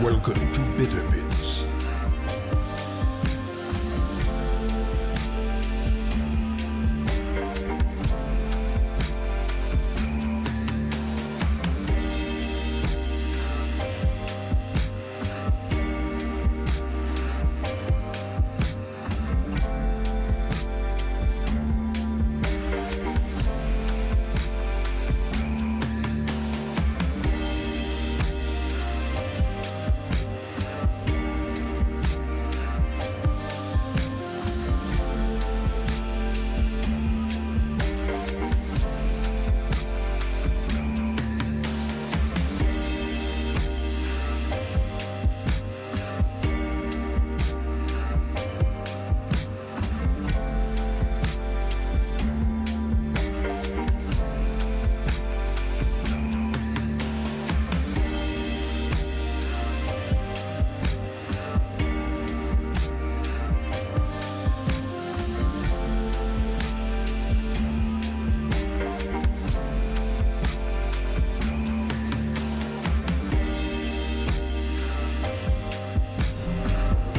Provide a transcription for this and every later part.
Welcome to Bitter Bits.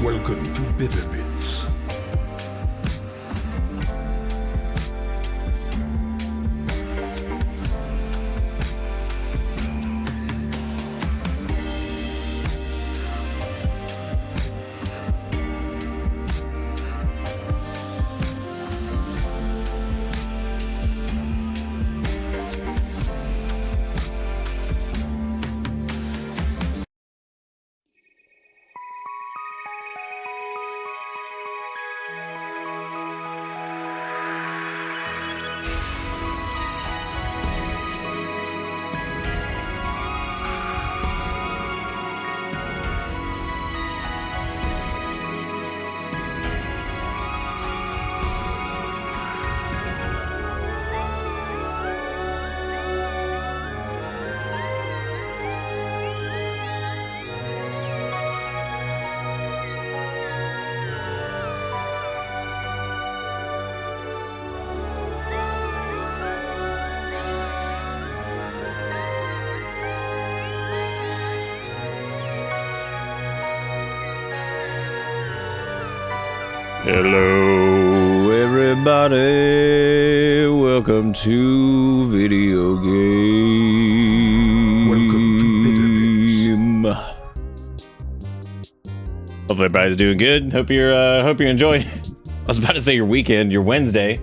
Welcome to Bitter Bits. Hello, everybody. Welcome to Video Game. Welcome to Bitter Bits. Hopefully everybody's doing good. Hope you're enjoying. I was about to say your weekend, your Wednesday.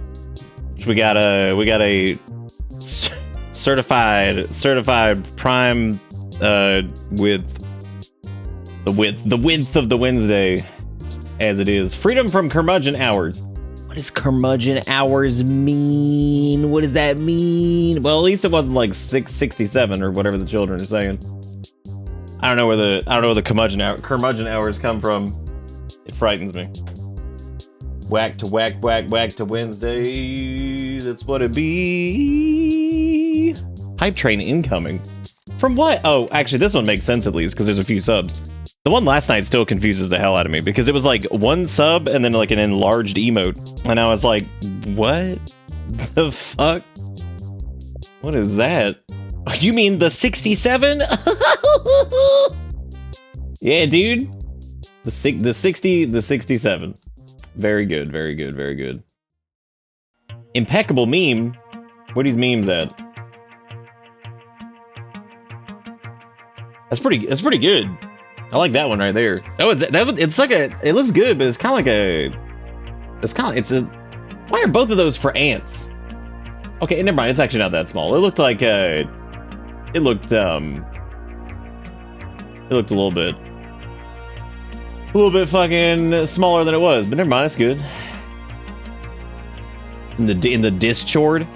Which we got a certified prime with the width of the Wednesday. As it is. Freedom from curmudgeon hours. What does curmudgeon hours mean? What does that mean? Well, at least it wasn't like 667 or whatever the children are saying. I don't know where the curmudgeon hours come from. It frightens me. Whack to whack to Wednesday. That's what it be. Hype train incoming. From what? Oh, actually, this one makes sense at least because there's a few subs. The one last night still confuses the hell out of me because it was like one sub and then like an enlarged emote. And I was like, what the fuck? What is that? You mean the 67? Yeah, dude. The 67. Very good, very good, very good. Impeccable meme. Where are these memes at? That's pretty good. I like that one right there. Oh, it's like a. It looks good, but it's kind of like a. It's a. Why are both of those for ants? Okay, never mind. It's actually not that small. It looked like It looked a little bit fucking smaller than it was, but never mind. It's good. In the Discord.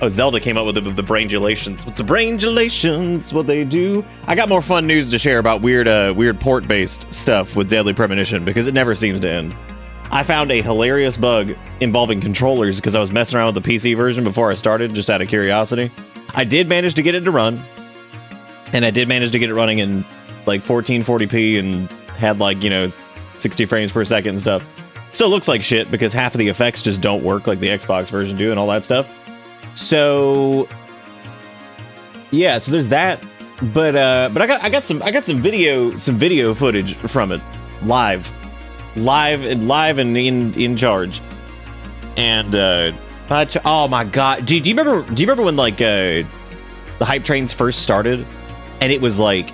Oh, Zelda came up with the braingulations. With the braingulations, what they do. I got more fun news to share about weird port-based stuff with Deadly Premonition because it never seems to end. I found a hilarious bug involving controllers because I was messing around with the PC version before I started, just out of curiosity. I did manage to get it to run, and I did manage to get it running in like 1440p and had like, 60 frames per second and stuff. Still looks like shit because half of the effects just don't work like the Xbox version do and all that stuff. So, yeah, so there's that. I got some video footage from it, live and in charge. And oh my god, do you remember when like the hype trains first started, and it was like,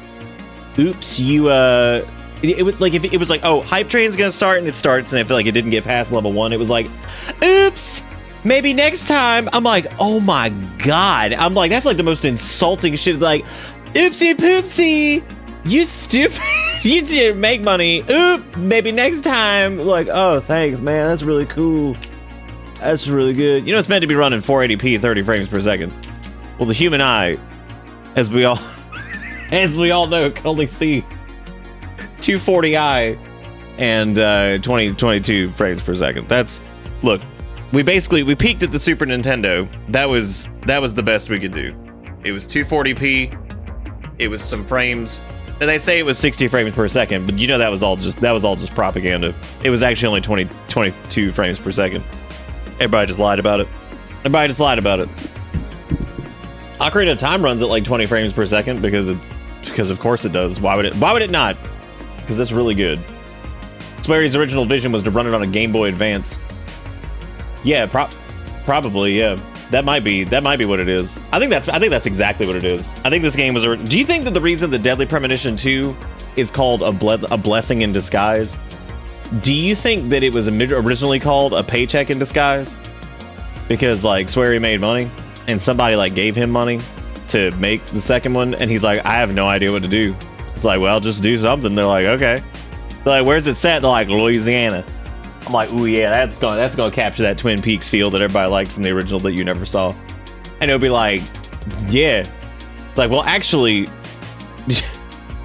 oops, it was like, if it was like, oh, hype train's gonna start, and it starts, and I feel like it didn't get past level 1. It was like, oops, maybe next time. I'm like, oh my god. I'm like, that's like the most insulting shit. Like, oopsie poopsie, you stupid. You didn't make money. Oop, maybe next time. Like, oh, thanks, man. That's really cool. That's really good. You know, it's meant to be running 480p, 30 frames per second. Well, the human eye, as we all know, can only see 240i and 22 frames per second. That's, look, we peaked at the Super Nintendo. That was the best we could do. It was 240p. It was some frames. And they say it was 60 frames per second, but you know that was all just propaganda. It was actually only 22 frames per second. Everybody just lied about it. Ocarina of Time runs at like 20 frames per second because of course it does. Why would it not? Because it's really good. Swery's original vision was to run it on a Game Boy Advance. Yeah, probably, yeah. That might be what it is. I think that's exactly what it is. I think this game was. Do you think that the reason the Deadly Premonition 2 is called a blessing in disguise? Do you think that it was originally called a paycheck in disguise? Because like Swery made money, and somebody like gave him money to make the second one, and he's like, I have no idea what to do. It's like, well, just do something. They're like, okay. They're like, where's it set? They're like, Louisiana. I'm like, ooh, yeah, that's gonna capture that Twin Peaks feel that everybody liked from the original that you never saw. And it'll be like, yeah. It's like, well, actually,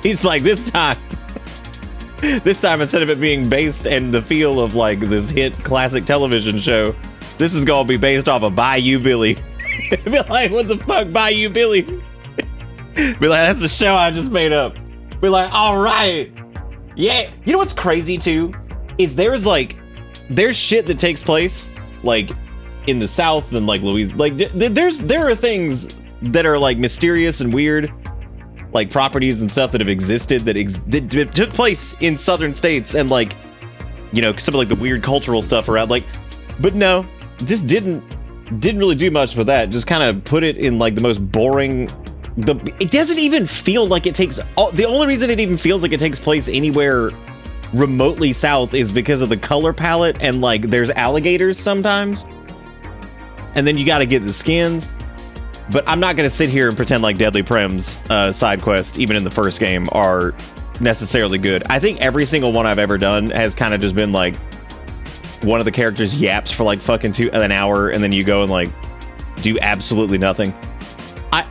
he's like, this time, instead of it being based in the feel of like this hit classic television show, this is gonna be based off of Bayou Billy. Be like, what the fuck, Bayou Billy? Be like, that's the show I just made up. Be like, all right, yeah. You know what's crazy too? Is there's shit that takes place like in the South and like Louisiana. Like there are things that are like mysterious and weird, like properties and stuff that have existed that took place in southern states, and like, you know, some of like the weird cultural stuff around, like, but no, this didn't really do much with that. Just kind of put it in like the most boring. It doesn't even feel like it takes. The only reason it even feels like it takes place anywhere remotely south is because of the color palette, and like there's alligators sometimes, and then you got to get the skins. But I'm not going to sit here and pretend like Deadly Prem's side quests, even in the first game, are necessarily good. I think every single one I've ever done has kind of just been like one of the characters yaps for like fucking an hour, and then you go and like do absolutely nothing.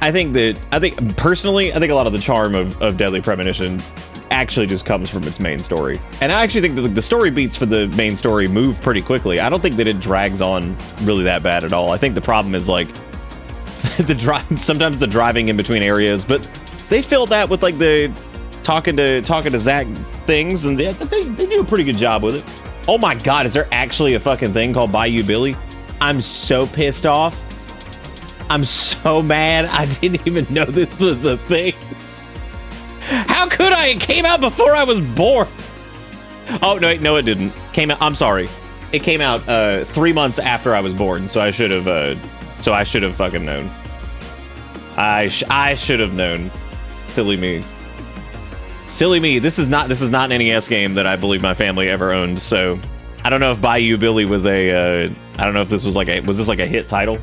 I think personally a lot of the charm of Deadly Premonition actually just comes from its main story. And I actually think that the story beats for the main story move pretty quickly. I don't think that it drags on really that bad at all. I think the problem is like sometimes the driving in between areas, but they filled that with like the talking to Zach things, and they do a pretty good job with it. Oh my god, is there actually a fucking thing called Bayou Billy? I'm so pissed off. I'm so mad. I didn't even know this was a thing. How could I? It came out before I was born. Oh, no, wait, no, it didn't. I'm sorry. It came out 3 months after I was born, so I should have fucking known. I should have known. Silly me. Silly me. This is not an NES game that I believe my family ever owned, so I don't know if Bayou Billy was I don't know if this was this like a hit title?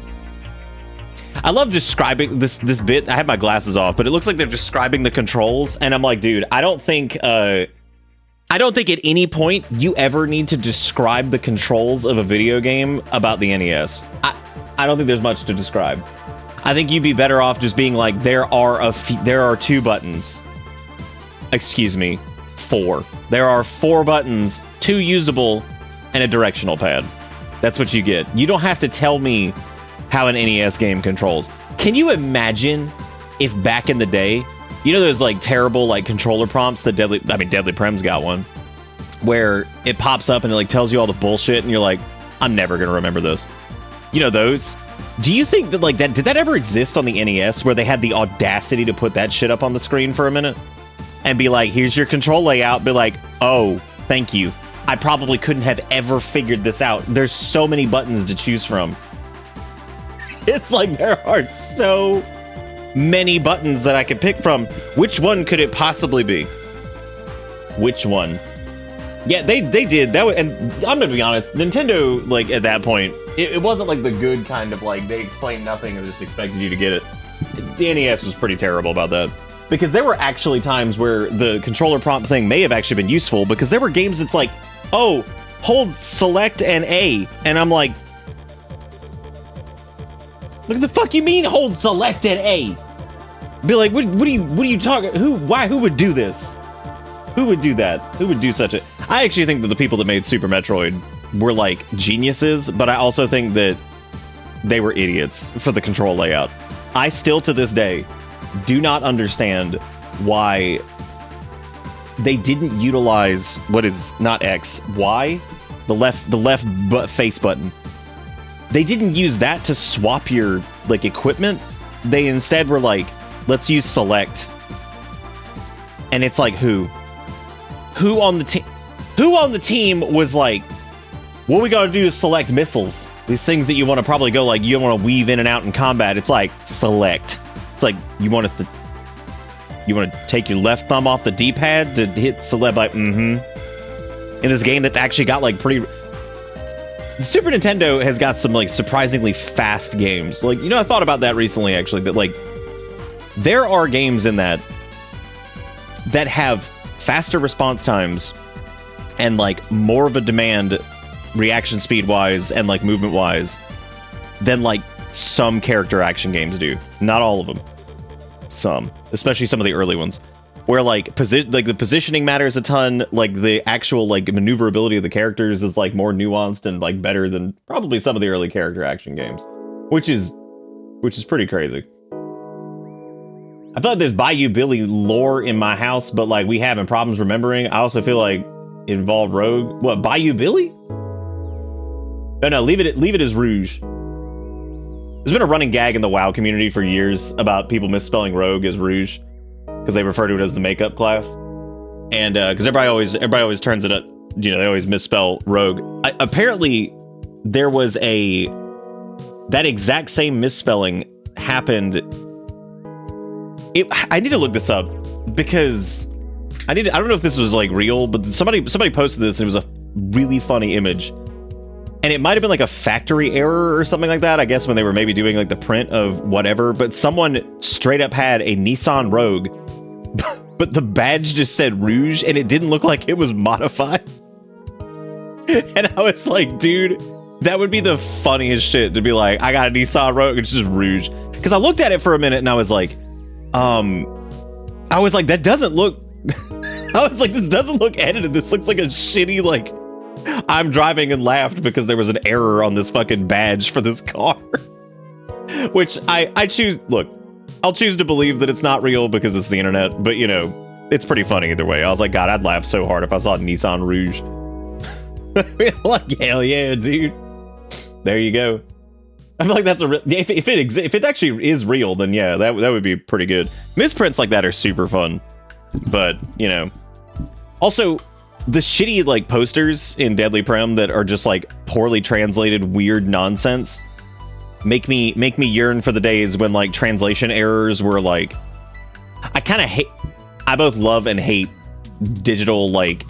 I love describing this bit. I have my glasses off, but it looks like they're describing the controls, and I'm like, dude, I don't think at any point you ever need to describe the controls of a video game about the NES. I don't think there's much to describe. I think you'd be better off just being like, there are 2 buttons. Excuse me, 4. There are 4 buttons, 2 usable, and a directional pad. That's what you get. You don't have to tell me how an NES game controls. Can you imagine if back in the day, you know those like terrible like controller prompts that Deadly Prem's got one, where it pops up and it like tells you all the bullshit and you're like, I'm never gonna remember this. You know those? Do you think that, like, that did that ever exist on the NES where they had the audacity to put that shit up on the screen for a minute and be like, here's your control layout, be like, oh, thank you. I probably couldn't have ever figured this out. There's so many buttons to choose from. It's like there are so many buttons that I could pick from. Which one could it possibly be? Which one? Yeah, they did that, and I'm gonna be honest, Nintendo, like, at that point, it wasn't like the good kind of, like, they explained nothing and just expected you to get it. The NES was pretty terrible about that. Because there were actually times where the controller prompt thing may have actually been useful, because there were games that's like, oh, hold select and A, and I'm like, what the fuck you mean hold select and A? Be like, what are you talking, who would do this? Who would do that? Who would do such a... I actually think that the people that made Super Metroid were, like, geniuses, but I also think that they were idiots for the control layout. I still, to this day, do not understand why they didn't utilize what is not X, Y, the left face button. They didn't use that to swap your, like, equipment. They instead were like, let's use select. And it's like, who on the team was like, what we gotta do is select missiles, these things that you want to probably go, like, you want to weave in and out in combat. It's like select. It's like, you want to take your left thumb off the D-pad to hit select, like, in this game that's actually got, like, pretty... The Super Nintendo has got some, like, surprisingly fast games. Like, you know, I thought about that recently, actually, that, like, there are games in that have faster response times and, like, more of a demand reaction speed wise and, like, movement wise than, like, some character action games do. Not all of them. Some, especially some of the early ones, where, like, the positioning matters a ton. Like, the actual, like, maneuverability of the characters is, like, more nuanced and, like, better than probably some of the early character action games, which is pretty crazy. I feel like there's Bayou Billy lore in my house, but, like, we having problems remembering. I also feel like it involved Rogue. What, Bayou Billy? No, leave it as Rouge. There's been a running gag in the WoW community for years about people misspelling Rogue as Rouge because they refer to it as the makeup class, and because everybody always turns it up. You know, they always misspell Rogue. Apparently, there was that exact same misspelling happened. I need to look this up because I don't know if this was, like, real, but somebody posted this and it was a really funny image. And it might have been, like, a factory error or something like that, I guess, when they were maybe doing, like, the print of whatever. But someone straight up had a Nissan Rogue, but the badge just said Rouge, and it didn't look like it was modified. And I was like, dude, that would be the funniest shit to be like, I got a Nissan Rogue, it's just Rouge. Because I looked at it for a minute, and I was like, that doesn't look... I was like, this doesn't look edited. This looks like a shitty, like... I'm driving and laughed because there was an error on this fucking badge for this car. Which I choose... Look, I'll choose to believe that it's not real because it's the internet, but, you know, it's pretty funny either way. I was like, God, I'd laugh so hard if I saw Nissan Rouge. Like, hell yeah, dude. There you go. I feel like that's if it actually is real, then yeah, that would be pretty good. Misprints like that are super fun, but, you know, also the shitty, like, posters in Deadly Prem that are just, like, poorly translated weird nonsense make me yearn for the days when, like, translation errors were, like, I both love and hate digital, like,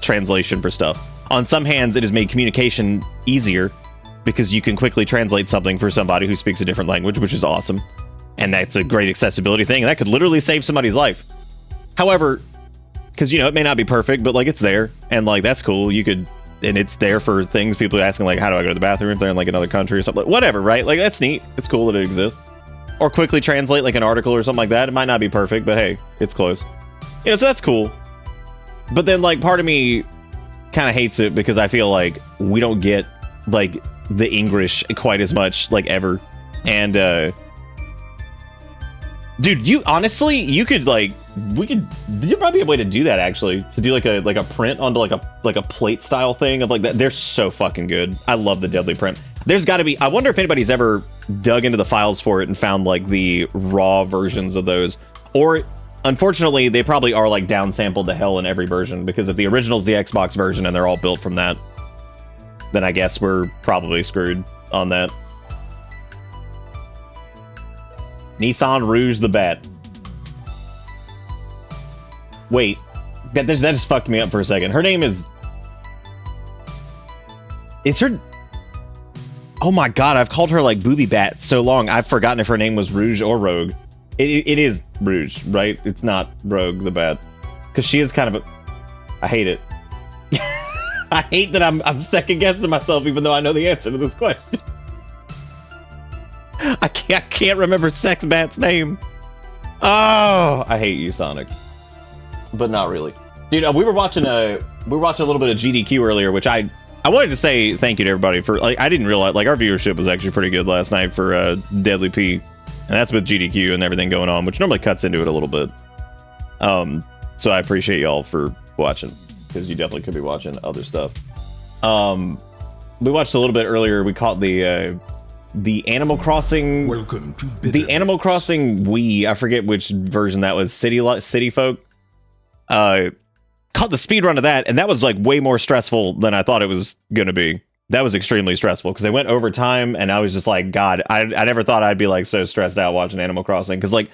translation for stuff. On some hands, it has made communication easier because you can quickly translate something for somebody who speaks a different language, which is awesome. And that's a great accessibility thing. That could literally save somebody's life. However, because, you know, it may not be perfect, but, like, it's there. And, like, that's cool. You could, and it's there for things. People are asking, like, how do I go to the bathroom if they're in, like, another country or something? Like, whatever, right? Like, that's neat. It's cool that it exists. Or quickly translate, like, an article or something like that. It might not be perfect, but hey, it's close. You know, so that's cool. But then, like, part of me kind of hates it because I feel like we don't get, like, the English quite as much, like, ever. And dude, you honestly, you could, like, there'd probably be a way to do that, actually, to do like a print onto like a plate style thing of, like, that. They're so fucking good. I love the Deadly Print. There's got to be. I wonder if anybody's ever dug into the files for it and found like the raw versions of those, or unfortunately, they probably are like downsampled to hell in every version, because if the original's the Xbox version and they're all built from that, then I guess we're probably screwed on that. Nissan Rouge the Bat. Wait, that just fucked me up for a second. Her name is her... Oh my god, I've called her like Booby Bat so long, I've forgotten if her name was Rouge or Rogue. It is Rouge, right? It's not Rogue the Bat. Because she is kind of a... I hate it. I hate that I'm second guessing myself even though I know the answer to this question. I can't remember Sex Bat's name. Oh, I hate you, Sonic. But not really. Dude, we were watching a little bit of GDQ earlier, which I wanted to say thank you to everybody for, like, I didn't realize, like, our viewership was actually pretty good last night for Deadly P. And that's with GDQ and everything going on, which normally cuts into it a little bit. So I appreciate y'all for watching, because you definitely could be watching other stuff. We watched a little bit earlier. We caught the Animal Crossing. Welcome to the Animal Crossing Wii. I forget which version that was. City Folk. Caught the speed run of that, and that was like way more stressful than I thought it was gonna be. That was extremely stressful because they went over time, and I was just like, God, I never thought I'd be like so stressed out watching Animal Crossing, because like,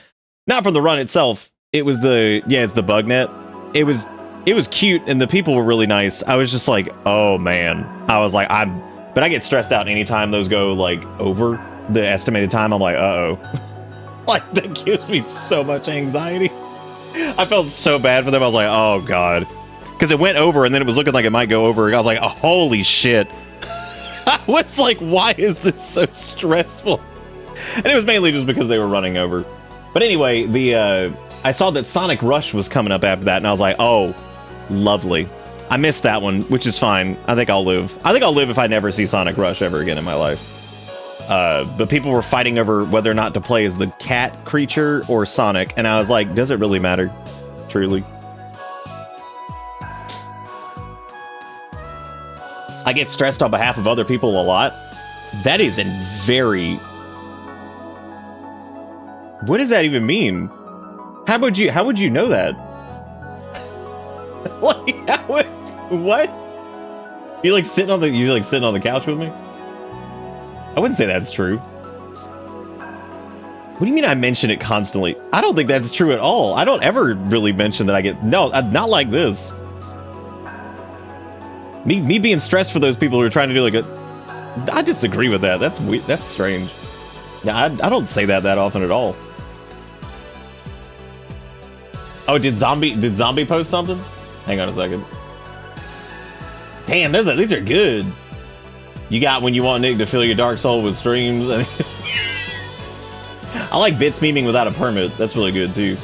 not from the run itself. It was it's the bug net. It was cute, and the people were really nice. I was just like, oh man. I was like, but I get stressed out anytime those go like over the estimated time. I'm like, uh-oh. Like, that gives me so much anxiety. I felt so bad for them. I was like, oh god. Because it went over, and then it was looking like it might go over. I was like, oh, holy shit. I was like, why is this so stressful? And it was mainly just because they were running over. But anyway, I saw that Sonic Rush was coming up after that, and I was like, oh, lovely. I missed that one, which is fine. I think I'll live. I think I'll live if I never see Sonic Rush ever again in my life. But people were fighting over whether or not to play as the cat creature or Sonic, and I was like, does it really matter? Truly. I get stressed on behalf of other people a lot. That is a very... What does that even mean? How would you know that? Like, what? You like sitting on the couch with me? I wouldn't say that's true. What do you mean I mention it constantly? I don't think that's true at all. I don't ever really mention that I get... No, not like this. Me being stressed for those people who are trying to do like a... I disagree with that. That's weird. That's strange. Yeah, I don't say that often at all. Oh, did Zombie post something? Hang on a second. Damn, these are good. You got when you want Nick to fill your dark soul with streams. I like Bits memeing without a permit. That's really good too.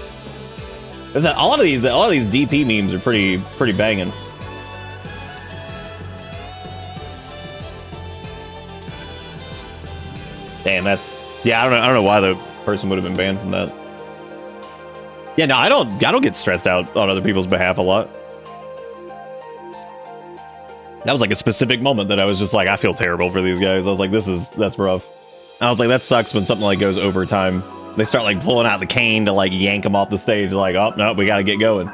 A lot of these DP memes are pretty banging. Damn, yeah. I don't know why the person would have been banned from that. Yeah, no, I don't get stressed out on other people's behalf a lot. That was like a specific moment that I was just like, I feel terrible for these guys. I was like, that's rough. I was like, that sucks when something like goes over time. They start like pulling out the cane to like yank them off the stage. Like, oh no, we gotta get going.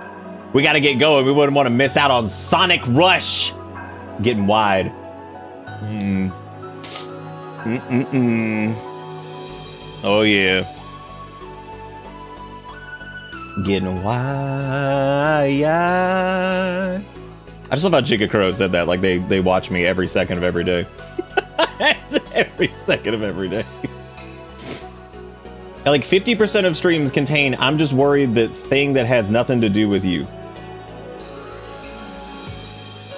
We gotta get going. We wouldn't want to miss out on Sonic Rush. Getting wide. Oh yeah. Getting wide. I just love how Chica Crow said that. Like they watch me every second of every day. Every second of every day. And like 50% of streams contain I'm just worried that thing that has nothing to do with you.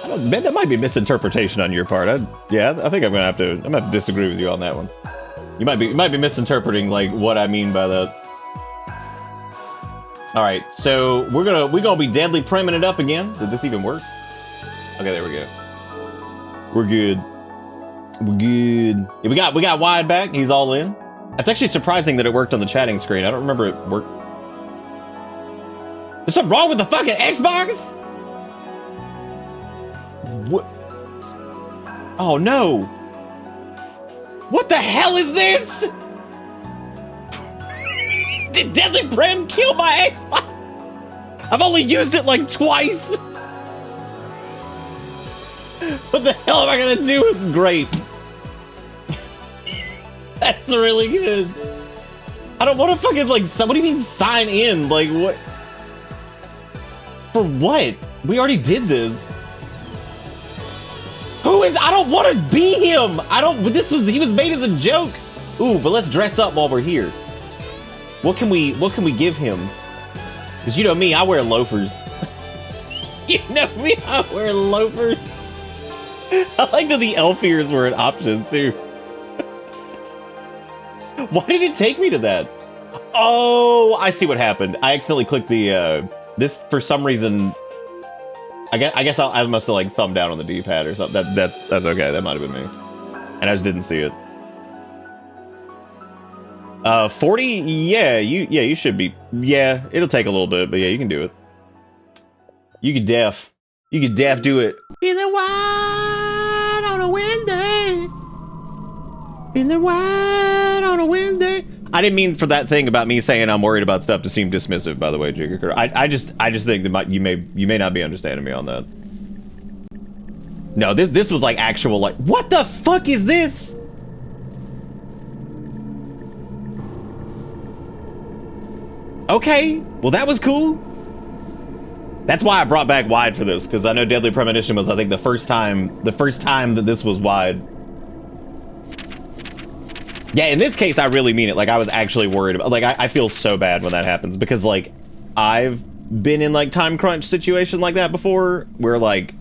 Man, that might be misinterpretation on your part. I think I'm gonna have to disagree with you on that one. You might be misinterpreting like what I mean by that. All right, so we're gonna be deadly priming it up again. Did this even work? Okay, there we go. We're good. We're good. Yeah, we got Wide back. He's all in. It's actually surprising that it worked on the chatting screen. I don't remember it worked. There's something wrong with the fucking Xbox? What? Oh no. What the hell is this? Did Deadly Prem kill my Xbox? I've only used it like twice. What the hell am I gonna do with grape? That's really good. I don't want to fucking like. What do you mean sign in? Like what? For what? We already did this. Who is? I don't want to be him. I don't. This was. He was made as a joke. Ooh, but let's dress up while we're here. What can we give him? Because you know me, I wear loafers. You know me, I wear loafers. I like that the elf ears were an option too. Why did it take me to that? Oh, I see what happened. I accidentally clicked the this for some reason. I guess I must have like thumbed down on the D-pad or something. That's okay. That might have been me, and I just didn't see it. 40. Yeah, you should be. Yeah, it'll take a little bit, but yeah, you can do it. You could def do it. In the wild on a Wednesday. In the wild on a Wednesday. I didn't mean for that thing about me saying I'm worried about stuff to seem dismissive, by the way, Jigger. I just think that you may not be understanding me on that. No, this was like actual like, what the fuck is this? Okay, well that was cool. That's why I brought back wide for this, because I know Deadly Premonition was, I think, the first time that this was wide. Yeah, in this case, I really mean it. Like, I was actually worried about, like, I feel so bad when that happens, because, like, I've been in, like, time crunch situation like that before, where, like,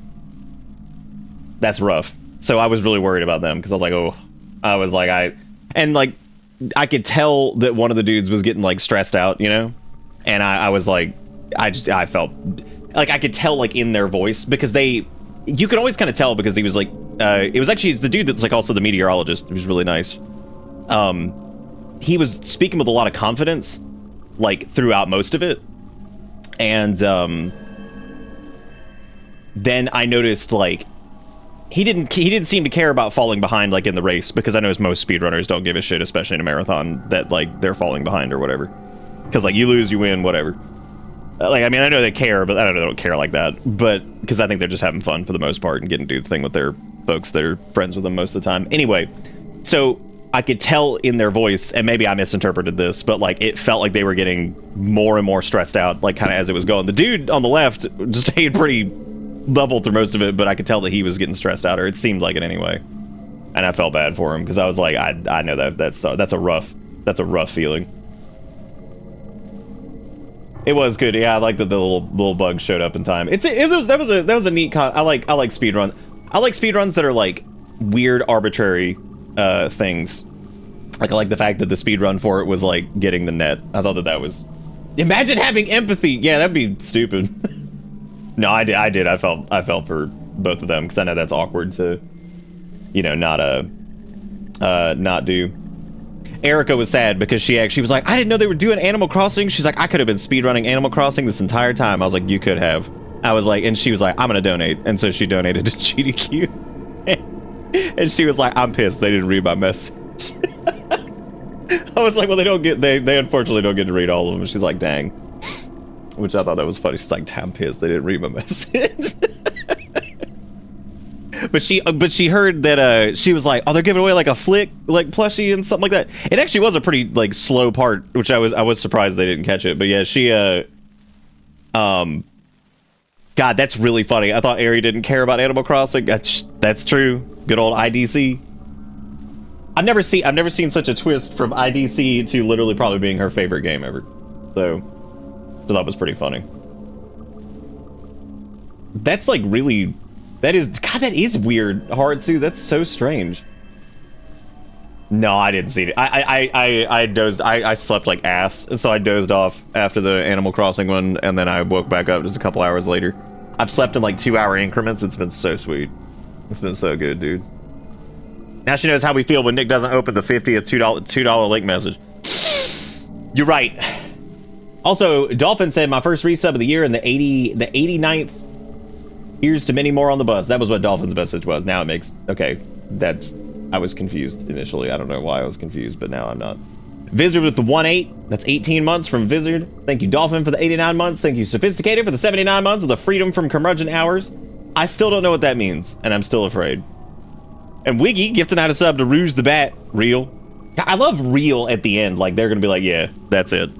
that's rough. So I was really worried about them, because I was like, oh, and, like, I could tell that one of the dudes was getting, like, stressed out, you know? And I was like, I felt, like, I could tell, like, in their voice, because you could always kind of tell, because he was, like, it was actually the dude that's, like, also the meteorologist, who's really nice. He was speaking with a lot of confidence, like, throughout most of it. And, then I noticed, like, he didn't seem to care about falling behind, like, in the race, because I know most speedrunners don't give a shit, especially in a marathon, that, like, they're falling behind or whatever. Because, like, you lose, you win, whatever. Like, I mean, I know they care, but I don't care like that. But, because I think they're just having fun for the most part and getting to do the thing with their folks that are friends with them most of the time. Anyway, so I could tell in their voice, and maybe I misinterpreted this, but, like, it felt like they were getting more and more stressed out, like, kind of as it was going. The dude on the left just stayed pretty level through most of it, but I could tell that he was getting stressed out, or it seemed like it anyway. And I felt bad for him, because I was like, I know that's a rough feeling. It was good. Yeah, I like that the little bug showed up in time. That was a neat I like speedrun. I like speedruns that are like weird, arbitrary things. Like, I like the fact that the speedrun for it was like getting the net. I thought that was. Imagine having empathy. Yeah, that'd be stupid. No, I did. I felt for both of them, because I know that's awkward to, you know, not do. Erica was sad because she was like, I didn't know they were doing Animal Crossing. She's like, I could have been speedrunning Animal Crossing this entire time. I was like, you could have. I was like, and she was like, I'm gonna donate. And so she donated to GDQ. And she was like, I'm pissed they didn't read my message. I was like, well, they unfortunately don't get to read all of them. She's like, dang. Which I thought that was funny. She's like, I'm pissed they didn't read my message. But she heard that she was like, oh, they're giving away like a Flick like plushie and something like that. It actually was a pretty like slow part, which I was surprised they didn't catch it. But yeah, she God, that's really funny. I thought Ari didn't care about Animal Crossing. That's true. Good old IDC. I've never seen such a twist from IDC to literally probably being her favorite game ever. So that was pretty funny. That's like really. That is weird, Haratsu. That's so strange. No, I didn't see it. I dozed. I slept like ass, and so I dozed off after the Animal Crossing one, and then I woke back up just a couple hours later. I've slept in like 2-hour increments. It's been so sweet. It's been so good, dude. Now she knows how we feel when Nick doesn't open the 50th $2 link message. You're right. Also, Dolphin said my first resub of the year in the 89th. Here's to many more on the bus. That was what Dolphin's message was. Now it makes... Okay, that's I was confused initially. I don't know why I was confused, but now I'm not. Vizard with the 1-8. That's 18 months from Vizard. Thank you, Dolphin, for the 89 months. Thank you, Sophisticated, for the 79 months of the freedom from curmudgeon hours. I still don't know what that means, and I'm still afraid. And Wiggy gifting out a sub to Rouge the Bat. Real. I love real at the end. Like, they're going to be like, yeah, that's it.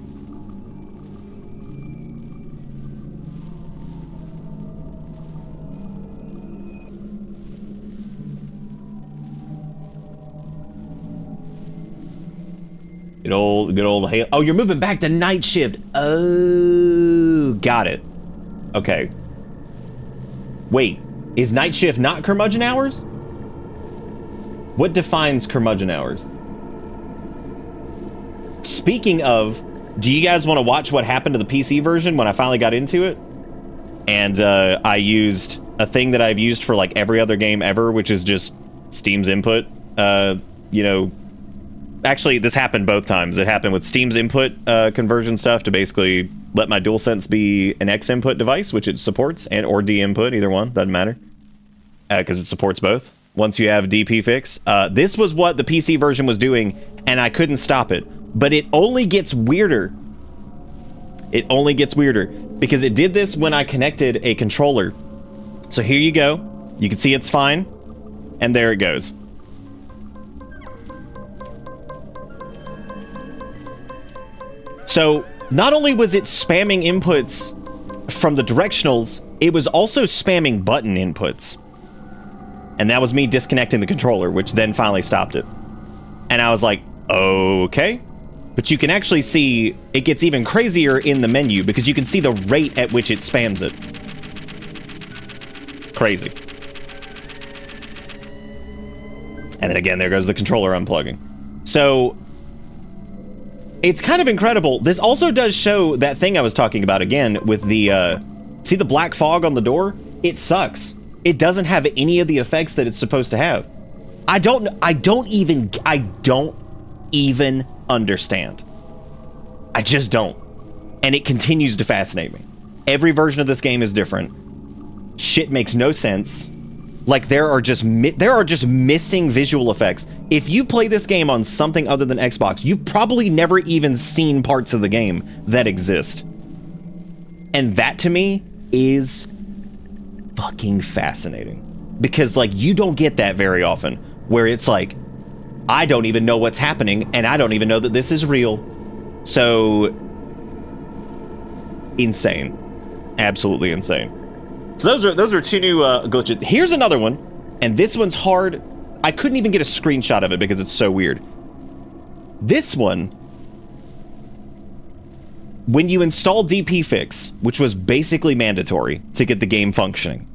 Good old Halo. Oh, you're moving back to night shift. Oh, got it. Okay. Wait, is night shift not curmudgeon hours? What defines curmudgeon hours? Speaking of, do you guys want to watch what happened to the PC version when I finally got into it? And I used a thing that I've used for like every other game ever, which is just Steam's input. You know, actually, this happened both times. It happened with Steam's input conversion stuff to basically let my DualSense be an X input device, which it supports, and or D input, either one, doesn't matter, because it supports both. Once you have DP fix, this was what the PC version was doing, and I couldn't stop it. But it only gets weirder. It only gets weirder because it did this when I connected a controller. So here you go. You can see it's fine, and there it goes. So not only was it spamming inputs from the directionals, it was also spamming button inputs. And that was me disconnecting the controller, which then finally stopped it. And I was like, okay. But you can actually see it gets even crazier in the menu because you can see the rate at which it spams it. Crazy. And then again, there goes the controller unplugging. So it's kind of incredible. This also does show that thing I was talking about again with the, see the black fog on the door? It sucks. It doesn't have any of the effects that it's supposed to have. I don't even understand. I just don't. And it continues to fascinate me. Every version of this game is different. Shit makes no sense. Like, there are just missing visual effects. If you play this game on something other than Xbox, you've probably never even seen parts of the game that exist. And that, to me, is fucking fascinating. Because, like, you don't get that very often, where it's like, I don't even know what's happening, and I don't even know that this is real. So, insane. Absolutely insane. So those are two new glitches. Here's another one, and this one's hard. I couldn't even get a screenshot of it because it's so weird. This one, when you install DP Fix, which was basically mandatory to get the game functioning,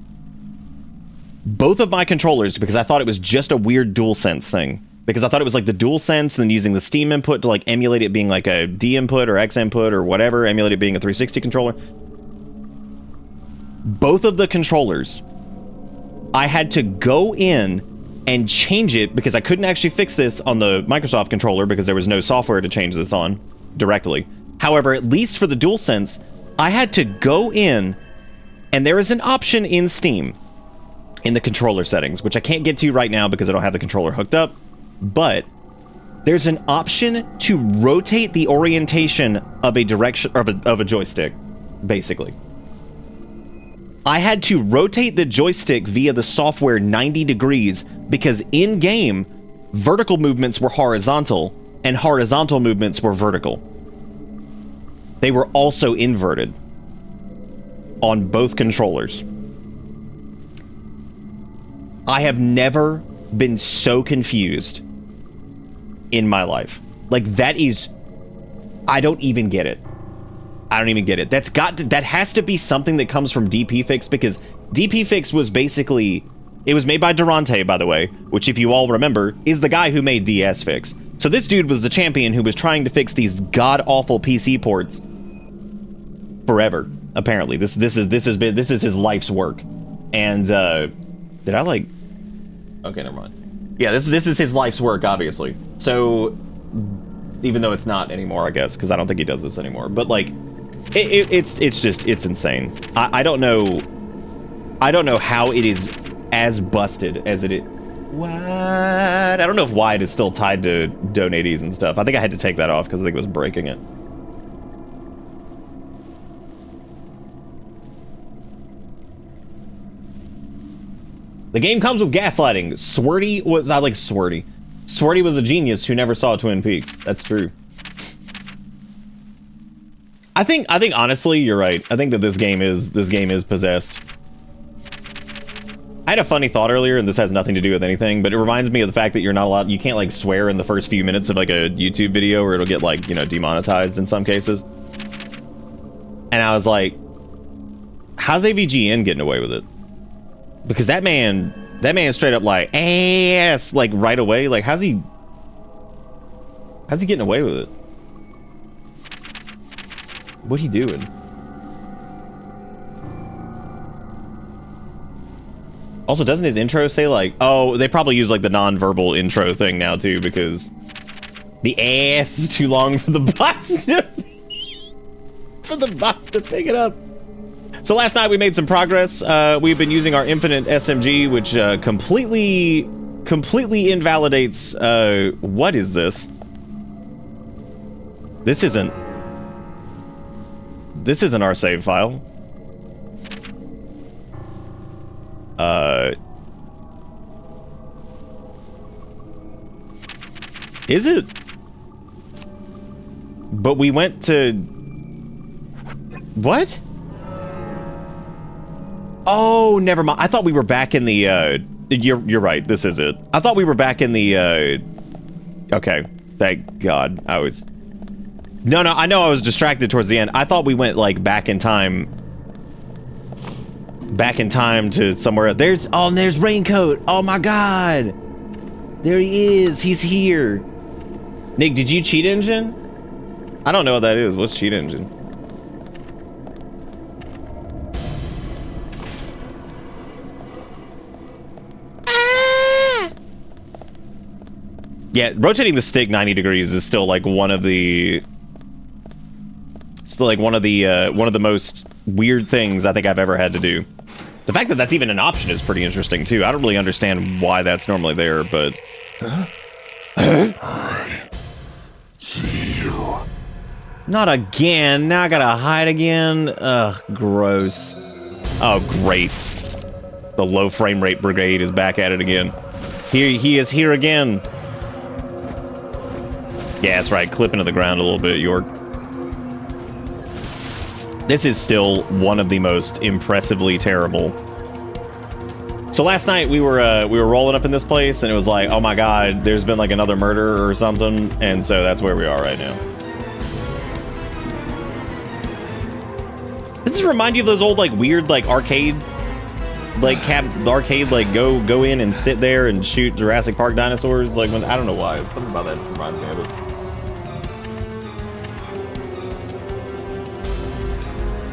both of my controllers, because I thought it was just a weird DualSense thing, because I thought it was like the DualSense and then using the Steam input to like emulate it being like a D input or X input or whatever, emulate it being a 360 controller. Both of the controllers, I had to go in and change it because I couldn't actually fix this on the Microsoft controller because there was no software to change this on directly. However, at least for the DualSense, I had to go in, and there is an option in Steam in the controller settings, which I can't get to right now because I don't have the controller hooked up, but there's an option to rotate the orientation of a direction of a joystick, basically. I had to rotate the joystick via the software 90 degrees because in-game, vertical movements were horizontal and horizontal movements were vertical. They were also inverted on both controllers. I have never been so confused in my life. Like, that is... I don't even get it. I don't even get it. That has to be something that comes from DP Fix, because DP Fix was basically... It was made by Durante, by the way, which, if you all remember, is the guy who made DS Fix. So this dude was the champion who was trying to fix these god-awful PC ports forever, apparently. This is his life's work. And, did I, like... Okay, never mind. Yeah, this is his life's work, obviously. So, even though it's not anymore, I guess, because I don't think he does this anymore. But, like, it's insane. I don't know how it is as busted as it is. What? I don't know if wide is still tied to donatees and stuff. I think I had to take that off because I think it was breaking it. The game comes with gaslighting. Swirty was, I like Swirty. Swirty was a genius who never saw Twin Peaks. That's true. I think honestly you're right. I think that this game is possessed. I had a funny thought earlier, and this has nothing to do with anything, but it reminds me of the fact that you're not allowed, you can't like swear in the first few minutes of like a YouTube video, or it'll get like, you know, demonetized in some cases. And I was like, how's AVGN getting away with it? Because that man straight up like ass like right away. Like how's he getting away with it? What he doing? Also, doesn't his intro say like, oh, they probably use like the non-verbal intro thing now too, because the ass is too long for the bots to pick it up. So last night we made some progress. We've been using our infinite SMG, which completely invalidates. What is this? This isn't our save file. Is it? But we went to... What? Oh, never mind. I thought we were back in the, You're right. This is it. I thought we were back in the, Okay. Thank God. I was... No, I know I was distracted towards the end. I thought we went, like, back in time to somewhere. There's Raincoat. Oh my God. There he is. He's here. Nick, did you cheat engine? I don't know what that is. What's cheat engine? Yeah, rotating the stick 90 degrees is still like one of the most weird things I think I've ever had to do. The fact that that's even an option is pretty interesting too. I don't really understand why that's normally there, but I see you. Not again. Now I gotta hide again. Ugh, gross. Oh, great. The low frame rate brigade is back at it again. He is here again. Yeah, that's right. Clip into the ground a little bit, York. This is still one of the most impressively terrible. So last night we were rolling up in this place, and it was like, oh my God, there's been like another murder or something, and so that's where we are right now. Does this remind you of those old like weird like arcade, like go in and sit there and shoot Jurassic Park dinosaurs? Like when I don't know why, something about that reminds me of it.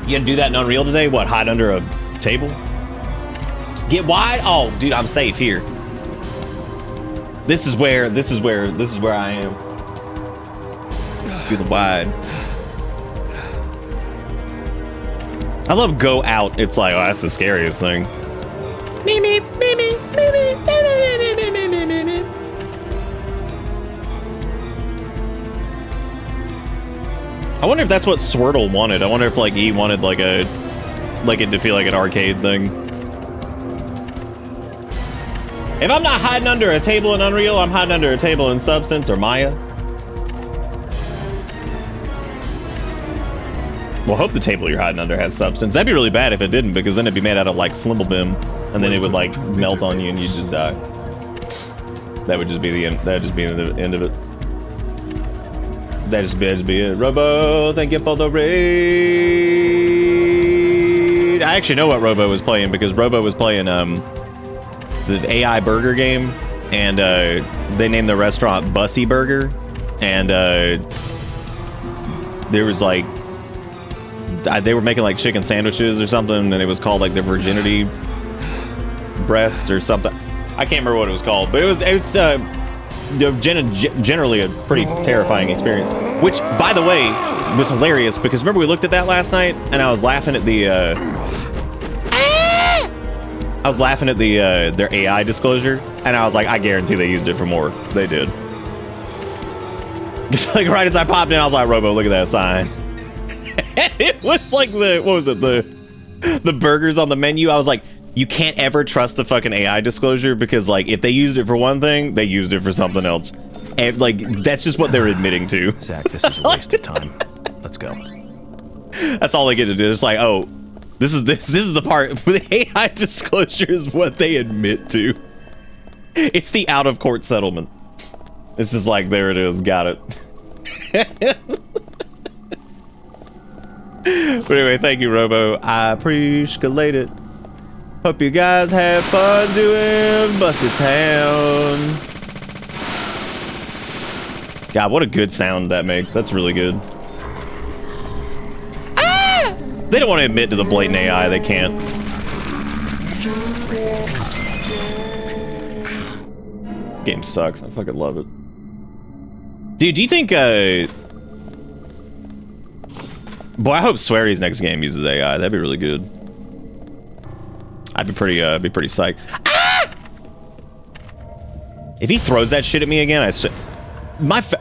You gonna do that in Unreal today? What, hide under a table? Get wide? Oh, dude, I'm safe here. This is where I am. Do the wide. I love go out. It's like, oh, that's the scariest thing. Me, me, me, me, me, me, me, me, me, me, me, me, me. I wonder if that's what Swirtle wanted. I wonder if like he wanted like it to feel like an arcade thing. If I'm not hiding under a table in Unreal, I'm hiding under a table in Substance or Maya. Well, hope the table you're hiding under has Substance. That'd be really bad if it didn't, because then it'd be made out of like Flimblebim, and then it would like melt on you and you'd just die. That would just be the end. That'd just be the end of it. That'd just be it. Robo, thank you for the raid. I actually know what Robo was playing, because Robo was playing the AI burger game, and they named the restaurant Bussy Burger, and there was like they were making like chicken sandwiches or something, and it was called like the virginity breast or something. I can't remember what it was called, but it was generally a pretty terrifying experience, which by the way was hilarious, because remember we looked at that last night and I was laughing at the I was laughing at the their AI disclosure, and I was like, I guarantee they used it for more. They did. Just like right as I popped in, I was like, Robo, look at that sign. And it was like the, what was it, the burgers on the menu. I was like, you can't ever trust the fucking AI disclosure, because like if they used it for one thing, they used it for something else. And like that's just what they're admitting to. Zach, this is a waste of time. Let's go. That's all they get to do. It's like, oh, this is the part. The AI disclosure is what they admit to. It's the out of court settlement. It's just like, there it is, got it. But anyway, thank you, Robo. I appreciate it. Hope you guys have fun doing Busted Town. God, what a good sound that makes. That's really good. Ah! They don't want to admit to the blatant AI. They can't. Game sucks. I fucking love it. Dude, do you think, boy, I hope Sweary's next game uses AI. That'd be really good. I'd be pretty psyched. Ah! If he throws that shit at me again,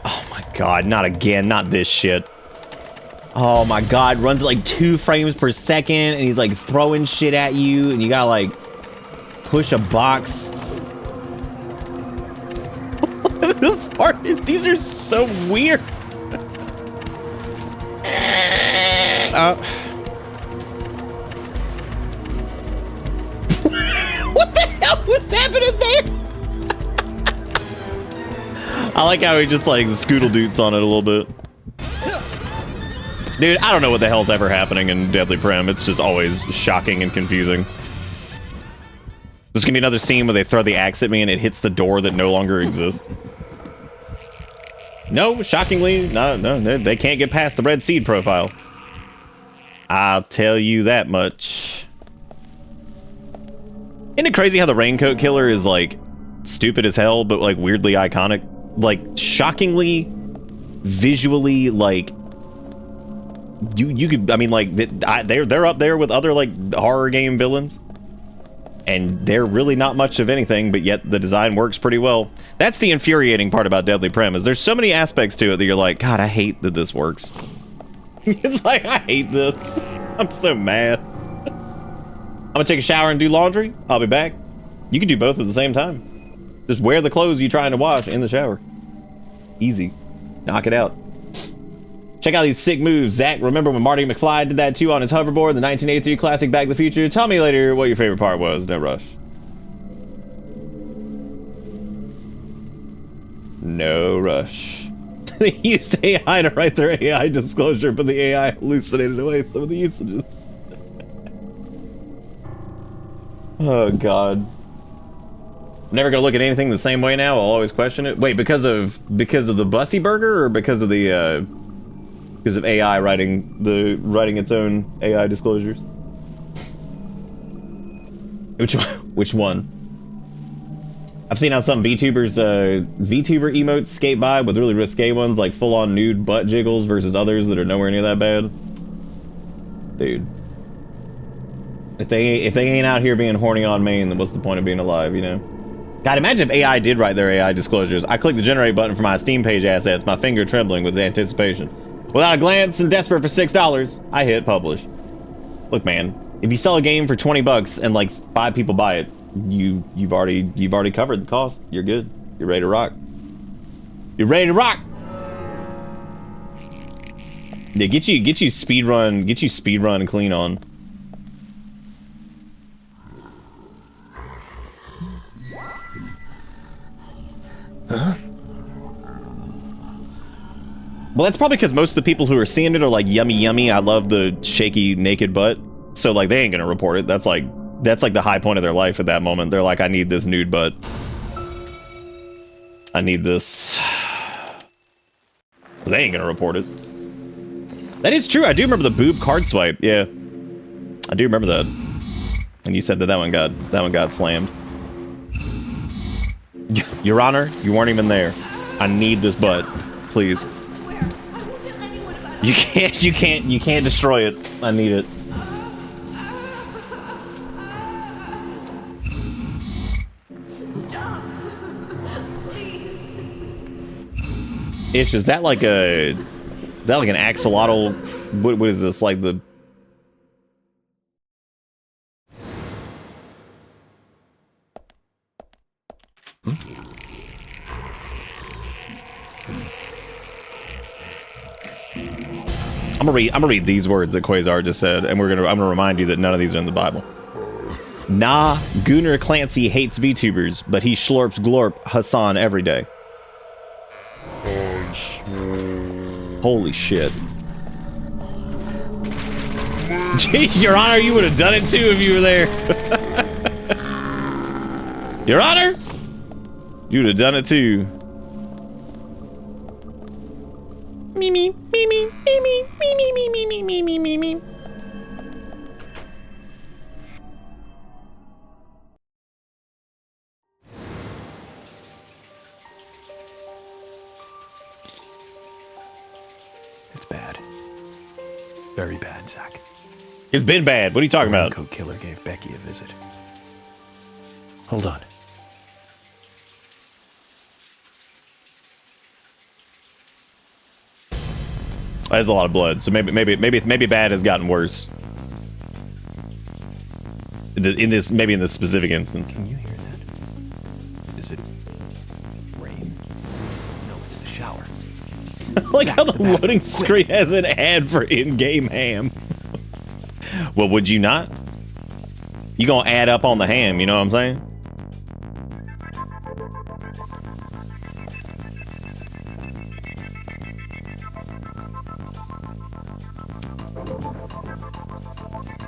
oh my god, not again, not this shit. Oh my god, runs at like 2 frames per second, and he's like throwing shit at you, and you gotta like push a box. This part, these are so weird. What the hell was happening there? I like how he just like scoodle doots on it a little bit. Dude, I don't know what the hell's ever happening in Deadly Prem. It's just always shocking and confusing. There's gonna be another scene where they throw the axe at me and it hits the door that no longer exists. No, shockingly, no, they can't get past the red seed profile. I'll tell you that much. Isn't it crazy how the Raincoat Killer is like stupid as hell, but like weirdly iconic? Like shockingly, visually, like you could, I mean, like they're up there with other like horror game villains, and they're really not much of anything, but yet the design works pretty well. That's the infuriating part about Deadly Prem, is there's so many aspects to it that you're like, God, I hate that this works. It's like, I hate this. I'm so mad. I'm gonna take a shower and do laundry. I'll be back. You can do both at the same time. Just wear the clothes you're trying to wash in the shower. Easy. Knock it out. Check out these sick moves. Zach, remember when Marty McFly did that too on his hoverboard, the 1983 classic Back to the Future? Tell me later what your favorite part was. No rush. No rush. They used AI to write their AI disclosure, but the AI hallucinated away some of the usages. Oh, God. I'm never gonna look at anything the same way now. I'll always question it. Wait, because of the Bussy Burger, or because of the because of AI writing its own AI disclosures? Which one? I've seen how some VTuber emotes skate by with really risque ones, like full-on nude butt jiggles, versus others that are nowhere near that bad. Dude. If they ain't out here being horny on main, then what's the point of being alive, you know? God, imagine if AI did write their AI disclosures. I click the generate button for my Steam page assets, my finger trembling with anticipation. Without a glance and desperate for $6, I hit publish. Look, man, if you sell a game for 20 bucks and like 5 people buy it, you've already covered the cost. You're good. You're ready to rock. You're ready to rock. Yeah, get you speed run clean on. Huh? Well, that's probably because most of the people who are seeing it are like, yummy, I love the shaky naked butt. So like they ain't gonna report it. That's like the high point of their life at that moment. They're like, I need this nude butt. I need this. They ain't gonna report it. That is true. I do remember the boob card swipe. Yeah, I do remember that. And you said that one got slammed. Your Honor, you weren't even there. I need this butt, please. You can't destroy it. I need it. Ish, is that like an axolotl? What is this? Like the... I'm gonna read these words that Quasar just said, and I'm gonna remind you that none of these are in the Bible. Nah, Gunnar Clancy hates VTubers, but he schlorps glorp Hassan every day. Holy shit. Gee, Your Honor, you would have done it too if you were there. Your Honor, you would have done it too. Me, me, me, me, me, me, me, me, me, me, me, me, me, me. It's bad. Very bad, Zach. It's been bad. What are you talking about? The killer gave Becky a visit. Hold on. That's a lot of blood, so maybe bad has gotten worse. In this specific instance. Can you hear that? Is it rain? No, it's the shower. Like how the loading screen has an ad for in-game ham. Well, would you not? You gonna add up on the ham, you know what I'm saying?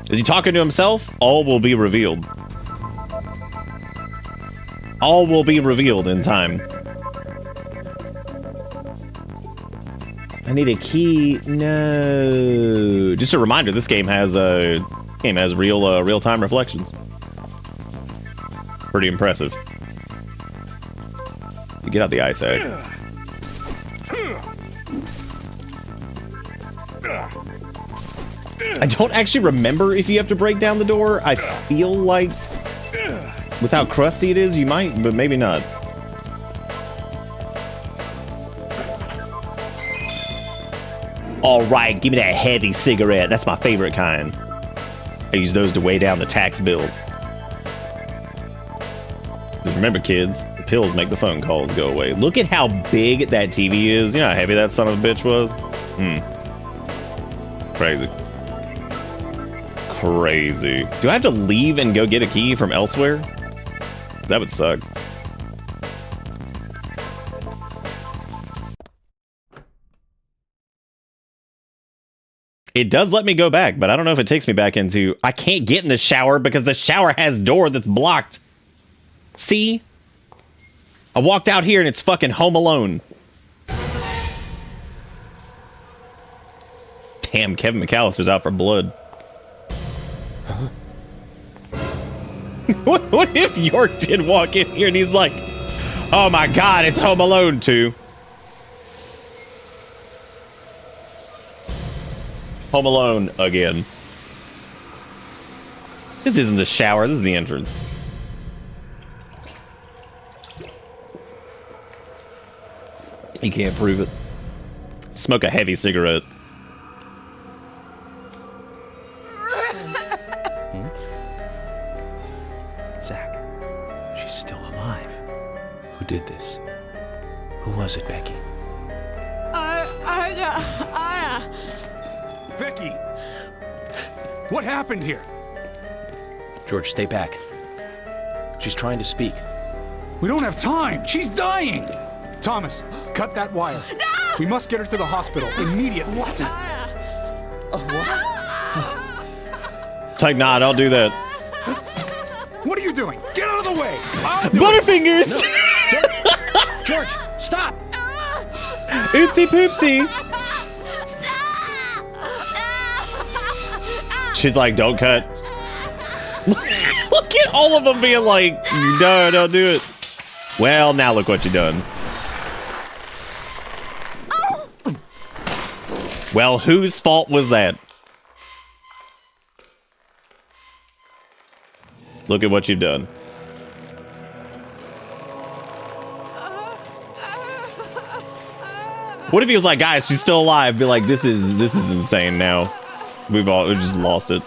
Is he talking to himself? All will be revealed. All will be revealed in time. I need a key. No. Just a reminder, this game has real-time reflections. Pretty impressive. You get out the ice axe. I don't actually remember if you have to break down the door. I feel like with how crusty it is, you might, but maybe not. All right, give me that heavy cigarette. That's my favorite kind. I use those to weigh down the tax bills. Just remember, kids, the pills make the phone calls go away. Look at how big that TV is. You know how heavy that son of a bitch was? Crazy. Crazy. Do I have to leave and go get a key from elsewhere? That would suck. It does let me go back, but I don't know if it takes me back into... I can't get in the shower because the shower has door that's blocked. See? I walked out here and it's fucking Home Alone. Damn, Kevin McAllister's out for blood. Huh? What if York did walk in here and he's like, oh my god, it's Home Alone 2. Home Alone again. This isn't the shower, this is the entrance. You can't prove it. Smoke a heavy cigarette. Zach, she's still alive. Who did this? Who was it, Becky? Becky! What happened here? George, stay back. She's trying to speak. We don't have time! She's dying! Thomas, cut that wire. No! We must get her to the hospital immediately. It's like, nah, don't do that. What are you doing? Get out of the way! Butterfingers! No. George, stop! Oopsie poopsie! She's like, don't cut. Look at all of them being like, no, don't do it. Well, now look what you done. Well, whose fault was that? Look at what you've done. What if he was like, guys, she's still alive? Be like, this is insane now. We've just lost it.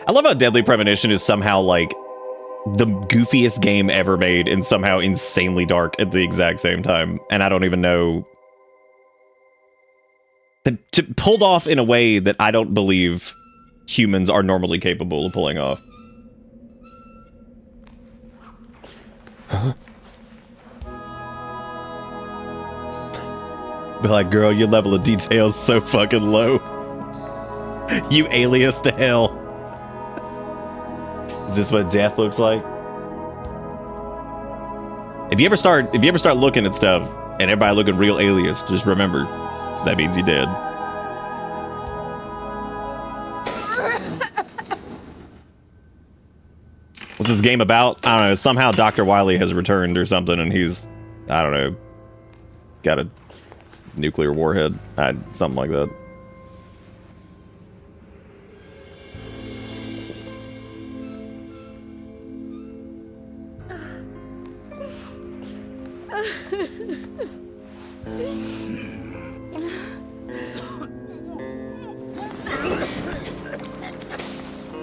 I love how Deadly Premonition is somehow like the goofiest game ever made and somehow insanely dark at the exact same time. And I don't even know. Pulled off in a way that I don't believe humans are normally capable of pulling off. Huh? Be like, girl, your level of detail is so fucking low. You alias to hell. Is this what death looks like? If you ever start looking at stuff and everybody looking real alias, just remember that means you're dead. What's this game about? I don't know. Somehow Dr. Wily has returned or something, and he's, I don't know, got a nuclear warhead. Something like that.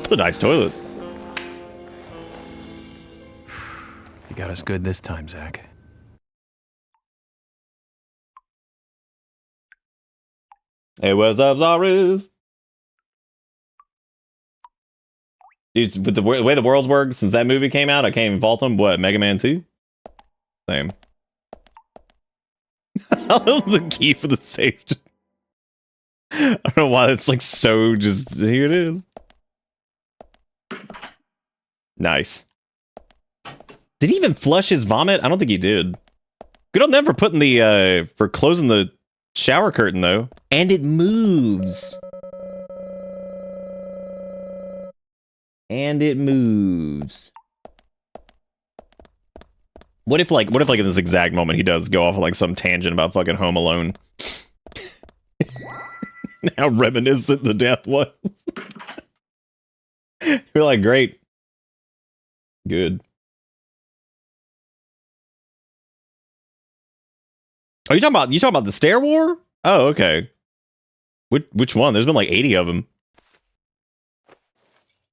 It's a nice toilet. You got us good this time, Zach. Hey, what's up, Zarus? Dude, with the way the world's worked since that movie came out, I can't even fault them. What, Mega Man 2? Same. The key for the safe. I don't know why it's like so just, here it is. Nice. Did he even flush his vomit? I don't think he did. Good on them for putting the, for closing the shower curtain, though. And it moves. And it moves. What if like in this exact moment he does go off on like some tangent about fucking Home Alone? How reminiscent the death was. You're like, great. Good. Oh, you talking about the Stair War? Oh, okay. Which one? There's been like 80 of them.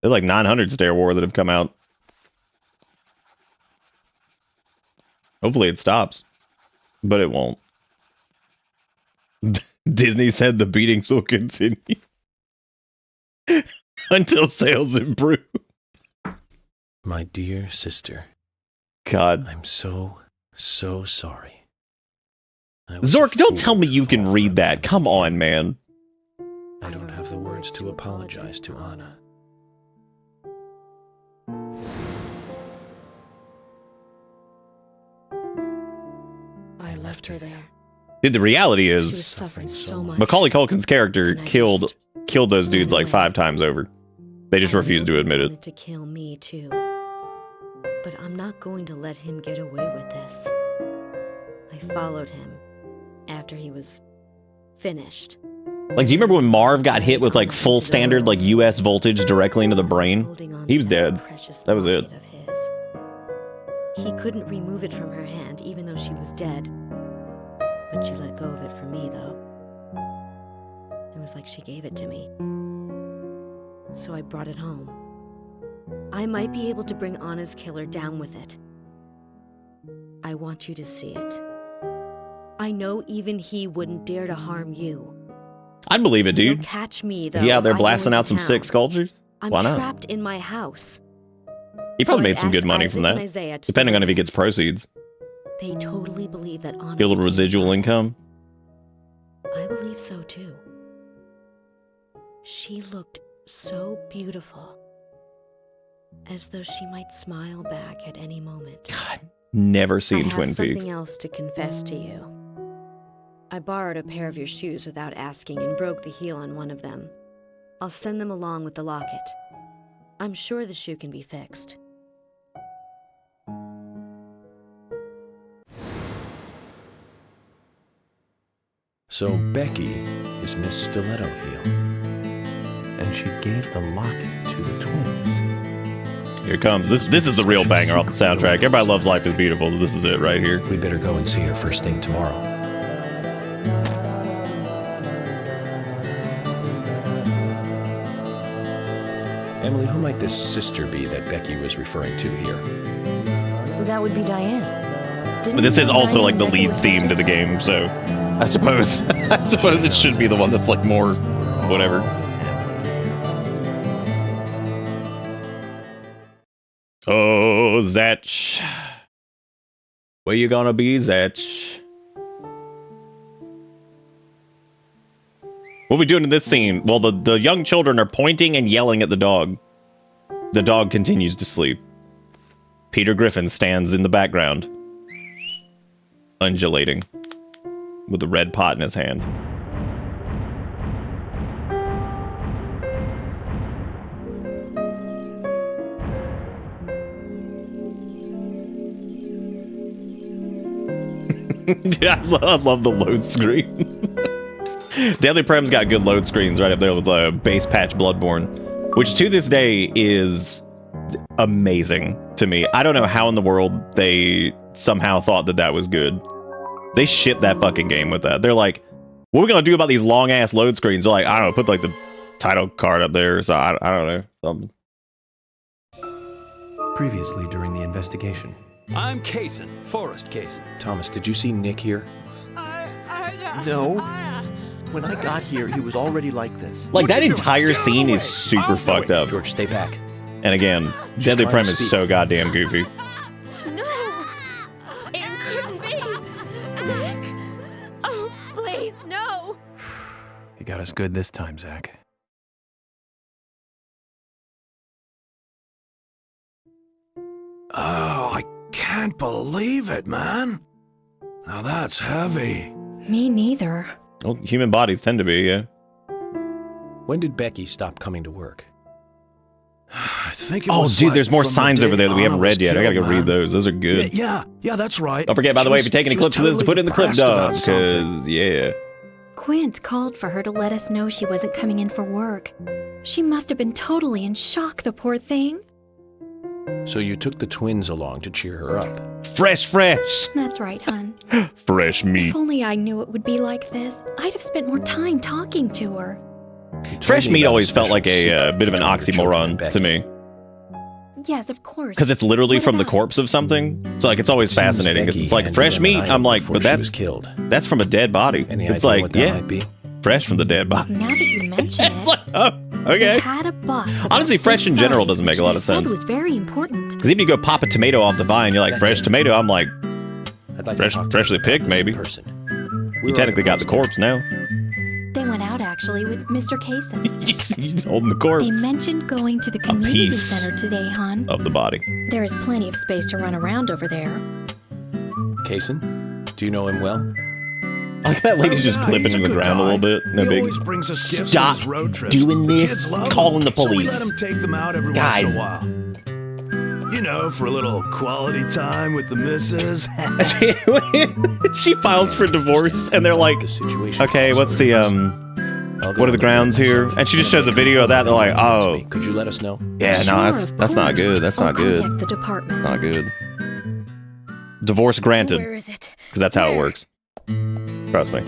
There's like 900 Stair War that have come out. Hopefully it stops. But it won't. Disney said the beatings will continue. Until sales improve. My dear sister. God. I'm so sorry. Zork, don't tell me you can read that. Come on, man. I don't have the words to apologize to Anna. I left her there. Dude, the reality She was is suffering so much. Macaulay Culkin's character And I killed just those dudes like ran 5 times over. They just I refused knew to he admit it. wanted to kill me too. But I'm not going to let him get away with this. I followed him after he was finished. Like, do you remember when Marv got hit with like full standard like US voltage directly into the brain? He was dead. That was it. Of his. He couldn't remove it from her hand, even though she was dead. But she let go of it for me, though. It was like she gave it to me. So I brought it home. I might be able to bring Anna's killer down with it. I want you to see it. I know even he wouldn't dare to harm you. I'd believe it, He'll dude. catch me, though. Yeah, they're if I go blasting into out some town. sick sculptures. I'm Why not? trapped in my house. He probably So made some I've good asked money Isaac from and that. Isaiah to Depending on if deliver he gets it. proceeds. They totally believe that Anna Get a little became residual honest. income. I believe so too. She looked so beautiful, as though she might smile back at any moment. God, never I seen have Twin something Peaks. else to confess to you. I borrowed a pair of your shoes without asking and broke the heel on one of them. I'll send them along with the locket. I'm sure the shoe can be fixed. So Becky is Miss Stiletto Heel. And she gave the locket to the twins. Here it comes. This is the real banger off the soundtrack. Everybody loves Life is Beautiful. This is it right here. We better go and see her first thing tomorrow. Emily, who might this sister be that Becky was referring to here? That would be Diane. But this is also like the lead theme to the game, so I suppose it should be the one that's like more whatever. Oh, Zatch. Where you gonna be, Zatch? What are we doing in this scene? Well, the young children are pointing and yelling at the dog. The dog continues to sleep. Peter Griffin stands in the background, undulating, with a red pot in his hand. Dude, I love the load screen. Deadly Prem's got good load screens right up there with Base Patch Bloodborne, which to this day is amazing to me. I don't know how in the world they somehow thought that was good. They shipped that fucking game with that. They're like, what are we gonna do about these long ass load screens? They're like, I don't know, put like the title card up there. So I don't know. Something. Previously during the investigation. I'm Kaysen, Forrest Kaysen. Thomas, did you see Nick here? No. When I got here, he was already like this. Like, that entire scene is super fucked up. George, stay back. And again, Deadly trying Prem to is speak. so goddamn goofy. No! It couldn't be! Nick! Oh, please, no! You got us good this time, Zach. Oh, I can't believe it, man. Now that's heavy. Me neither. Well, human bodies tend to be, yeah. When did Becky stop coming to work? I think it Oh, was dude, like there's more from the signs day over there that we haven't Anna was read yet. I gotta go killed, read man. those. Those are good. Yeah, that's right. Don't forget, by the way, if you're taking any She was clips of this, to put in the clip totally dub, depressed about something. because, yeah. Quint called for her to let us know she wasn't coming in for work. She must have been totally in shock, the poor thing. So you took the twins along to cheer her up. Fresh. That's right, hon. Fresh meat. If only I knew it would be like this, I'd have spent more time talking to her. You told Fresh me meat about always felt special like a secret bit of an between the children and oxymoron Becky. to me. Yes, of course. Because it's literally What from the about corpse of something. So, like, it's always Seems fascinating. 'Cause Becky it's like handed fresh them meat. an item I'm like, before but she that's was killed. that's from a dead body. Any It's idea like, what that yeah, might be? fresh from the dead body. Now that you mention It's it, like, oh, they okay. had a box. about Honestly, fresh this in general size, doesn't make which a lot they of said sense. was very important. Because if you go pop a tomato off the vine, you're like, That's fresh it. tomato. I'm like, I'd like Fresh- to talk to freshly you about picked, this in maybe. person. you technically got the corpse now. They went out actually with Mr. Kaysen. You're just holding the corpse They mentioned going to the community piece center today, hon. of the body. There is plenty of space to run around over there. Kaysen, do you know him well? I like that lady's just Yeah, clipping he's in the good ground a guy. little bit. No He big. always brings us gifts Stop on his road trips. doing The this. kids love Calling him, the So we police. let him take them out every God. once in a while. You know, for a little quality time with the missus. She files for divorce, and they're like, The situation okay, calls what's for the it. I'll go what are the look grounds for it here? myself. And she just Don't shows a make video of that. They're like, Come to oh, me. Could you let us know? yeah, Sure, no, of that's not course. good. That's I'll not good. contact the department. Not good. Divorce granted, Where is it? because that's how it Where? works. Trust me.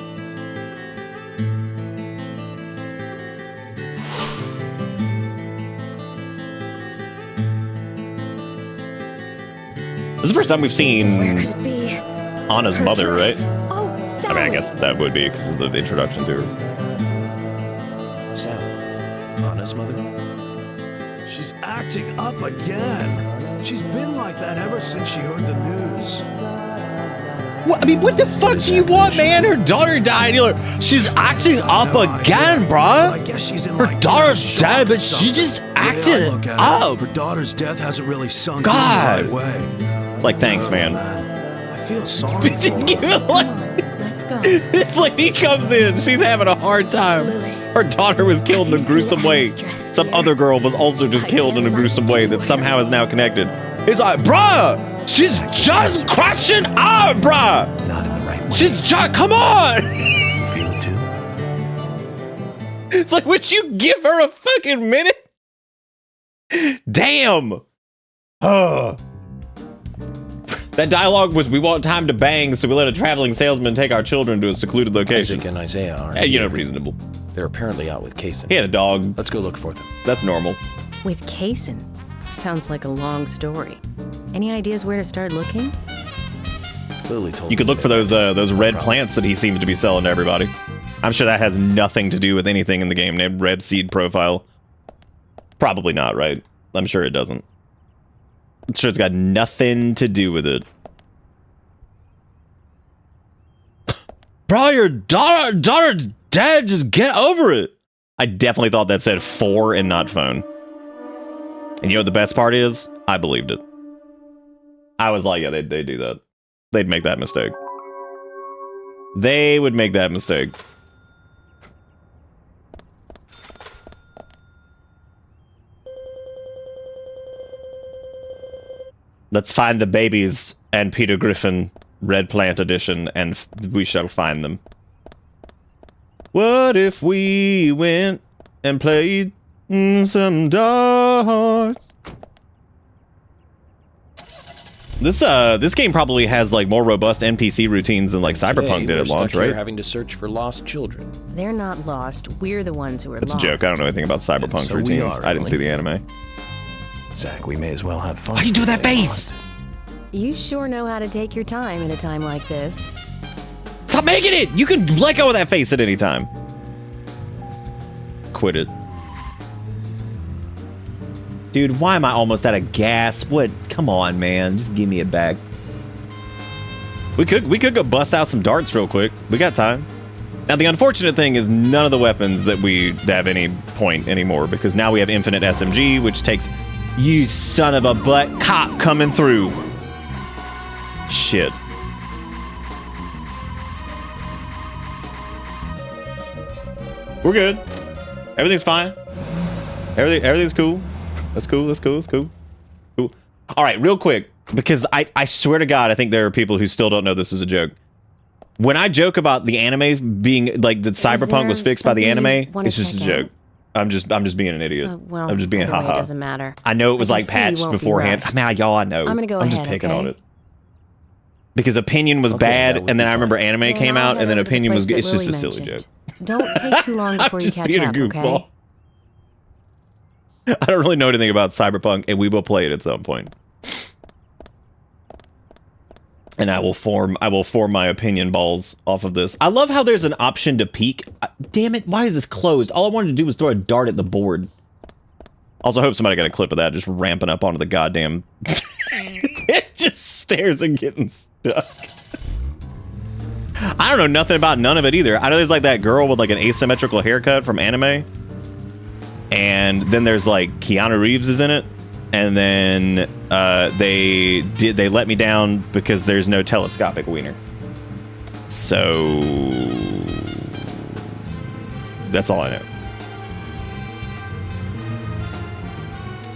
This is the first time we've Where seen could it be? Anna's Her mother, right? dress. Oh, I Sally. mean, I guess that would be because of the introduction to her. Sal, Anna's mother? She's acting up again. She's been like that ever since she heard the news. What, I mean, what the fuck do you want, man? Her daughter died. You're like, she's acting up No, I again, get it. bruh. I guess she's in Her like daughter's shock dead, or but she something. just The way I acted look at up. it, her daughter's death hasn't really sunk God. in the right way. Like, thanks, Oh, man. I feel sorry for Give her. it like- Let's go. This lady comes in. She's having a hard time. Lily. Her daughter was killed in a Have you seen gruesome way. Anna's dress, Some dear? other girl was also just I killed in a can't gruesome find way that anywhere. somehow is now connected. He's like, bruh, she's just crashing out, bruh. Not in the right way. She's just, come on. You feel it too? It's like, would you give her a fucking minute? Damn. Oh. That dialogue was, we want time to bang, so we let a traveling salesman take our children to a secluded location. Isaac and Isaiah are reasonable. They're apparently out with Kaysen. He had a dog. Let's go look for them. That's normal. With Kaysen? Sounds like a long story. Any ideas where to start looking? Lily told You could look for those red plants that he seems to be selling to everybody. I'm sure that has nothing to do with anything in the game named Red Seed Profile. Probably not, right? I'm sure it doesn't. I'm sure it's got nothing to do with it. Bro, your daughter's dead. Just get over it. I definitely thought that said 4 and not phone. And you know what the best part is? I believed it. I was like, yeah, they'd do that. They'd make that mistake. They would make that mistake. Let's find the babies and Peter Griffin Red Plant Edition, and we shall find them. What if we went and played some darts? This game probably has like more robust NPC routines than like Cyberpunk did at launch, right? Having to search for lost children. They're not lost. We're the ones who are That's lost. a joke. I don't know anything about Cyberpunk routines. I didn't see the anime. Zach, we may as well have fun. Why do you do that face? You sure know how to take your time at a time like this. Stop making it! You can let go of that face at any time. Quit it. Dude, why am I almost out of gas? What? Come on, man. Just give me it back. We could go bust out some darts real quick. We got time. Now, the unfortunate thing is none of the weapons that we have any point anymore, because now we have infinite SMG, which takes... You son of a butt cop coming through. Shit. We're good. Everything's fine. Everything's cool. That's cool. That's cool. That's cool. Cool. All right, real quick, because I swear to God, I think there are people who still don't know this is a joke. When I joke about the anime being like that, Cyberpunk was fixed by the anime, it's just a joke. I'm just being an idiot. Well, I'm just being haha. It doesn't matter. I know it was like patched beforehand. I mean, y'all, I know. I'm gonna go I'm ahead, just picking okay? on it. Because Opinion was bad, and then I remember anime came out, and then Opinion was good. It's just a silly joke. Don't take too long before you catch up, okay? I don't really know anything about Cyberpunk, and we will play it at some point. And I will form my opinion balls off of this. I love how there's an option to peek. Damn it, why is this closed? All I wanted to do was throw a dart at the board. Also, I hope somebody got a clip of that just ramping up onto the goddamn... It just stares and getting stuck. I don't know nothing about none of it either. I know there's like that girl with like an asymmetrical haircut from anime. And then there's like Keanu Reeves is in it. And then they let me down because there's no telescopic wiener. So that's all I know.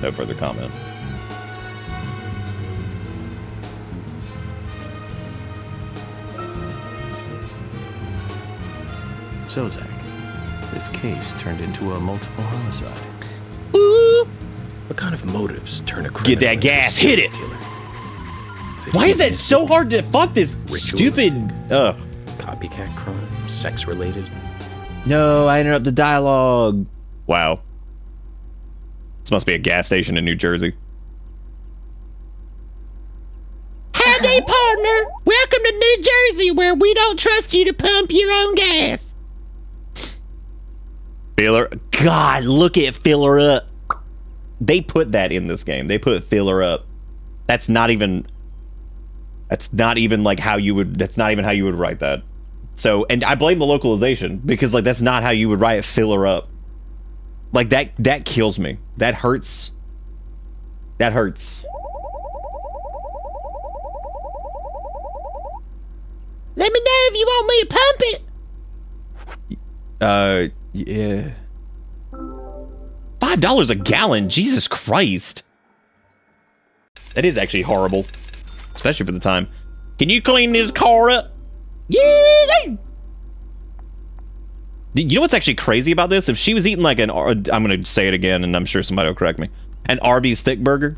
No further comment. So, Zach, this case turned into a multiple homicide. Ooh. What kind of motives turn a criminal Get that gas, hit it! Why is that so hard to fuck this stupid... Copycat crime? Sex-related? No, I interrupt the dialogue. Wow. This must be a gas station in New Jersey. Howdy, partner! Welcome to New Jersey, where we don't trust you to pump your own gas. Fill her... God, look at fill her up. They put that in this game. They put fill her up. That's not even like how you would... That's not even how you would write that. So, and I blame the localization, because like that's not how you would write fill her up. Like that kills me. That hurts. That hurts. Let me know if you want me to pump it. Yeah. $5 a gallon. Jesus Christ. That is actually horrible, especially for the time. Can you clean this car up? Yeah. You know what's actually crazy about this? If she was eating like I'm going to say it again, and I'm sure somebody will correct me. An Arby's thick burger.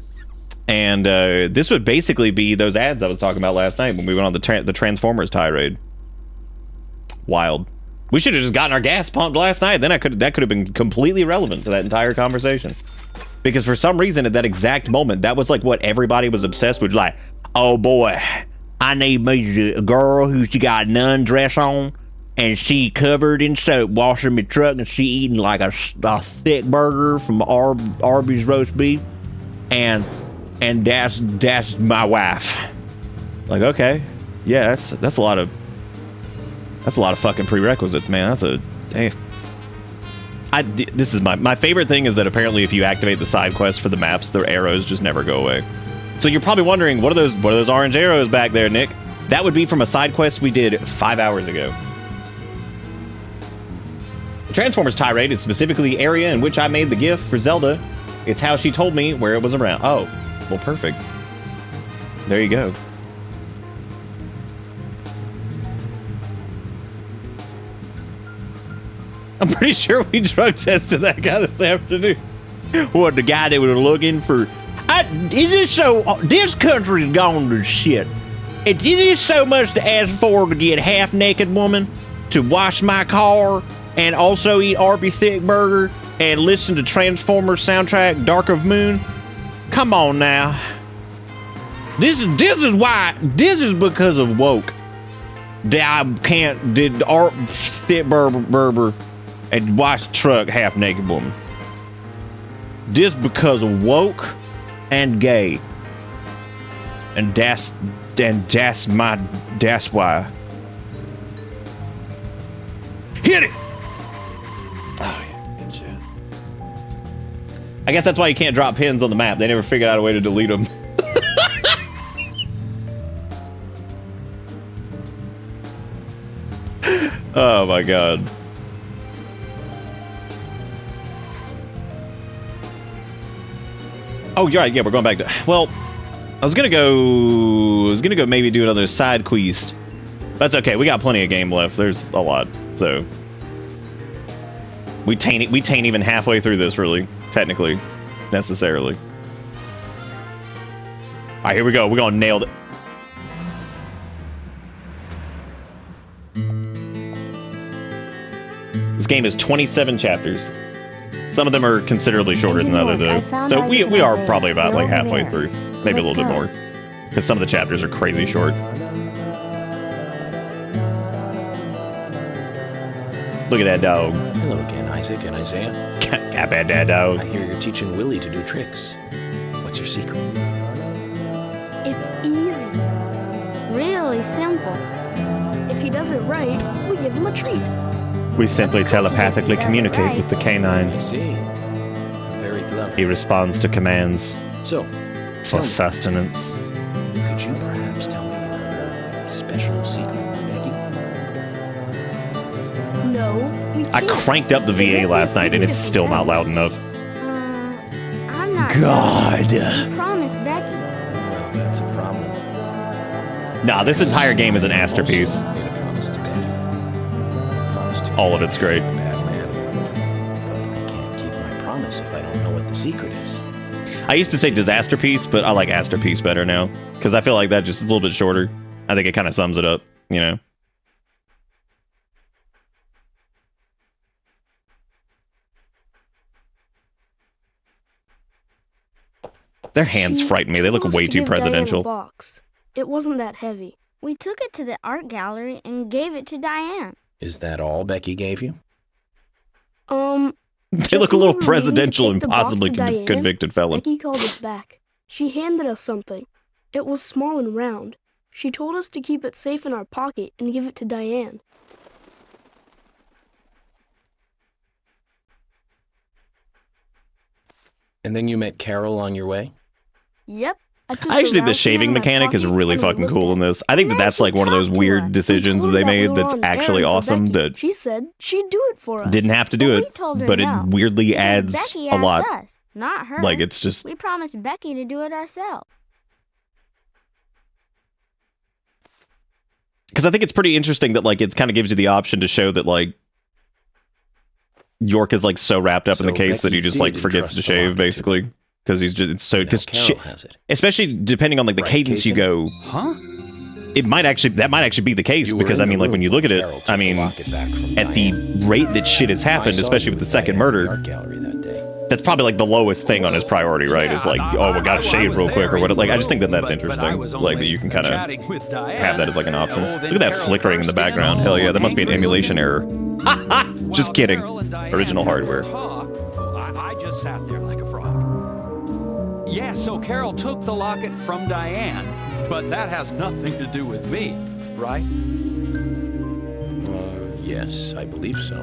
And this would basically be those ads I was talking about last night when we went on the Transformers tirade. Wild. We should have just gotten our gas pumped last night. Then that could have been completely relevant to that entire conversation. Because for some reason at that exact moment, that was like what everybody was obsessed with. Like, oh boy, I need me a girl who's got an undress on and she covered in soap washing my truck and she eating like a thick burger from Arby's roast beef. And that's my wife. Like, okay. Yeah, that's a lot of fucking prerequisites, man. This is my favorite thing is that apparently if you activate the side quests for the maps, the arrows just never go away. So you're probably wondering, what are those orange arrows back there, Nick? That would be from a side quest we did 5 hours ago. The Transformers tirade is specifically the area in which I made the gift for Zelda. It's how she told me where it was around. Oh, well, perfect. There you go. I'm pretty sure we drug tested that guy this afternoon. What, the guy that was looking for... This country's gone to shit. Is this so much to ask for to get half-naked woman to wash my car and also eat Arby's thick burger and listen to Transformers soundtrack Dark of Moon? Come on now. This is because of woke that I can't did thick burger and watch truck half naked woman. This because of woke and gay. And that's why. Hit it! Oh yeah, good shit. I guess that's why you can't drop pins on the map. They never figured out a way to delete them. Oh my god. Oh, you're right. Yeah, we're going back to... Well, I was gonna go maybe do another side quest. That's okay. We got plenty of game left. There's a lot, so we tain't even halfway through this, really, technically, necessarily. All right, here we go. We're gonna nail it. This game is 27 chapters. Some of them are considerably shorter than others, though. So we are probably about like halfway through, maybe a little bit more, because some of the chapters are crazy short. Look at that dog. Hello again, Isaac and Isaiah. Got bad dad dog. I hear you're teaching Willie to do tricks. What's your secret? It's easy. Really simple. If he does it right, we give him a treat. We simply telepathically communicate with the canine. I see. Very clever. He responds to commands So, for sustenance. could you perhaps tell me your special secret with Becky? No, we can't. I cranked up the VA last night and it's still not loud enough. I'm not. God. We promised Becky. Well, that's a problem. Nah, this entire game is an masterpiece. Also made a promise to Becky. Promise to All of it's great. bad man. But I can't keep my promise if I don't know what the secret is. I used to say disaster piece, but I like Asterpiece better now. Because I feel like that just is a little bit shorter. I think it kind of sums it up, you know? Their hands frighten me. They look way too presidential. Box. It wasn't that heavy. We took it to the art gallery and gave it to Diane. Is that all Becky gave you? They look a little presidential and possibly convicted felon. Becky called us back. She handed us something. It was small and round. She told us to keep it safe in our pocket and give it to Diane. And then you met Carol on your way? Yep. I actually think the shaving mechanic is really fucking cool in this. I think that that's like one of those weird decisions that they made that's actually awesome that she said she'd do it for us. Didn't have to do it, but it weirdly adds Becky a lot. Us, not her. Like it's just we promised Becky to do it ourselves. because I think it's pretty interesting that like it kind of gives you the option to show that like York is like so wrapped up in the So case that he Becky just like did forgets entrust to the shave, locket to basically, because he's just it's so Now because Carol has it. especially depending on like the Right, cadence you Kaysen? go. Huh? It might actually be the case You were because in I the mean like when room you look at when it, Carol took I the mean locket back from at the Diane. rate that shit has I happened, saw especially you with the second Diane in the murder. art gallery that day. That's probably like the lowest thing on his priority, right? Is like, oh, we got to shave real quick or whatever. Like, I just think that that's interesting. Like that you can kind of have that as like an option. Look at that flickering in the background. Hell yeah, that must be an emulation error. Just kidding. Original hardware. I just sat there like a frog. Yeah, so Carol took the locket from Diane, but that has nothing to do with me, right? Yes, I believe so.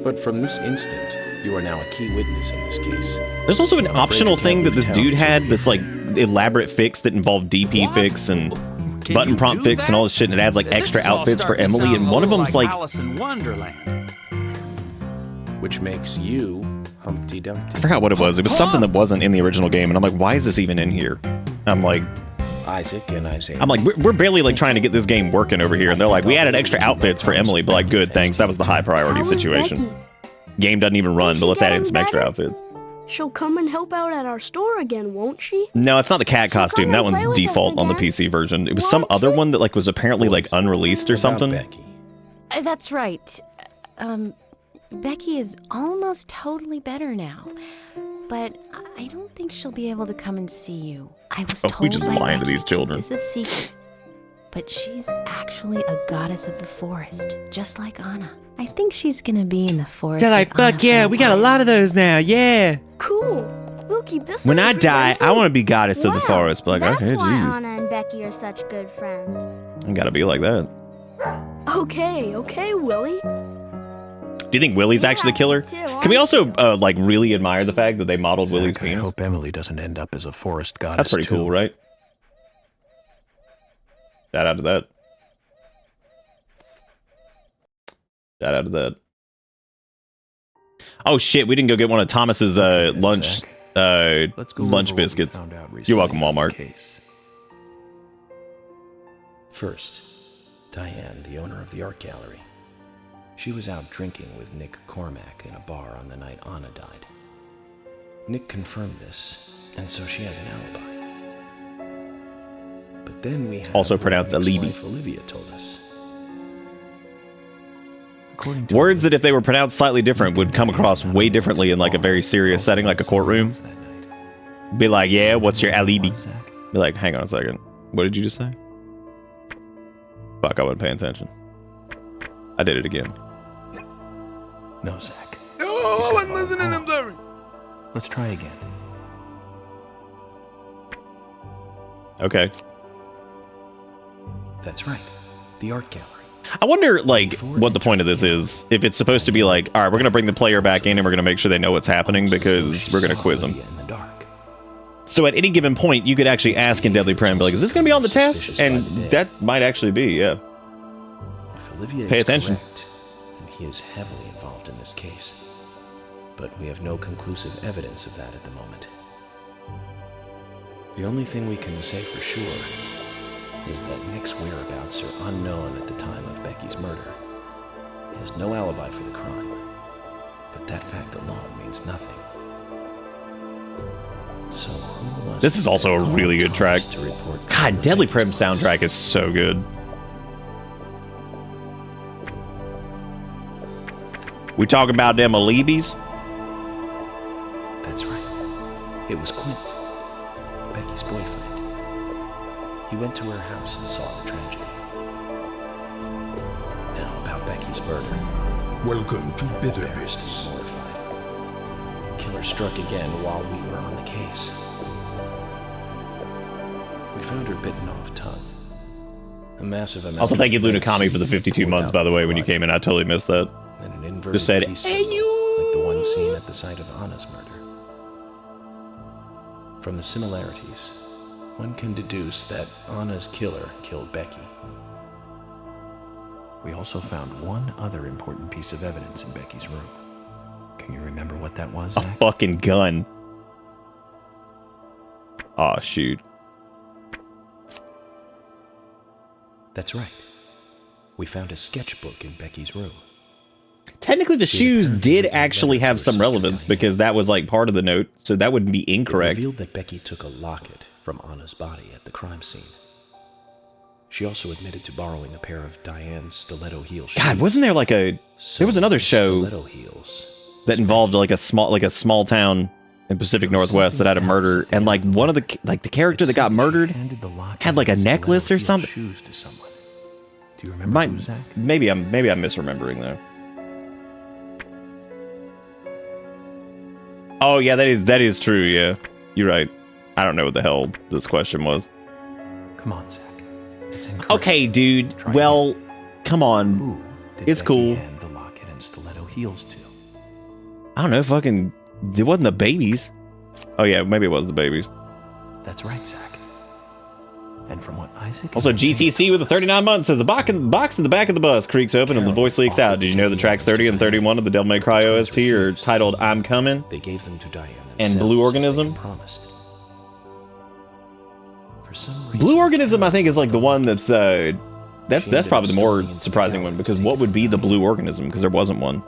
But from this instant, you are now a key witness in this case. There's also an I'm afraid optional you can't thing that leave this town dude until had we that's like elaborate fix that involved DP fix and button you prompt do fix and that? all this shit, and it adds like This extra is all outfits for starting to Emily, sound and a one of little them's like, Alice in Wonderland. Which makes you Humpty I Dumpty. forgot what it was. It was something that wasn't in the original game, and I'm like, why is this even in here? I'm like, Isaac and Isaiah. we're barely like trying to get this game working over here, and they're like, we added extra outfits for Emily, but like, good, thanks. That was the high priority How is situation. Becky? Game doesn't even run, Is but she let's add in getting some extra better? outfits. She'll come and help out at our store again, won't she? No, it's not the cat She'll costume. come That and one's play with us default on the again. PC version. It was some Won't other she? one that like was apparently like unreleased or About something. Becky. That's right. Becky is almost totally better now. But I don't think she'll be able to come and see you. I was Oh, told we just by lying to Becky these children. It's a secret. But she's actually a goddess of the forest, just like Anna. I think she's gonna be in the forest. with Anna for a while. of those now, yeah. Cool. We'll keep this. When a I secret die, then, I too. want to be goddess of the Wow, forest. But like, That's okay, why jeez. Anna and Becky are such good friends. I gotta be like that. Okay, Willie. Do you think Willie's Yeah, actually the killer? me too, Can we also like really admire the fact that they modeled Willie's Zach, I penis? hope Emily doesn't end up as a forest goddess. That's pretty too. cool, right? Shout out to that. Shout out to that. Oh shit, we didn't go get one of Thomas's Okay, then, lunch Zach. Let's go over lunch what we biscuits. found out You're recently welcome, about the Walmart. case. First, Diane, the owner of the art gallery. She was out drinking with Nick Cormack in a bar on the night Anna died. Nick confirmed this, and so she has an alibi. But then we have Also what pronounced Nick's alibi. wife Olivia told us. According to Words that if they were pronounced slightly different would come across way differently in like a very serious setting like a courtroom. Be like, yeah, what's your alibi? Be like, hang on a second. What did you just say? Fuck, I wasn't paying attention. I did it again. No, Zach. Oh, I wasn't listening, I'm sorry. Let's try again. Okay. That's right. The art gallery. I wonder, like, what the point of this is. If it's supposed to be like, all right, we're going to bring the player back in and we're going to make sure they know what's happening because we're going to quiz them. In the dark. So at any given point, you could actually ask in Deadly Prem, be like, is this going to be on the test? And that might actually be, yeah. If Olivia Pay is attention. correct, then he is heavily involved in this case. But we have no conclusive evidence of that at the moment. The only thing we can say for sure is that Nick's whereabouts are unknown at the time of Becky's murder. He has no alibi for the crime, but that fact alone means nothing. So who was This is also a really good track. to report God, Deadly Prem soundtrack is so good. We talking about them alibis? That's right. It was Quint, Becky's boyfriend. He went to her house and saw the tragedy. Now about Becky's murder. Welcome to Bitter Embarrassed and Bits. mortified. Killer struck again while we were on the case. We found her bitten off tongue. A massive amount. Also, thank you, of Lunakami, face for the 52 poured months, out by the of way, her when you body, came in. I totally missed that. and an inverted Just said, piece "Hey, of you." like the one seen at the site of Anna's murder. From the similarities, one can deduce that Anna's killer killed Becky. We also found one other important piece of evidence in Becky's room. Can you remember what that was, A Zach? fucking gun. Aw, shoot. That's right. We found a sketchbook in Becky's room. technically the shoes did actually have some relevance because that was like part of the note, so that wouldn't be incorrect. It revealed that Becky took a locket from Anna's body at the crime scene. She also admitted to borrowing a pair of Diane's stiletto heel shoes. God, wasn't there like there was another show that involved like a small town in Pacific Northwest that had a murder, and like one of the character that got murdered had like a necklace or something. Shoes to someone. Do you remember who, Zach? Maybe I'm misremembering though. Oh yeah, that is true. Yeah, you're right. I don't know what the hell this question was. Come on, Zach. It's okay, dude. Well, come on. Who did it's Becky cool. hand the locket and stiletto heels to? I don't know. Fucking. It wasn't the babies. Oh yeah, maybe it was the babies. That's right, Zach. And from what Isaac. Also, GTC with the 39 months says a box in the back of the bus creaks open and the voice leaks out. Did you know the tracks 30 and 31 of the Devil May Cry OST are titled "I'm Coming"? They gave them to Diane and Blue Organism. Promised. For some reason, Blue Organism, I think, is like the one that's probably the more surprising one, because what would be the Blue Organism? Because there wasn't one.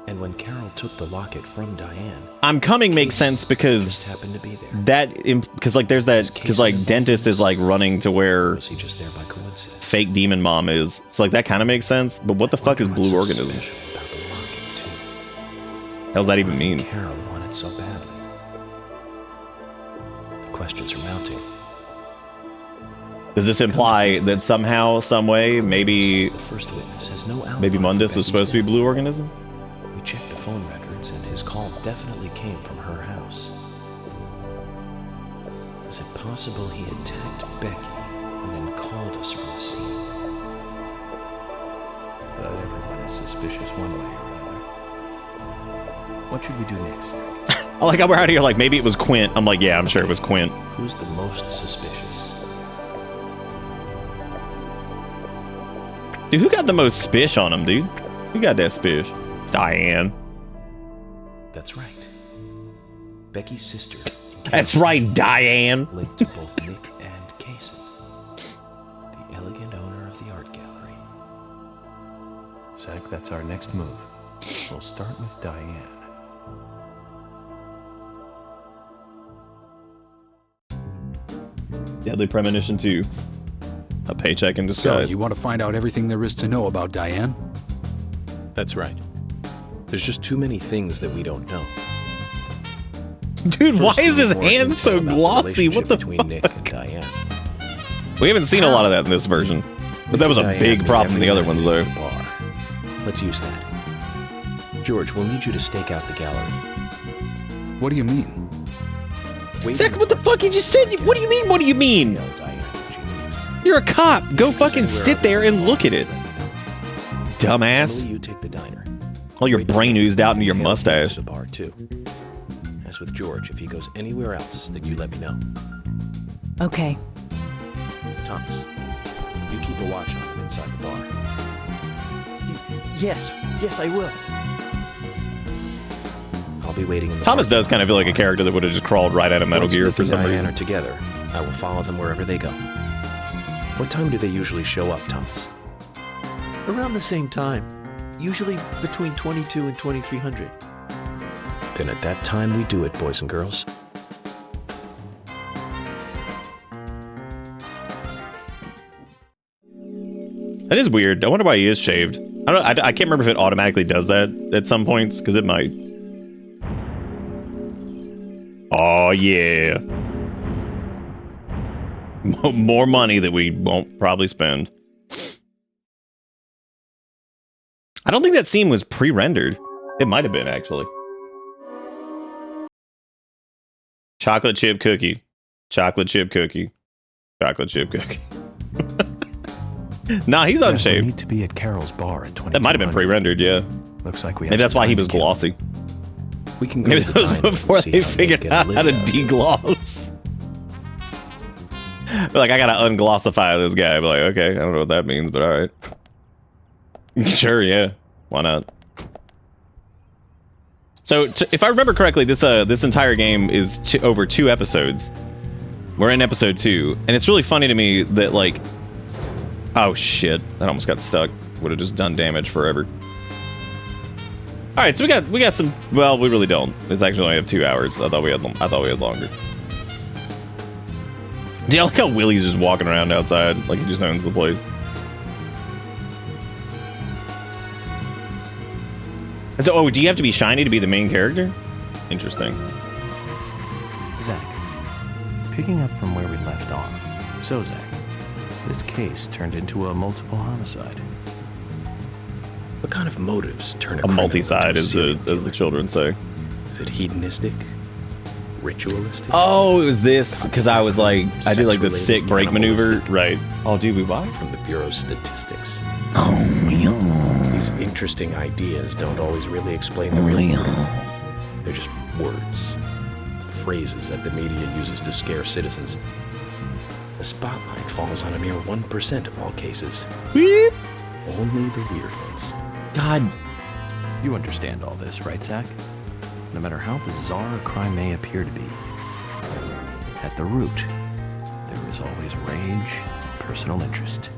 And when Carol took the locket from Diane, I'm Coming makes sense because happened to be there. Because like there's that, because like Dentist is like running to where was he just there by coincidence? fake demon mom is. So like that kind of makes sense. But what the fuck is Blue Organism? About the locket, too. How's that even mean? Carol wanted so badly. The questions are mounting. Does this imply that somehow, some way, maybe The first witness has no alibi maybe for Mundus was Becky's supposed to be death. Blue Organism? We checked the phone records, and his call definitely came from her house. Is it possible he attacked Becky and then called us from the scene? But everyone is suspicious one way or another. What should we do next? I like how we're out here like maybe it was Quint. I'm like, yeah, I'm sure it was Quint. Who's the most suspicious? Dude, who got the most spish on him, dude? Who got that spish? Diane. That's right. Becky's sister. That's right, Diane. Linked to both Nick and Kaysen, the elegant owner of the art gallery. Zach, that's our next move. We'll start with Diane. Deadly Premonition 2. A paycheck in So, disguise. you want to find out everything there is to know about Diane? That's right. There's just too many things that we don't know. Dude, why First, is his we need more hand info so about the glossy? What relationship the between fuck? Nick and Diane. We haven't seen a lot of that in this version. But that was a Diane big meet problem in the every other ones, night though. at the bar. Let's use that. George, we'll need you to stake out the gallery. What do you mean? Zach, what the fuck? You just said. What do you mean? What do you mean? Tell Diane when she leaves. You're a cop. Go fucking sit there and look at it. Dumbass. Emily, you take the diner. All your Wait till brain you oozed out into your take mustache. to the bar too. As with George, if he goes anywhere else, then you let me know. Okay. Thomas, you keep a watch on him inside the bar. Yes, I will. I'll be waiting in the Thomas parking does kind of feel like a character that would have just crawled right out of Metal Once Gear Nick for and some Diane reason. are together, I will follow them wherever they go. What time do they usually show up, Thomas? Around the same time. Usually between 22 and 2300. Then at that time we do it, boys and girls. That is weird. I wonder why he is shaved. I can't remember if it automatically does that at some points, because it might. Oh yeah. More money that we won't probably spend. I don't think that scene was pre-rendered. It might have been, actually. Chocolate chip cookie. Chocolate chip cookie. Chocolate chip cookie. Nah, he's We unshaved. need to be at Carol's bar at 20. That might have been pre-rendered, yeah. Looks like we have Maybe that's some why he time was to kill. glossy. We can go Maybe to that the was diner and before see they how Nick figured and out how to Olivia- degloss. Like, I gotta unglossify this guy. Be like, okay, I don't know what that means, but alright. Sure, yeah. Why not? So, if I remember correctly, this entire game is over 2 episodes. We're in episode 2, and it's really funny to me that, like... Oh, shit. That almost got stuck. Would have just done damage forever. All right, so we got some. Well, we really don't. It's actually only have 2 hours. I thought we had longer. Yeah, I like how Willie's just walking around outside, like he just owns the place. And so, do you have to be shiny to be the main character? Interesting. Zach, picking up from where we left off. So, Zach, this case turned into a multiple homicide. What kind of motives turn a multi-side, as the children say? Is it hedonistic? Ritualistic? Oh, it was this, because I was like, I did like the sick break maneuver. Right. Oh, dude, we buy? From the Bureau's statistics. Oh, yeah. These interesting ideas don't always really explain the real motive. They're just words. Phrases that the media uses to scare citizens. The spotlight falls on a mere 1% of all cases. Beep. Only the weird ones. God. You understand all this, right, Zach? No matter how bizarre a crime may appear to be, at the root, there is always rage, personal interest.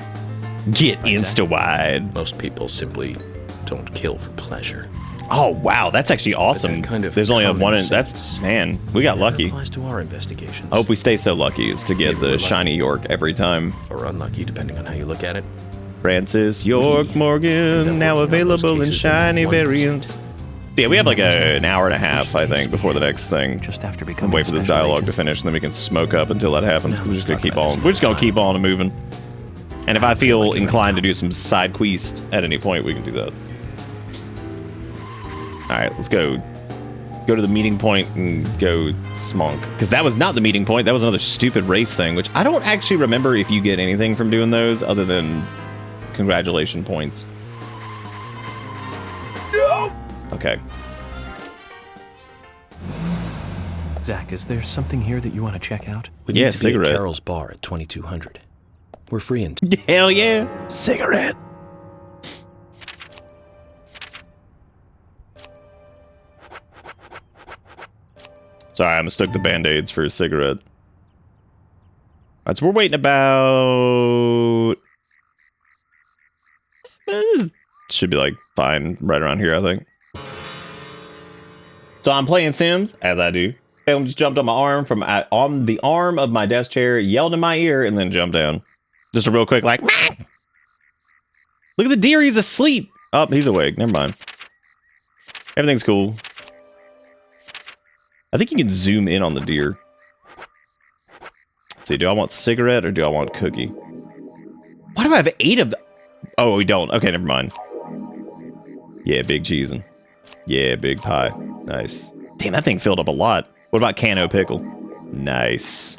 Get right, insta-wide. Most people simply don't kill for pleasure. Oh, wow, that's actually awesome. Kind of there's only a one in, that's, man, we got lucky. Applies to our investigations. I hope we stay so lucky as to get the shiny York every time. Or unlucky, depending on how you look at it. Francis York Morgan, now available in shiny variants. Yeah, we have like an hour and a half, I think, before the next thing. Just after becoming wait for this dialogue to finish, and then we can smoke up until that happens. We're just gonna keep on. We're just gonna keep on moving. And if I feel inclined to do some side quest at any point, we can do that. All right, let's go. Go to the meeting point and go smunk. Because that was not the meeting point. That was another stupid race thing, which I don't actually remember if you get anything from doing those other than congratulation points. No. Okay. Zach, is there something here that you want to check out? We need to be at Carol's bar at 2200. We're free in. Hell yeah. Cigarette. Sorry, I mistook the Band-Aids for a cigarette. Alright, so we're waiting about... should be like fine right around here, I think. So I'm playing Sims, as I do. Phelan just jumped on my arm on the arm of my desk chair, yelled in my ear, and then jumped down. Just a real quick, like, Mah! Look at the deer, he's asleep. Oh, he's awake. Never mind. Everything's cool. I think you can zoom in on the deer. Let's see, do I want cigarette or do I want cookie? Why do I have 8 of them? Oh, we don't. Okay, never mind. Yeah, big cheesin'. Yeah, big pie. Nice. Damn, that thing filled up a lot. What about Cano Pickle? Nice.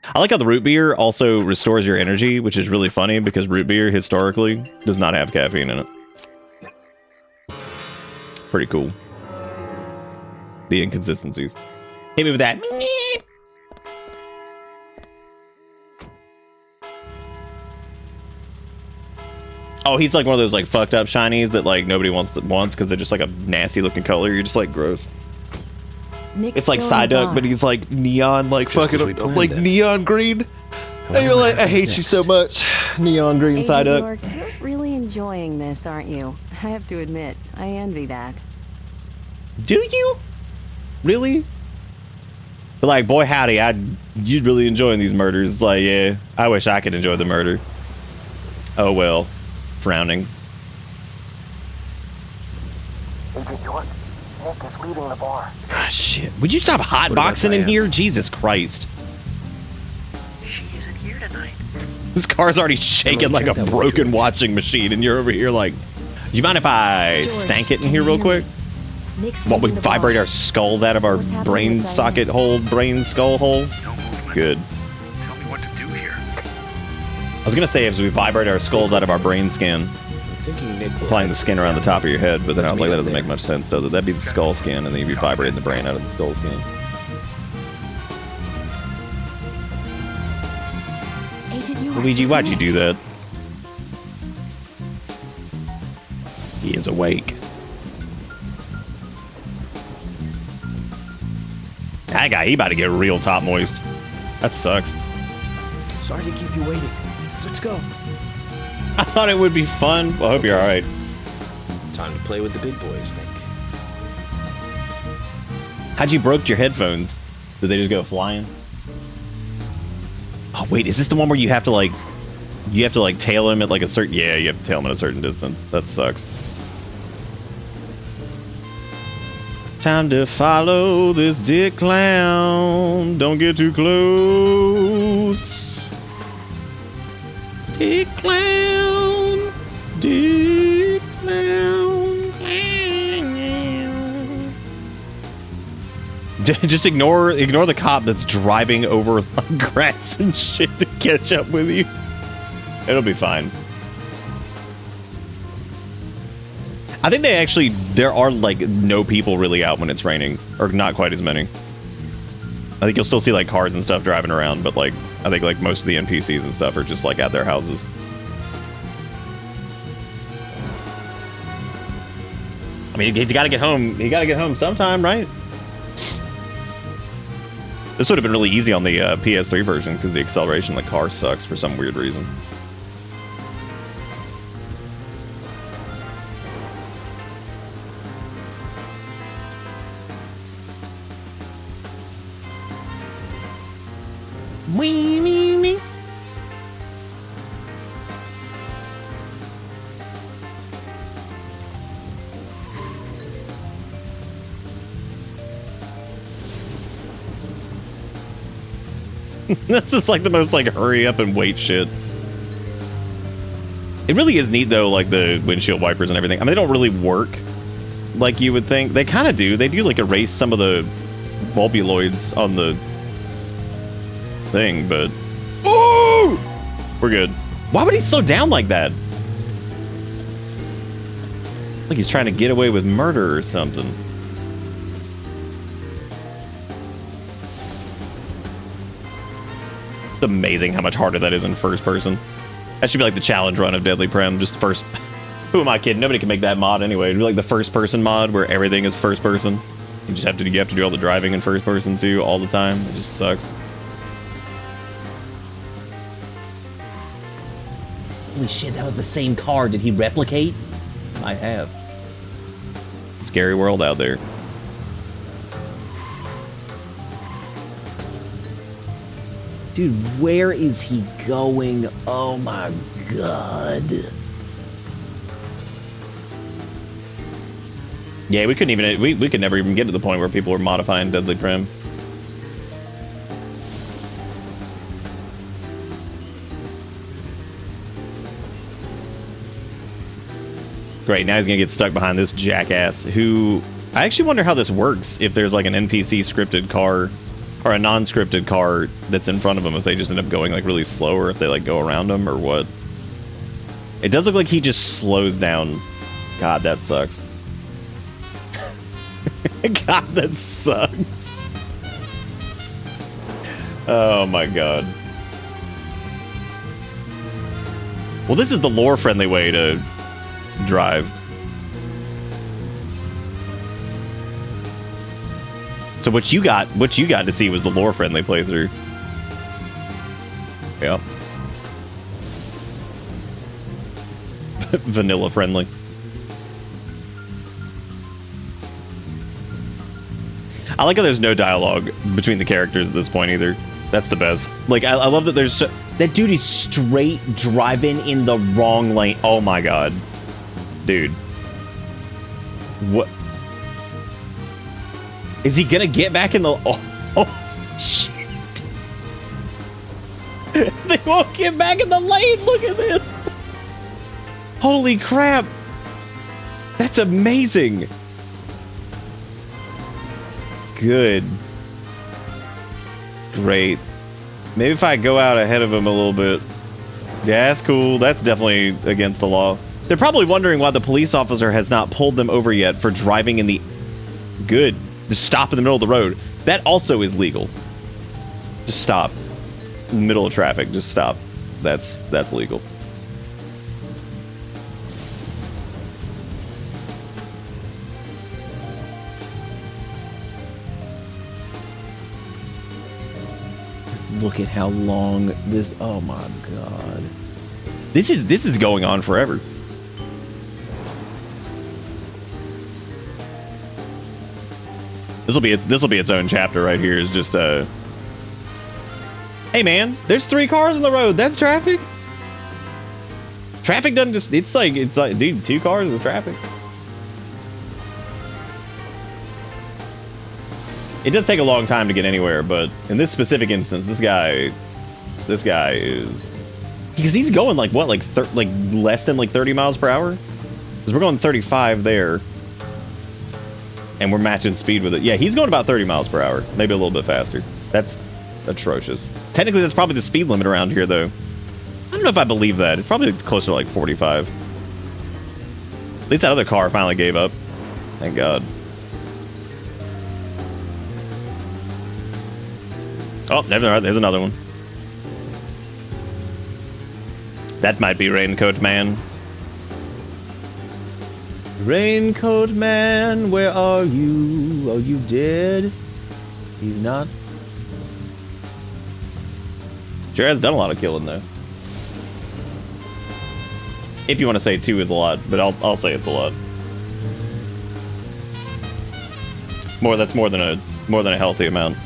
I like how the root beer also restores your energy, which is really funny because root beer historically does not have caffeine in it. Pretty cool. The inconsistencies. Hit me with that. Oh, he's like one of those like fucked up shinies that like nobody wants because they're just like a nasty looking color. You're just like gross. Nick's it's like Psyduck, but he's like neon, like fucking like neon green. And you're like, I hate you so much, neon green Psyduck. You're really enjoying this, aren't you? I have to admit, I envy that. Do you? Really? But like, boy howdy, you'd really enjoying these murders. It's like, yeah, I wish I could enjoy the murder. Oh well. Frowning. Agent York, Nick is leaving the bar. Ah, shit. Would you stop hotboxing in here? Jesus Christ. She isn't here tonight. This car's already shaking like a broken washing machine, and you're over here like, do you mind if I stank it in here real quick? While we vibrate our skulls out of our brain socket hole, brain skull hole? Good. Tell me what to do here. I was gonna say as we vibrate our skulls out of our brain skin, applying the skin around the top of your head, but then I was like, that doesn't make much sense, does it? That'd be the skull skin, and then you'd be vibrating the brain out of the skull skin. Luigi, why'd you do that? He is awake. That guy, he about to get real top moist. That sucks. Sorry to keep you waiting. Let's go. I thought it would be fun. Well, I hope you're alright. Time to play with the big boys, Nick. How'd you broke your headphones? Did they just go flying? Oh wait, is this the one where you have to like tail him at like a certain? Yeah, you have to tail him at a certain distance. That sucks. Time to follow this dick clown. Don't get too close. Dick clown. Dick clown. Just ignore the cop that's driving over like, grass and shit to catch up with you. It'll be fine. I think there are like no people really out when it's raining, or not quite as many. I think you'll still see like cars and stuff driving around, but like I think like most of the NPCs and stuff are just like at their houses. I mean, you gotta get home. You gotta get home sometime, right? This would have been really easy on the PS3 version because the acceleration in the car sucks for some weird reason. Wee. This is like the most like hurry up and wait shit. It really is neat though, like the windshield wipers and everything. I mean, they don't really work like you would think. They kind of do. They do like erase some of the bulbuloids on the thing, but oh, we're good. Why would he slow down like that? Like he's trying to get away with murder or something. It's amazing how much harder that is in first person. That should be like the challenge run of Deadly Prem. Just first. Who am I kidding? Nobody can make that mod anyway. It'd be like the first person mod where everything is first person. You have to do all the driving in first person too all the time. It just sucks. Holy shit, that was the same car. Did he replicate? I have. Scary world out there. Dude, where is he going? Oh my god. Yeah, we couldn't even, we could never even get to the point where people were modifying Deadly Prem. Great, now he's gonna get stuck behind this jackass who, I actually wonder how this works if there's like an NPC scripted car or a non-scripted car that's in front of them, if they just end up going like really slow or if they like go around them or what. It does look like he just slows down. God, that sucks. God, that sucks. Oh my god. Well, this is the lore-friendly way to drive. So what you got to see was the lore-friendly playthrough. Yep. Vanilla-friendly. I like how there's no dialogue between the characters at this point either. That's the best. Like, I love that there's... that dude is straight driving in the wrong lane. Oh my god. Dude. What? Is he gonna get back in the... oh shit. They won't get back in the lane. Look at this. Holy crap. That's amazing. Good. Great. Maybe if I go out ahead of him a little bit. Yeah, that's cool. That's definitely against the law. They're probably wondering why the police officer has not pulled them over yet for driving in the... Good. Just stop in the middle of the road. That also is legal. Just stop. In the middle of traffic. Just stop. That's legal. Look at how long this... Oh my god. This is going on forever. This will be its own chapter right here. Is just hey man, there's 3 cars on the road. That's traffic. Traffic doesn't just. It's like dude, 2 cars is traffic. It does take a long time to get anywhere, but in this specific instance, this guy is, because he's going like what, like less than like 30 miles per hour. Because we're going 35 there, and we're matching speed with it. Yeah, he's going about 30 miles per hour, maybe a little bit faster. That's atrocious. Technically, that's probably the speed limit around here, though. I don't know if I believe that. It's probably closer to like 45. At least that other car finally gave up. Thank God. Oh, there's another one. That might be Raincoat Man. Raincoat Man, where are you? Are you dead? He's not. Sure has done a lot of killing, though. If you want to say 2 is a lot, but I'll say it's a lot. That's more than a healthy amount.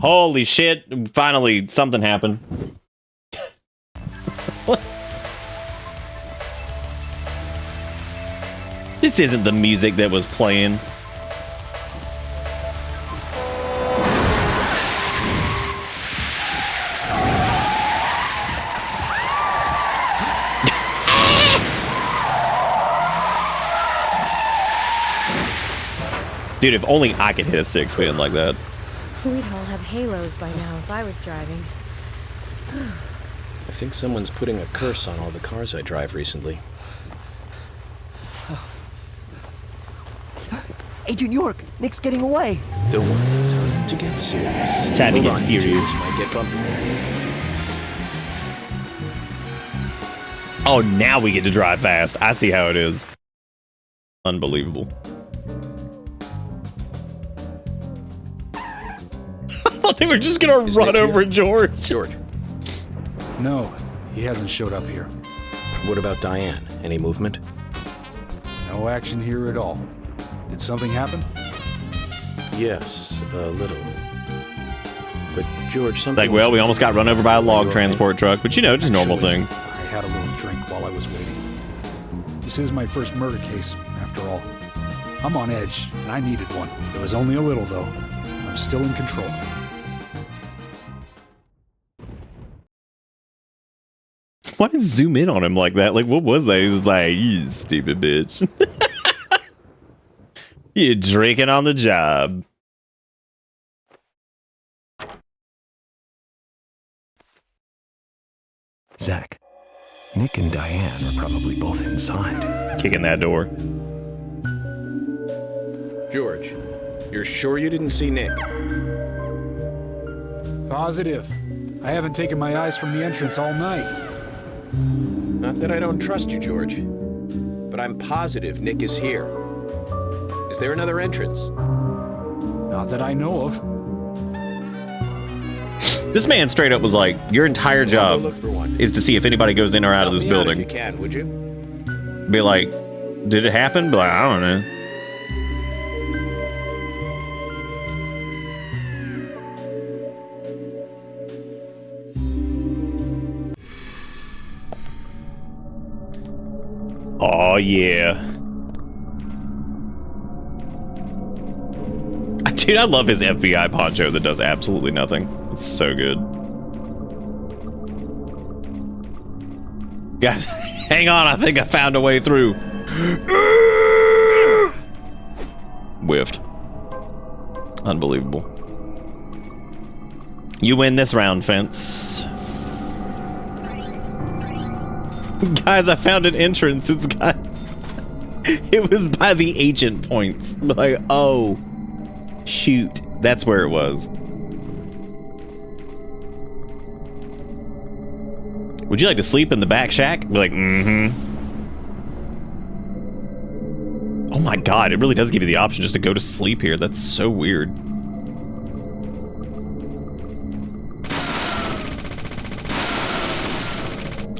Holy shit, finally something happened. This isn't the music that was playing. Dude, if only I could hit a 6-pin like that. We'd all have halos by now if I was driving. I think someone's putting a curse on all the cars I drive recently. Agent York, Nick's getting away. Don't worry, time to get serious. Time to get serious. Might get bumpy. Oh, now we get to drive fast. I see how it is. Unbelievable. I thought they were just gonna run over George. George. No, he hasn't showed up here. What about Diane? Any movement? No action here at all. Did something happen? Yes, a little. But George, something... Like, well, we almost got run over by a log transport truck, but you know, just a normal thing. I had a little drink while I was waiting. This is my first murder case, after all. I'm on edge, and I needed one. It was only a little, though. I'm still in control. Why did zoom in on him like that? Like, what was that? He was like, you stupid bitch. You're drinking on the job. Zach, Nick and Diane are probably both inside. Kicking that door. George, you're sure you didn't see Nick? Positive. I haven't taken my eyes from the entrance all night. Not that I don't trust you, George, but I'm positive Nick is here. Is there another entrance? Not that I know of. This man straight up was like, your entire job is to see if anybody goes in or out of this building. If you can, would you? Be like, did it happen? Be like, I don't know. Oh yeah. Dude, I love his FBI poncho that does absolutely nothing. It's so good. Guys, hang on, I think I found a way through. Whiffed. Unbelievable. You win this round, Fence. Guys, I found an entrance. It's got... It was by the agent points. Like, oh. Shoot. That's where it was. Would you like to sleep in the back shack? Be like, mm-hmm. Oh my god, it really does give you the option just to go to sleep here. That's so weird.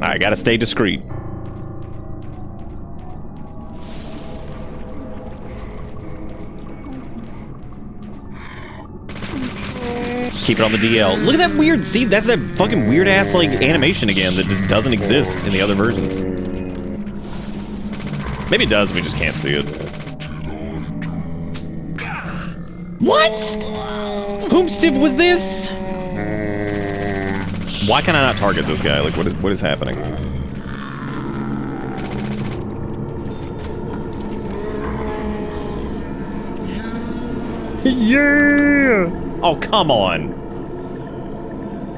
Alright, gotta stay discreet. Keep it on the DL. Look at that weird, see, that's that fucking weird ass like animation again that just doesn't exist in the other versions. Maybe it does, we just can't see it. What? Whom stiff was this? Why can I not target this guy? Like, what is happening? Yeah! Oh, come on.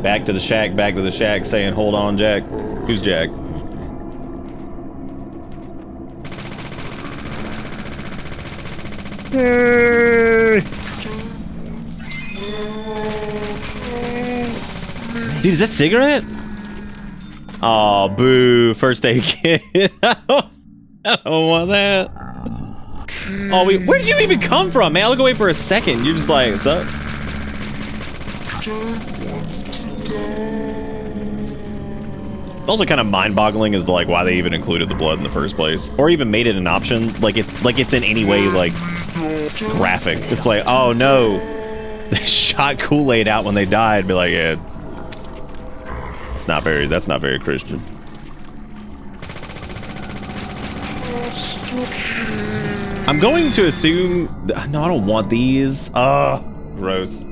Back to the shack, saying, hold on, Jack. Who's Jack? Dude, is that cigarette? Oh, boo. First aid kit. I don't want that. Oh, where did you even come from, man? I look away for a second. You're just like, what's up? It's also kind of mind-boggling as to like why they even included the blood in the first place, or even made it an option. Like it's in any way like graphic. It's like, oh no, they shot Kool-Aid out when they died. Be like, yeah, that's not very Christian. I'm going to assume... No, I don't want these. Gross.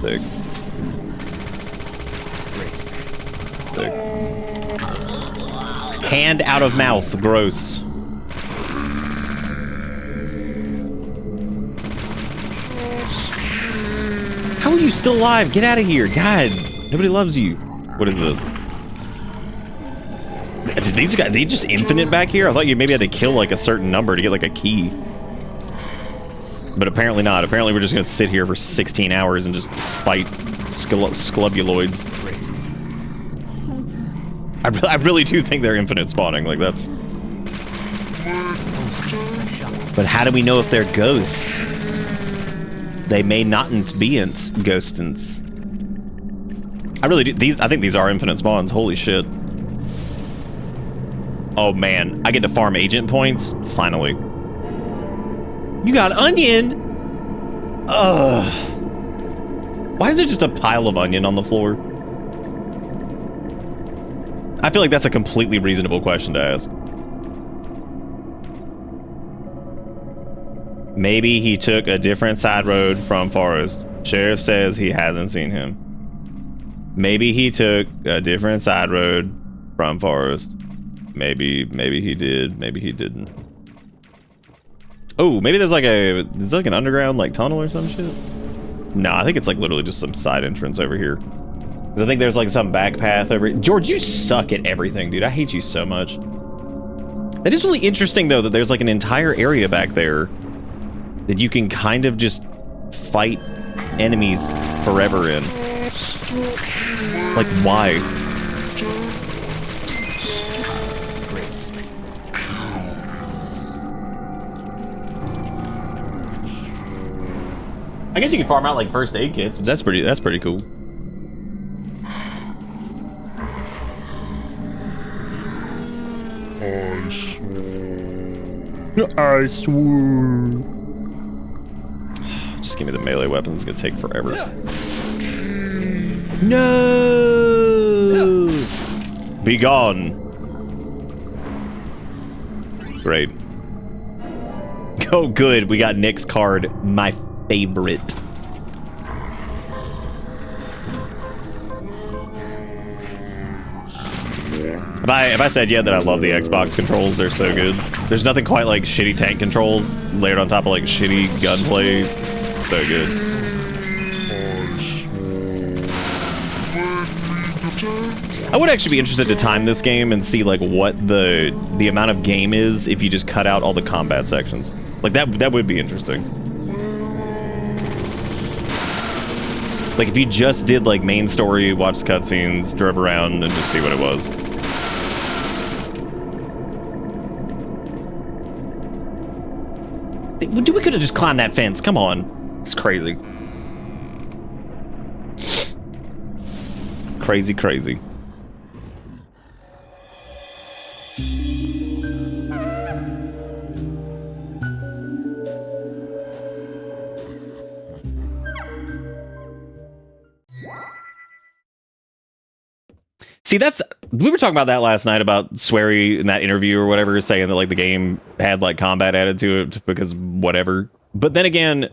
Thick. Thick. Hand out of mouth. Gross. How are you still alive? Get out of here. God, nobody loves you. What is this? These guys, they just infinite back here? I thought you maybe had to kill like a certain number to get like a key. But apparently not. Apparently we're just gonna sit here for 16 hours and just fight sclubuloids. I really do think they're infinite spawning. Like that's... But how do we know if they're ghosts? They may not be ghostants. I really do. I think these are infinite spawns. Holy shit. Oh man, I get to farm agent points? Finally. You got onion? Ugh. Why is there just a pile of onion on the floor? I feel like that's a completely reasonable question to ask. Maybe he took a different side road from Forest. Sheriff says he hasn't seen him. Maybe he took a different side road from Forest. Maybe he did, maybe he didn't. Oh, maybe there's like an underground like tunnel or some shit? No, I think it's like literally just some side entrance over here. Cause I think there's like some back path over here. George, you suck at everything, dude. I hate you so much. It is really interesting though that there's like an entire area back there that you can kind of just fight enemies forever in. Like, why? I guess you can farm out like first aid kits, but that's pretty cool. I swore. Just give me the melee weapons. It's gonna take forever. No! Be gone. Great. Oh, good. We got Nick's card. My favorite. Have I said yet that I love the Xbox controls? They're so good. There's nothing quite like shitty tank controls layered on top of like shitty gunplay. So good. I would actually be interested to time this game and see like what the amount of game is if you just cut out all the combat sections. Like that would be interesting. Like if you just did like main story, watched cutscenes, drove around, and just see what it was. Dude, we could have just climbed that fence. Come on. It's crazy. Crazy, crazy. See, we were talking about that last night about Swery in that interview or whatever, saying that like the game had like combat added to it because whatever. But then again,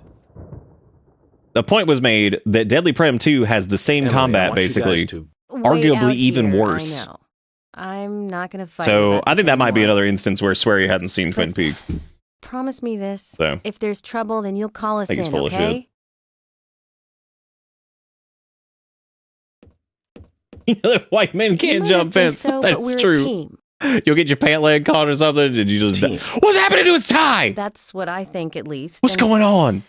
the point was made that Deadly Prem 2 has the same combat basically, arguably even worse. I know. I'm not going to fight. So I think that might be another instance where Swery hadn't seen Twin Peaks. Promise me this. So if there's trouble, then you'll call us I think in, he's full of okay? shit. You know, that white men can't jump fence. So, that's true. You'll get your pant leg caught or something, and you just what's happening to his tie? That's what I think, at least. What's going on?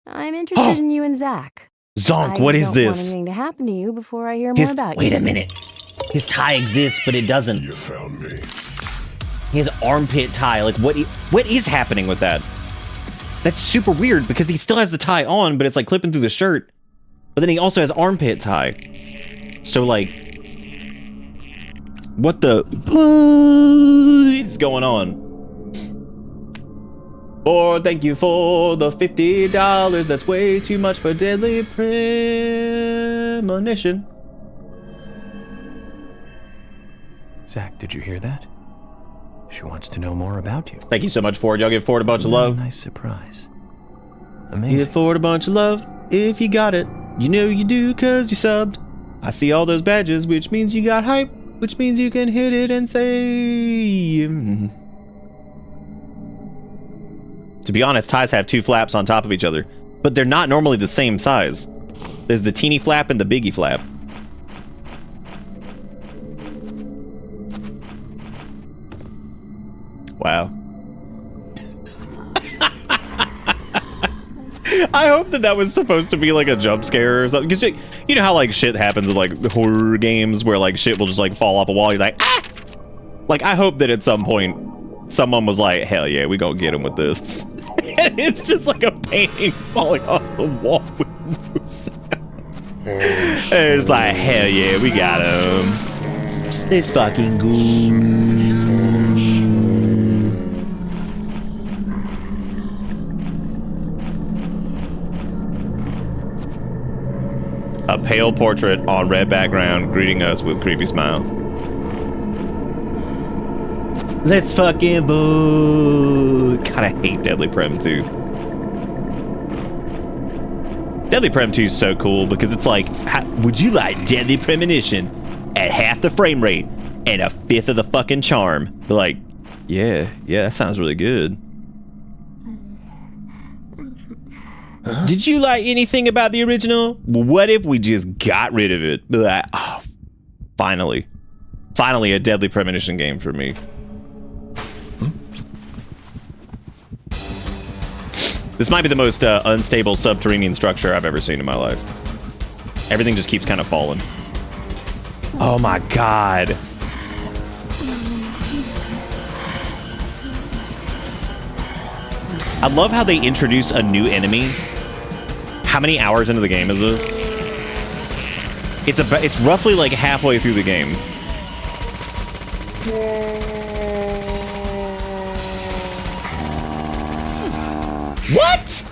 I'm interested in you and Zach. Zonk, what is I don't this? want anything to happen to you before I hear more about you. Wait a minute. His tie exists, but it doesn't. You found me. His armpit tie. Like, what is happening with that? That's super weird because he still has the tie on, but it's like clipping through the shirt. But then he also has armpit tie. So, like, what is going on? Thank you for the $50. That's way too much for Deadly Premonition. Zach, did you hear that? She wants to know more about you. Thank you so much, Ford. Y'all give Ford a bunch of love. Nice surprise. Amazing. Give Ford a bunch of love if you got it. You know you do because you subbed. I see all those badges, which means you got hype, which means you can hit it and say... To be honest, ties have two flaps on top of each other, but they're not normally the same size. There's the teeny flap and the biggie flap. Wow. I hope that was supposed to be like a jump scare or something. Because you know how like shit happens in like horror games where like shit will just like fall off a wall. You're like, ah! Like, I hope that at some point someone was like, hell yeah, we gonna get him with this. And it's just like a painting falling off the wall with no sound. And it's like, hell yeah, we got him. It's fucking good. A pale portrait on red background greeting us with creepy smile. Let's fucking vote. God, I hate Deadly Prem 2. Deadly Prem 2 is so cool because it's like, would you like Deadly Premonition at half the frame rate and a fifth of the fucking charm? They're like, yeah, that sounds really good. Huh? Did you like anything about the original? Well, what if we just got rid of it? Be like, oh, finally a Deadly Premonition game for me. This might be the most unstable subterranean structure I've ever seen in my life. Everything just keeps kind of falling. Oh my god. I love how they introduce a new enemy. How many hours into the game is it? It's roughly like halfway through the game. What?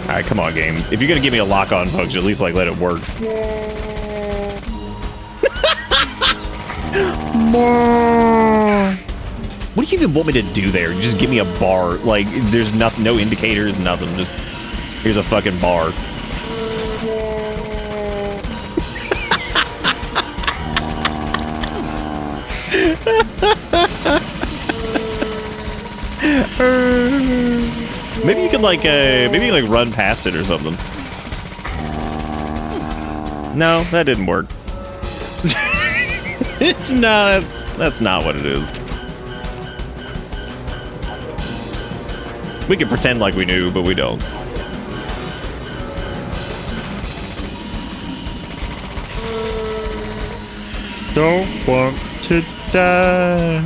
Alright, come on, game. If you're gonna give me a lock-on punch, at least like let it work. What do you even want me to do there? Just give me a bar. Like, there's nothing, no indicators, nothing. Just, here's a fucking bar. Maybe you can like run past it or something. No, that didn't work. That's not what it is. We can pretend like we knew, but we don't. Don't want to die.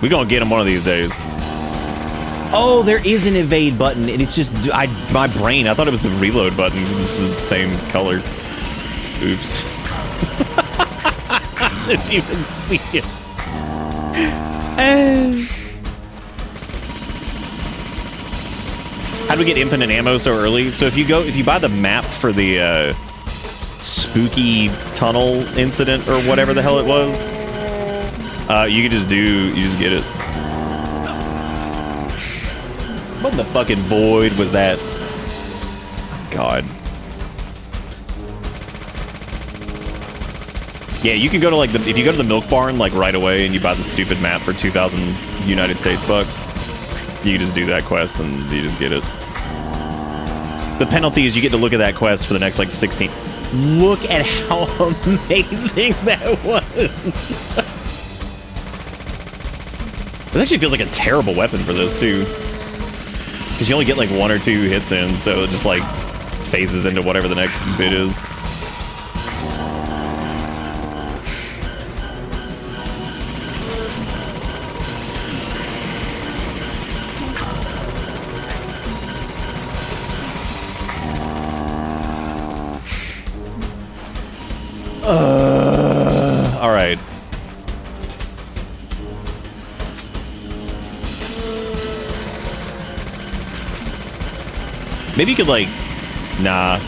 We're gonna get him one of these days. Oh, there is an evade button, and it's just my brain. I thought it was the reload button. This is the same color. Oops. I didn't even see it. How do we get infinite ammo so early? So if you buy the map for the spooky tunnel incident or whatever the hell it was, you just get it. What in the fucking void was that? God. Yeah, you can go to if you go to the milk barn like right away and you buy the stupid map for 2,000 United States bucks, you can just do that quest and you just get it. The penalty is you get to look at that quest for the next like 16. Look at how amazing that was. It actually feels like a terrible weapon for this too, because you only get like 1 or 2 hits in, so it just like phases into whatever the next bit is. All right. Maybe you could like, nah.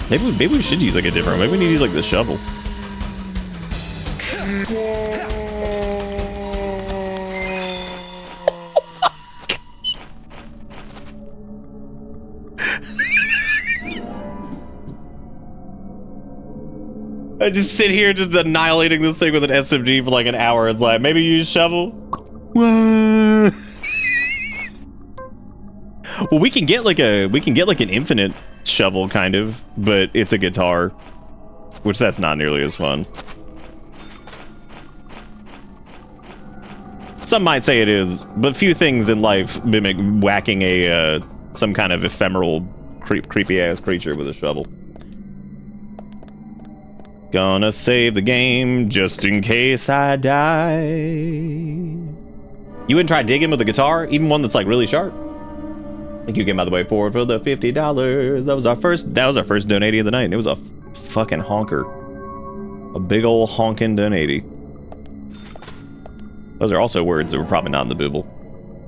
Maybe we should use like a different. Maybe we need to use like the shovel. I just sit here just annihilating this thing with an SMG for like an hour. It's like, maybe use shovel? Well, we can get like an infinite shovel kind of, but it's a guitar, which that's not nearly as fun. Some might say it is, but few things in life mimic whacking a some kind of ephemeral creepy ass creature with a shovel. Gonna save the game just in case I die. You wouldn't try digging with a guitar, even one that's like really sharp? Thank you, came out of the way for the $50. That was our first donatee of the night, and it was a fucking honker. A big old honking donatee. Those are also words that were probably not in the Bible.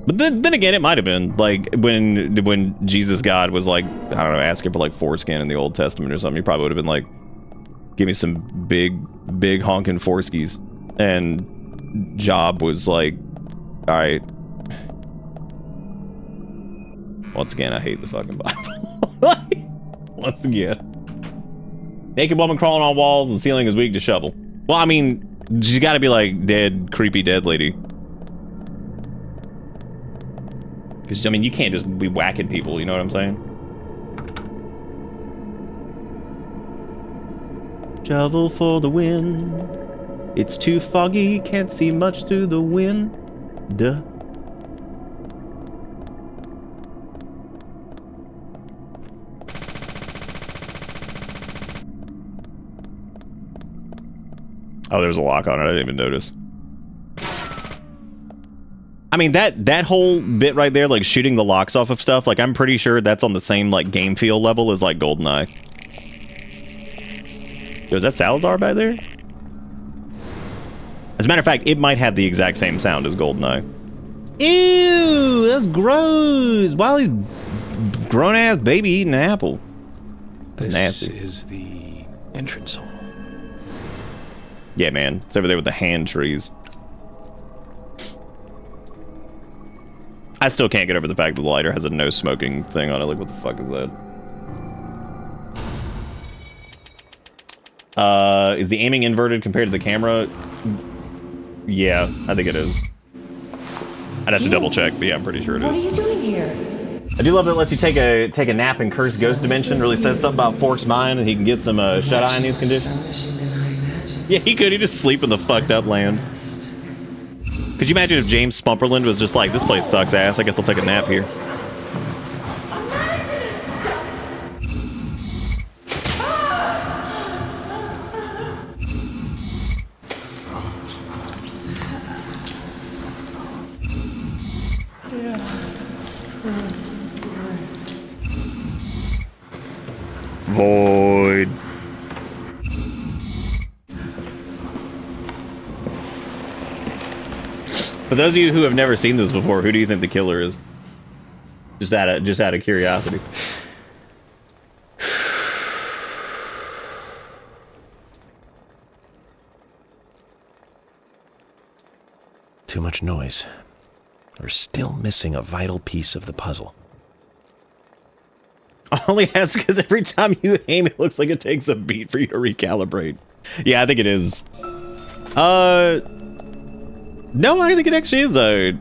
But then again, it might have been like when Jesus God was like, I don't know, asking for like foreskin in the Old Testament or something. He probably would have been like, give me some big honking foreskis. And Job was like, all right. Once again, I hate the fucking Bible. Once again. Naked woman crawling on walls and ceiling is weak to shovel. Well, I mean, you gotta be like dead, creepy dead lady. Because, I mean, you can't just be whacking people, you know what I'm saying? Shovel for the win. It's too foggy, can't see much through the wind. Duh. Oh, there's a lock on it. I didn't even notice. I mean, that whole bit right there, like shooting the locks off of stuff, like I'm pretty sure that's on the same like game feel level as like GoldenEye. Yo, is that Salazar back there? As a matter of fact, it might have the exact same sound as GoldenEye. Ew, that's gross. Wiley's grown-ass baby eating an apple. That's nasty. This is the entrance hall. Yeah, man. It's over there with the hand trees. I still can't get over the fact that the lighter has a no smoking thing on it. Like, what the fuck is that? Is the aiming inverted compared to the camera? Yeah, I think it is. I'd have to double check, but yeah, I'm pretty sure it is. What are you doing here? I do love that it lets you take a nap in Cursed Ghost Dimension. Really says something about Fork's mind, and he can get some shut-eye in these conditions. Yeah, he could. He just sleep in the fucked up land. Could you imagine if James Spumperland was just like, this place sucks ass, I guess I'll take a nap here. For those of you who have never seen this before, who do you think the killer is? Just out of curiosity. Too much noise. We're still missing a vital piece of the puzzle. I only ask because every time you aim, it looks like it takes a beat for you to recalibrate. Yeah, I think it is. No, I think it actually is a...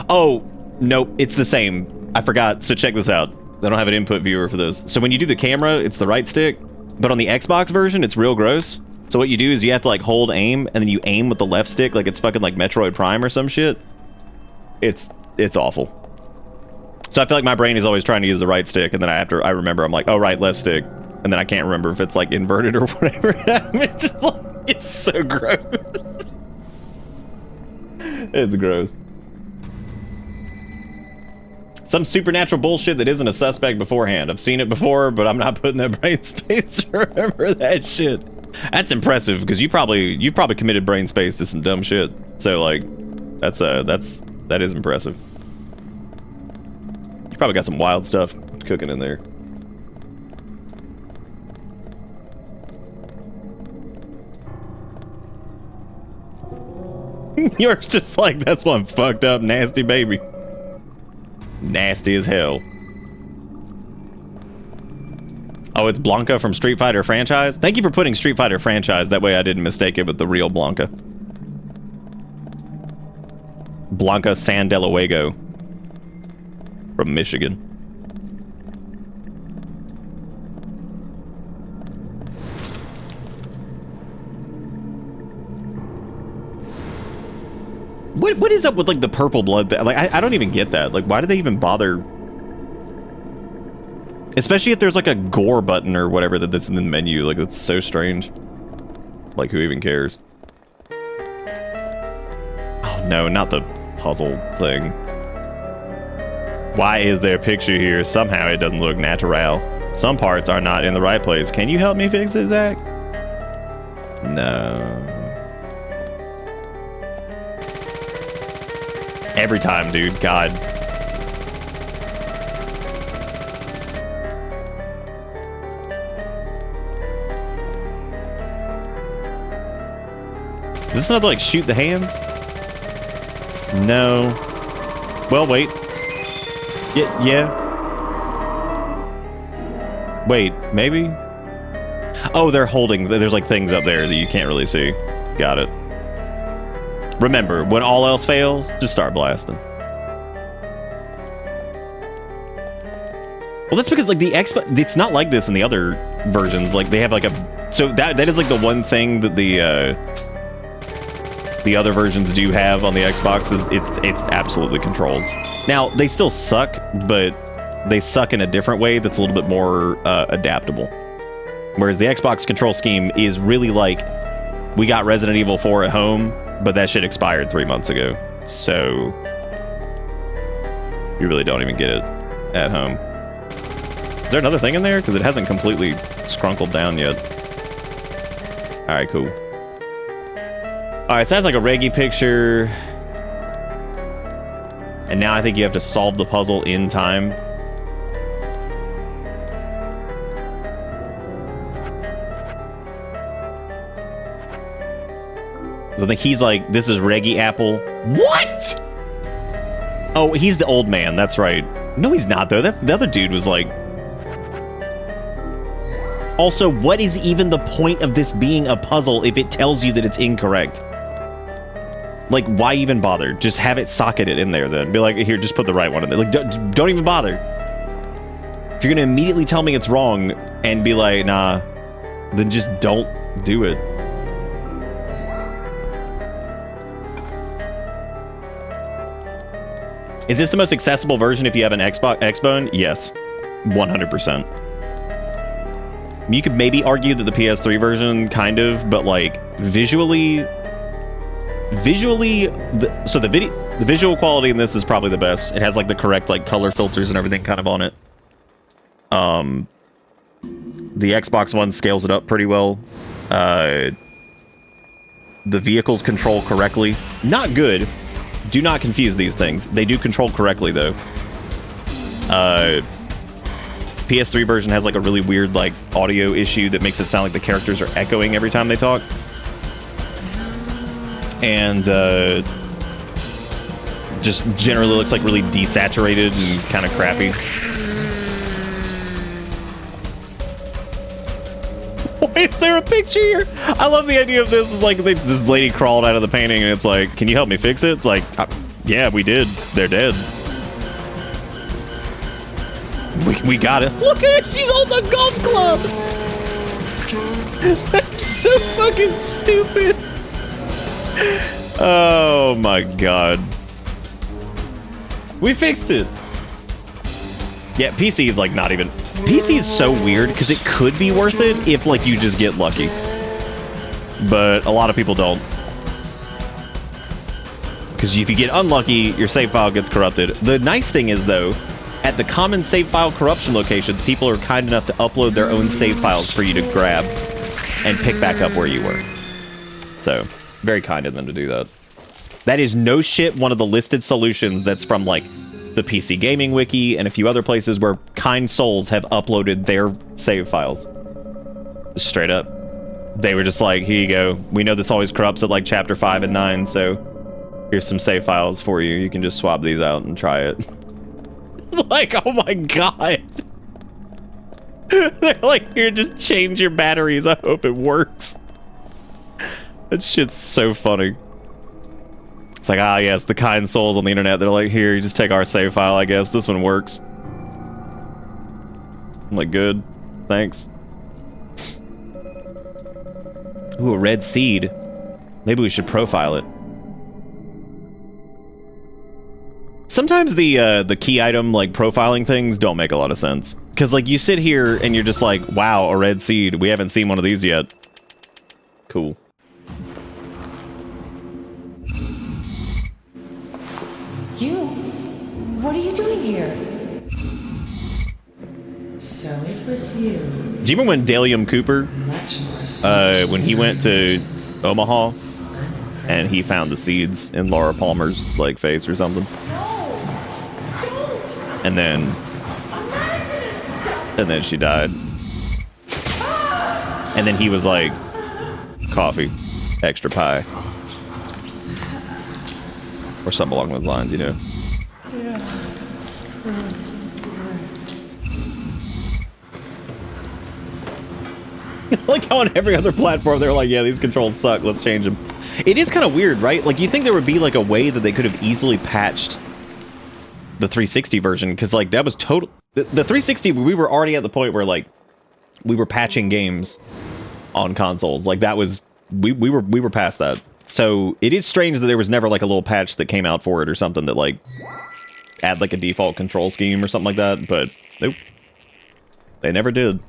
Oh, nope, it's the same. I forgot, so check this out. I don't have an input viewer for this. So when you do the camera, it's the right stick, but on the Xbox version, it's real gross. So what you do is you have to like hold aim, and then you aim with the left stick like it's fucking like Metroid Prime or some shit. It's awful. So I feel like my brain is always trying to use the right stick, and then I remember, I'm like, oh, right, left stick. And then I can't remember if it's like inverted or whatever. It's just like, it's so gross. It's gross. Some supernatural bullshit that isn't a suspect beforehand. I've seen it before, but I'm not putting that brain space to remember that shit. That's impressive, because you probably committed brain space to some dumb shit. So like, that is impressive. You probably got some wild stuff cooking in there. You're just like, that's one fucked up, nasty baby. Nasty as hell. Oh, it's Blanca from Street Fighter franchise? Thank you for putting Street Fighter franchise, that way I didn't mistake it with the real Blanca. Blanca San de Luego. From Michigan. What is up with like the purple blood? Like I don't even get that. Like, why do they even bother? Especially if there's like a gore button or whatever that's in the menu. Like, that's so strange. Like, who even cares? Oh no, not the puzzle thing. Why is there a picture here? Somehow it doesn't look natural. Some parts are not in the right place. Can you help me fix it, Zach? No. Every time, dude. God. Is this another, like, shoot the hands? No. Well, wait. Yeah. Wait, maybe? Oh, they're holding... There's, like, things up there that you can't really see. Got it. Remember, when all else fails, just start blasting. Well, that's because, like, the Xbox... It's not like this in the other versions. Like, they have, like, a... So, that is, like, the one thing that the other versions do have on the Xbox is it's absolutely controls. Now, they still suck, but they suck in a different way that's a little bit more adaptable. Whereas the Xbox control scheme is really like, we got Resident Evil 4 at home, but that shit expired 3 months ago. So, you really don't even get it at home. Is there another thing in there? Because it hasn't completely scrunkled down yet. Alright, cool. Alright, so that's like a Reggie picture. And now I think you have to solve the puzzle in time. I think he's like, this is Reggie Apple. What? Oh, he's the old man. That's right. No, he's not, though. The other dude was like... Also, what is even the point of this being a puzzle if it tells you that it's incorrect? Like, why even bother? Just have it socketed in there, then. Be like, here, just put the right one in there. Like, don't even bother. If you're going to immediately tell me it's wrong and be like, nah, then just don't do it. Is this the most accessible version if you have an Xbone? Yes, 100%. You could maybe argue that the PS3 version kind of, but like visually, the visual quality in this is probably the best. It has like the correct like color filters and everything kind of on it. The Xbox One scales it up pretty well. the vehicles control correctly. Not good. Do not confuse these things. They do control correctly, though. PS3 version has like a really weird like audio issue that makes it sound like the characters are echoing every time they talk. And just generally looks like really desaturated and kind of crappy. Why is there a picture here? I love the idea of this. It's like this lady crawled out of the painting and it's like, can you help me fix it? It's like, yeah, we did. They're dead. We got it. Look at it. She's holding a golf club. That's so fucking stupid. Oh my god. We fixed it. Yeah, PC is like not even... PC is so weird because it could be worth it if like you just get lucky. But a lot of people don't. Because if you get unlucky, your save file gets corrupted. The nice thing is though, at the common save file corruption locations, people are kind enough to upload their own save files for you to grab and pick back up where you were. So, very kind of them to do that. That is no shit one of the listed solutions that's from like the PC Gaming Wiki and a few other places where kind souls have uploaded their save files. Just straight up. They were just like, here you go. We know this always corrupts at like chapter 5 and 9, so here's some save files for you. You can just swap these out and try it. Like, oh my god. They're like, here, just change your batteries. I hope it works. That shit's so funny. It's like, ah, yes, the kind souls on the internet. They're like, here, you just take our save file, I guess. This one works. I'm like, good. Thanks. Ooh, a red seed. Maybe we should profile it. Sometimes the key item, like, profiling things don't make a lot of sense. Because, like, you sit here and you're just like, wow, a red seed. We haven't seen one of these yet. Cool. What are you doing here? So it was you. Do you remember when Dalium Cooper, when he went to Omaha and he found the seeds in Laura Palmer's like face or something? No, don't. And then she died. And then he was like, coffee, extra pie, or something along those lines, you know. Like how on every other platform they're like, yeah, these controls suck, let's change them. It is kind of weird, right? Like, you think there would be like a way that they could have easily patched the 360 version, because like that was total... The 360, we were already at the point where like we were patching games on consoles. Like that was... We were past that. So it is strange that there was never like a little patch that came out for it or something that like add like a default control scheme or something like that, but nope. They never did.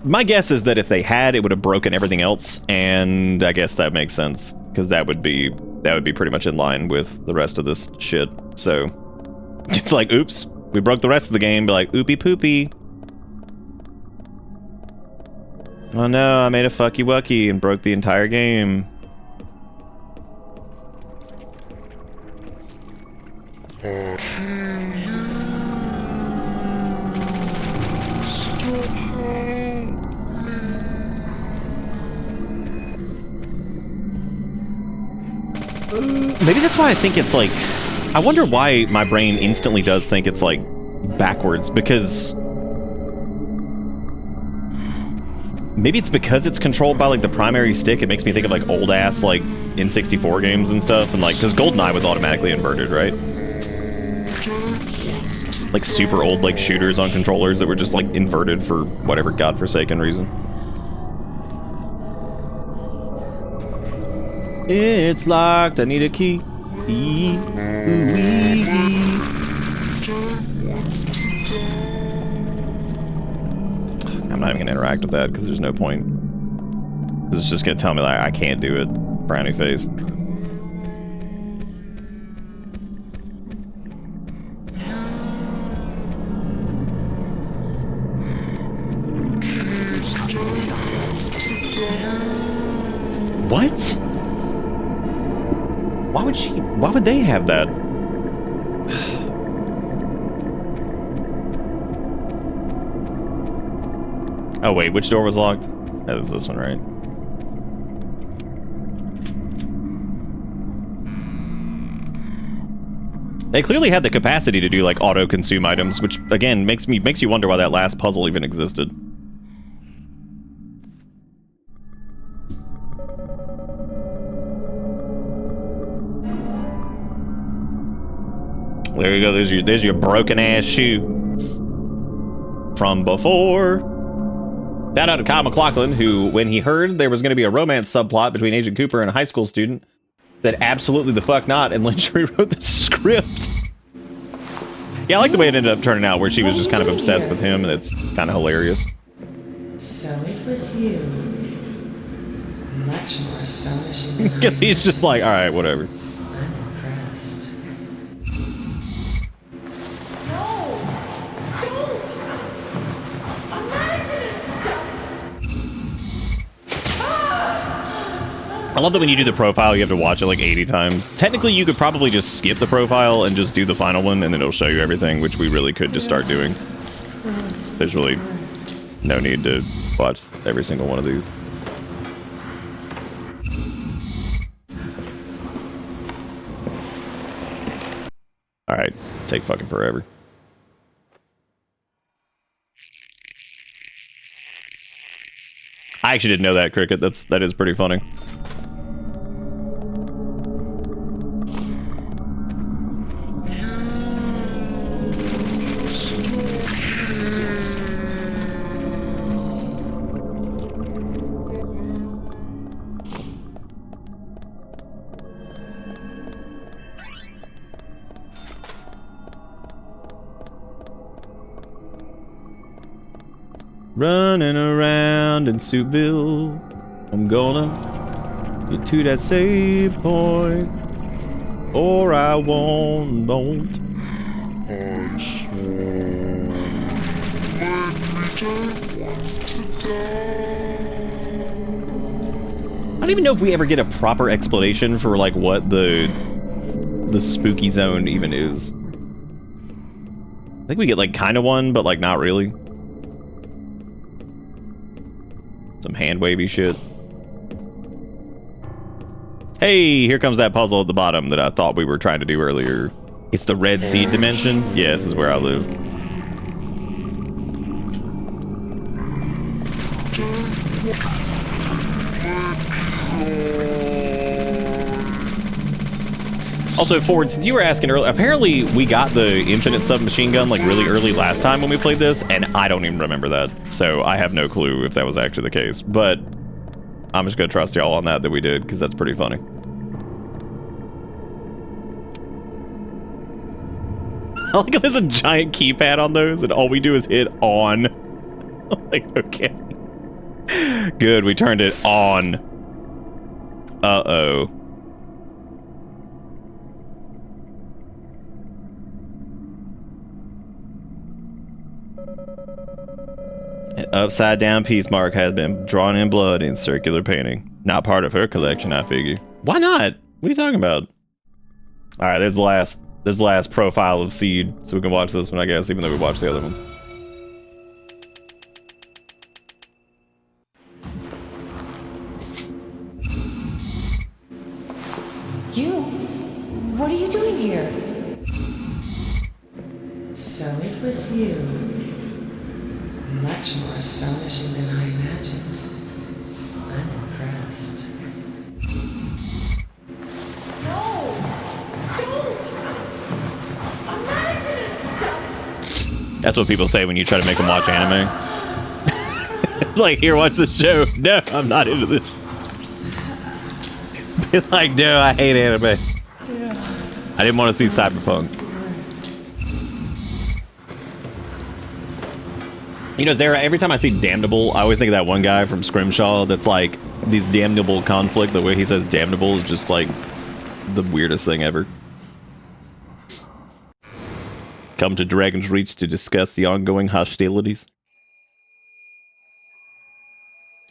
My guess is that if they had, it would have broken everything else, and I guess that makes sense, because that would be pretty much in line with the rest of this shit. So it's like, oops, we broke the rest of the game, be like, oopie poopy. Oh no, I made a fucky wucky and broke the entire game. Maybe that's why I think it's like... I wonder why my brain instantly does think it's like backwards, because... Maybe it's because it's controlled by like the primary stick. It makes me think of like old ass like N64 games and stuff, and like, because GoldenEye was automatically inverted, right? Like super old like shooters on controllers that were just like inverted for whatever godforsaken reason. It's locked. I need a key. I'm not even gonna interact with that because there's no point. It's just gonna tell me like I can't do it. Brownie face. What? Why would they have that? Oh wait, which door was locked? That was this one, right? They clearly had the capacity to do like auto-consume items, which again makes you wonder why that last puzzle even existed. There you go. There's your broken ass shoe from before. Shout out to Kyle MacLachlan, who, when he heard there was going to be a romance subplot between Agent Cooper and a high school student, said absolutely the fuck not, and Lynch rewrote the script. Yeah, I like the way it ended up turning out, where she was just kind of obsessed with him, and it's kind of hilarious. So it was you. Much more astonishing than Because he's just like, all right, whatever. I'm impressed. No! Don't! I'm not gonna stop! I love that when you do the profile, you have to watch it like 80 times. Technically, you could probably just skip the profile and just do the final one, and then it'll show you everything, which we really could just start doing. There's really no need to watch every single one of these. Alright, take fucking forever. I actually didn't know that, Cricket. That is pretty funny. Running around in Suitville, I'm gonna get to that save point, or I don't. I don't even know if we ever get a proper explanation for like what the spooky zone even is. I think we get like kind of one, but like not really. Some hand wavy shit. Hey, here comes that puzzle at the bottom that I thought we were trying to do earlier. It's the Red Seed dimension. Yeah, this is where I live. Also, Ford, since you were asking earlier, apparently we got the infinite submachine gun like really early last time when we played this, and I don't even remember that. So I have no clue if that was actually the case. But I'm just gonna trust y'all on that we did, because that's pretty funny. I like there's a giant keypad on those, and all we do is hit on. Like, okay. Good, we turned it on. Uh-oh. An upside-down peace mark has been drawn in blood in circular painting. Not part of her collection, I figure. Why not? What are you talking about? All right, there's the last profile of Seed, so we can watch this one, I guess, even though we watched the other ones. You? What are you doing here? So it was you. Much more astonishing than I imagined. I'm impressed. No! Don't! I'm not gonna stop! That's what people say when you try to make them watch anime. Like, here, watch this show. No, I'm not into this. Be like, no, I hate anime. I didn't want to see Cyberpunk. You know, Zara, every time I see Damnable, I always think of that one guy from Scrimshaw that's like, these damnable conflict, the way he says damnable is just like the weirdest thing ever. Come to Dragon's Reach to discuss the ongoing hostilities.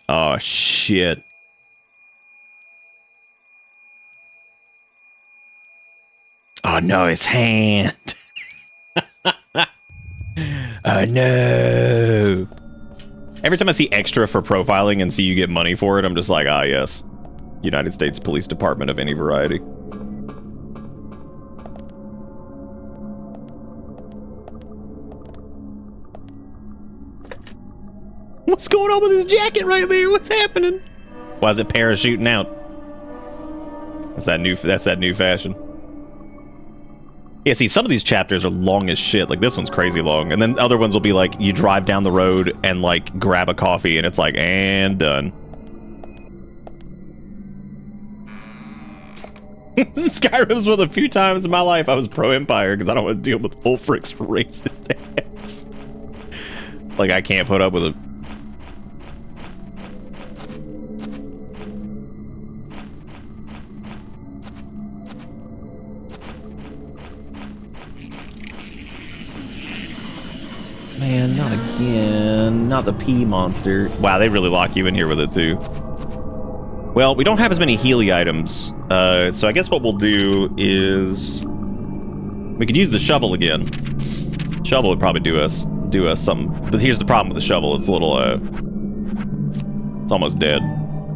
Oh, shit. Oh no, his hand. Oh no. Every time I see extra for profiling and see you get money for it, I'm just like, ah, yes. United States Police Department of any variety. What's going on with his jacket right there? What's happening? Why is it parachuting out? That's that new fashion. Yeah, see, some of these chapters are long as shit. Like, this one's crazy long. And then other ones will be like, you drive down the road and, like, grab a coffee, and it's like, and done. Skyrim's one of the few times in my life I was pro-Empire, because I don't want to deal with Ulfric's racist ass. Like, I can't put up with it. Man, not again. Not the pea monster. Wow, they really lock you in here with it, too. Well, we don't have as many Healy items. So I guess what we'll do is... we could use the shovel again. Shovel would probably do us something. But here's the problem with the shovel. It's a little, it's almost dead.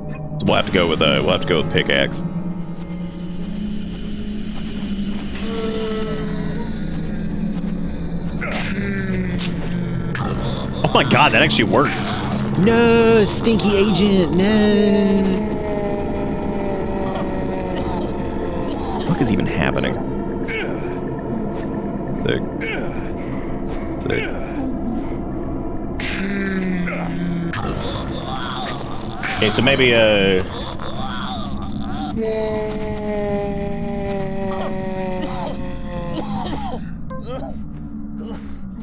So we'll have to go with pickaxe. Oh my god, that actually worked. No, stinky agent, no. What is even happening? Sick. Okay, so maybe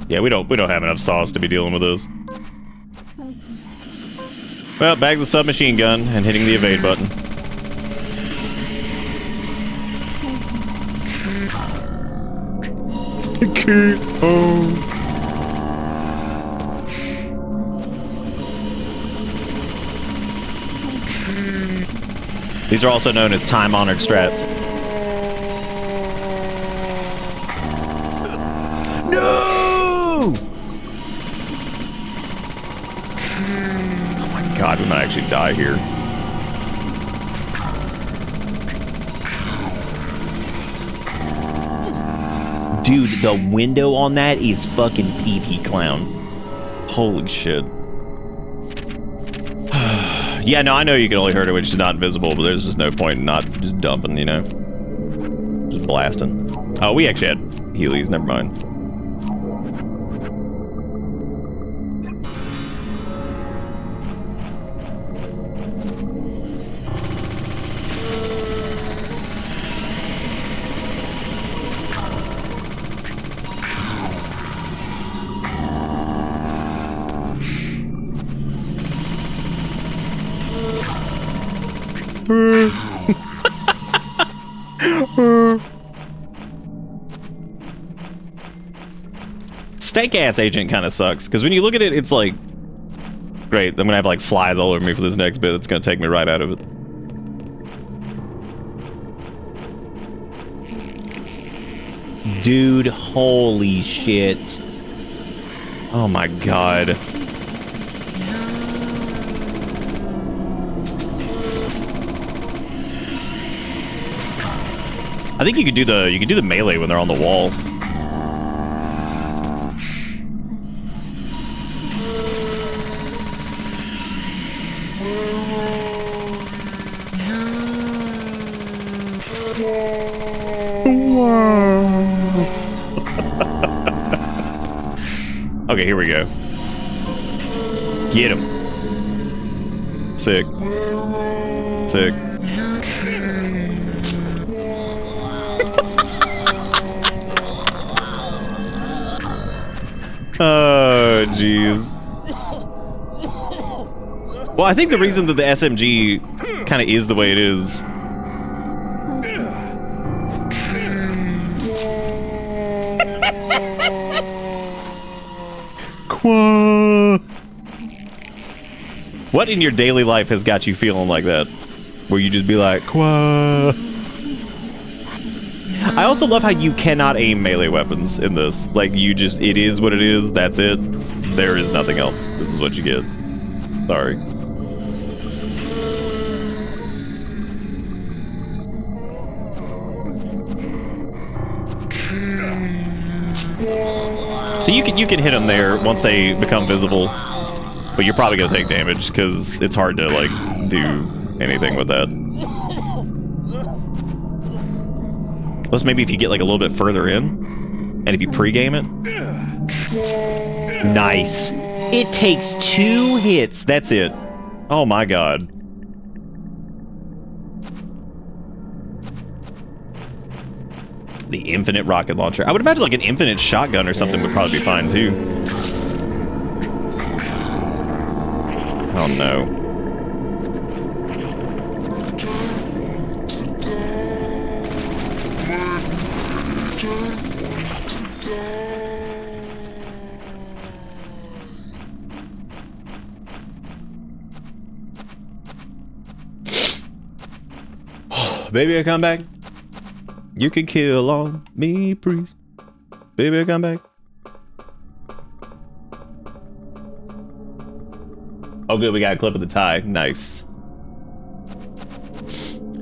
yeah, we don't have enough sauce to be dealing with this. Well, bag the submachine gun and hitting the evade button. Okay. Oh. These are also known as time-honored strats. No! Oh my god, we might actually die here. Dude, the window on that is fucking PP clown. Holy shit. Yeah, no, I know you can only hurt it when she's not invisible, but there's just no point in not just dumping, you know? Just blasting. Oh, we actually had Heelys, never mind. Steak ass agent kind of sucks because when you look at it, it's like, great, I'm gonna have like flies all over me for this next bit. It's gonna take me right out of it. Dude, holy shit. Oh my god. I think you could do the melee when they're on the wall. Okay, here we go. Get him. Sick. Sick. Oh, jeez. Well, I think the reason that the SMG kind of is the way it is. What in your daily life has got you feeling like that? Where you just be like, Qua. I also love how you cannot aim melee weapons in this. Like, you just, it is what it is, that's it. There is nothing else. This is what you get. Sorry. So you can hit them there once they become visible, but you're probably gonna take damage because it's hard to like do anything with that. Plus, maybe if you get like a little bit further in, and if you pregame it, nice. It takes 2 hits. That's it. Oh my god. The infinite rocket launcher. I would imagine like an infinite shotgun or something would probably be fine too. Oh no. Baby, I come back. You can kill on me, priest. Baby, I come back. Oh, good. We got a clip of the tie. Nice.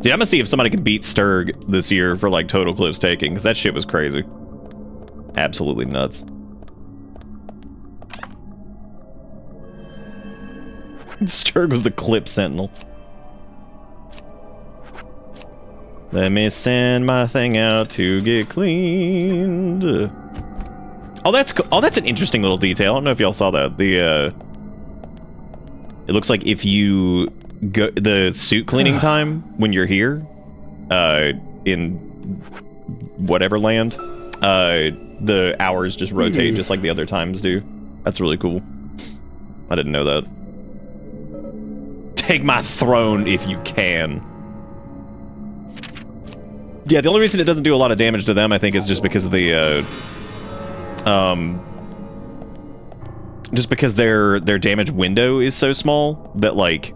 Dude, I'm gonna see if somebody can beat Sturg this year for like total clips taking, because that shit was crazy. Absolutely nuts. Sturg was the clip sentinel. Let me send my thing out to get cleaned. Oh, that's cool. Oh, that's an interesting little detail. I don't know if y'all saw that. The it looks like if you go the suit cleaning time when you're here, in whatever land, the hours just rotate just like the other times do. That's really cool. I didn't know that. Take my throne if you can. Yeah, the only reason it doesn't do a lot of damage to them, I think, is just because of the, just because their damage window is so small that, like,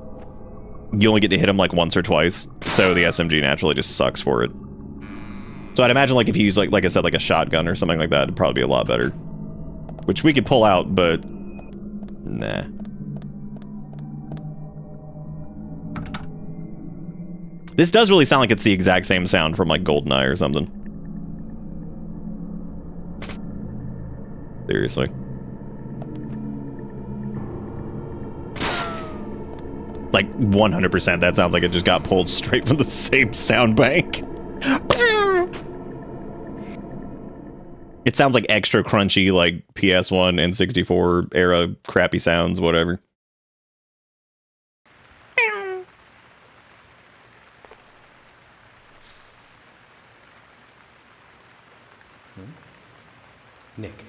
you only get to hit them, like, once or twice, so the SMG naturally just sucks for it. So I'd imagine, like, if you use, like I said, like a shotgun or something like that, it'd probably be a lot better. Which we could pull out, but... nah. This does really sound like it's the exact same sound from, like, GoldenEye or something. Seriously. Like, 100% that sounds like it just got pulled straight from the same sound bank. It sounds like extra crunchy, like PS1 and 64 era crappy sounds, whatever. Nick.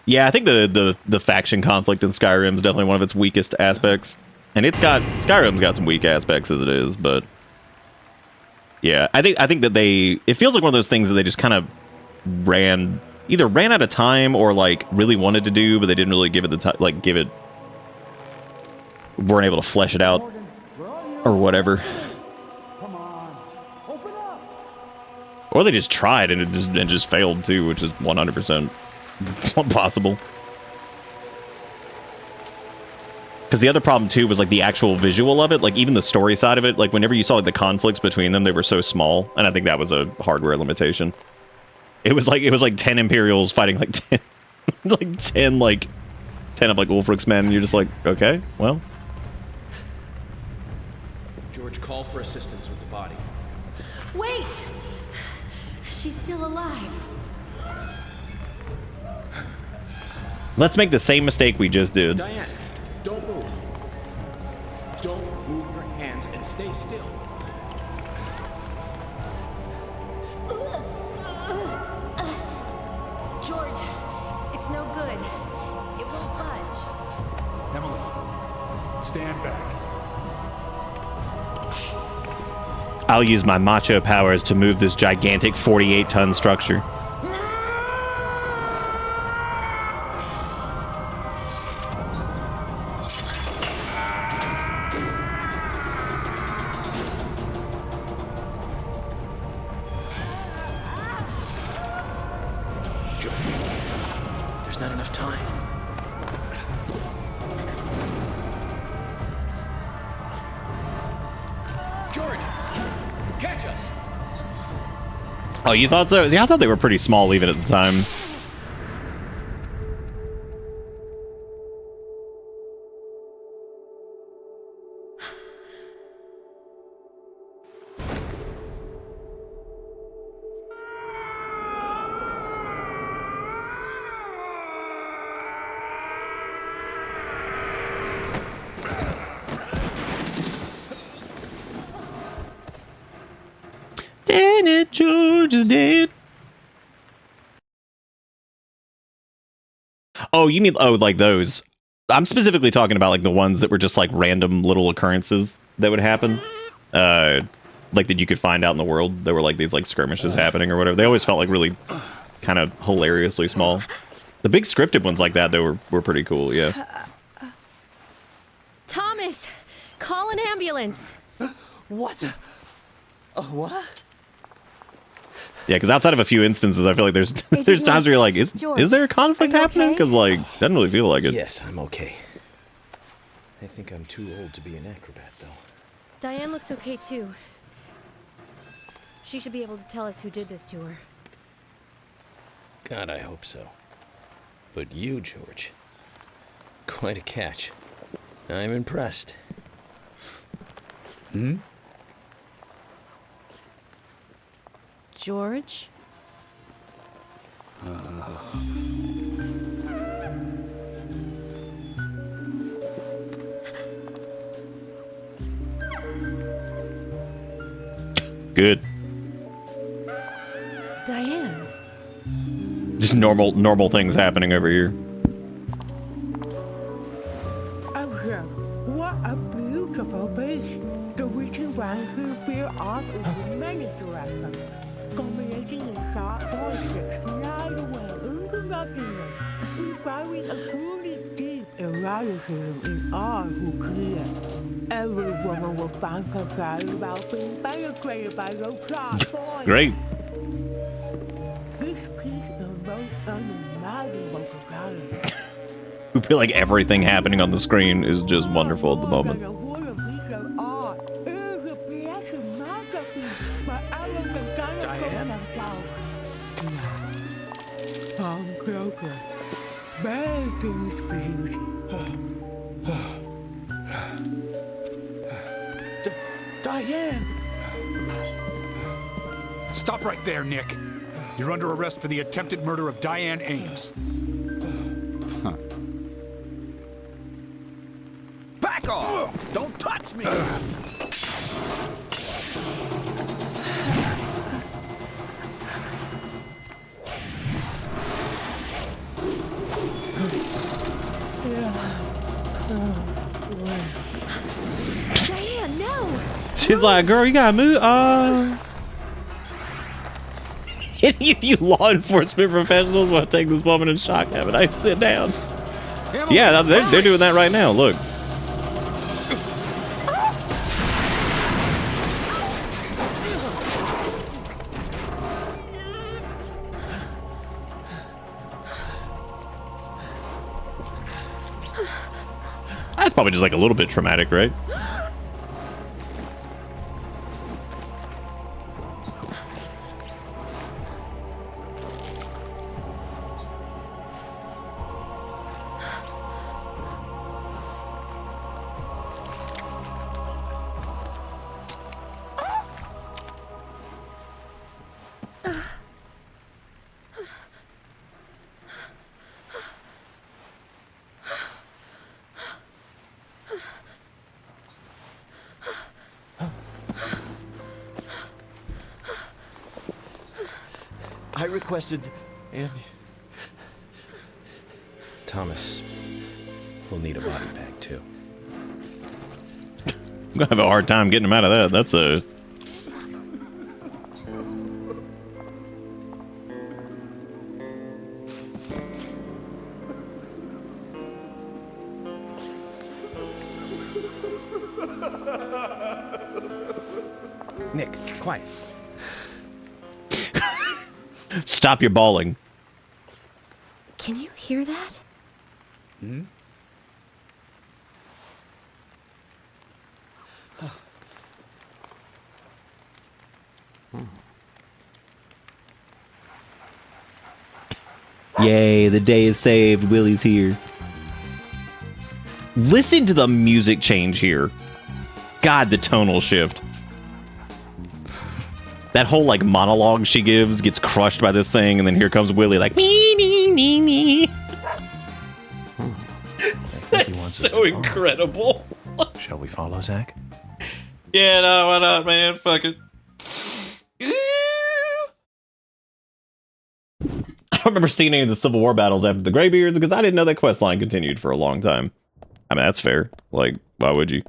Yeah, I think the faction conflict in Skyrim is definitely one of its weakest aspects. And Skyrim's got some weak aspects as it is, but yeah, I think that it feels like one of those things that they just kind of either ran out of time or like really wanted to do, but they didn't really give it the time, like weren't able to flesh it out or whatever. Or they just tried and it just failed too, which is 100% possible. Because the other problem too was like the actual visual of it, like even the story side of it, like whenever you saw like the conflicts between them, they were so small, and I think that was a hardware limitation. It was like 10 Imperials fighting like 10 like 10 of like Ulfric's men, and you're just like, okay, well. George, call for assistance with the body. Wait! She's still alive. Let's make the same mistake we just did. Diane, don't move. Don't move your hands and stay still. George, it's no good. It won't budge. Emily, stand back. I'll use my macho powers to move this gigantic 48-ton structure. George. There's not enough time. George, catch us! Oh, you thought so? Yeah, I thought they were pretty small even at the time. Damn it, George is dead. Oh, you mean, oh, like those. I'm specifically talking about like the ones that were just like random little occurrences that would happen. Like that you could find out in the world. There were like these like skirmishes happening or whatever. They always felt like really kind of hilariously small. The big scripted ones like that, though, were pretty cool, yeah. Thomas, call an ambulance. What? What? Yeah, because outside of a few instances, I feel like there's times where you're like, is there a conflict happening? Because like, doesn't really feel like it. Yes, I'm okay. I think I'm too old to be an acrobat, though. Diane looks okay too. She should be able to tell us who did this to her. God, I hope so. But you, George, quite a catch. I'm impressed. Hmm? George? Good. Diane. Just normal things happening over here. Oh, what a beautiful beach. The reaching one who feel off into many directions. Combinating in sharp voices, slide away into nothingness, inspiring a truly deep eroticism in all who clear. Every woman will find herself about being penetrated by those sharp voices. Great. This piece evokes unimaginable desire. We feel like everything happening on the screen is just wonderful at the moment. Come closer. Begging beauty. Diane! Stop right there, Nick. You're under arrest for the attempted murder of Diane Ames. Huh. Back off! Don't touch me! Diane, no! She's like, girl, you gotta move. Any of you law enforcement professionals want to take this woman in shock habit? I sit down. Yeah, they're doing that right now. Look. That's probably just like a little bit traumatic, right? I requested, and Thomas, we'll need a body bag too. I'm gonna have a hard time getting him out of that. That's a... Nick, quiet. Stop your bawling. Can you hear that? Hmm? Yay, the day is saved. Willie's here. Listen to the music change here. God, the tonal shift. That whole like monologue she gives gets crushed by this thing, and then here comes Willie like me, me, me, me. That's so incredible. Shall we follow, Zach? Yeah, no, why not, man? Fuck it. I don't remember seeing any of the Civil War battles after the Greybeards because I didn't know that quest line continued for a long time. I mean, that's fair. Like, why would you?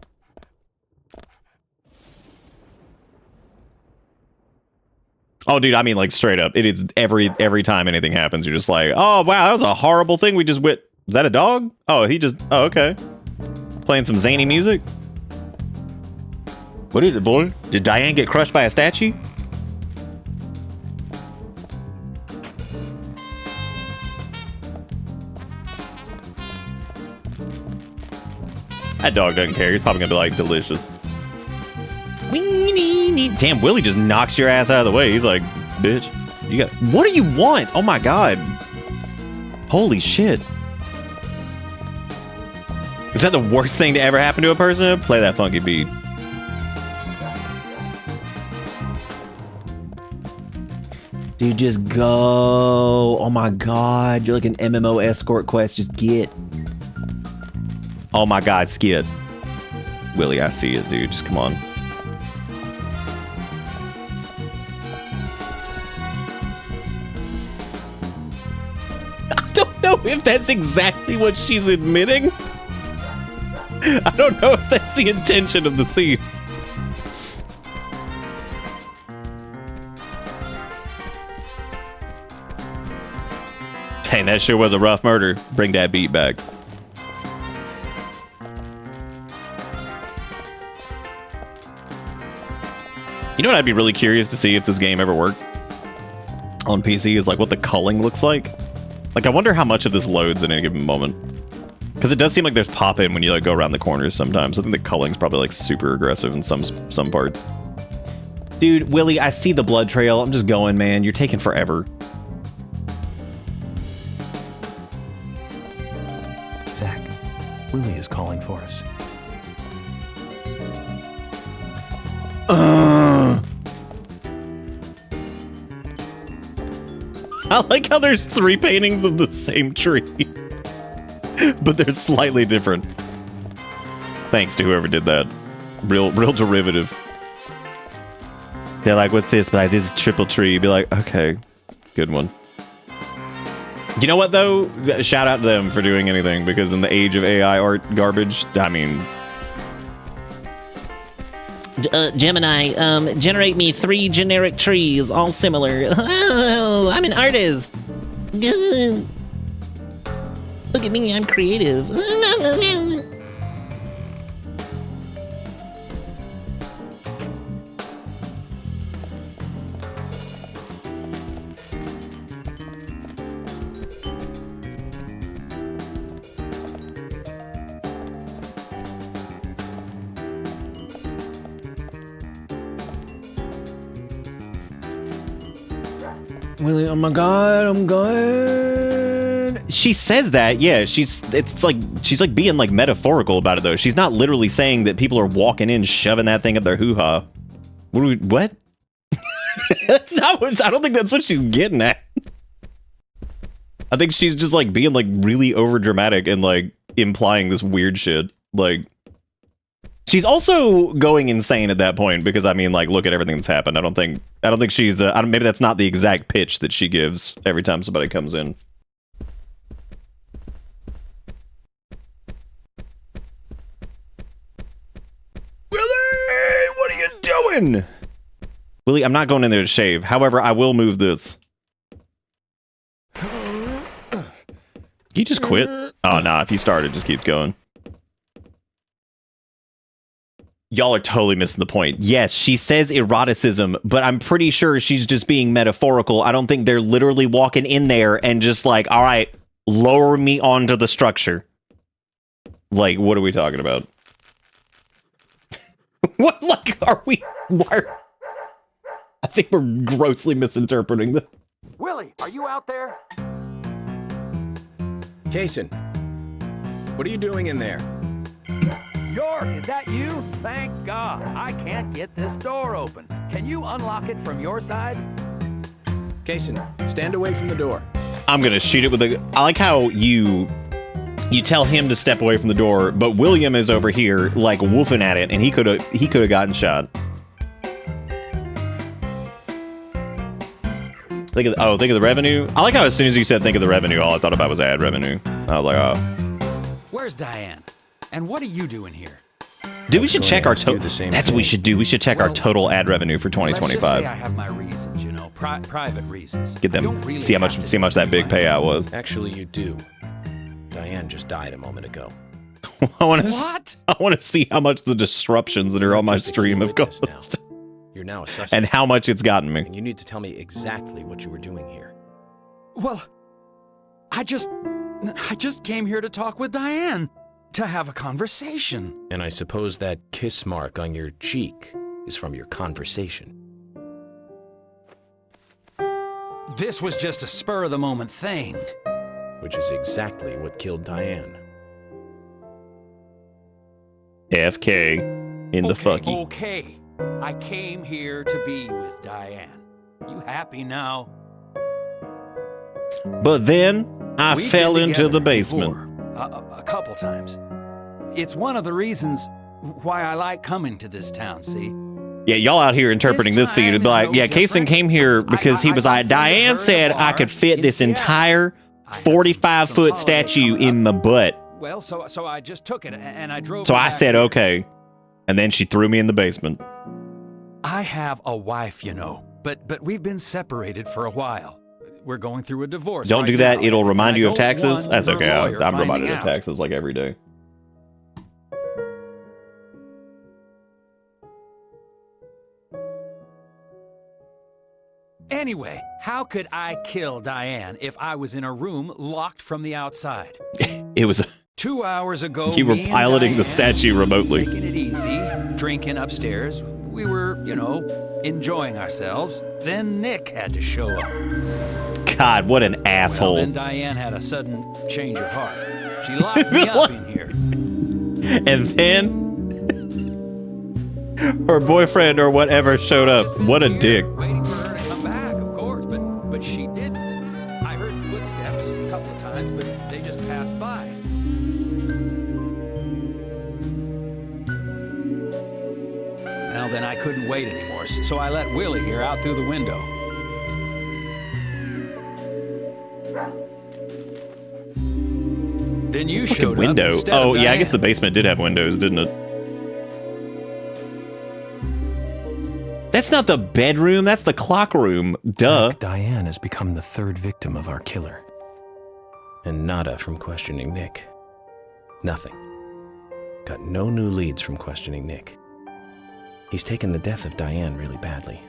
Oh, dude, I mean, like, straight up. It is every time anything happens, you're just like, oh, wow, that was a horrible thing we just wit. Is that a dog? Oh, oh, okay. Playing some zany music? What is it, boy? Did Diane get crushed by a statue? That dog doesn't care. He's probably gonna be like, delicious. Damn, Willie just knocks your ass out of the way. He's like, bitch, you got. What do you want? Oh my god. Holy shit. Is that the worst thing to ever happen to a person? Play that funky beat. Dude, just go. Oh my god, you're like an MMO escort quest. Just get. Oh my god, Skid. Willie, I see it, dude. Just come on. I don't know if that's exactly what she's admitting. I don't know if that's the intention of the scene. Dang, that sure was a rough murder. Bring that beat back. You know what I'd be really curious to see if this game ever worked on PC is like what the culling looks like. Like I wonder how much of this loads at any given moment. Because it does seem like there's pop-in when you like go around the corners sometimes. I think the culling's probably like super aggressive in some parts. Dude, Willie, I see the blood trail. I'm just going, man. You're taking forever. Zach, Willie is calling for us. I like how there's 3 paintings of the same tree, but they're slightly different. Thanks to whoever did that. Real derivative. They're like, what's this? But like, this is triple tree. Be like, okay, good one. You know what though? Shout out to them for doing anything, because in the age of AI art garbage, I mean. Gemini, generate me 3 generic trees, all similar. Oh, I'm an artist. Look at me, I'm creative. Willie, oh my god, I'm gone. She says that, yeah. It's like she's like being like metaphorical about it though. She's not literally saying that people are walking in, shoving that thing up their hoo-ha. What? That's not what, I don't think that's what she's getting at. I think she's just like being like really over dramatic and like implying this weird shit. Like she's also going insane at that point because I mean, like, look at everything that's happened. I don't think she's. Maybe that's not the exact pitch that she gives every time somebody comes in. Willie, what are you doing? Willie, I'm not going in there to shave. However, I will move this. You just quit? Oh, nah, if you start, it just keeps going. Y'all are totally missing the point. Yes, she says eroticism, but I'm pretty sure she's just being metaphorical. I don't think they're literally walking in there and just like, all right, lower me onto the structure. Like, what are we talking about? What, like, are we... Why? I think we're grossly misinterpreting this. Willie, are you out there? Kaysen, what are you doing in there? York, is that you? Thank God. I can't get this door open. Can you unlock it from your side? Kaysen, stand away from the door. I'm gonna shoot it with a... I like how you tell him to step away from the door, but William is over here, like, woofing at it, and he could have gotten shot. Think of the revenue. I like how as soon as you said think of the revenue, all I thought about was ad revenue. I was like, oh. Where's Diane? And what are you doing here? Dude, we should check our total. That's what we should do. We should check our total ad revenue for 2025. Let's just say I have my reasons, you know, private reasons. Get them. Really see how much that big payout was. Actually, you do. Diane just died a moment ago. I want to see how much the disruptions that are on my stream have cost. You're now a suspect. And how much it's gotten me. And you need to tell me exactly what you were doing here. Well, I just came here to talk with Diane. To have a conversation. And I suppose that kiss mark on your cheek is from your conversation. This was just a spur-of-the-moment thing. Which is exactly what killed Diane. FK in the fucky. Okay, I came here to be with Diane. You happy now? But then I fell into the basement. A couple times. It's one of the reasons why I like coming to this town, see? Yeah, y'all out here interpreting this scene and be like, yeah, Kaysen came here because he was like, Diane said I could fit this entire 45-foot statue in my butt. Well, so I just took it and I drove. So I said, okay. And then she threw me in the basement. I have a wife, you know, but we've been separated for a while. We're going through a divorce. Don't do that. It'll remind you of taxes. That's okay. I'm reminded of taxes like every day. Anyway, how could I kill Diane if I was in a room locked from the outside? It was 2 hours ago. You were piloting the statue remotely. Taking it easy, drinking upstairs. We were, you know, enjoying ourselves. Then Nick had to show up. God, what an asshole. Well, then Diane had a sudden change of heart. She locked me up in here. And then her boyfriend or whatever showed up. What a dick. Waiting for her to come back, of course, but she didn't. I heard footsteps a couple of times, but they just passed by. Well, then I couldn't wait anymore, so I let Willie here out through the window. Then you showed window. up. Oh, yeah, I guess the basement did have windows, didn't it? That's not the bedroom, that's the clock room. Duh. Jack, Diane has become the third victim of our killer. And nada from questioning Nick. Nothing. Got no new leads from questioning Nick. He's taken the death of Diane really badly.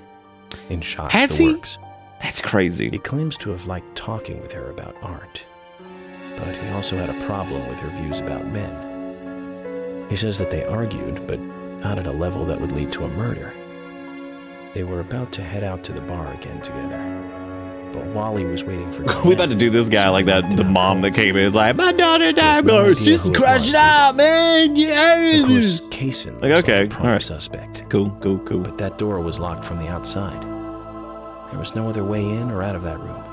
In shock, Has the he? works. That's crazy. He claims to have liked talking with her about art. But he also had a problem with her views about men. He says that they argued, but not at a level that would lead to a murder. They were about to head out to the bar again together. But Wally was waiting for Diane. We about to do this guy like that, the mom that came in is like, my daughter died, bro. She's crushed out, man. Yeah. Of course, Kaysen like, okay, the prime all right. suspect. Cool. But that door was locked from the outside. There was no other way in or out of that room.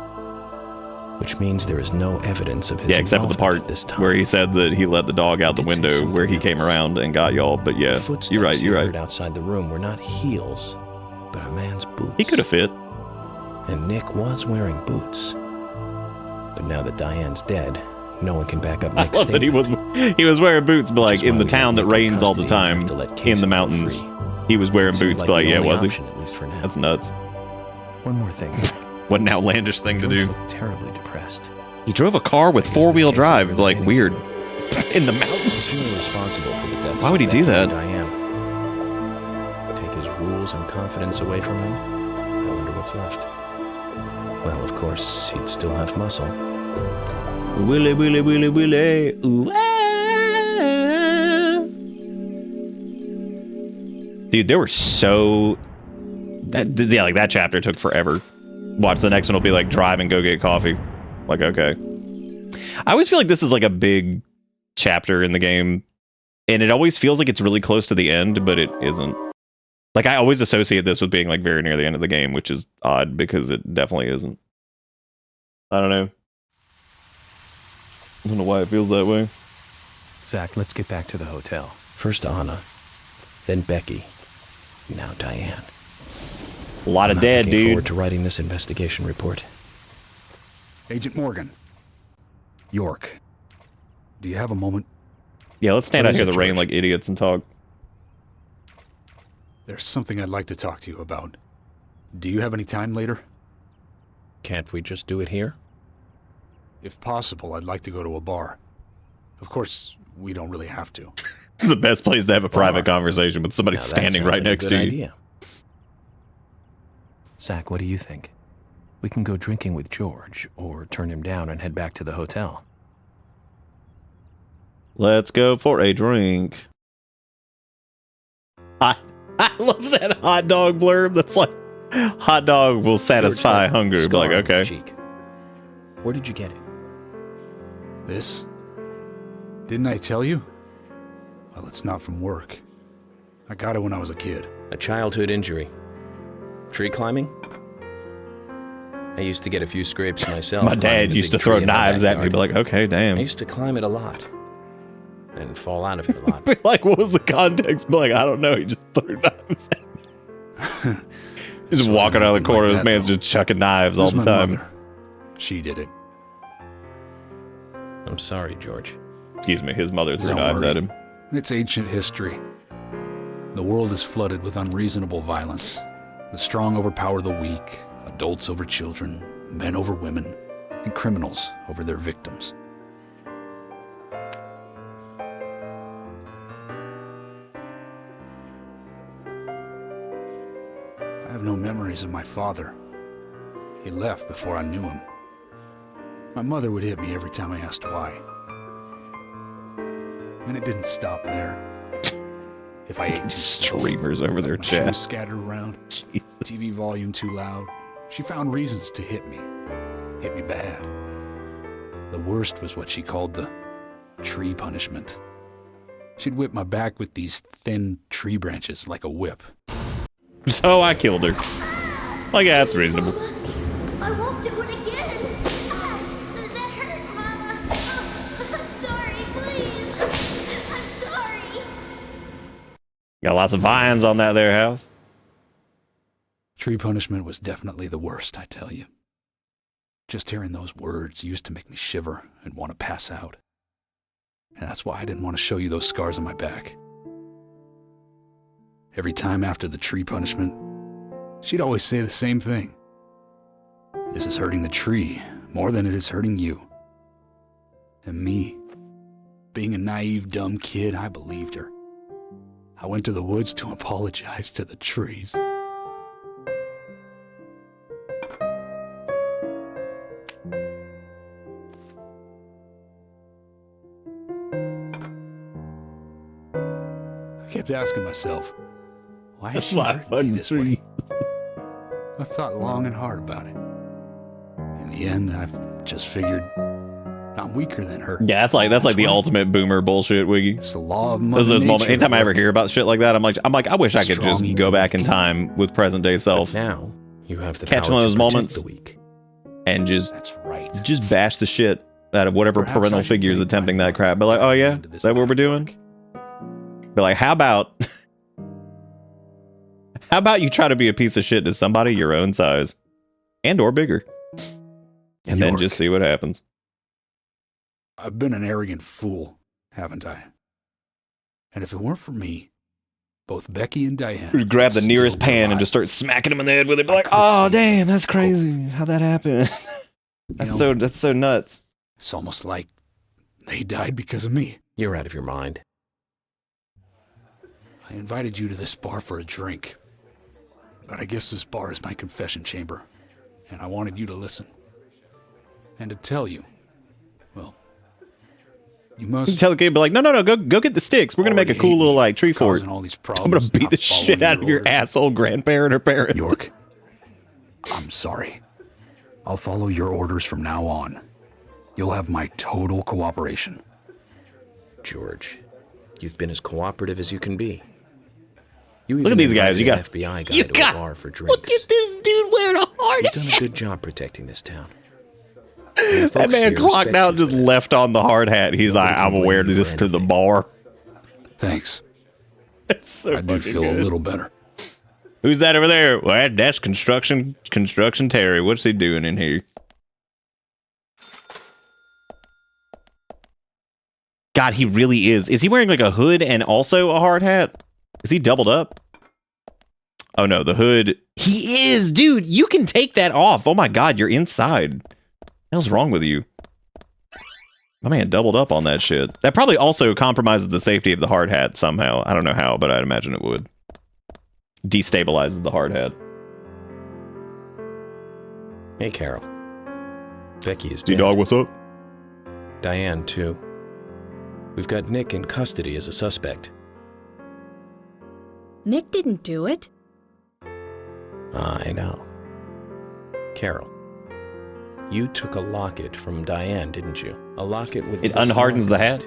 Which means there is no evidence of his except for the part at this time. where he said that he let the dog out the window where he came around and got y'all. But yeah, you're right. Heard outside the room were not heels, but a man's boots. He could have fit. And Nick was wearing boots. But now that Diane's dead, no one can back up Nick's I love that he was wearing boots, but like in the town that rains all the time, in the mountains, he was wearing boots. But like, yeah, was he? At least for now. That's nuts. One more thing. What an outlandish thing to do. Looked terribly depressed. He drove a car with four-wheel drive, like weird, in the mountains. He's feeling responsible for the deaths. Why would he do that? Diane. Take his rules and confidence away from him. I wonder what's left. Well, of course, he'd still have muscle. Willy, willy, willy, willy. Ooh, ah. Dude, there were so... like that chapter took forever. Watch, the next one will be like drive and go get coffee. Like, okay. I always feel like this is like a big chapter in the game, and it always feels like it's really close to the end, but it isn't. Like, I always associate this with being like very near the end of the game, which is odd because it definitely isn't. I don't know. I don't know why it feels that way. Zach, let's get back to the hotel. First Anna, then Becky, now Diane. A lot of dead, looking dude. Forward to writing this investigation report. Agent Morgan. York. Do you have a moment? Yeah, let's stand out here in the George? rain like idiots and talk. There's something I'd like to talk to you about. Do you have any time later? Can't we just do it here? If possible, I'd like to go to a bar. Of course, we don't really have to. This is the best place to have a private conversation with somebody standing right next to you. Idea. Zach, what do you think? We can go drinking with George, or turn him down and head back to the hotel. Let's go for a drink. I love that hot dog blurb. That's like, hot dog will satisfy hunger. But like, okay. Cheek. Where did you get it? This? Didn't I tell you? Well, it's not from work. I got it when I was a kid. A childhood injury. Tree climbing? I used to get a few scrapes myself. My dad used to throw knives at me, but like, okay, damn. I used to climb it a lot. And fall out of it a lot. Like, what was the context? But like, I don't know. He just threw knives at me. He's just walking out of the corner. This man's just chucking knives all the time. Mother. She did it. I'm sorry, George. Excuse me, his mother threw Don't knives worry. at him. It's ancient history. The world is flooded with unreasonable violence. The strong overpower the weak, adults over children, men over women, and criminals over their victims. I have no memories of my father. He left before I knew him. My mother would hit me every time I asked why. And it didn't stop there. If I ate streamers over their chat, shoes scattered around, TV volume too loud, she found reasons to hit me bad. The worst was what she called the tree punishment. She'd whip my back with these thin tree branches like a whip. So I killed her. Like, yeah, that's reasonable. I won't do it again. That hurts, Mama. I'm sorry, please. I'm sorry. Got lots of vines on that there house. Tree punishment was definitely the worst, I tell you. Just hearing those words used to make me shiver and want to pass out. And that's why I didn't want to show you those scars on my back. Every time after the tree punishment, she'd always say the same thing. This is hurting the tree more than it is hurting you. And me, being a naive, dumb kid, I believed her. I went to the woods to apologize to the trees. I kept asking myself, why is she hurting me this way? I thought long and hard about it. In the end, I've just figured I'm weaker than her. Yeah, that's like the ultimate boomer bullshit, Wiggy. It's the law of those moments. Anytime I ever hear about shit like that, I'm like, I wish I could just go back in time with present day self. But now you have the catch power one of to those protect moments the weak. and just That's right. just bash the shit out of whatever Perhaps parental I should figures take attempting my that crap. But like, oh yeah, into is this that what we're doing? But like, how about you try to be a piece of shit to somebody your own size and or bigger, and then just see what happens. I've been an arrogant fool, haven't I? And if it weren't for me, both Becky and Diane Just grab the would nearest still be pan and alive. just start smacking him in the head with it. Be like, oh damn, that's crazy. How'd that happen? That's so nuts. It's almost like they died because of me. You're out of your mind. I invited you to this bar for a drink. But I guess this bar is my confession chamber. And I wanted you to listen. And to tell you, well, You must tell the kid, be like, no, go get the sticks. We're gonna make a cool little like tree fort. causing all these I'm problems. gonna beat the shit out of your asshole grandparent or parent. York, I'm sorry. I'll follow your orders from now on. You'll have my total cooperation. George, you've been as cooperative as you can be. You Look at these guys. You got an FBI guy to a bar for drinks. Look at this dude wearing a hard You've done a good job protecting this town. That man clocked out, just left on the hard hat. He's like, I'm aware of this to the bar. Thanks. That's so I do feel good. a little better. Who's that over there? Well, that's construction Terry. What's he doing in here? God, he really is. Is he wearing like a hood and also a hard hat? Is he doubled up? Oh no, the hood. He is, dude. You can take that off. Oh my God, you're inside. What the hell's wrong with you? My man doubled up on that shit. That probably also compromises the safety of the hard hat somehow. I don't know how, but I'd imagine it would. Destabilizes the hard hat. Hey, Carol. Becky is dead. D-Dog, what's up? Diane, too. We've got Nick in custody as a suspect. Nick didn't do it. I know. Carol, you took a locket from Diane, didn't you? A locket with... It unhardens the hat?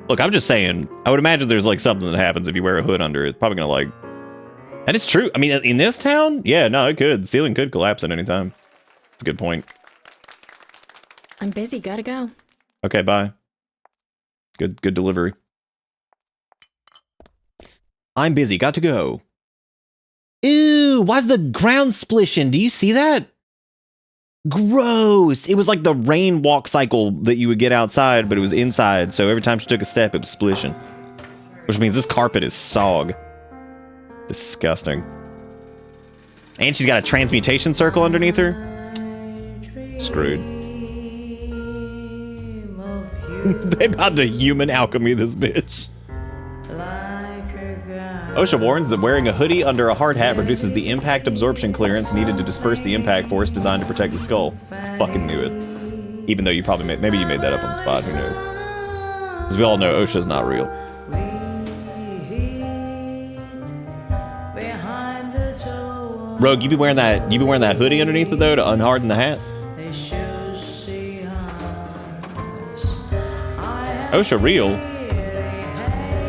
Look, I'm just saying, I would imagine there's like something that happens if you wear a hood under it. It's probably gonna like... And it's true. I mean, in this town, yeah, no, it could. The ceiling could collapse at any time. That's a good point. I'm busy, gotta go. Okay, bye. Good delivery. I'm busy, got to go. Ew, why's the ground splishing? Do you see that? Gross. It was like the rain walk cycle that you would get outside, but it was inside. So every time she took a step, it was splishing. Which means this carpet is sog. Disgusting. And she's got a transmutation circle underneath her. Screwed. They about to human alchemy this bitch. OSHA warns that wearing a hoodie under a hard hat reduces the impact absorption clearance needed to disperse the impact force designed to protect the skull. Fucking knew it. Even though you probably maybe you made that up on the spot, who knows? Because we all know OSHA's not real. Rogue, you be wearing that hoodie underneath it though to unharden the hat? OSHA real?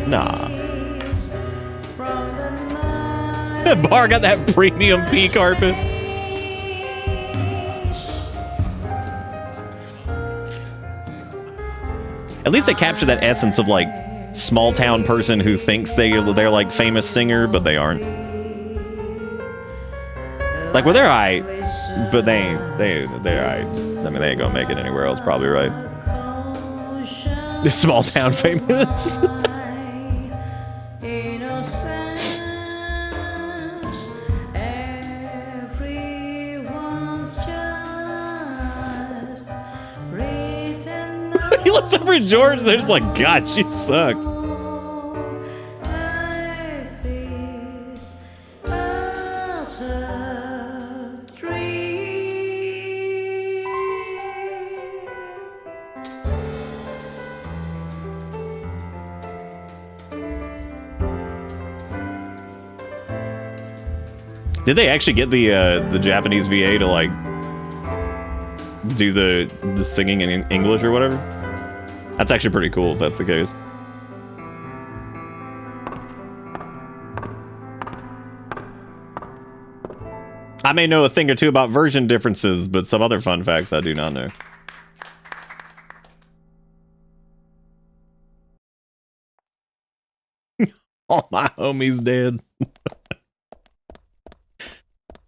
Nah. That bar got that premium pea carpet. At least they capture that essence of like small town person who thinks they're like famous singer, but they aren't. Like, well, they're alright, but they're alright. I mean, they ain't gonna make it anywhere else, probably, right? This small town famous. He looks over at George and they're just like, God, she sucks. Did they actually get the Japanese VA to like do the singing in English or whatever? That's actually pretty cool if that's the case. I may know a thing or two about version differences, but some other fun facts I do not know. All my homies dead.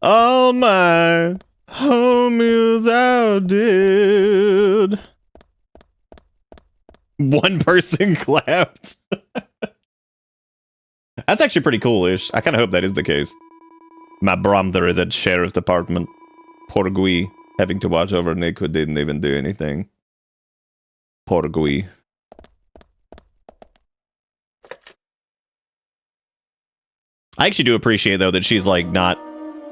All my homies out dead. One person clapped. That's actually pretty cool-ish. I kind of hope that is the case. My brother is at sheriff's department. Poor Gui, having to watch over Nick who didn't even do anything. Poor Gui. I actually do appreciate, though, that she's, like, not,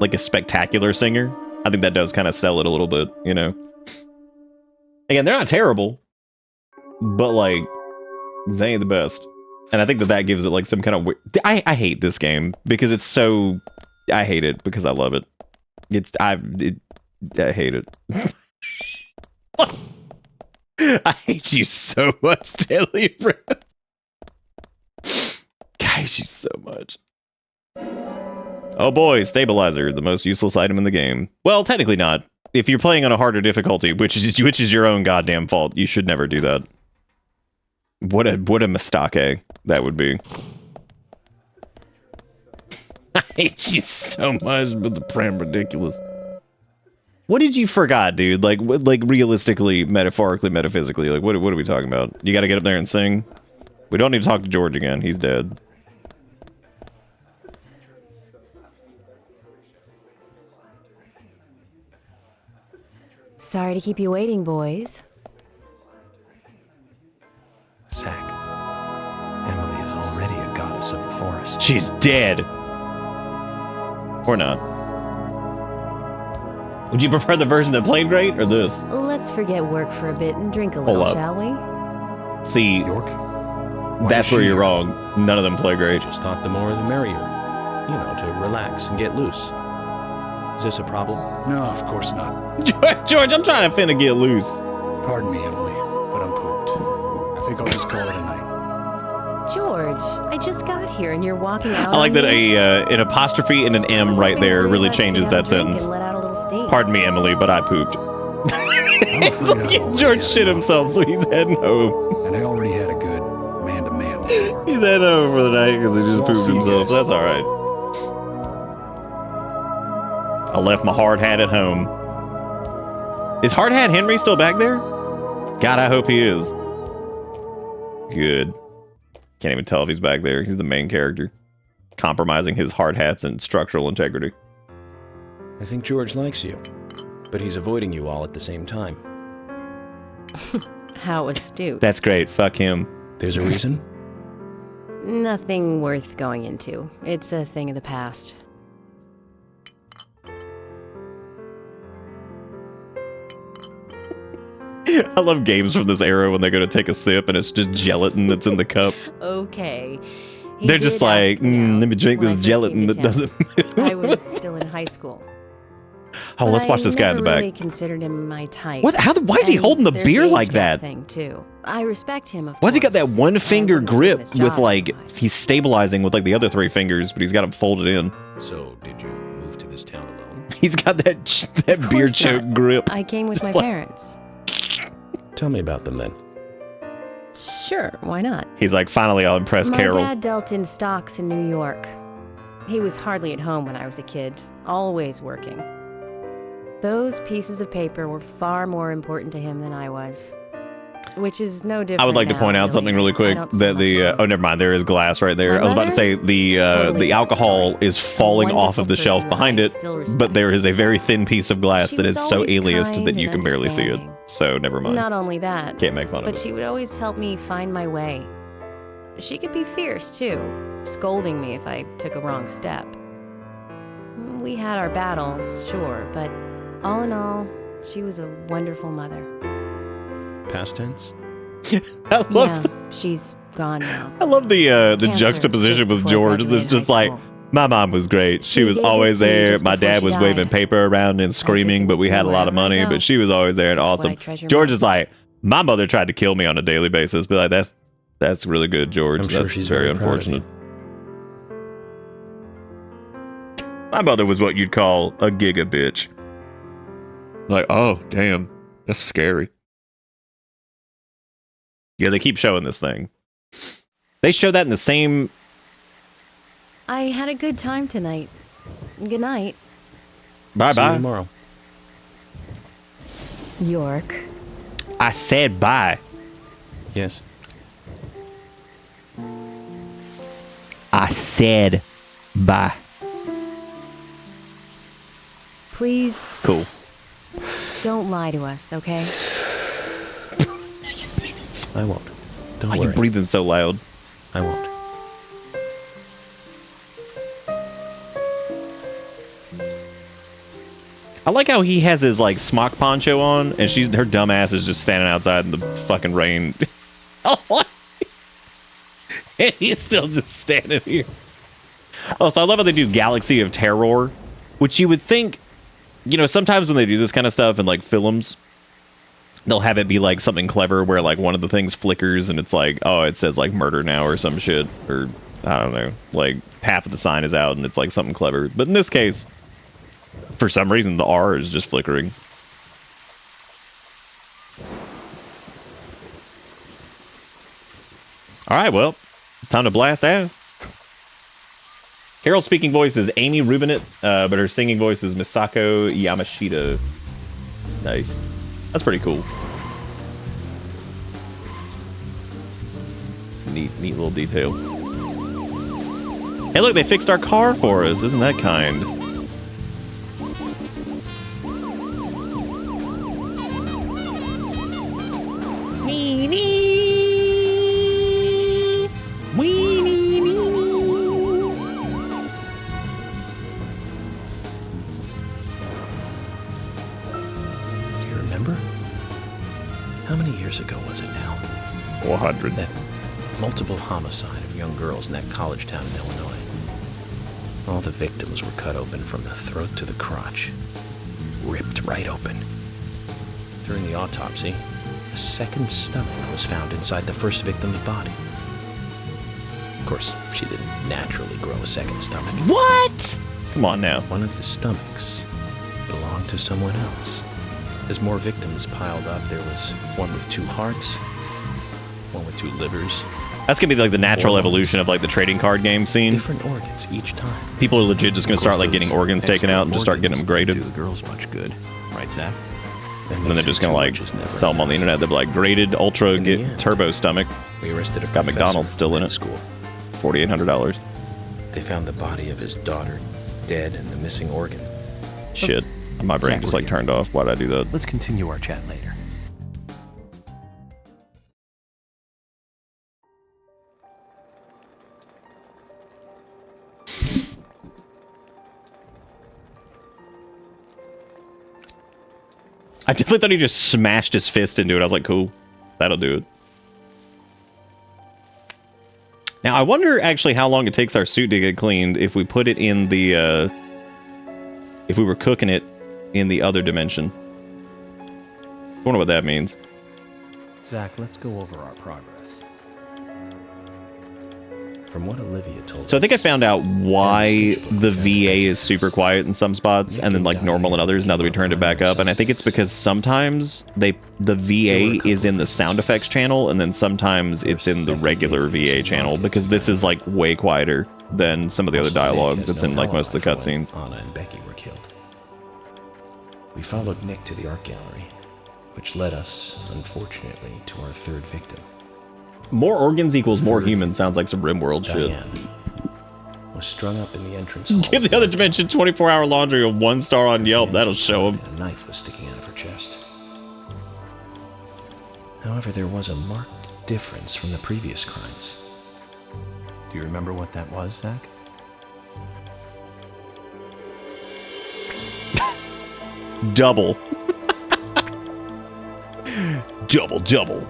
like, a spectacular singer. I think that does kind of sell it a little bit, you know? Again, they're not terrible. But, like, They ain't the best. And I think that gives it like some kind of weird... I hate this game because it's so... I hate it because I love it. I hate it. I hate you so much, Daily Bro. I hate you so much. Oh boy, stabilizer, the most useless item in the game. Well, technically not. If you're playing on a harder difficulty, which is your own goddamn fault, you should never do that. What a mistake that would be. I hate you so much, but the pram ridiculous. What did you forgot, dude? Like realistically, metaphorically, metaphysically, like what are we talking about? You got to get up there and sing. We don't need to talk to George again. He's dead. Sorry to keep you waiting, boys. Zack, Emily is already a goddess of the forest. She's dead. Or not. Would you prefer the version that played great or this? Let's forget work for a bit and drink a little, shall we? See, York? That's where you're wrong. None of them play great. I just thought the more the merrier. You know, to relax and get loose. Is this a problem? No, of course not. George, I'm trying to finna get loose. Pardon me, Emily, but I'm pooped. I think I'll just call it a night. George, I just got here and you're walking out. I like on that me? an apostrophe and an M right there really changes that sentence. And let out a little steam. Pardon me, Emily, but I pooped. George shit himself, so he's heading home. And I already had a good man-to-man before. He's heading home for the night because he just pooped himself. That's all right. I left my hard hat at home. Is Hard Hat Henry still back there? God, I hope he is. Good. Can't even tell if he's back there. He's the main character. Compromising his hard hats and structural integrity. I think George likes you, but he's avoiding you all at the same time. How astute. That's great. Fuck him. There's a reason? Nothing worth going into. It's a thing of the past. I love games from this era when they go to take a sip and it's just gelatin that's in the cup. Okay. They're just like, let me drink this gelatin that doesn't move. I was still in high school. Oh, let's watch this guy in the back. I really considered him my type. What? Why is he holding the beer like that? Thing too. I respect him. Why's he got that one finger grip with like he's stabilizing with like the other three fingers, but he's got them folded in. So, did you move to this town alone? He's got that beer choke grip. I came with my parents. Tell me about them then. Sure, why not? He's like, finally, I'll impress Carol. My dad dealt in stocks in New York. He was hardly at home when I was a kid, always working. Those pieces of paper were far more important to him than I was. Which is no different. I would like to point out something really quick that oh, never mind, there is glass right there. I was about to say the alcohol is falling off of the shelf behind it, but there is a very thin piece of glass that is so aliased that you can barely see it. So never mind. Not only that, can't make fun of it. But she would always help me find my way. She could be fierce too, scolding me if I took a wrong step. We had our battles, sure, but all in all, she was a wonderful mother. Past tense? I love she's gone now. I love the juxtaposition with George. It's just like, my mom was great. She was always there. My dad was waving paper around and screaming, but we had a lot of money, but she was always there and awesome. George is like, my mother tried to kill me on a daily basis, but like that's really good, George. I'm sure she's very unfortunate. My mother was what you'd call a giga bitch. Like, oh, damn. That's scary. Yeah, they keep showing this thing. They show that in the same... I had a good time tonight. Good night. Bye-bye. See you tomorrow. York. I said bye. Yes. I said bye. Please. Cool. Don't lie to us, okay? I won't. Don't Why worry. are you breathing so loud? I won't. I like how he has his like smock poncho on, and her dumb ass is just standing outside in the fucking rain. And he's still just standing here. Oh, so I love how they do Galaxy of Terror, which you would think, you know, sometimes when they do this kind of stuff in like films, they'll have it be like something clever where like one of the things flickers and it's like, oh, it says like murder now or some shit, or I don't know, like half of the sign is out and it's like something clever. But in this case, for some reason, the R is just flickering. All right, well, time to blast out. Carol's speaking voice is Amy Rubinet, but her singing voice is Misako Yamashita. Nice. That's pretty cool. Neat little detail. Hey, look, they fixed our car for us. Isn't that kind? How many years ago was it now? 100. That multiple homicide of young girls in that college town in Illinois. All the victims were cut open from the throat to the crotch. Ripped right open. During the autopsy, a second stomach was found inside the first victim's body. Of course, she didn't naturally grow a second stomach. What? Come on now. One of the stomachs belonged to someone else. As more victims piled up, there was one with 2 hearts, one with 2 livers. That's gonna be like the natural evolution of like the trading card game scene. Different organs each time. People are legit just gonna start like getting organs taken out and just start getting them graded. Do the girls much good, right, Zach? And then they're just gonna like sell them on the internet. They'll be like graded ultra get turbo stomach. We arrested it's got McDonald's still in it. School. $4,800. They found the body of his daughter, dead, and the missing organ. Shit. My brain just like turned off. Why'd I do that? Let's continue our chat later. I definitely thought he just smashed his fist into it. I was like, cool. That'll do it. Now, I wonder actually how long it takes our suit to get cleaned if we put it in the, if we were cooking it in the other dimension. I wonder what that means. Zach, let's go over our progress. From what Olivia told So I think I found out why the VA is super quiet in some spots and then like normal in others now that we turned it back up. And I think it's because sometimes the VA is in the sound effects channel and then sometimes it's in the regular VA channel because this is like way quieter than some of the other dialogue that's in like most of the cutscenes. Anna and Becky were killed. We followed Nick to the art gallery, which led us, unfortunately, to our 3rd victim. More organs equals more humans sounds like some RimWorld shit. Diane was strung up in the entrance hall. Give the other dimension 24-hour laundry a 1-star on Yelp. That'll show him. A knife was sticking out of her chest. However, there was a marked difference from the previous crimes. Do you remember what that was, Zach? Double. Double.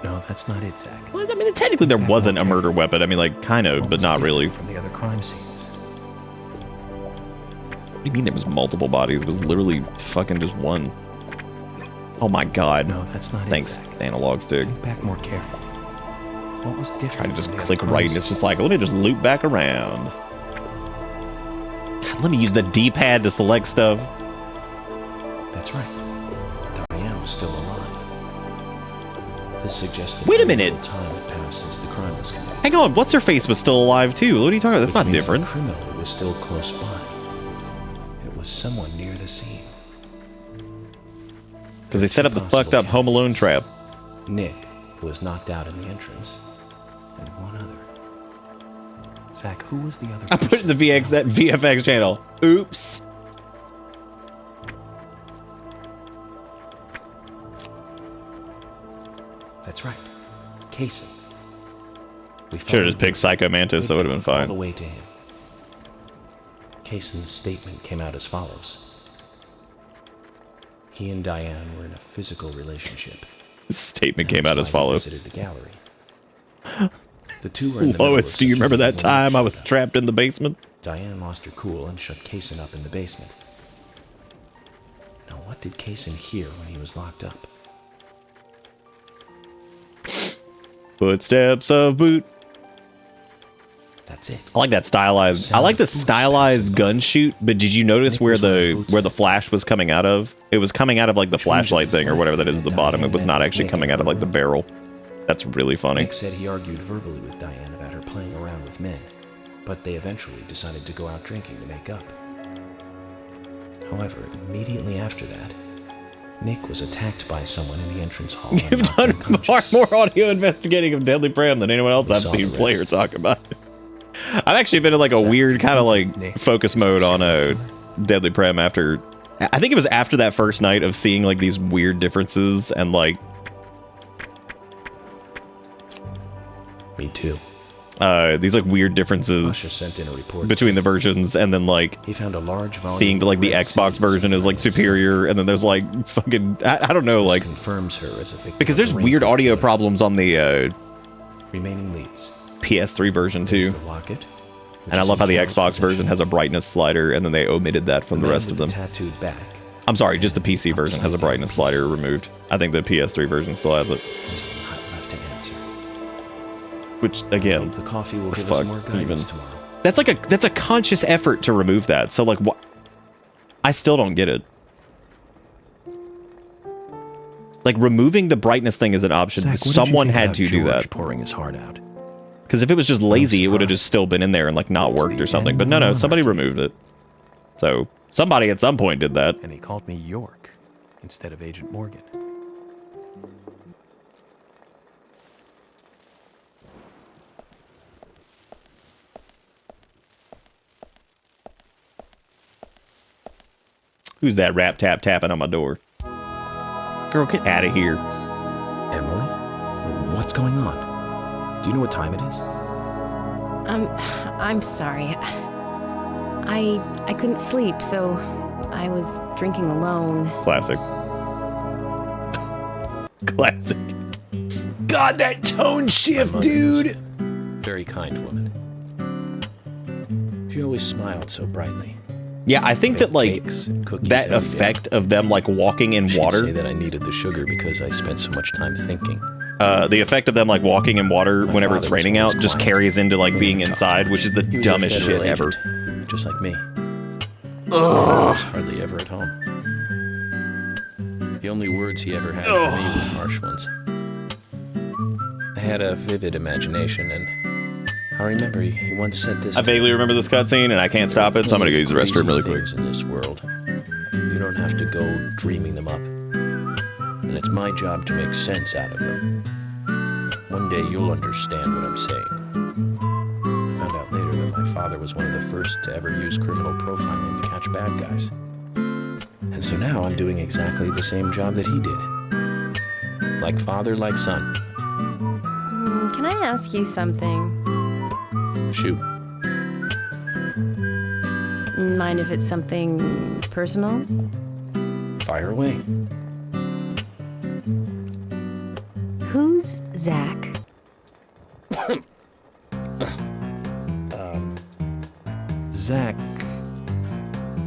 No, that's not it, Zach. Well, I mean, technically there wasn't a murder weapon. I mean, like, kind of, but not really. From the other crime scenes. What do you mean there was multiple bodies? It was literally fucking just one. Oh my god. No, that's not Thanks, it, Zach. analog stick. Think back more carefully. What was different? Trying to just click right and it's just like, let me just loop back around. God, let me use the D-pad to select stuff. That's right. Diane was still alive. This suggests that wait a minute. Time had passed since the crime was committed. Hang on, what's her face was still alive too. What are you talking about? That's Which not means different. The criminal was still close by. It was someone near the scene. Because they set up the fucked up Home Alone trap. Nick, who was knocked out in the entrance, and one other. Zach, who was the other? I put it in the VFX channel. Oops. That's right. Casey. Should have just picked Psycho Mantis, that would have been fine. All the way to him. Cason's statement came out as follows. He and Diane were in a physical relationship. His statement came out as follows. Visited the gallery. The two were in the middle of Lois, do you such a remember that evil time I was shootout. trapped in the basement? Diane lost her cool and shut Kaysen up in the basement. Now, what did Kaysen hear when he was locked up? Footsteps of boot. That's it. I like that stylized. I like the stylized gun shoot, but did you notice where the flash was coming out of? It was coming out of like the flashlight thing or whatever that is at the bottom. It was not actually coming out of like the barrel. That's really funny. Nick said he argued verbally with Diane about her playing around with men, but they eventually decided to go out drinking to make up. However, immediately after that, Nick was attacked by someone in the entrance hall. You've done far more audio investigating of Deadly Pram than anyone else I've seen play or talk about it. I've actually been in like a weird kind of like focus mode on Deadly Prem after, I think it was after that first night of seeing like these weird differences and like. Me too. These like weird differences sent in a report between the versions, and then like he found a large volume seeing the Xbox version is like superior, and then there's like fucking I don't know, like confirms her as a victim because there's weird audio problems on the remaining leads. PS3 version too. Locket, and I love how the Xbox version has a brightness slider, and then they omitted that from the rest of them. Tattooed back. I'm sorry, just the PC version has a brightness slider removed. I think the PS3 version still has it. Which again, the coffee will give us more guidance tomorrow. That's a conscious effort to remove that. So like, what? I still don't get it. Like removing the brightness thing is an option. Zach, Someone had to do that. Pouring his heart out. Because if it was just lazy, it would have just still been in there and like not worked or something. But no, somebody removed it. So somebody at some point did that. And he called me York instead of Agent Morgan. Who's that rap tap tapping on my door? Girl, get out of here. Emily? What's going on? Do you know what time it is? I'm sorry. I couldn't sleep, so I was drinking alone. Classic. Classic. God, that tone shift, dude! Very kind woman. She always smiled so brightly. Yeah, I think that like that effect of them like walking in water. She'd say that I needed the sugar because I spent so much time thinking. The effect of them like walking in water whenever it's raining out just carries into like being inside, which is the dumbest shit ever. Just like me. Ugh. Was hardly ever at home. The only words he ever had for me were harsh ones. I had a vivid imagination, and I remember he once said this. I vaguely remember this cutscene, and I can't stop it, so I'm gonna go use the restroom really quick. In this world, you don't have to go dreaming them up, and it's my job to make sense out of them. One day you'll understand what I'm saying. I found out later that my father was one of the first to ever use criminal profiling to catch bad guys, and so now I'm doing exactly the same job that he did. Like father, like son. Can I ask you something? Shoot. Mind if it's something personal? Fire away. Who's Zach? Zach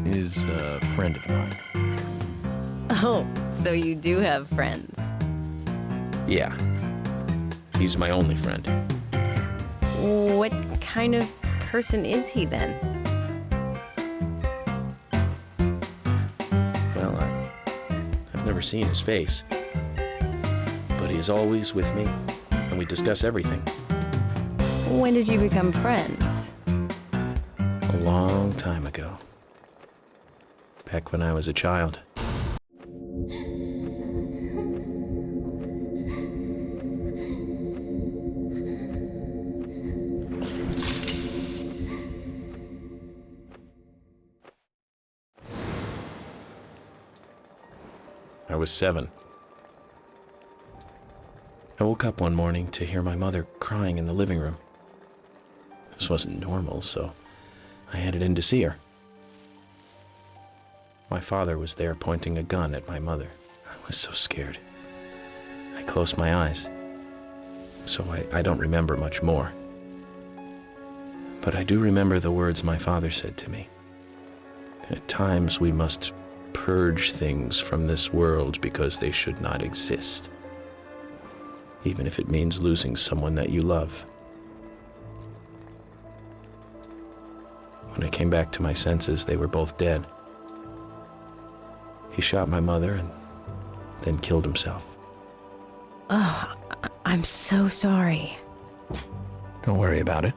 is a friend of mine. Oh, so you do have friends. Yeah. He's my only friend. What kind of person is he then? Well, I've never seen his face. But he is always with me, and we discuss everything. When did you become friends? A long time ago. Back when I was a child. I was 7. I woke up one morning to hear my mother crying in the living room. This wasn't normal, so I headed in to see her. My father was there pointing a gun at my mother. I was so scared. I closed my eyes. so I don't remember much more. But I do remember the words my father said to me. At times we must purge things from this world because they should not exist, even if it means losing someone that you love. When I came back to my senses, they were both dead. He shot my mother and then killed himself. Oh, I'm so sorry. Don't worry about it.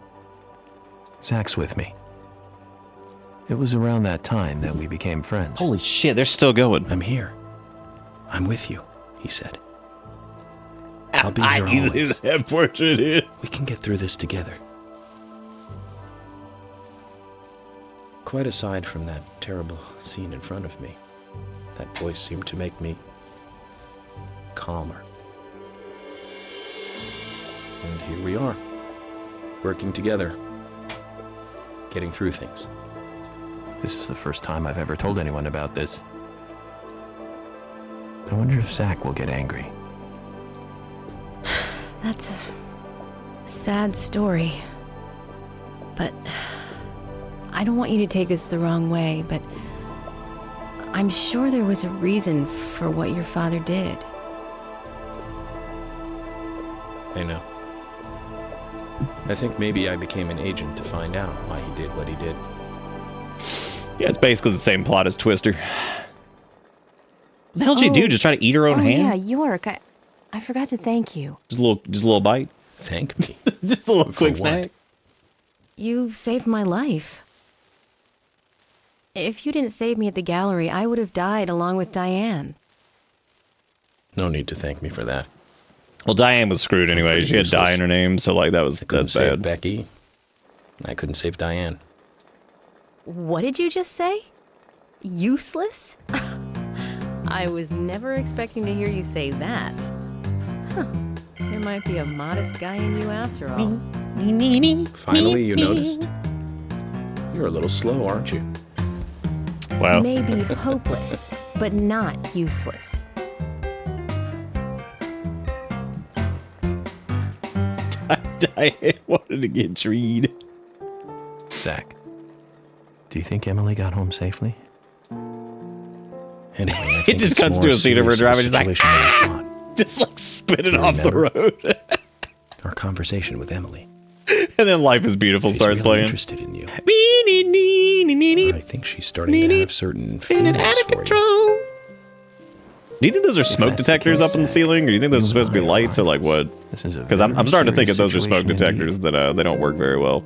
Zach's with me. It was around that time that we became friends. Holy shit, they're still going. I'm here. I'm with you, he said. I'll be here always. That portrait. We can get through this together. Quite aside from that terrible scene in front of me, that voice seemed to make me calmer. And here we are, working together, getting through things. This is the first time I've ever told anyone about this. I wonder if Zach will get angry. That's a sad story. But I don't want you to take this the wrong way, but I'm sure there was a reason for what your father did. I know. I think maybe I became an agent to find out why he did what he did. Yeah, it's basically the same plot as Twister. What the hell did she do? Just try to eat her own hand? Yeah, York. I forgot to thank you. Just a little bite? Thank me? Just a little quick snack? You saved my life. If you didn't save me at the gallery, I would have died along with Diane. No need to thank me for that. Well, Diane was screwed anyway. She had Di in her name, so like that's Save bad. Becky. I couldn't save Diane. What did you just say? Useless? I was never expecting to hear you say that. Huh. There might be a modest guy in you after all. Finally, you noticed? You're a little slow, aren't you? Wow. Maybe hopeless, but not useless. Diane wanted to get treed. Zach, do you think Emily got home safely? Anyway, It just cuts to a scene of her driving, just like, just like spinning off the road. Our conversation with Emily. And then Life is Beautiful starts really playing. Interested in you. I think she's starting to have certain feelings for you. Do you think those are smoke detectors up in the ceiling, or do you think those are supposed to be lights, or like what? Because I'm starting to think if those are smoke detectors, that they don't work very well.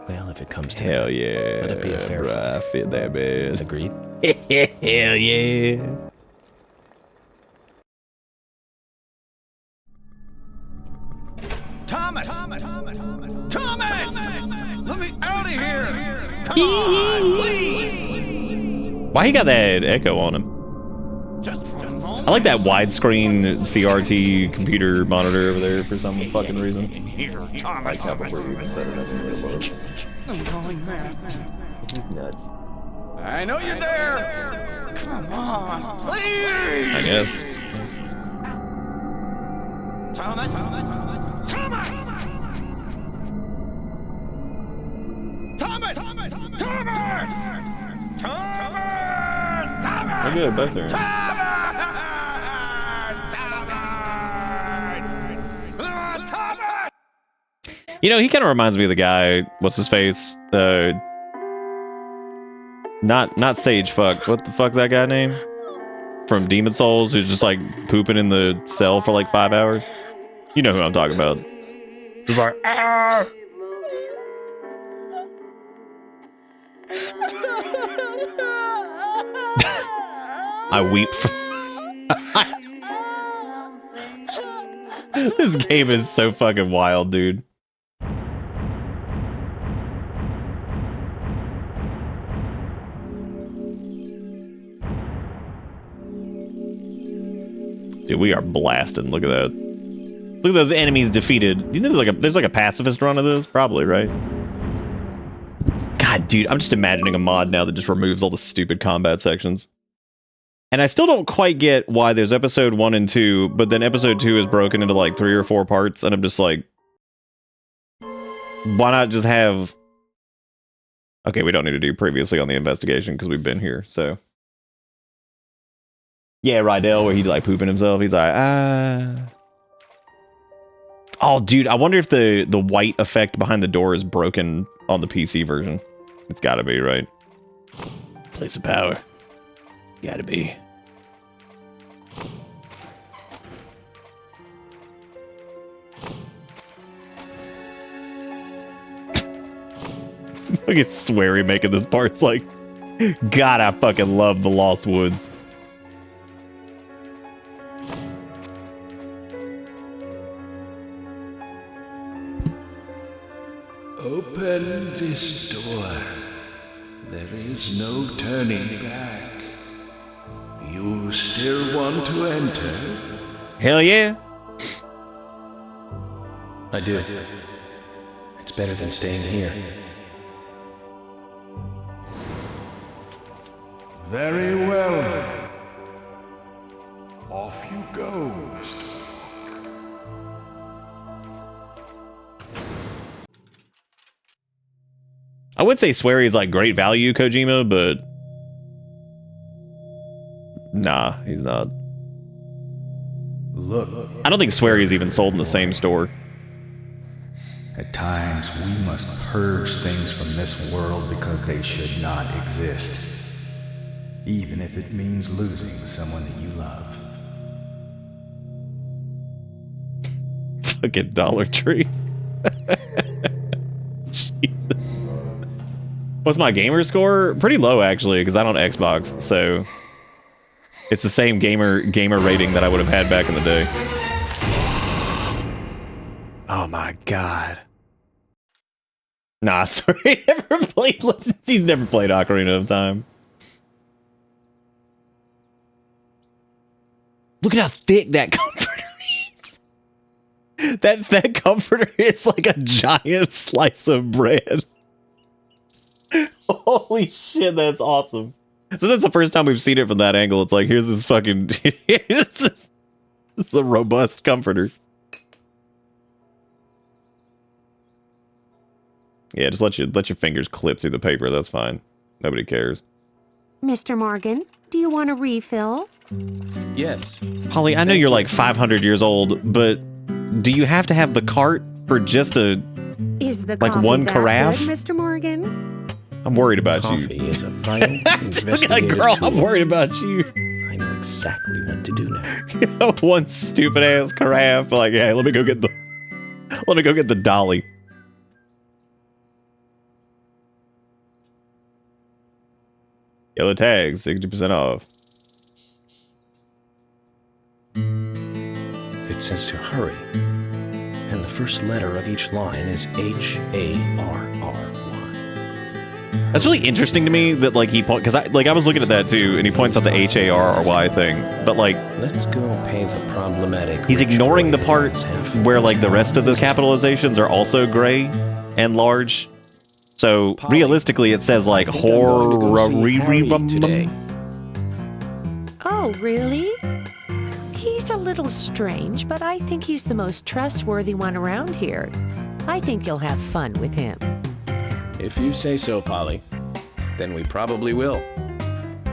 Well, if it comes to Hell that, yeah, let it be a fair bro, fight. I fit that bad. Agreed? Hell yeah. Thomas! Let me out of here! Come on, please! Why he got that echo on him? I like that widescreen CRT computer monitor over there for some fucking reason. Here, Thomas. Like how before you even set it up in real world. I'm going mad. Nuts. I know you're there! Come on, please! I guess. Thomas! Thomas! Thomas! Thomas! Thomas! Look good back there. You know, he kind of reminds me of the guy. What's his face? Not Sage Fuck. What the fuck that guy name? From Demon Souls, who's just like pooping in the cell for like 5 hours. You know who I'm talking about. Just like, ah! I weep for. This game is so fucking wild, dude. Dude, we are blasting. Look at that. Look at those enemies defeated. You think there's like a pacifist run of this? Probably, right? God, dude, I'm just imagining a mod now that just removes all the stupid combat sections. And I still don't quite get why there's episode 1 and 2, but then episode 2 is broken into like 3 or 4 parts, and I'm just like, why not just have... Okay, we don't need to do previously on the investigation because we've been here, so... Yeah, Rydell, where he's like pooping himself, he's like, Oh, dude, I wonder if the white effect behind the door is broken on the PC version. It's gotta be, right? Place of power. Gotta be. Look at Swery making this part. It's like, God, I fucking love the Lost Woods. Open this door. There is no turning back. You still want to enter? Hell yeah. I do. It's better than staying here. Very well then. Off you go, Mr. I would say Swery is like great value, Kojima, but nah, he's not. Look. I don't think Swery is even sold in the same store. At times, we must purge things from this world because they should not exist. Even if it means losing someone that you love. Fucking Dollar Tree. Jesus. What's my gamer score? Pretty low, actually, because I don't Xbox, so it's the same gamer rating that I would have had back in the day. Oh my god. Nah, sorry, he's never played Ocarina of Time. Look at how thick that comforter is. That comforter is like a giant slice of bread. Holy shit, that's awesome. So that's the first time we've seen it from that angle. It's like, here's this fucking... this is the robust comforter. Yeah, just let your fingers clip through the paper. That's fine. Nobody cares. Mr. Morgan, do you want a refill? Yes. Holly, I know you're like 500 years old, but do you have to have the cart for just Is the like coffee one that carafe? good, Mr. Morgan? I'm worried about Coffee you. is a vital investigative Like, girl, tool. I'm worried about you. I know exactly what to do now. One stupid ass carafe. Like, hey, let me go get the dolly. Yellow tags, 60% off. It says to hurry, and the first letter of each line is H-A-R-R-Y. That's really interesting to me that like he because I was looking at that too, and he points out the H-A-R-R-Y thing, but like let's go pay the problematic. He's ignoring the part where like the rest of the capitalizations are also gray and large. So realistically, it says like horror today. Oh, really? He's a little strange, but I think he's the most trustworthy one around here. I think you'll have fun with him. If you say so, Polly, then we probably will.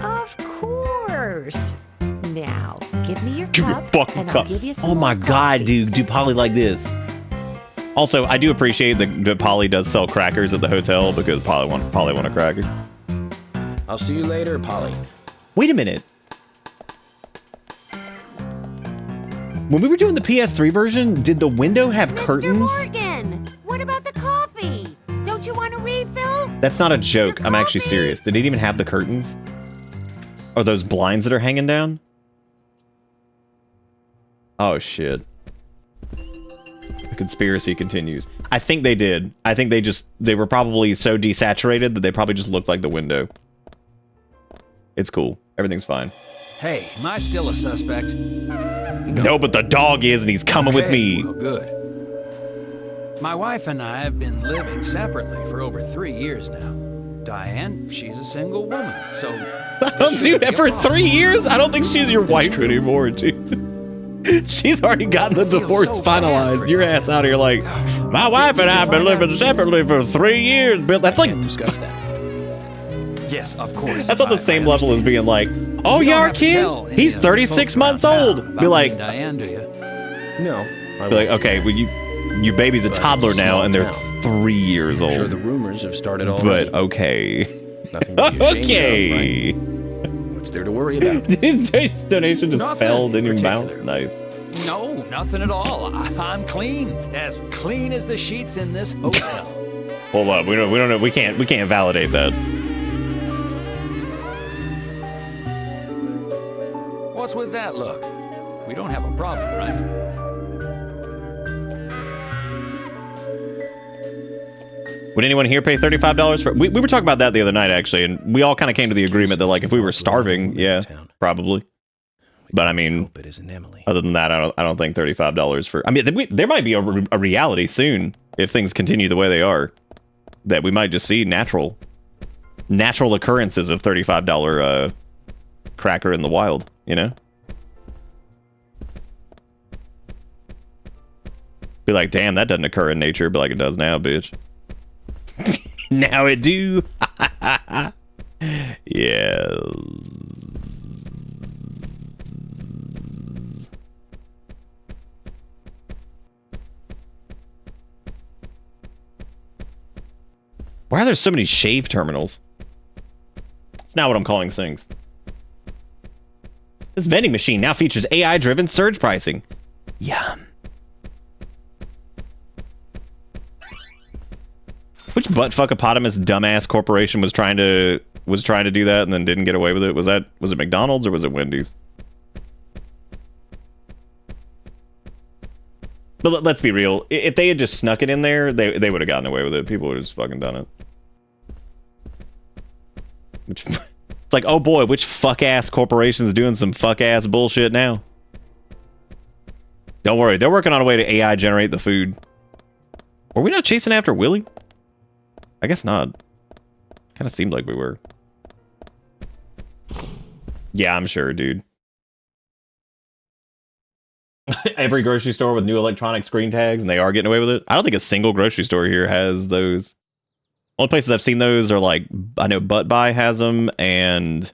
Of course. Now, give me your Give me cup, your fucking and cup. I'll give you some Oh my more god, coffee. dude, do Polly like this? Also, I do appreciate that Polly does sell crackers at the hotel because Polly want a cracker. I'll see you later, Polly. Wait a minute. When we were doing the PS3 version, did the window have curtains? Mr. Morgan, what about the coffee? Don't you want a refill? That's not a joke. I'm actually serious. Did it even have the curtains? Or those blinds that are hanging down? Oh, shit. The conspiracy continues. I think they did. I think they were probably so desaturated that they probably just looked like the window. It's cool. Everything's fine. Hey, am I still a suspect? No, but the dog is, and he's coming with me. Well, good. My wife and I have been living separately for over 3 years now. Diane, she's a single woman, so... I don't do that for 3 years? I don't think she's your wife anymore, dude. She's already gotten the divorce finalized. Your ass out here like, my wife and I have been living separately for 3 years. Bill, that's like... discuss that. Yes, of course. That's on the same level as being like, oh, your kid? He's 36 months old. Be like... Diane, do you? No. Be like, okay, well, your baby's a toddler now, and they're 3 years old. I'm sure the rumors have started already. But okay. Nothing to be ashamed Okay. of, right? What's there to worry about? His donation just Nothing fell in your particular. mouth. Nice. No, nothing at all. I'm clean as the sheets in this hotel. Hold up, we don't know. We can't validate that. What's with that look? We don't have a problem, right? Would anyone here pay $35 for? We were talking about that the other night actually, and we all kind of came to the agreement that like if we were starving, yeah, probably. But I mean, other than that, I don't think $35 for. I mean, there might be a reality soon if things continue the way they are, that we might just see natural occurrences of $35 cracker in the wild. You know, be like, damn, that doesn't occur in nature, but like it does now, bitch. Now it do. Yeah. Why are there so many shave terminals? It's not what I'm calling things. This vending machine now features AI-driven surge pricing. Yum. Which buttfuckopotamus dumbass corporation was trying to do that and then didn't get away with it? Was it McDonald's or was it Wendy's? But let's be real. If they had just snuck it in there, they would have gotten away with it. People would have just fucking done it. It's like, oh boy, which fuck-ass corporation's doing some fuck-ass bullshit now? Don't worry, they're working on a way to AI generate the food. Were we not chasing after Willie? I guess not. Kind of seemed like we were. Yeah, I'm sure, dude. Every grocery store with new electronic screen tags, and they are getting away with it. I don't think a single grocery store here has those. Only places I've seen those are like, I know Butt Buy has them, and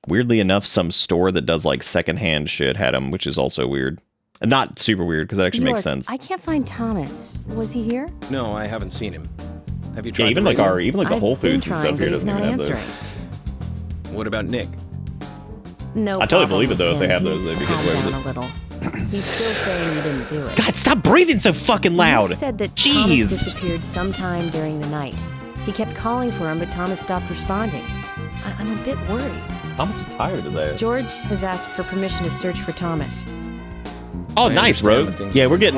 weirdly enough, some store that does like secondhand shit had them, which is also weird. Not super weird, because that actually makes sense. I can't find Thomas. Was he here? No, I haven't seen him. Have you tried? Yeah, even like the Whole Foods and stuff here doesn't even have those. What about Nick? No. I totally believe it though. If they have those, they'd be good with it. A little. He's still saying he didn't do it. God, stop breathing so fucking loud. He said that Jeez. Thomas disappeared sometime during the night. He kept calling for him, but Thomas stopped responding. I'm a bit worried. Thomas is tired today. George has asked for permission to search for Thomas. Oh, nice, Rogue. Yeah, we're getting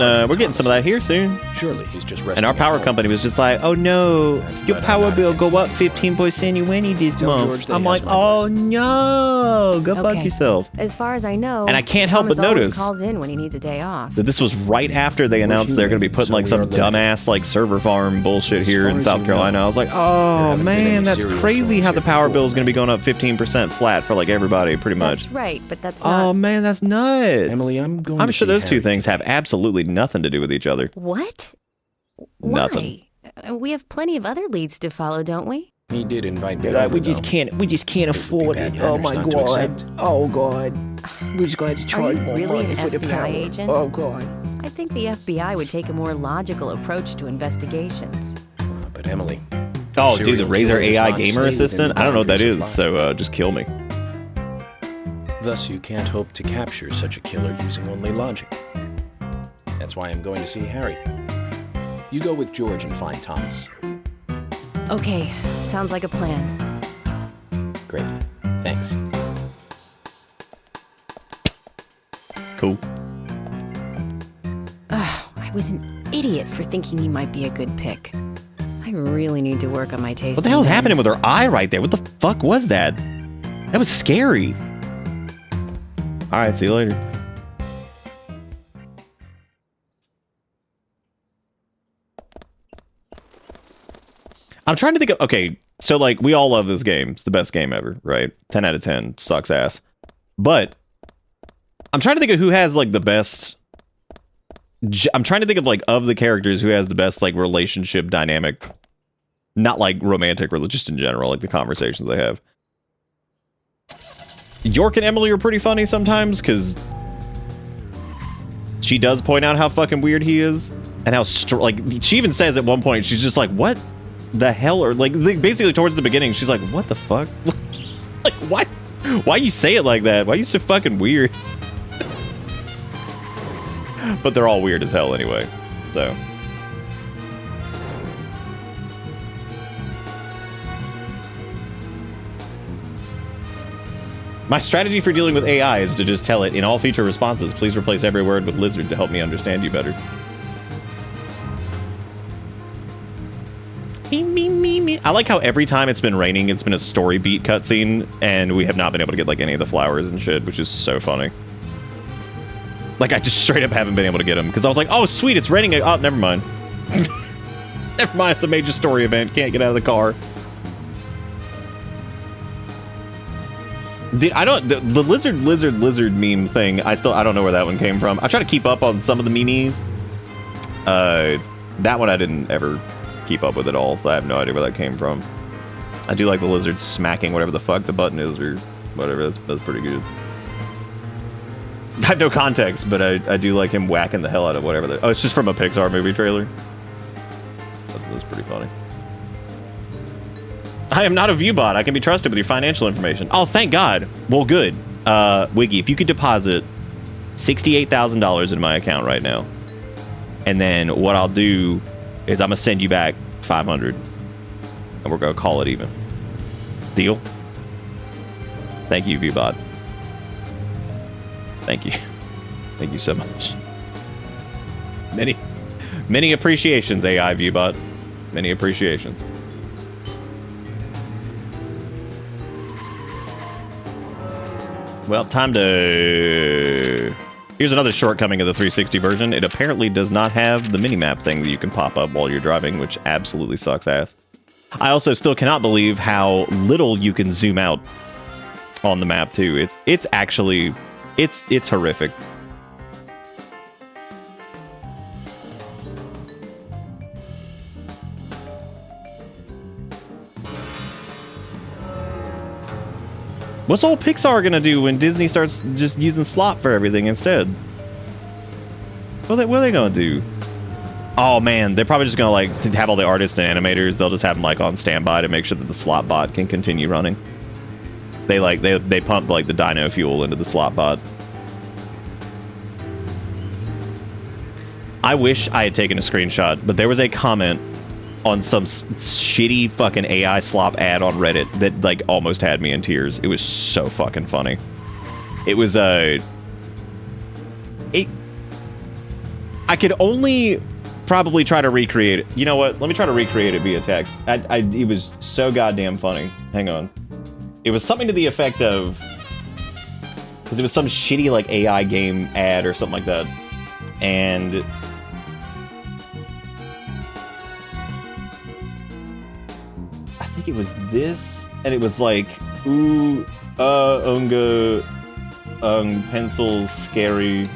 some of that here soon. Surely he's just resting. And our power company was just like, oh no, your power bill go up 15% this month. I'm like, oh no, go fuck yourself. As far as I know, and I can't help Thomas but notice always calls in when he needs a day off. that this was right after they announced they're going to be putting like some dumbass like server farm bullshit here in South Carolina. I was like, oh man, that's crazy how the power bill is going to be going up 15% flat for like everybody, pretty much. That's right, but that's not. Oh man, that's nuts. Emily, I'm sure those two things have absolutely nothing to do with each other. What? Nothing. Why? We have plenty of other leads to follow, don't we? He did invite me. We just can't afford it. Oh my god. Oh god. We're just going to charge more really money an for the FBI power. agent? Oh god. I think the FBI would take a more logical approach to investigations. But Emily. Oh, dude, the Razer AI gamer assistant? I don't know what that is, so just kill me. Thus, you can't hope to capture such a killer using only logic. That's why I'm going to see Harry. You go with George and find Thomas. Okay, sounds like a plan. Great. Thanks. Cool. I was an idiot for thinking he might be a good pick. I really need to work on my taste. What the hell is happening with her eye right there? What the fuck was that? That was scary. All right, see you later. I I'm trying to think of, okay, so like we all love this game. It's the best game ever, right? 10 out of 10, sucks ass. But I'm trying to think of who has like the best, I'm trying to think of like of the characters who has the best like relationship dynamic, not like romantic, or just in general, like the conversations they have. York and Emily are pretty funny sometimes because she does point out how fucking weird he is and how like she even says at one point, she's just like, what the hell? Or like basically towards the beginning, she's like, what the fuck? Like why you say it like that? Why are you so fucking weird? But they're all weird as hell anyway, so. My strategy for dealing with AI is to just tell it, in all feature responses, please replace every word with lizard to help me understand you better. I like how every time it's been raining, it's been a story beat cutscene, and we have not been able to get like any of the flowers and shit, which is so funny. Like, I just straight up haven't been able to get them, because I was like, oh, sweet, it's raining. Oh, never mind. Never mind, it's a major story event. Can't get out of the car. Dude, I don't, the lizard meme thing, I don't know where that one came from. I try to keep up on some of the memes. That one I didn't ever keep up with at all, so I have no idea where that came from. I do like the lizard smacking whatever the fuck the button is, or whatever, that's pretty good. I have no context, but I do like him whacking the hell out of whatever oh, it's just from a Pixar movie trailer. That's pretty funny. I am not a viewbot. I can be trusted with your financial information. Oh, thank God. Well, good. Wiggy, if you could deposit $68,000 into my account right now, and then what I'll do is I'm gonna send you back 500, and we're gonna call it even. Deal? Thank you, viewbot. Thank you. Thank you so much. Many appreciations, AI viewbot. Many appreciations. Well, time to... Here's another shortcoming of the 360 version. It apparently does not have the minimap thing that you can pop up while you're driving, which absolutely sucks ass. I also still cannot believe how little you can zoom out on the map, too. It's actually... It's horrific. What's all Pixar gonna do when Disney starts just using slop for everything instead? What are they gonna do? Oh man, they're probably just gonna like to have all the artists and animators. They'll just have them like on standby to make sure that the slop bot can continue running. They pump like the dino fuel into the slop bot. I wish I had taken a screenshot, but there was a comment on some shitty fucking AI slop ad on Reddit that like almost had me in tears. It was so fucking funny. It was I could only probably try to recreate it. You know what? Let me try to recreate it via text. It was so goddamn funny. Hang on. It was something to the effect of, because it was some shitty like AI game ad or something like that, and I think it was this, and it was like, ooh, unga, pencil, scary.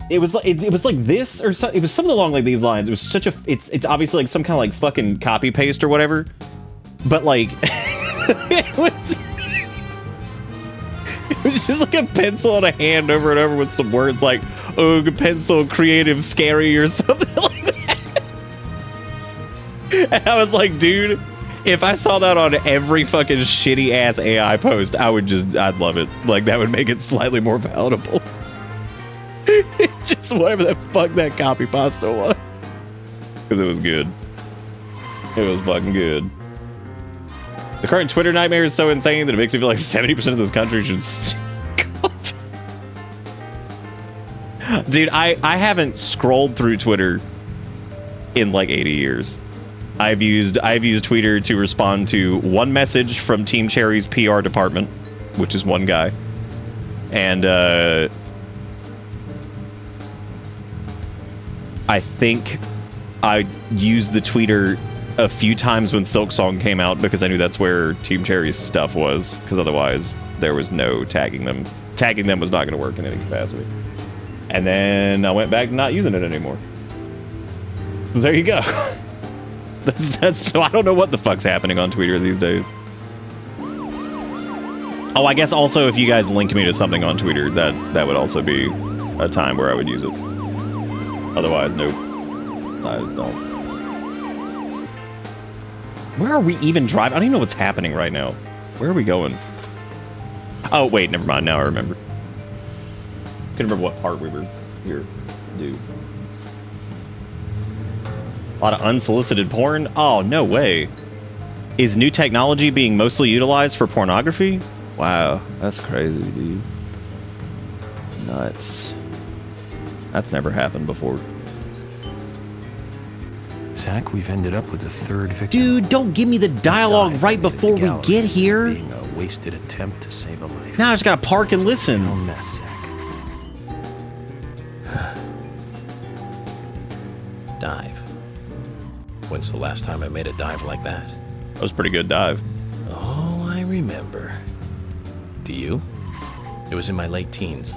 It was like this, or it was something along like these lines. It was such a, it's obviously like some kind of like fucking copy paste or whatever, but like, it was just like a pencil and a hand over and over with some words like, oh, pencil, creative, scary, or something like that. And I was like, dude, if I saw that on every fucking shitty ass AI post, I'd love it. Like, that would make it slightly more palatable. Just whatever the fuck that copy pasta was. Because it was good. It was fucking good. The current Twitter nightmare is so insane that it makes me feel like 70% of this country should cough. Dude, I haven't scrolled through Twitter in like 80 years. I've used Twitter to respond to one message from Team Cherry's PR department, which is one guy. And I think I used the tweeter a few times when Silk Song came out because I knew that's where Team Cherry's stuff was, because otherwise there was no tagging them. Tagging them was not going to work in any capacity. And then I went back to not using it anymore. So there you go. So I don't know what the fuck's happening on Twitter these days. Oh, I guess also if you guys link me to something on Twitter, that would also be a time where I would use it. Otherwise, nope. I just don't. Where are we even driving? I don't even know what's happening right now. Where are we going? Oh, wait, never mind. Now I remember. Couldn't remember what part we were here to do. A lot of unsolicited porn? Oh, no way. Is new technology being mostly utilized for pornography? Wow, that's crazy, dude. Nuts. That's never happened before. Zach, we've ended up with a third victim. Dude, don't give me the dialogue right before we get here. Being a wasted attempt to save a life. Now I just gotta park and listen. No mess, Zach. Dive. When's the last time I made a dive like that? That was a pretty good dive. Oh, I remember. Do you? It was in my late teens.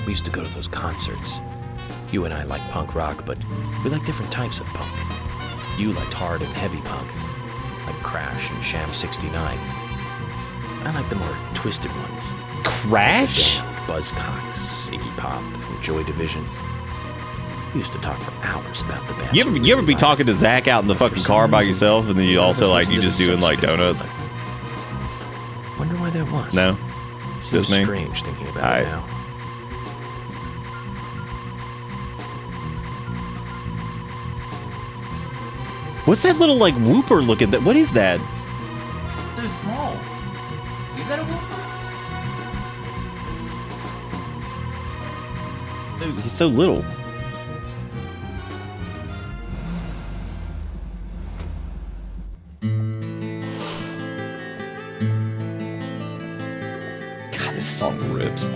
We used to go to those concerts. You and I like punk rock, but we like different types of punk. You liked hard and heavy punk, like Crash and Sham 69. I like the more twisted ones. Crash? Buzzcocks, Iggy Pop, and Joy Division. We used to talk for hours about the band. You ever be talking to Zach out in the fucking car by yourself, and then you also like you just doing like donuts? Wonder why that was. No, seems just me. Strange thinking about it now. What's that little like whooper looking? What is that? So small. Is that a whooper? Dude, he's so little. God, this song rips.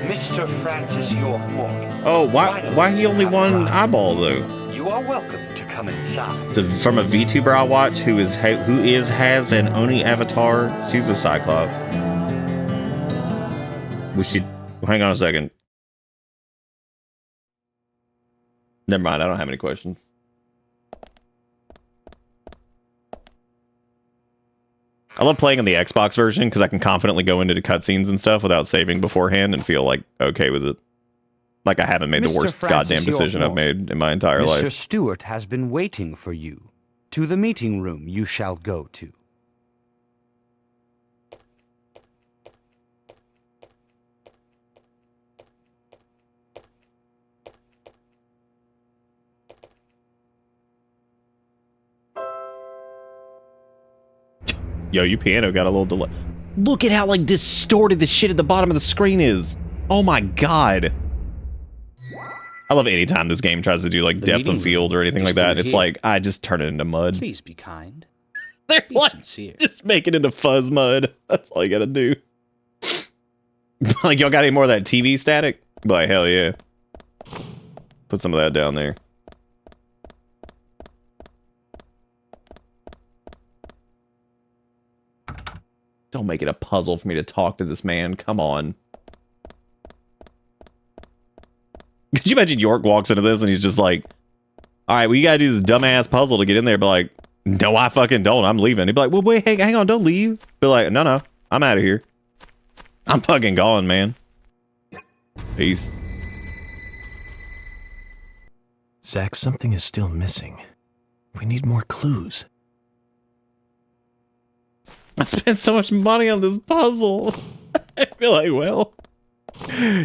Mr. Francis York Morgan. Oh, why he only one eyeball though? You are welcome to come inside. It's from a VTuber I watch who has an Oni avatar. She's a Cyclops. We should hang on a second. Never mind, I don't have any questions. I love playing on the Xbox version because I can confidently go into the cutscenes and stuff without saving beforehand and feel like okay with it. Like I haven't made the worst goddamn decision I've made in my entire life. Mr. Stewart has been waiting for you. To the meeting room you shall go to. Yo, your piano got a little delay. Look at how like distorted the shit at the bottom of the screen is. Oh my god. I love any time this game tries to do like depth of field or anything like that. It's like I just turn it into mud. Please be kind. They're be like, sincere. just make it into fuzz mud. That's all you gotta do. Like y'all got any more of that TV static? Be like hell yeah. Put some of that down there. Don't make it a puzzle for me to talk to this man. Come on. Could you imagine York walks into this and he's just like, all right, well, you gotta do this dumbass puzzle to get in there. But like, no, I fucking don't. I'm leaving. He'd be like, well, wait, hang on, don't leave. Be like, no, I'm out of here. I'm fucking gone, man. Peace. Zach, something is still missing. We need more clues. I spent so much money on this puzzle. I feel like, well,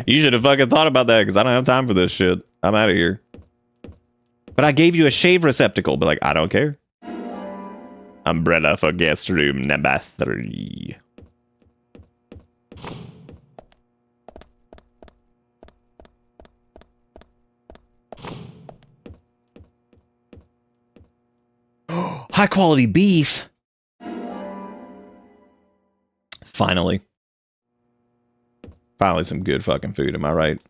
you should have fucking thought about that because I don't have time for this shit. I'm out of here. But I gave you a shave receptacle, but like, I don't care. Umbrella for guest room number 3. High quality beef. Finally. Finally some good fucking food, am I right?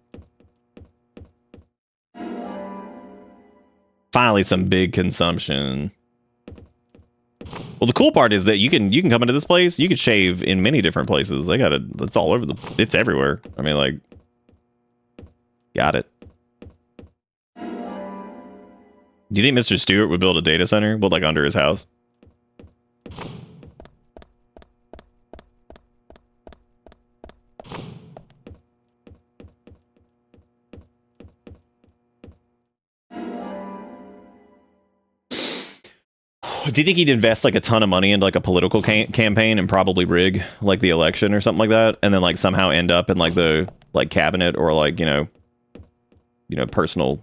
Finally some big consumption. Well, the cool part is that you can come into this place, you can shave in many different places. They got it, it's all over it's everywhere. I mean, like, got it. Do you think Mr. Stewart would build a data center, like under his house? Do you think he'd invest like a ton of money into like a political campaign and probably rig like the election or something like that, and then like somehow end up in like the cabinet or like you know personal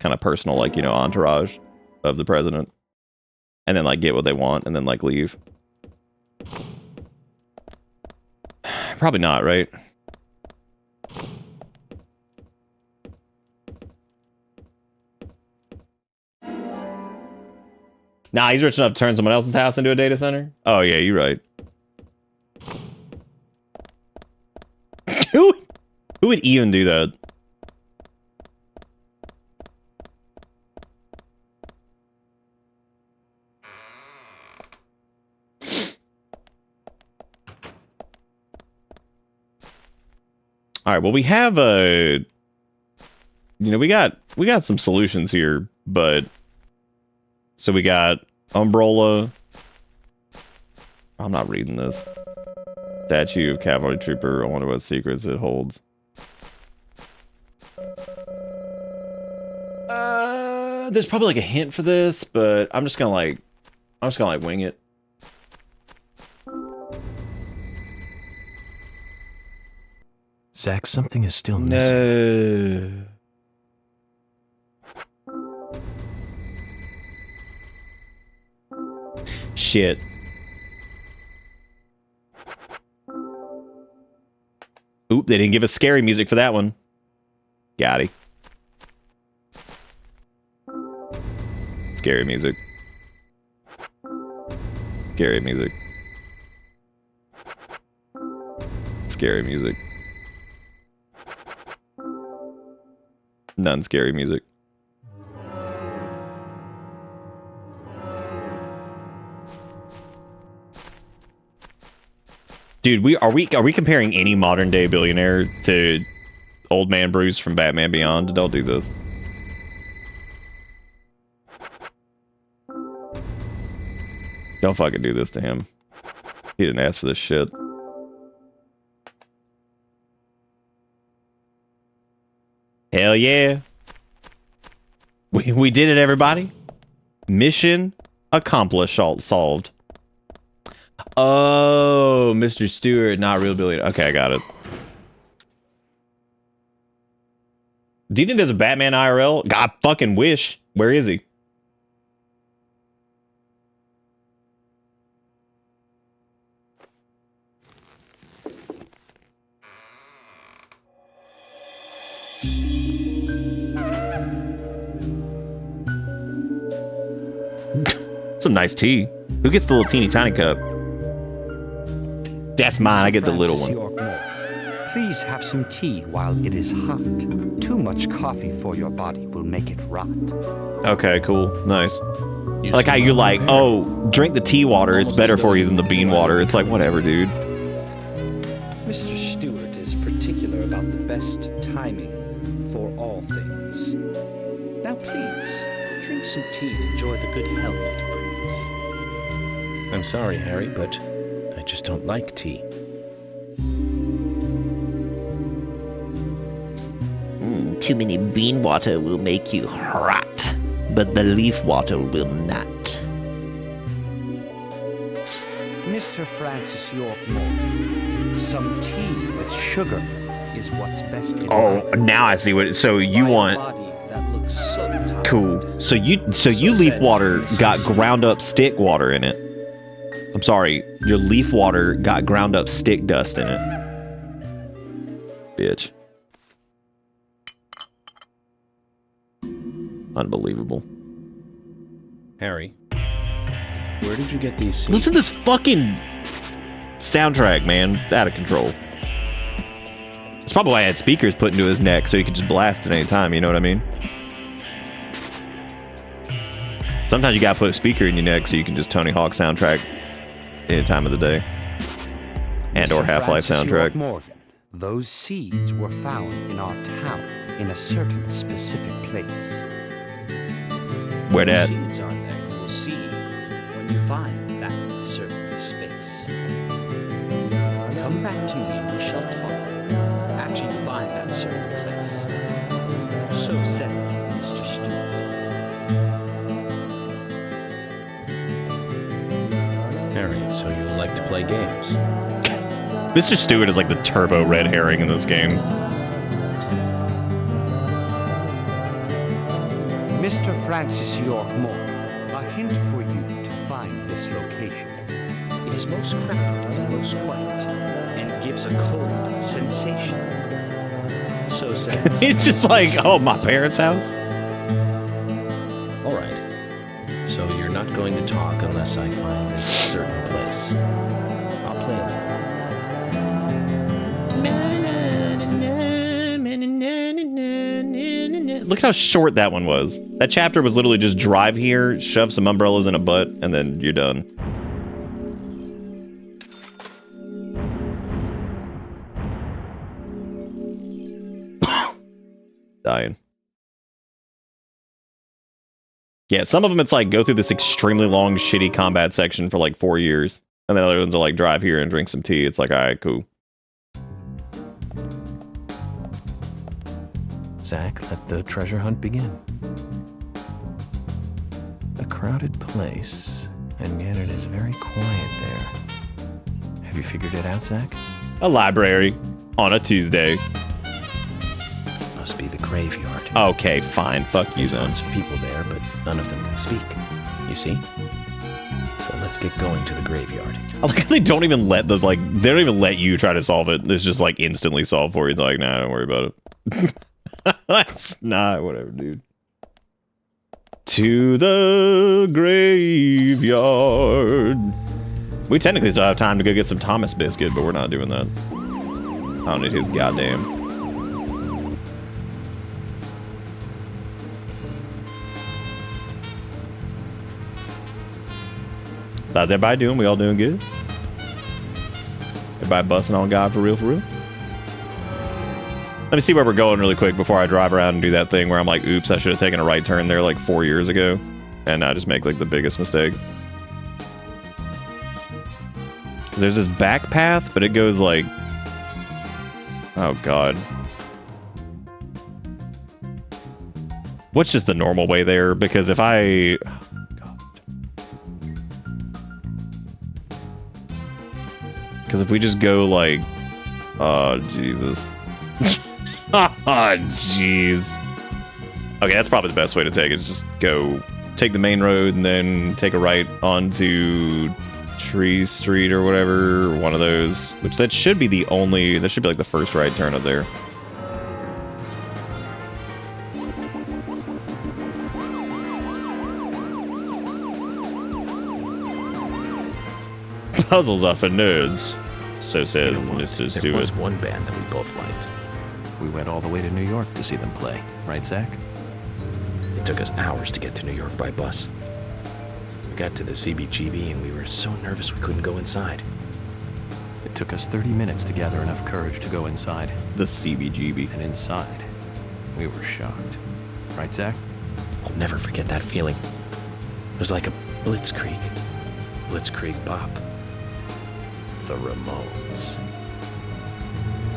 like entourage of the president, and then like get what they want and then like leave? Probably not, right? Nah, he's rich enough to turn someone else's house into a data center? Oh, yeah, you're right. Who would even do that? All right, well, we have a... we got some solutions here, but... So we got Umbrella. I'm not reading this. Statue of Cavalry Trooper. I wonder what secrets it holds. There's probably like a hint for this, but I'm just gonna wing it. Zach, something is still missing. No. Shit. Oop, they didn't give us scary music for that one. Got it. Scary music. Scary music. Scary music. None scary music. Dude, are we comparing any modern day billionaire to Old Man Bruce from Batman Beyond? Don't do this. Don't fucking do this to him. He didn't ask for this shit. Hell yeah. We did it, everybody. Mission accomplished, solved. Oh, Mr. Stewart, not real billionaire. Okay, I got it. Do you think there's a Batman IRL? God, fucking wish. Where is he? Some nice tea. Who gets the little teeny tiny cup? That's mine. I get the little one. Please have some tea while it is hot. Too much coffee for your body will make it rot. Okay, cool. Nice. Like how you're like, oh, drink the tea water. It's better for you than the bean water. It's like, whatever, dude. Mr. Stewart is particular about the best timing for all things. Now, please, drink some tea and enjoy the good health it brings. I'm sorry, Harry, but I just don't like tea. Too many bean water will make you hot, but the leaf water will not. Mr. Francis York Moore, some tea with sugar is what's best in now I see what. So you want? that looks so tired. Cool. So you leaf water got ground up stick water in it. I'm sorry, your leaf water got ground up stick dust in it. Bitch. Unbelievable. Harry, where did you get these seeds? Listen to this fucking soundtrack, man. It's out of control. It's probably why I had speakers put into his neck so he could just blast at any time, you know what I mean? Sometimes you gotta put a speaker in your neck so you can just Tony Hawk soundtrack any time of the day. And or Half-Life soundtrack. Morgan, those seeds were found in our town in a certain specific place. Where that? Seeds are there, you will see when you find that certain space. Come back to me and we shall talk after you find that certain place. So says Mr. Stewart. Harry, so you like to play games? Mr. Stewart is like the turbo red herring in this game. Mr. Francis York Moore, a hint for you to find this location. It is most crowded and most quiet, and gives a cold sensation. So says... It's just like, oh, my parents' house? All right. So you're not going to talk unless I find this certain place. I'll play along. Look how short that one was. That chapter was literally just drive here, shove some umbrellas in a butt, and then you're done. Dying. Yeah, some of them it's like go through this extremely long, shitty combat section for like 4 years. And then other ones are like drive here and drink some tea. It's like, alright, cool. Zach, let the treasure hunt begin. A crowded place, and yet it is very quiet there. Have you figured it out, Zach? A library on a Tuesday. Must be the graveyard. Okay, fine. Fuck you then. Lots of people there, but none of them can speak. You see? So let's get going to the graveyard. I like how they don't even let the, like, they don't even let you try to solve it. It's just, like, instantly solved for you. They're like, nah, don't worry about it. That's not, whatever, dude. To the graveyard. We technically still have time to go get some Thomas Biscuit, but we're not doing that. I don't need his goddamn. How's everybody doing? We all doing good? Everybody busting on God for real, for real? Let me see where we're going really quick before I drive around and do that thing where I'm like, oops, I should have taken a right turn there like 4 years ago. And I just make like the biggest mistake. Because there's this back path, but it goes like... Oh, God. What's just the normal way there? Because if I... Because if we just go like... Oh, Jesus. Oh, jeez. Okay, that's probably the best way to take it. Is just go... Take the main road and then take a right onto Tree Street or whatever. One of those. Which that should be the only... That should be like the first right turn up there. Puzzles are for nerds. So says Mr. Stewart. There was one band that we both liked. We went all the way to New York to see them play. Right, Zach? It took us hours to get to New York by bus. We got to the CBGB and we were so nervous we couldn't go inside. It took us 30 minutes to gather enough courage to go inside. The CBGB. And inside, we were shocked. Right, Zach? I'll never forget that feeling. It was like a blitzkrieg. Blitzkrieg Bop. The Ramones.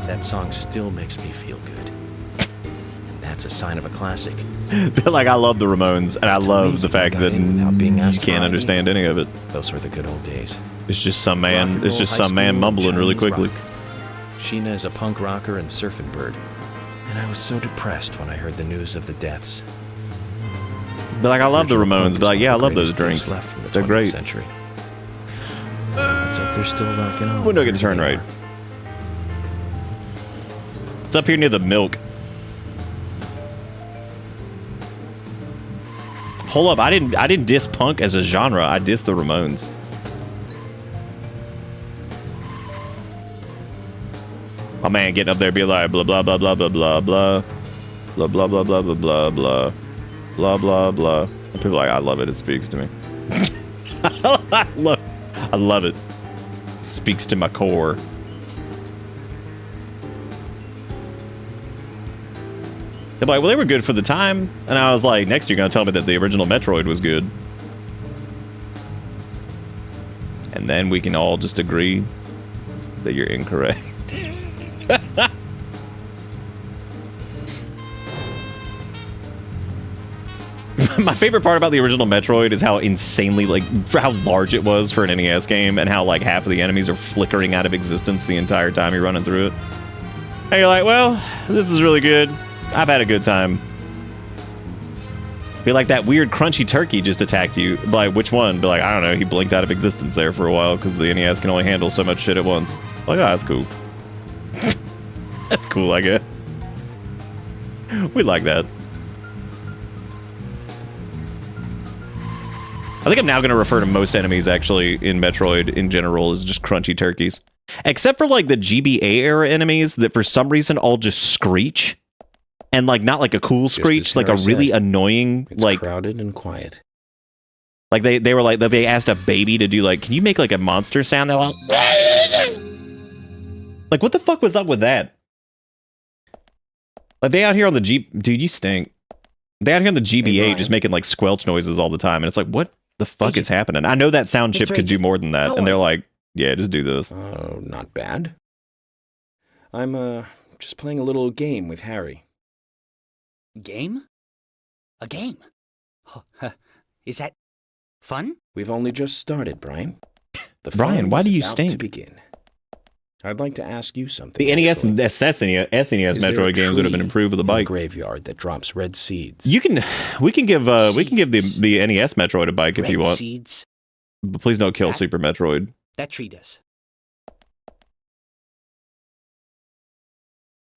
That song still makes me feel good. And that's a sign of a classic. They're like, I love the Ramones, and I love the fact that you can't understand any of it. Those were the good old days. It's just some man. It's just some man mumbling really quickly. Sheena is a punk rocker and surfing bird. And I was so depressed when I heard the news of the deaths. But like, I love the Ramones. But like, yeah, I love those drinks. They're great. Century. Let's hope they're still rocking on. We don't get to turn right. It's up here near the milk. Hold up, I didn't diss punk as a genre. I dissed the Ramones. My man getting up there be like blah blah blah blah blah blah blah blah blah blah blah blah blah blah blah blah blah. And people are like, I love it. It speaks to me. I love it. It speaks to my core. They're like, well, they were good for the time. And I was like, next you're going to tell me that the original Metroid was good. And then we can all just agree that you're incorrect. My favorite part about the original Metroid is how insanely, like, for how large it was for an NES game, and how, like, half of the enemies are flickering out of existence the entire time you're running through it. And you're like, well, this is really good. I've had a good time. Be like, that weird crunchy turkey just attacked you. Like, which one? Be like, I don't know, he blinked out of existence there for a while because the NES can only handle so much shit at once. Like, oh, that's cool. That's cool, I guess. We like that. I think I'm now going to refer to most enemies, actually, in Metroid in general as just crunchy turkeys. Except for, like, the GBA-era enemies that for some reason all just screech. And, like, not like a cool screech, like a really annoying, it's like... crowded and quiet. Like, they were like, they asked a baby to do, like, can you make, like, a monster sound? They're like... Like, what the fuck was up with that? Like, they out here on the Dude, you stink. They out here on the GBA just making, like, squelch noises all the time. And it's like, what the fuck is happening? I know that sound chip could do more than that. And they're like, yeah, just do this. Oh, not bad. I'm, just playing a little game with Harry. Game? A game? Is that fun? We've only just started, Brian. Brian, why do you about stink? To begin. I'd like to ask you something. The NES and SNES Metroid games would have been improved with a bike. Graveyard that drops red seeds. We can give the NES Metroid a bike if you want. Seeds? But please don't kill Super Metroid. That tree does.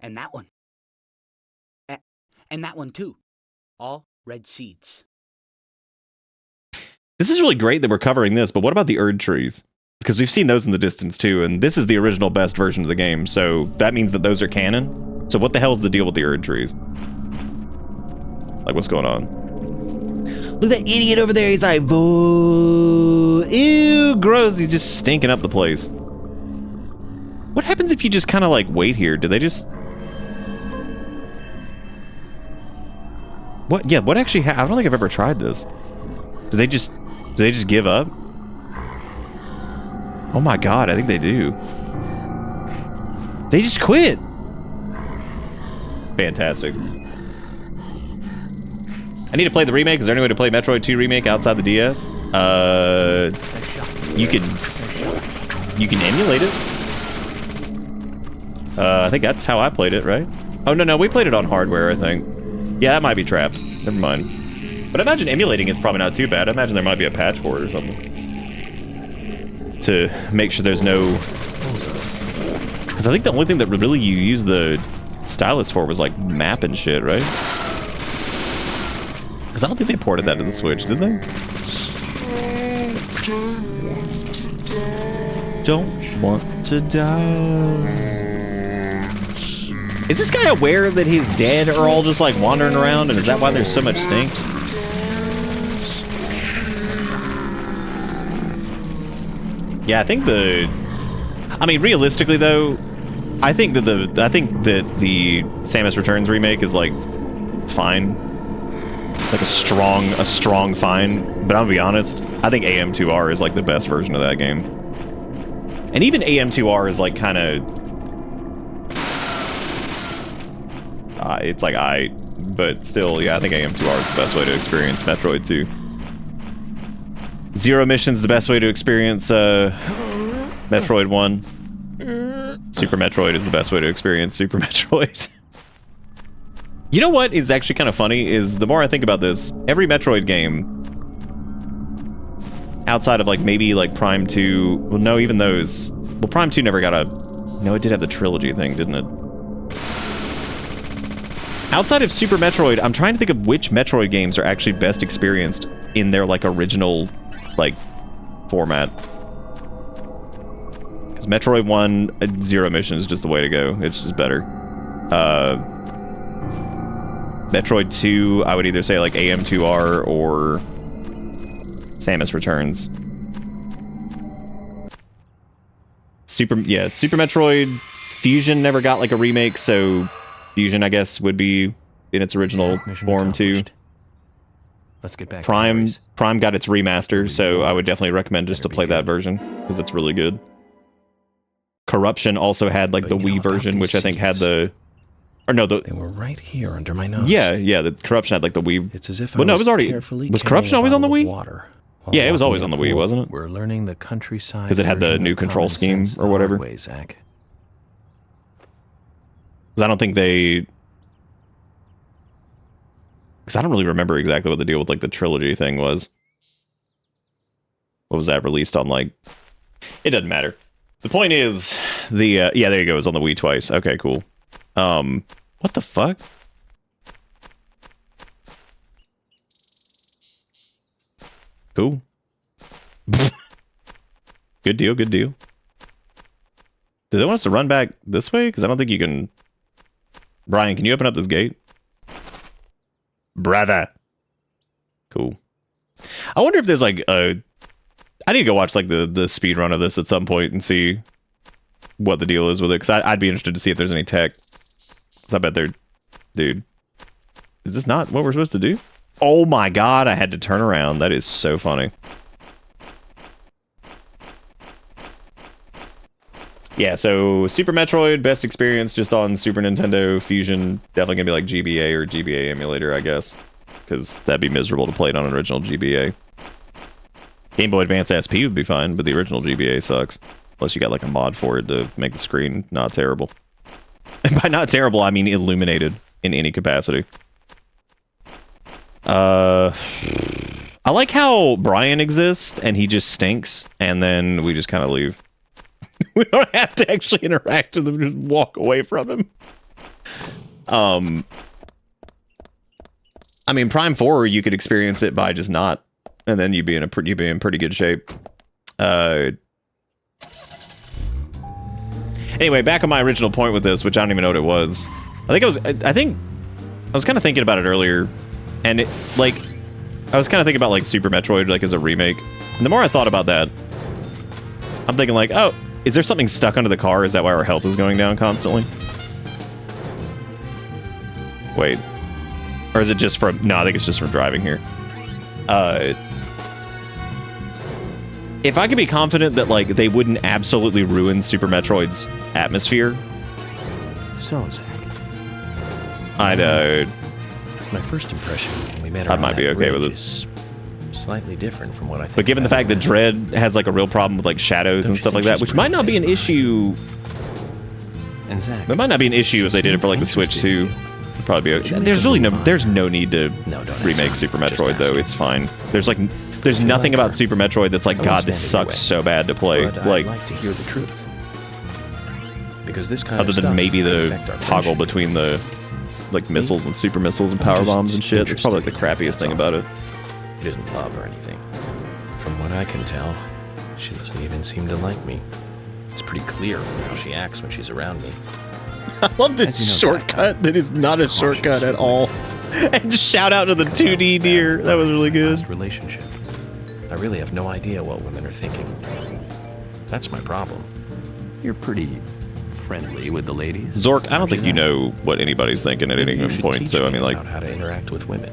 And that one. And that one too. All red seeds. This is really great that we're covering this, but what about the Erd trees? Because we've seen those in the distance too, and this is the original best version of the game, so that means that those are canon. So what the hell is the deal with the Erd trees? Like, what's going on? Look at that idiot over there, he's like, boo, ew, gross, he's just stinking up the place. What happens if you just kind of like wait here? Do they just... What? Yeah, what actually I don't think I've ever tried this. Do they just give up? Oh my god, I think they do. They just quit. Fantastic. I need to play the remake. Is there any way to play Metroid 2 Remake outside the DS? You can emulate it. I think that's how I played it, right? Oh, no, we played it on hardware, I think. Yeah, that might be trapped. Never mind. But I imagine emulating it's probably not too bad. I imagine there might be a patch for it or something. To make sure there's no... Because I think the only thing that really you use the stylus for was like map and shit, right? Because I don't think they ported that to the Switch, did they? Don't want to die. Is this guy aware that his dead are all just like wandering around, and is that why there's so much stink? Yeah, I think I mean, realistically though, I think that the Samus Returns remake is like fine, like a strong fine. But I'm gonna be honest, I think AM2R is like the best version of that game, and even AM2R is like kind of. It's like but still, yeah, I think AM2R is the best way to experience Metroid 2. Zero Mission's the best way to experience Metroid 1. Super Metroid is the best way to experience Super Metroid. You know what is actually kind of funny is the more I think about this, every Metroid game outside of like maybe like Prime 2, well no, even those, well Prime 2 never got no, it did have the trilogy thing, didn't it? Outside of Super Metroid, I'm trying to think of which Metroid games are actually best experienced in their like original like format. Because Metroid 1, Zero Mission is just the way to go. It's just better. Metroid 2, I would either say like AM2R or Samus Returns. Super Metroid Fusion never got like a remake, so Fusion, I guess, would be in its original form too. Let's get back. Prime got its remaster, so I would definitely recommend just to play that version because it's really good. Corruption also had like the Wii version, which I think had the, or no, they were right here under my nose. Yeah, the Corruption had like the Wii. It's as if well, no, it was already. Was Corruption always on the Wii? Water yeah, it was always on the Wii, wasn't it? We're learning the countryside because it had the new control scheme or whatever. Because I don't think they. Because I don't really remember exactly what the deal with like the trilogy thing was. What was that released on like? It doesn't matter. The point is, the yeah, there you go. It was on the Wii twice. Okay, cool. What the fuck? Cool. Good deal. Good deal. Do they want us to run back this way? Because I don't think you can. Brian, can you open up this gate? Brother. Cool. I wonder if there's like a. I need to go watch like the speed run of this at some point and see what the deal is with it. Because I'd be interested to see if there's any tech. Because I bet they're. Dude. Is this not what we're supposed to do? Oh my god, I had to turn around. That is so funny. Yeah, so Super Metroid, best experience just on Super Nintendo. Fusion, definitely gonna be like GBA or GBA emulator, I guess. Because that'd be miserable to play it on an original GBA. Game Boy Advance SP would be fine, but the original GBA sucks. Unless you got like a mod for it to make the screen not terrible. And by not terrible, I mean illuminated in any capacity. I like how Brian exists and he just stinks, and then we just kind of leave. We don't have to actually interact with him, just walk away from him. I mean, Prime 4, you could experience it by just not, and then you'd be in pretty good shape. Anyway, back on my original point with this, which I don't even know what it was. I was kind of thinking about it earlier, and it, like, I was kind of thinking about like Super Metroid, like as a remake. And the more I thought about that, I'm thinking like, oh, is there something stuck under the car? Is that why our health is going down constantly? Wait. Or is it just from... No, I think it's just from driving here. If I could be confident that, like, they wouldn't absolutely ruin Super Metroid's atmosphere... So, Zach. I'd, my first impression when we met her I might be okay with it. Is slightly different from what I think. But given the fact that Dread has like a real problem with like shadows and stuff like that, which might not be an issue. And Zach, that might not be an issue if they did it for like the Switch 2. It'd probably be okay. There's really no need to remake Super Metroid though. It's fine. There's nothing about Super Metroid that's like, God, this sucks so bad to play. Like, I'd like to hear the truth. Because this kind other of than stuff maybe the could affect our toggle friendship. between the like missiles and super missiles and power bombs and shit. That's probably like the crappiest thing about it. It isn't love or anything. From what I can tell, she doesn't even seem to like me. It's pretty clear from how she acts when she's around me. I love this shortcut that is not a shortcut at all. And just shout out to the 2D deer. That was really good. Relationship. I really have no idea what women are thinking. That's my problem. You're pretty friendly with the ladies. Zork, I don't think you know what anybody's thinking at any given point. So I mean, like, how to interact with women.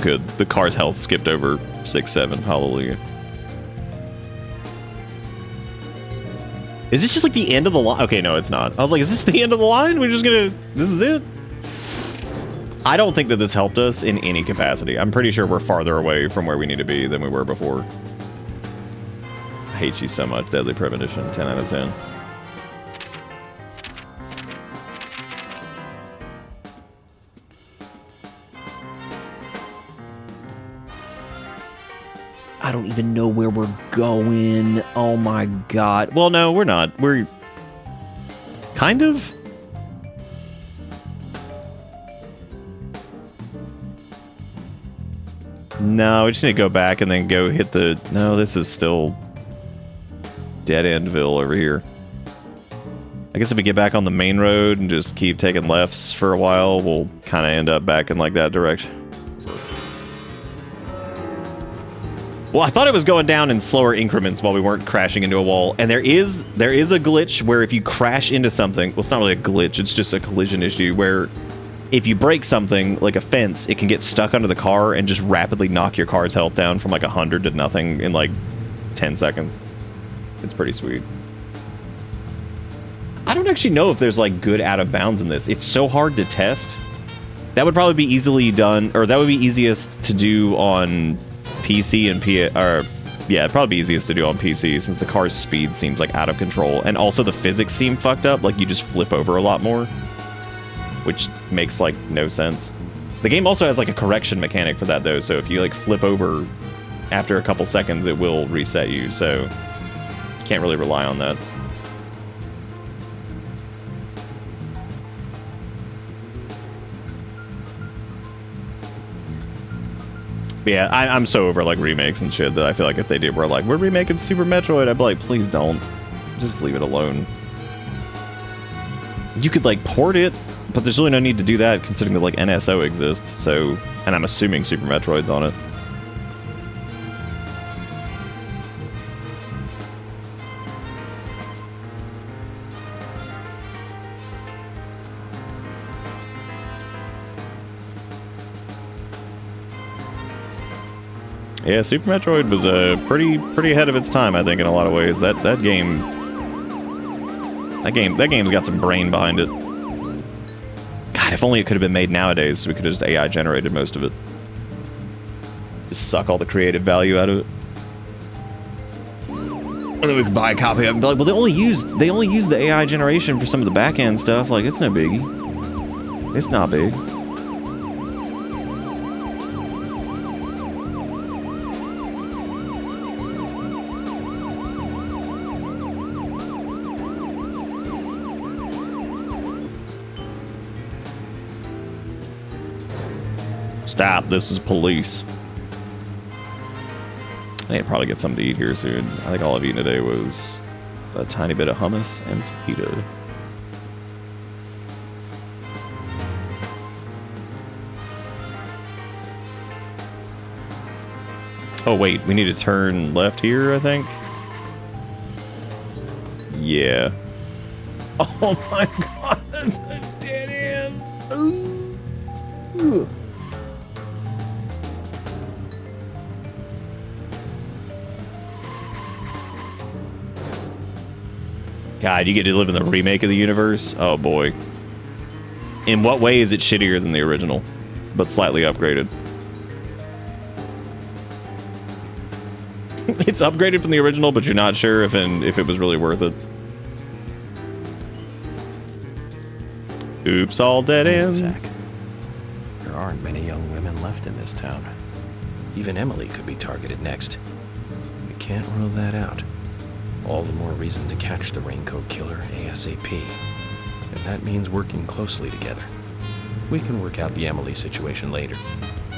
Good. The car's health skipped over 6-7. Hallelujah. Is this just like the end of the line? Okay, no, it's not. I was like, is this the end of the line? We're just gonna... This is it? I don't think that this helped us in any capacity. I'm pretty sure we're farther away from where we need to be than we were before. I hate you so much, Deadly Premonition. 10 out of 10. I don't even know where we're going. Oh my god. Well, no, we're not. We're... kind of? No, we just need to go back and then go hit the... No, this is still Dead Endville over here. I guess if we get back on the main road and just keep taking lefts for a while, we'll kind of end up back in like that direction. Well, I thought it was going down in slower increments while we weren't crashing into a wall. And there is a glitch where if you crash into something... Well, it's not really a glitch, it's just a collision issue where if you break something, like a fence, it can get stuck under the car and just rapidly knock your car's health down from like 100 to nothing in like 10 seconds. It's pretty sweet. I don't actually know if there's like good out of bounds in this. It's so hard to test. That would probably be easily done, or that would be easiest to do on PC and yeah, it'd probably be easiest to do on PC since the car's speed seems like out of control. And also the physics seem fucked up, like you just flip over a lot more, which makes like no sense. The game also has like a correction mechanic for that though, so if you like flip over after a couple seconds, it will reset you, so you can't really rely on that. But yeah, I'm so over like remakes and shit that I feel like if they did, we're like, we're remaking Super Metroid, I'd be like, please don't. Just leave it alone. You could like port it, but there's really no need to do that considering that like NSO exists, so, and I'm assuming Super Metroid's on it. Yeah, Super Metroid was pretty ahead of its time, I think, in a lot of ways. That game's got some brain behind it. God, if only it could have been made nowadays, so we could have just AI generated most of it. Just suck all the creative value out of it. And then we could buy a copy of it and be like, well, they only use the AI generation for some of the back end stuff. Like, it's no biggie. It's not big. Stop, this is police. I need to probably get something to eat here soon. I think all I've eaten today was a tiny bit of hummus and some pita. Oh wait, we need to turn left here, I think? Yeah. Oh my god, that's a dead end! Ooh. God, you get to live in the remake of the universe? Oh boy. In what way is it shittier than the original, but slightly upgraded? It's upgraded from the original, but you're not sure if it was really worth it. Oops, all dead ends. Zach, there aren't many young women left in this town. Even Emily could be targeted next. We can't rule that out. All the more reason to catch the Raincoat Killer ASAP. And that means working closely together. We can work out the Emily situation later.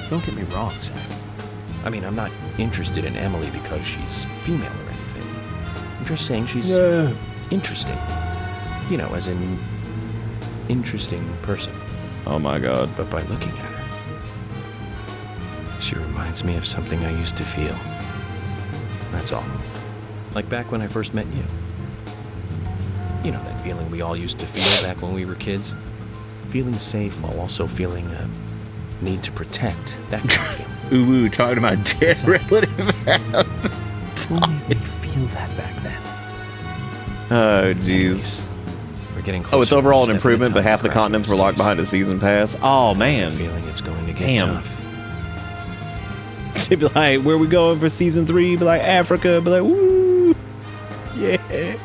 Don't get me wrong, Zach. I mean, I'm not interested in Emily because she's female or anything. I'm just saying she's interesting. You know, as in interesting person. Oh my god. But by looking at her, she reminds me of something I used to feel. That's all. Like back when I first met you. You know, that feeling we all used to feel back when we were kids? Feeling safe while also feeling a need to protect. That kind of feeling. Ooh, talking about dead relative. Who made me feel that back then? Oh, jeez. We're getting oh, it's overall an improvement, but half the continents were locked behind a season pass. Oh, man. Feeling it's going to get tough. They'd be like, where are we going for season 3? Be like, Africa. Be like, woo. Yeah.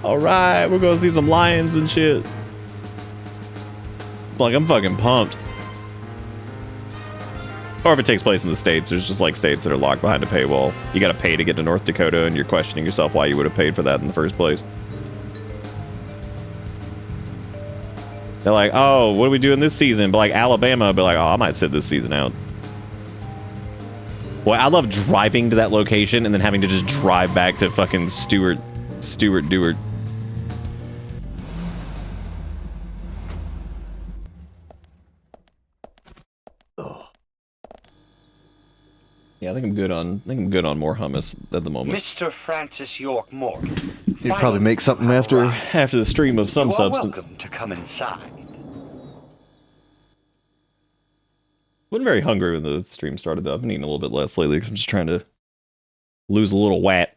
Alright, we're going to see some lions and shit. Like, I'm fucking pumped. Or if it takes place in the States, there's just like states that are locked behind a paywall. You gotta pay to get to North Dakota, and you're questioning yourself why you would have paid for that in the first place. They're like, oh, what are we doing this season? But like Alabama, be like, oh, I might sit this season out. Boy, I love driving to that location and then having to just drive back to fucking Stewart Dewart. Yeah, I think I'm good on more hummus at the moment. Mr. Francis York Morgan. You'd probably make something after the stream of some You are substance. welcome to come inside. Wasn't very hungry when the stream started though. I've been eating a little bit less lately because I'm just trying to lose a little weight.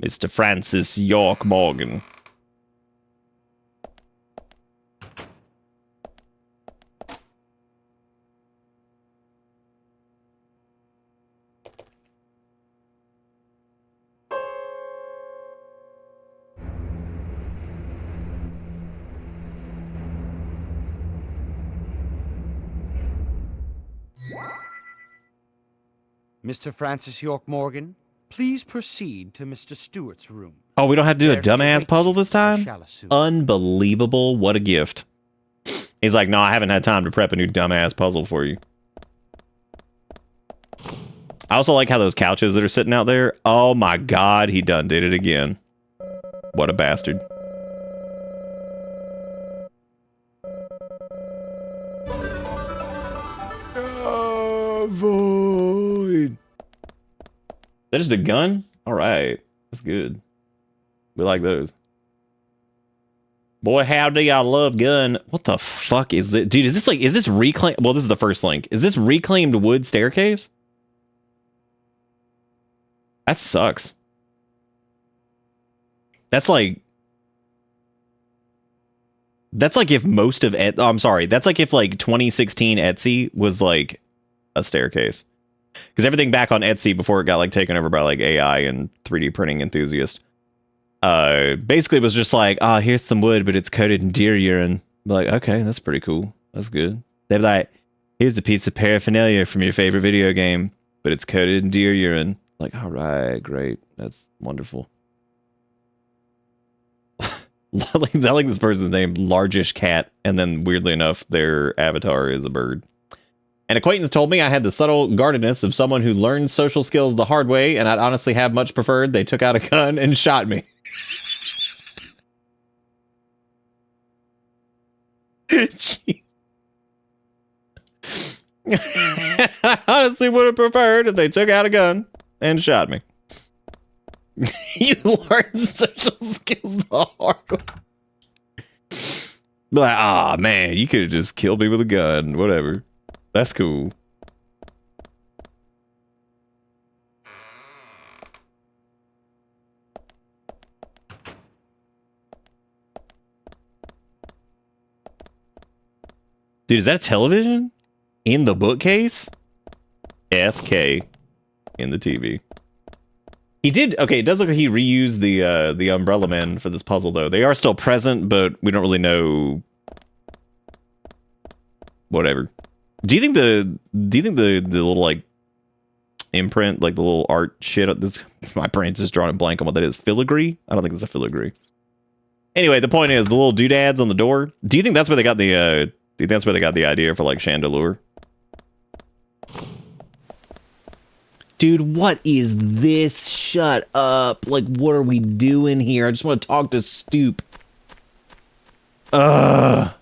Mr. Francis York Morgan. Mr. Francis York Morgan, please proceed to Mr. Stewart's room. Oh, we don't have to do a There he dumbass awaits puzzle you, this time? I shall assume. Unbelievable. What a gift. He's like, no, I haven't had time to prep a new dumbass puzzle for you. I also like how those couches that are sitting out there. Oh my god, he done did it again. What a bastard. Void. That just a gun? Alright. That's good. We like those. Boy, how do y'all love gun. What the fuck is this? Dude, is this reclaimed? Well, this is the first link. Is this reclaimed wood staircase? That sucks. That's like if most of Etsy, I'm sorry. That's like if like 2016 Etsy was like a staircase. Because everything back on Etsy before it got like taken over by like AI and 3D printing enthusiasts, basically was just like, oh, here's some wood, but it's coated in deer urine. Like, okay, that's pretty cool. That's good. They'd be like, here's a piece of paraphernalia from your favorite video game, but it's coated in deer urine. Like, all right, great. That's wonderful. I like this person's name, Largish Cat, and then weirdly enough, their avatar is a bird. An acquaintance told me I had the subtle guardedness of someone who learned social skills the hard way, and I'd honestly have much preferred they took out a gun and shot me. I honestly would have preferred if they took out a gun and shot me. You learned social skills the hard way. Be like, ah, man, you could have just killed me with a gun. Whatever. That's cool. Dude, is that a television? In the bookcase? FK in the TV. He did, okay, it does look like he reused the Umbrella Men for this puzzle, though. They are still present, but we don't really know... Whatever. Do you think the little, like, imprint, like the little art shit, this, my brain's just drawing a blank on what that is. Filigree? I don't think it's a filigree. Anyway, the point is, the little doodads on the door, do you think that's where they got the, do you think that's where they got the idea for, like, Chandelure? Dude, what is this? Shut up. Like, what are we doing here? I just want to talk to Stoop. Ugh.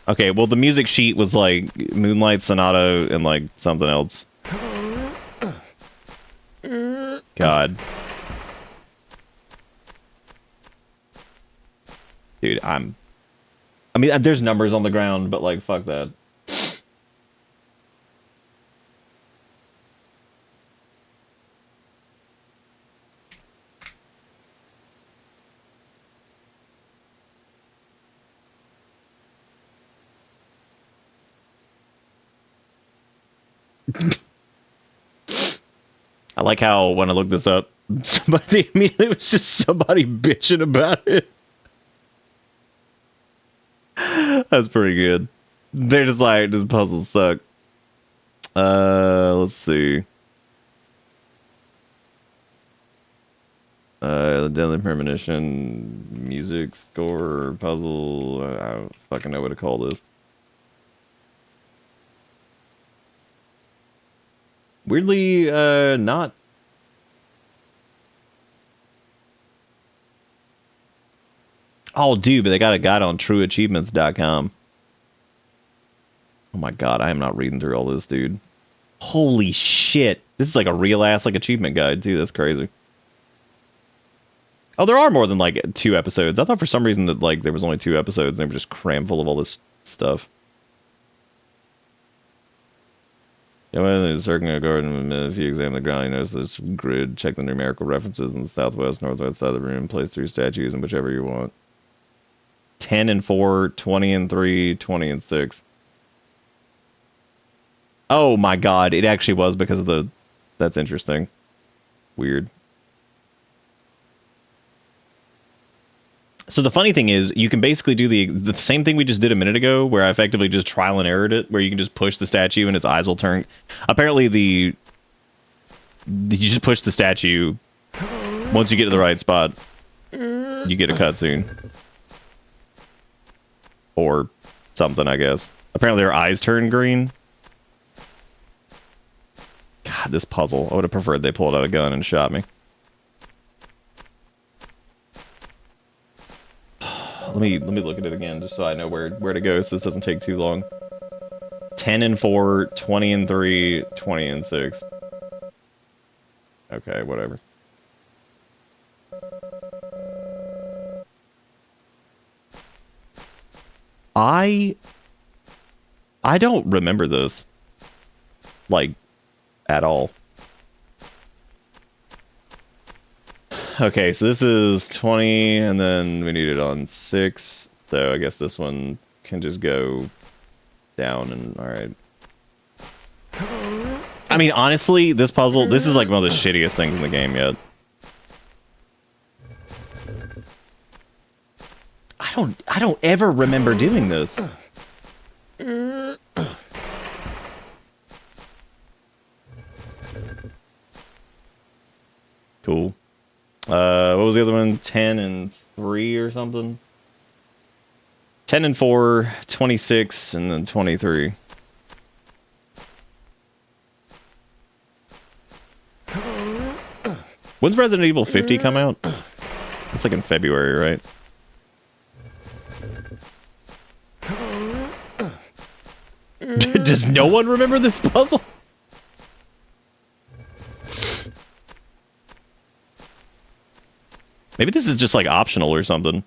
Okay, well, the music sheet was, like, Moonlight Sonata and, like, something else. God. Dude, I mean, there's numbers on the ground, but, like, fuck that. I like how when I looked this up, somebody immediately was just somebody bitching about it. That's pretty good. They're just like, this puzzle suck. Let's see. The Deadly Premonition music score puzzle. I don't fucking know what to call this. Weirdly, not. Oh, dude, but they got a guide on trueachievements.com. Oh my god, I am not reading through all this, dude. Holy shit. This is like a real ass like achievement guide, too. That's crazy. Oh, there are more than like 2 episodes. I thought for some reason that like there was only 2 episodes and they were just crammed full of all this stuff. Yeah, when circling a garden, if you examine the ground, you notice this grid. Check the numerical references in the southwest, northwest side of the room. Place 3 statues and whichever you want. 10 and 4, 20 and 3, 20 and 6. Oh my god, it actually was because of the... That's interesting. Weird. So the funny thing is, you can basically do the same thing we just did a minute ago, where I effectively just trial and errored it, where you can just push the statue and its eyes will turn. Apparently you just push the statue. Once you get to the right spot, you get a cutscene. Or something, I guess. Apparently their eyes turn green. God, this puzzle. I would have preferred they pulled out a gun and shot me. Let me look at it again, just so I know where to go, so this doesn't take too long. 10 and 4, 20 and 3, 20 and 6. Okay, whatever. I don't remember this. Like, at all. Okay, so this is 20, and then we need it on 6. So I guess this one can just go down and alright. I mean, honestly, this puzzle, this is like one of the shittiest things in the game yet. I don't ever remember doing this. Cool. What was the other one? 10 and 3 or something? 10 and 4, 26, and then 23. When's Resident Evil 50 come out? It's like in February, right? Does no one remember this puzzle? Maybe this is just like optional or something.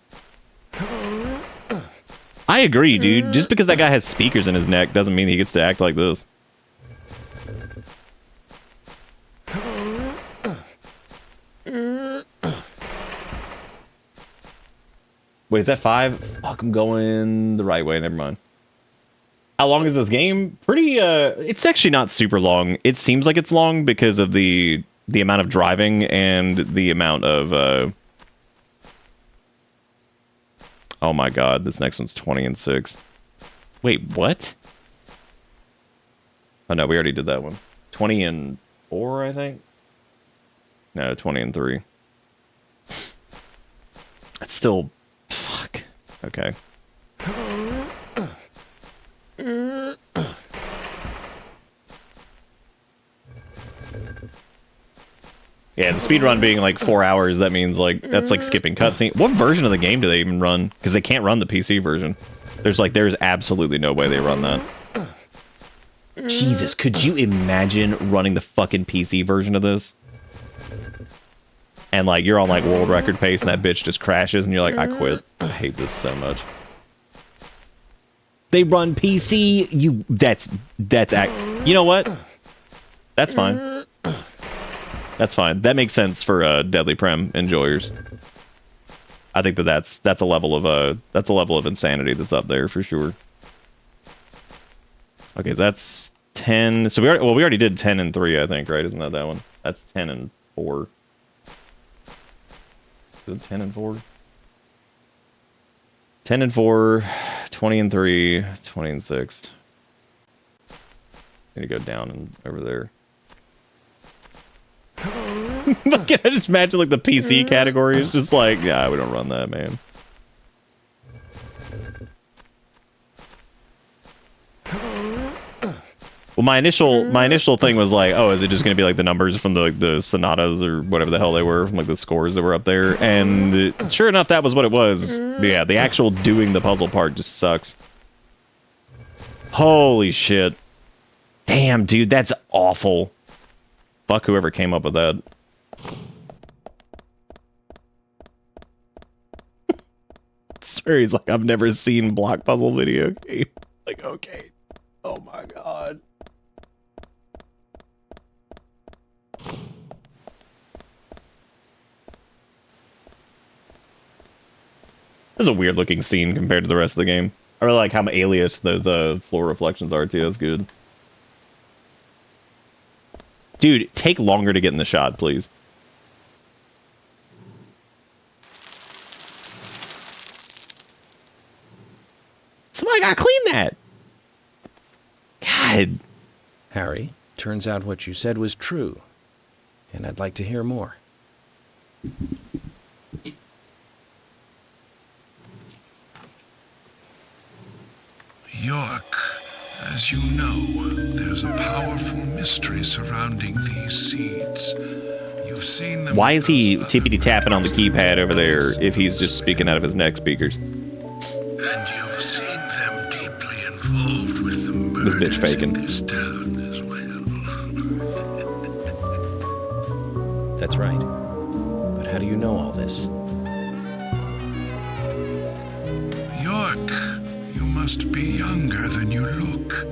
I agree, dude. Just because that guy has speakers in his neck doesn't mean he gets to act like this. Wait, is that 5? Fuck, I'm going the right way. Never mind. How long is this game? Pretty, it's actually not super long. It seems like it's long because of the amount of driving and the amount of, oh my god, this next one's 20 and 6. Wait, what? Oh no, we already did that one. 20 and 4, I think? No, 20 and 3. That's still... Fuck. Okay. Yeah, the speedrun being like 4 hours, that means like, that's like skipping cutscene. What version of the game do they even run? Because they can't run the PC version. There's absolutely no way they run that. Jesus, could you imagine running the fucking PC version of this? And like, you're on like world record pace and that bitch just crashes and you're like, I quit. I hate this so much. They run PC, you know what? That's fine. That's fine. That makes sense for Deadly Prem enjoyers. I think that's a level of insanity that's up there for sure. Okay, that's 10. So we already did 10 and 3, I think, right? Isn't that one? That's 10 and 4. Is it 10 and 4? 10 and 4, 20 and 3, 20 and 6. Need to go down and over there. Like, I just imagine like the PC category is just like, yeah, we don't run that, man. Well, my initial thing was like, oh, is it just gonna be like the numbers from the sonatas or whatever the hell they were, from like the scores that were up there? And sure enough, that was what it was. But yeah, the actual doing the puzzle part just sucks. Holy shit! Damn, dude, that's awful. Fuck whoever came up with that. Swear he's like, I've never seen block puzzle video game. Like, okay. Oh my god. This is a weird looking scene compared to the rest of the game. I really like how alias those floor reflections are too. That's good. Dude, take longer to get in the shot, please. Somebody gotta clean that. God. Harry, turns out what you said was true. And I'd like to hear more. York, as you know, there's a powerful mystery surrounding these seeds. You've seen them. Why is he tippity tapping on the keypad over there if he's just speaking out of his neck speakers? And you've seen them deeply involved with the murders This bitch faking. in this town as well. That's right. But how do you know all this? York, you must be younger than you look.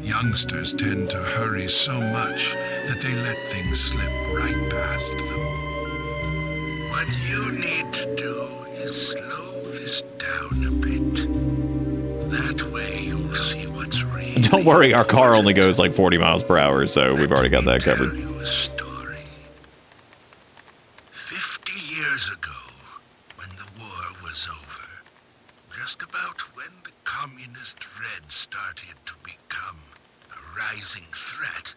Youngsters tend to hurry so much that they let things slip right past them. What you need to do is slow this down a bit. That way you'll see what's real. Don't worry, our car only goes like 40 miles per hour, so we've already got that covered. 50 years ago, when the war was over, just about when the communist Red started to become a rising threat,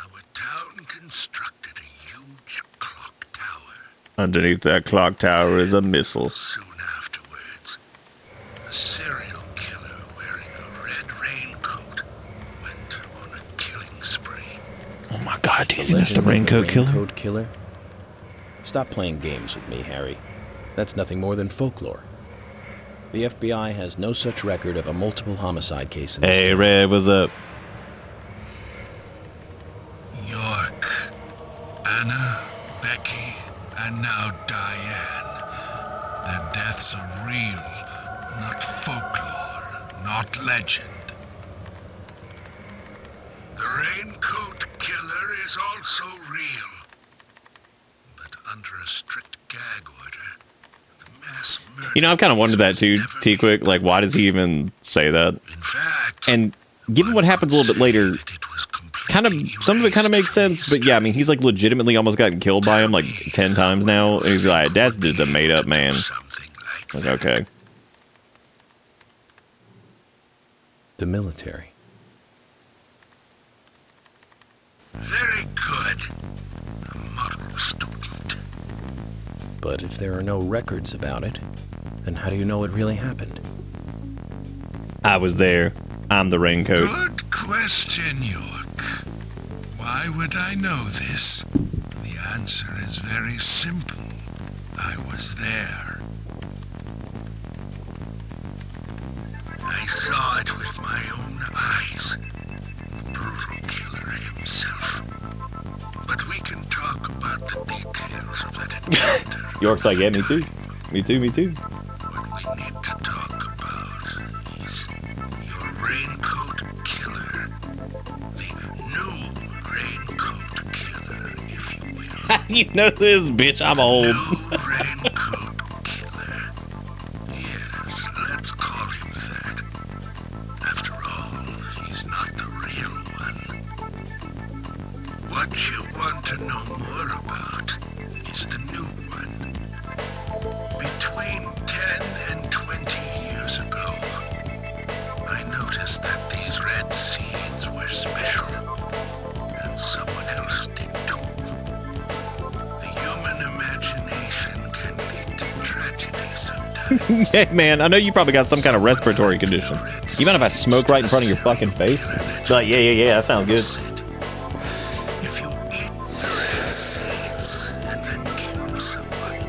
our town constructed a huge clock tower. Underneath that clock tower is a missile. Soon afterwards, a serial killer wearing a red raincoat went on a killing spree. Oh my god, do you think that's the raincoat killer? Raincoat killer? Stop playing games with me, Harry. That's nothing more than folklore. The FBI has no such record of a multiple homicide case in this Hey, town. Red, what's up? York, Anna, Becky, and now Diane. Their deaths are real, not folklore, not legend. The raincoat killer is also real. But under a strict gag order, the mass murder... You know, I've kind of wondered that too, T-Quick. Like, why does he even say that? And given what happens a little bit later, some of it kind of makes sense. But yeah, I mean, he's like legitimately almost gotten killed by him like 10 times now. And he's like, that's just a made-up man. Like, okay. The military. Very good. A model student. But if there are no records about it, then how do you know it really happened? I was there. I'm the raincoat. Good question, York. Why would I know this? The answer is very simple. I was there. I saw it with my own eyes. The brutal killer himself. But we can talk about the details of that encounter. York's like, yeah, me too. Me too, me too. What we need to talk about is your raincoat killer. The new raincoat killer, if you will. You know this, bitch. I'm old. Raincoat killer. Yes, let's call him that. After all, he's not the real one. What you want to know more about is the new one. Between 10 and 20 years ago, I noticed that these red seeds were special, and someone else did too. Hey, man, I know you probably got some kind of respiratory condition. You mind if I smoke right in front of your fucking face? Be like, yeah, that sounds good. If you eat the red seeds and then kill someone,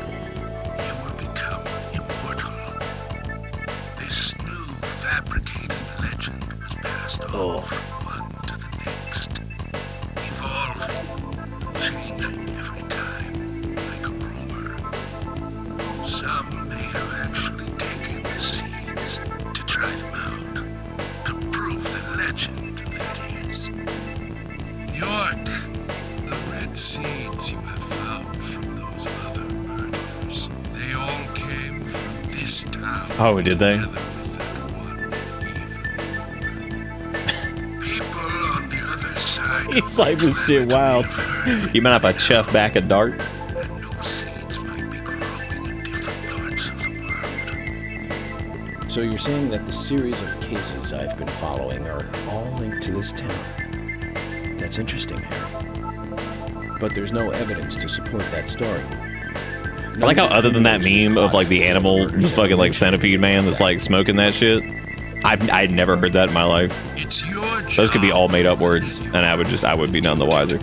you will become immortal. This new fabricated legend was passed on from one to the next, evolving, changing every time, like a rumor. Some may have actually taken the seeds to try them out, to prove the legend that is. York, the red seeds you have found from those other murders, they all came from this town. Oh, did they? Together with that one evil rumor. People on the other side of He's like, this shit wild. You mind if I chuff back a dart? So you're saying that the series of cases I've been following are all linked to this town? That's interesting, Harry. But there's no evidence to support that story. I like how other than that meme of like the animal, the fucking like centipede man that's like smoking that shit, I'd never heard that in my life. Those could be all made up words, and I would be none the wiser.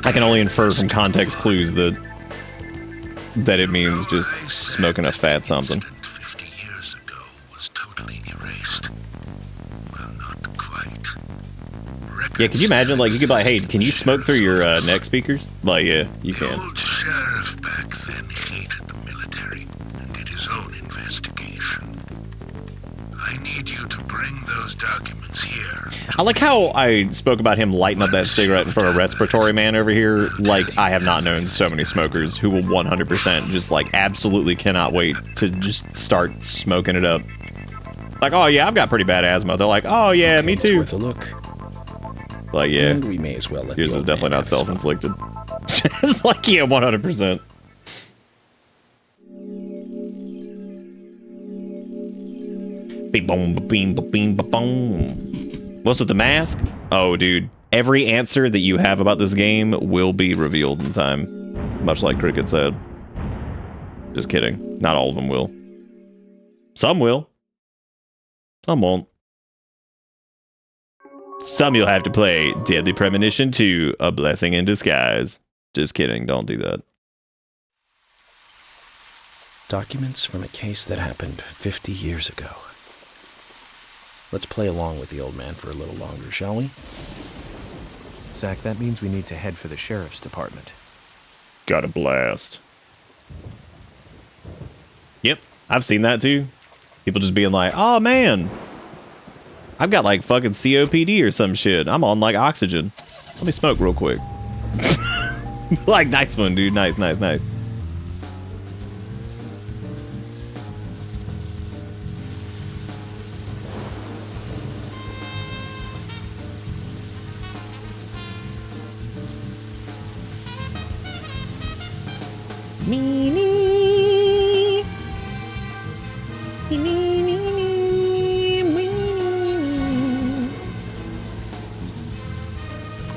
I can only infer from context clues that it means just smoking a fat something. 50 years ago was totally erased. Well, not quite. Yeah, could you imagine, like, you could be like, hey, can you smoke through your neck speakers? Like, yeah, you The can. old sheriff back then hated the military and did his own investigation. I need you to bring those documents here. I like how I spoke about him lighting up that cigarette in front of respiratory man over here. Like, I have not known so many smokers who will 100% just, like, absolutely cannot wait to just start smoking it up. Like, oh, yeah, I've got pretty bad asthma. They're like, oh, yeah, me too. It's worth a look. Like, yeah. And we may as well let yours is definitely not self-inflicted. It's like, yeah, 100%. Beep-boom, ba-beam, ba-beam, ba-boom. What's with the mask? Oh, dude. Every answer that you have about this game will be revealed in time. Much like Cricket said. Just kidding. Not all of them will. Some will. Some won't. Some you'll have to play Deadly Premonition 2, A Blessing in Disguise. Just kidding. Don't do that. Documents from a case that happened 50 years ago. Let's play along with the old man for a little longer, shall we? Zach, that means we need to head for the sheriff's department. Got a blast. Yep, I've seen that too. People just being like, oh man, I've got like fucking COPD or some shit. I'm on like oxygen. Let me smoke real quick. Like, nice one, dude. Nice, nice, nice.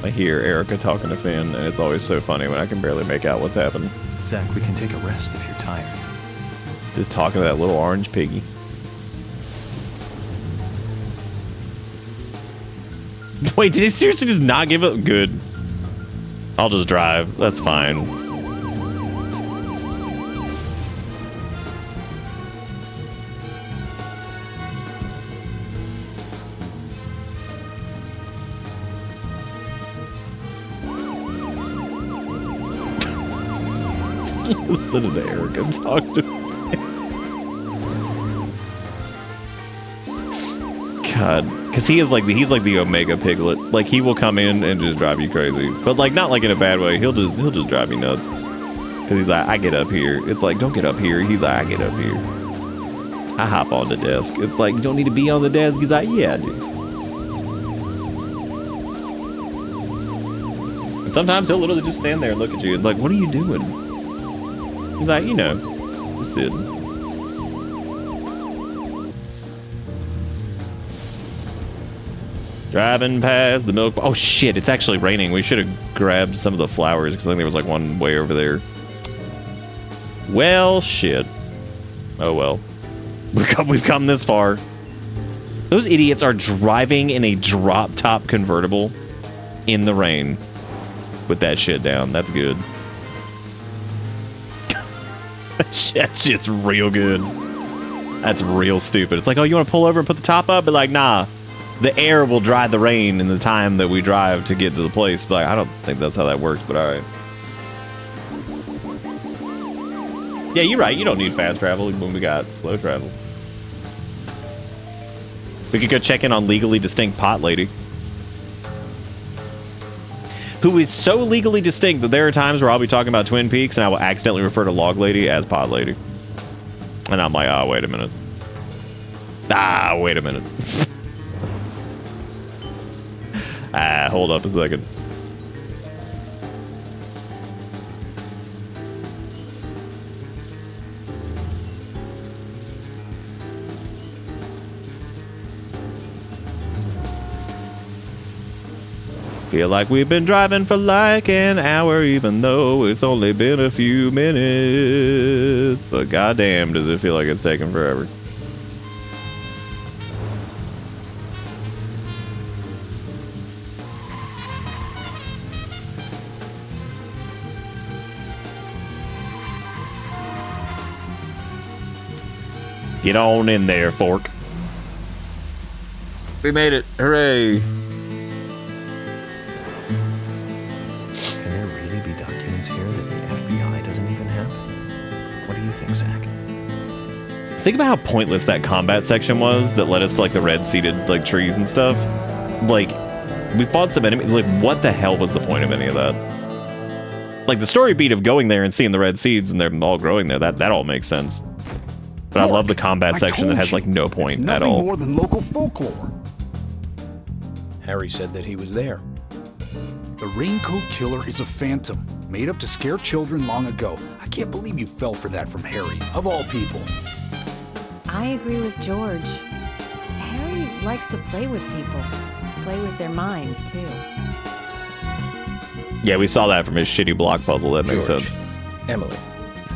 I hear Erica talking to Finn, and it's always so funny when I can barely make out what's happening. Zach, we can take a rest if you're tired. Just talking to that little orange piggy. Wait, did he seriously just not give up? Good. I'll just drive. That's fine. Listen to Erica talk to me. God, because he's like the Omega Piglet. Like, he will come in and just drive you crazy, but like not like in a bad way. He'll just drive you nuts. Because he's like, I get up here. It's like, don't get up here. He's like, I get up here. I hop on the desk. It's like, you don't need to be on the desk. He's like, yeah, I do. And sometimes he'll literally just stand there and look at you. It's like, what are you doing? He's like, you know, just did. Driving past the milk. Oh shit! It's actually raining. We should have grabbed some of the flowers because I think there was like one way over there. Well, shit. Oh well. We've come this far. Those idiots are driving in a drop-top convertible in the rain with that shit down. That's good. That shit's real good. That's real stupid. It's like, oh, you want to pull over and put the top up? But like, nah. The air will dry the rain in the time that we drive to get to the place. But like, I don't think that's how that works, but alright. Yeah, you're right. You don't need fast travel when we got slow travel. We could go check in on Legally Distinct Pot Lady. Who is so legally distinct that there are times where I'll be talking about Twin Peaks and I will accidentally refer to Log Lady as Pot Lady. And I'm like, oh, wait a minute. Ah, wait a minute. Hold up a second. Feel like we've been driving for like an hour, even though it's only been a few minutes. But goddamn, does it feel like it's taking forever. Get on in there, Fork. We made it. Hooray. Can there really be documents here that the FBI doesn't even have? What do you think, Zach? Think about how pointless that combat section was that led us to like the red seeded like trees and stuff. Like, we fought some enemies. Like, what the hell was the point of any of that? Like, the story beat of going there and seeing the red seeds and they're all growing there, that all makes sense. But I love the combat section that has like no point at all. More than local folklore. Harry said that he was there. The Raincoat Killer is a phantom, made up to scare children long ago. I can't believe you fell for that from Harry, of all people. I agree with George. Harry likes to play with people. Play with their minds, too. Yeah, we saw that from his shitty block puzzle. That makes sense. Emily.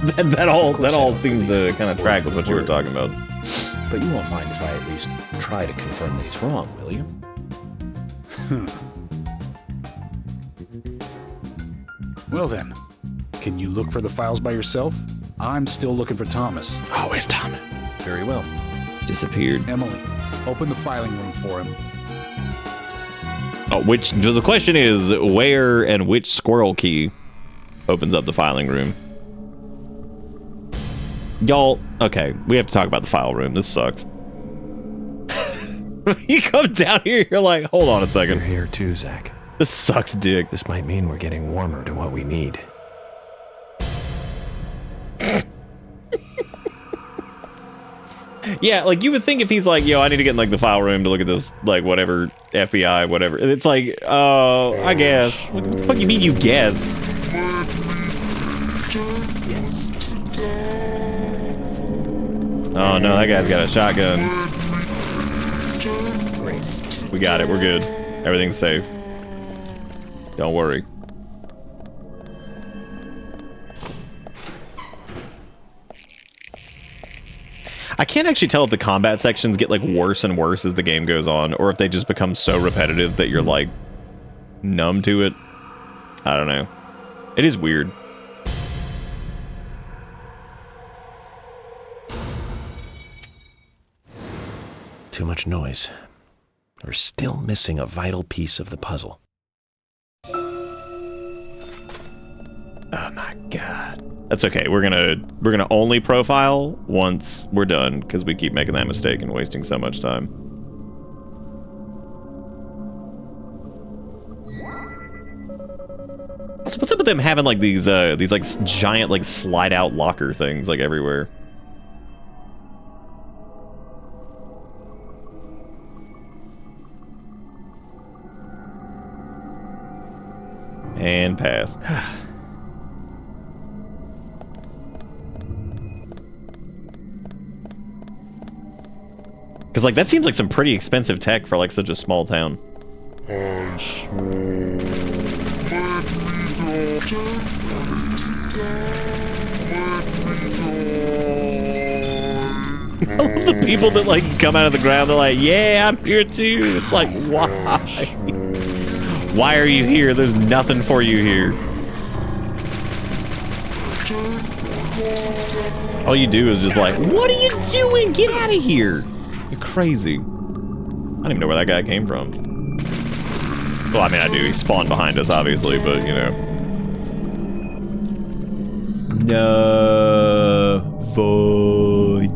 that all seems to kind of track with what you were talking about. But you won't mind if I at least try to confirm that he's wrong, will you? Well then, can you look for the files by yourself? I'm still looking for Thomas. Oh, where's Thomas? Very well. Disappeared. Emily, open the filing room for him. Oh, the question is where and which squirrel key opens up the filing room. Y'all, okay, we have to talk about the file room. This sucks. You come down here, you're like, hold on a second. You're here too, Zach. This sucks, dick. This might mean we're getting warmer to what we need. Yeah, like, you would think if he's like, yo, I need to get in, like, the file room to look at this, like, whatever, FBI, whatever. It's like, oh, I guess. What the fuck you mean you guess? Oh, no, that guy's got a shotgun. Great. We got it. We're good. Everything's safe. Don't worry. I can't actually tell if the combat sections get like worse and worse as the game goes on, or if they just become so repetitive that you're like numb to it. I don't know. It is weird. Too much noise. We're still missing a vital piece of the puzzle. Oh my god. That's okay. We're gonna only profile once we're done, because we keep making that mistake and wasting so much time. So what's up with them having like these like giant like slide out locker things like everywhere? And pass. Because, like, that seems like some pretty expensive tech for, like, such a small town. The people that like come out of the ground, they're like, yeah, I'm here too. It's like, why? Why are you here? There's nothing for you here. All you do is just like, what are you doing? Get out of here. You're crazy. I don't even know where that guy came from. Well, I mean, I do. He spawned behind us, obviously, but, you know. No. Void.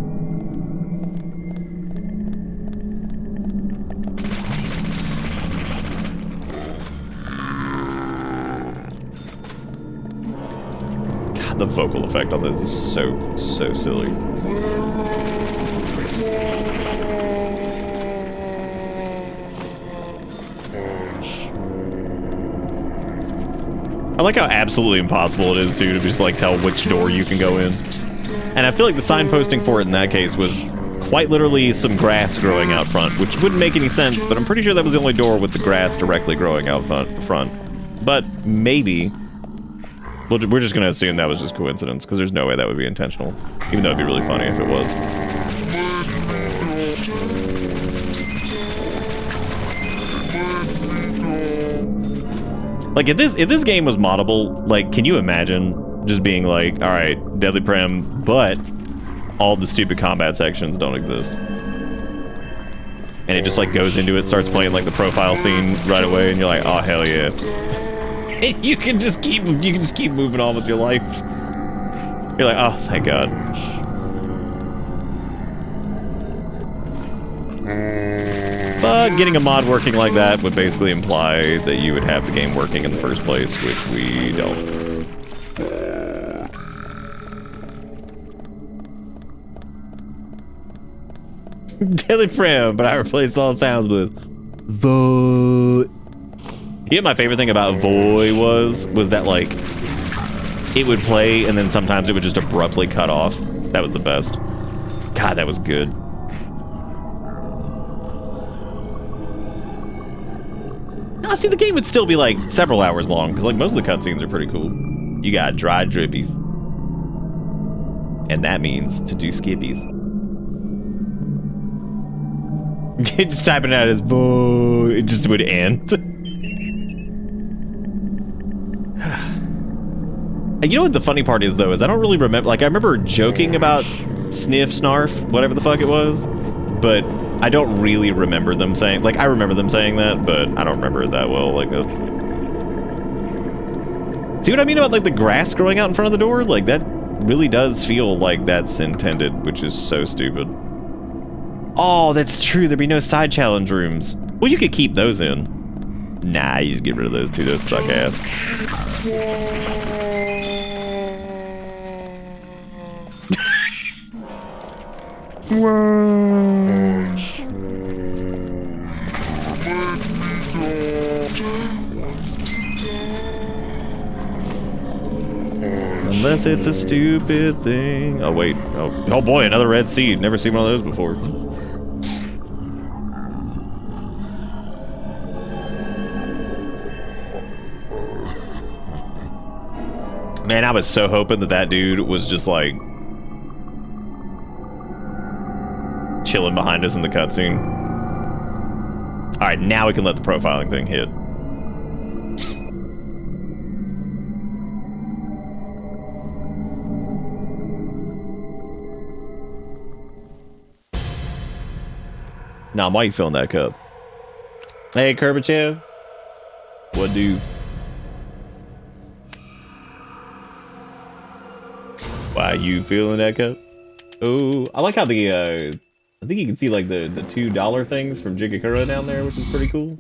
God, the vocal effect on this is so silly. I like how absolutely impossible it is, too, to just, like, tell which door you can go in. And I feel like the signposting for it in that case was quite literally some grass growing out front, which wouldn't make any sense, but I'm pretty sure that was the only door with the grass directly growing out front. But maybe. We're just going to assume that was just coincidence, because there's no way that would be intentional. Even though it'd be really funny if it was. Like, if this game was moddable, like, can you imagine just being like, all right, Deadly Prem, but all the stupid combat sections don't exist. And it just, like, goes into it, starts playing, like, the profile scene right away, and you're like, oh, hell yeah. you can just keep moving on with your life. You're like, oh, thank God. But getting a mod working like that would basically imply that you would have the game working in the first place, which we don't. Deadly Prem, but I replaced all the sounds with Void. You know, my favorite thing about Void was that, like, it would play and then sometimes it would just abruptly cut off. That was the best. God, that was good. No, see, the game would still be, like, several hours long, because, like, most of the cutscenes are pretty cool. You got dry drippies. And that means to do skippies. Just typing out as boo, it just would end. And you know what the funny part is, though, is I don't really remember, like, I remember joking about sniff, snarf, whatever the fuck it was, but I don't really remember them saying, like, I remember them saying that, but I don't remember it that well, like, that's... See what I mean about, like, the grass growing out in front of the door? Like, that really does feel like that's intended, which is so stupid. Oh, that's true, there'd be no side challenge rooms. Well, you could keep those in. Nah, you just get rid of those two, those suck ass. Unless it's a stupid thing. Oh, wait. Oh boy, another red seed. Never seen one of those before. Man, I was so hoping that that dude was just like chilling behind us in the cutscene. Alright, now we can let the profiling thing hit. Nah, why you filling that cup? Hey, Kurbachev. What do? Why you feeling that cup? Oh, I like how the, I think you can see like the $2 things from Jigakura down there, which is pretty cool.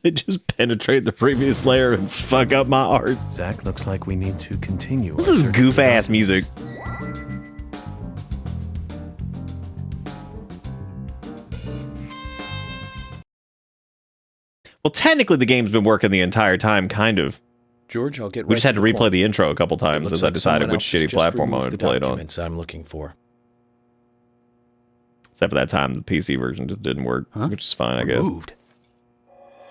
They just penetrate the previous layer and fuck up my art. Zach, looks like we need to continue. This is goof-ass music. Well, technically, the game's been working the entire time, kind of. George, I'll get We right just had to the replay point. the intro a couple It times looks as I like decided someone which else has shitty just platform I removed would the play it on. documents I'm looking for. Except for that time, the PC version just didn't work, which is fine, I guess. Removed?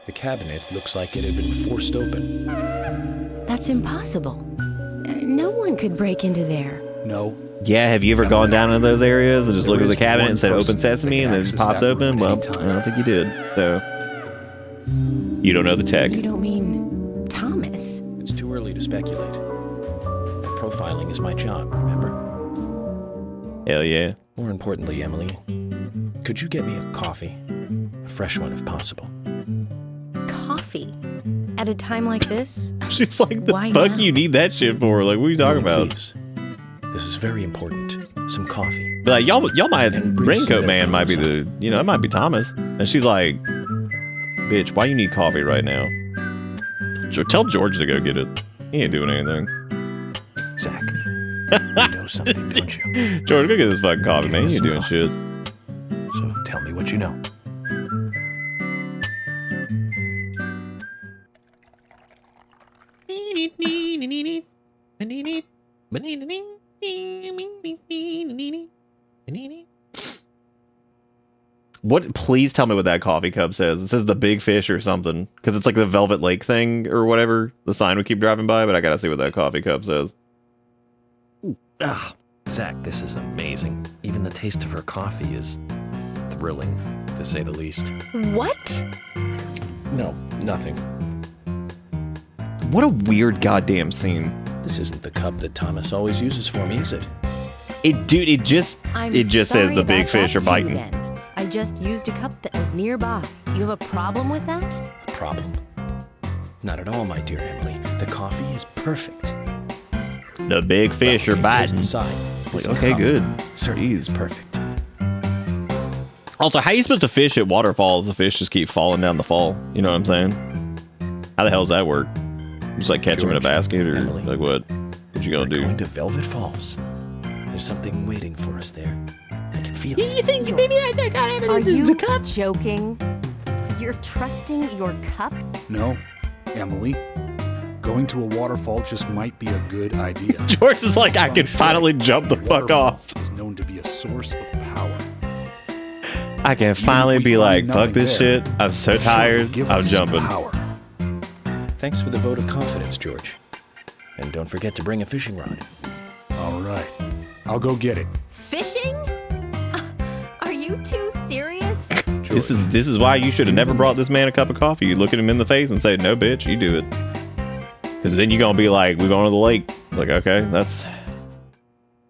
The cabinet looks like it had been forced open. That's impossible. No one could break into there. No. Yeah, have you ever gone down into those areas and just looked at the cabinet and said one "Open person Sesame" that and then it can just pops access that open? room Well, at I any don't think you did. So you don't know the tech. You don't mean Thomas? It's too early to speculate. Profiling is my job, remember? Hell yeah. More importantly, Emily, could you get me a coffee? A fresh one if possible. Coffee? At a time like this? She's like, the Why fuck now? you need that shit for? Like, what are you talking about? Please. This is very important. Some coffee. But like, y'all might, bring Raincoat some Man might be milk the, it might be Thomas. And she's like, bitch, why you need coffee right now? Tell George to go get it. He ain't doing anything. Zach, you know something, don't you? George, go get this fucking coffee, man. us He ain't some doing coffee. shit. So tell me what you know. What? Please tell me what that coffee cup says. It says the Big Fish or something, because it's like the Velvet Lake thing or whatever. The sign we keep driving by, but I gotta see what that coffee cup says. Ah, Zach, this is amazing. Even the taste of her coffee is thrilling, to say the least. What? No, nothing. What a weird goddamn scene. This isn't the cup that Thomas always uses for me, is it? It just I'm says sorry the big about fish that are too, biting. then. I just used a cup that was nearby. You have a problem with that? A problem? Not at all, my dear Emily. The coffee is perfect. The big fish are biting. Inside. Like, okay, good. Certainly is perfect. Also, how are you supposed to fish at waterfalls if the fish just keep falling down the fall? You know what I'm saying? How the hell does that work? Just like catch them in a basket or Emily, like what? What you gonna do? Going to Velvet Falls. There's something waiting for us there. I can feel it. You think maybe I got it? Are you joking? You're trusting your cup? No, Emily. Going to a waterfall just might be a good idea. George is like, I can finally jump the fuck off. Is known to be a source of power. I can finally be like, fuck this there, shit. I'm so tired. I'm jumping. Thanks for the vote of confidence, George. And don't forget to bring a fishing rod. All right. I'll go get it. Fishing? Are you too serious? This is why you should have never brought this man a cup of coffee. You look at him in the face and say, no, bitch, you do it. Because then you're going to be like, we're going to the lake. Like, okay, that's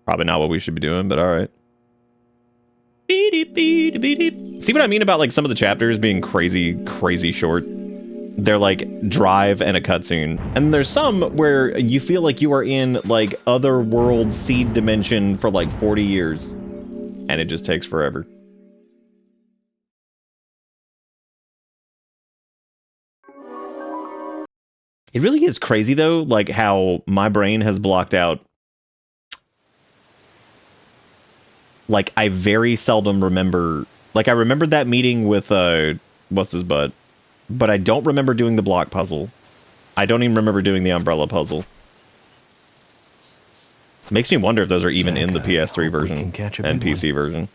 probably not what we should be doing, but all right. See what I mean about like some of the chapters being crazy, crazy short? They're like drive and a cutscene. And there's some where you feel like you are in like other world seed dimension for like 40 years. And it just takes forever. It really is crazy though, like how my brain has blocked out. Like I very seldom remember, like I remembered that meeting with what's his butt, but I don't remember doing the block puzzle. I don't even remember doing the umbrella puzzle. Makes me wonder if those are even in the PS3 version and PC version.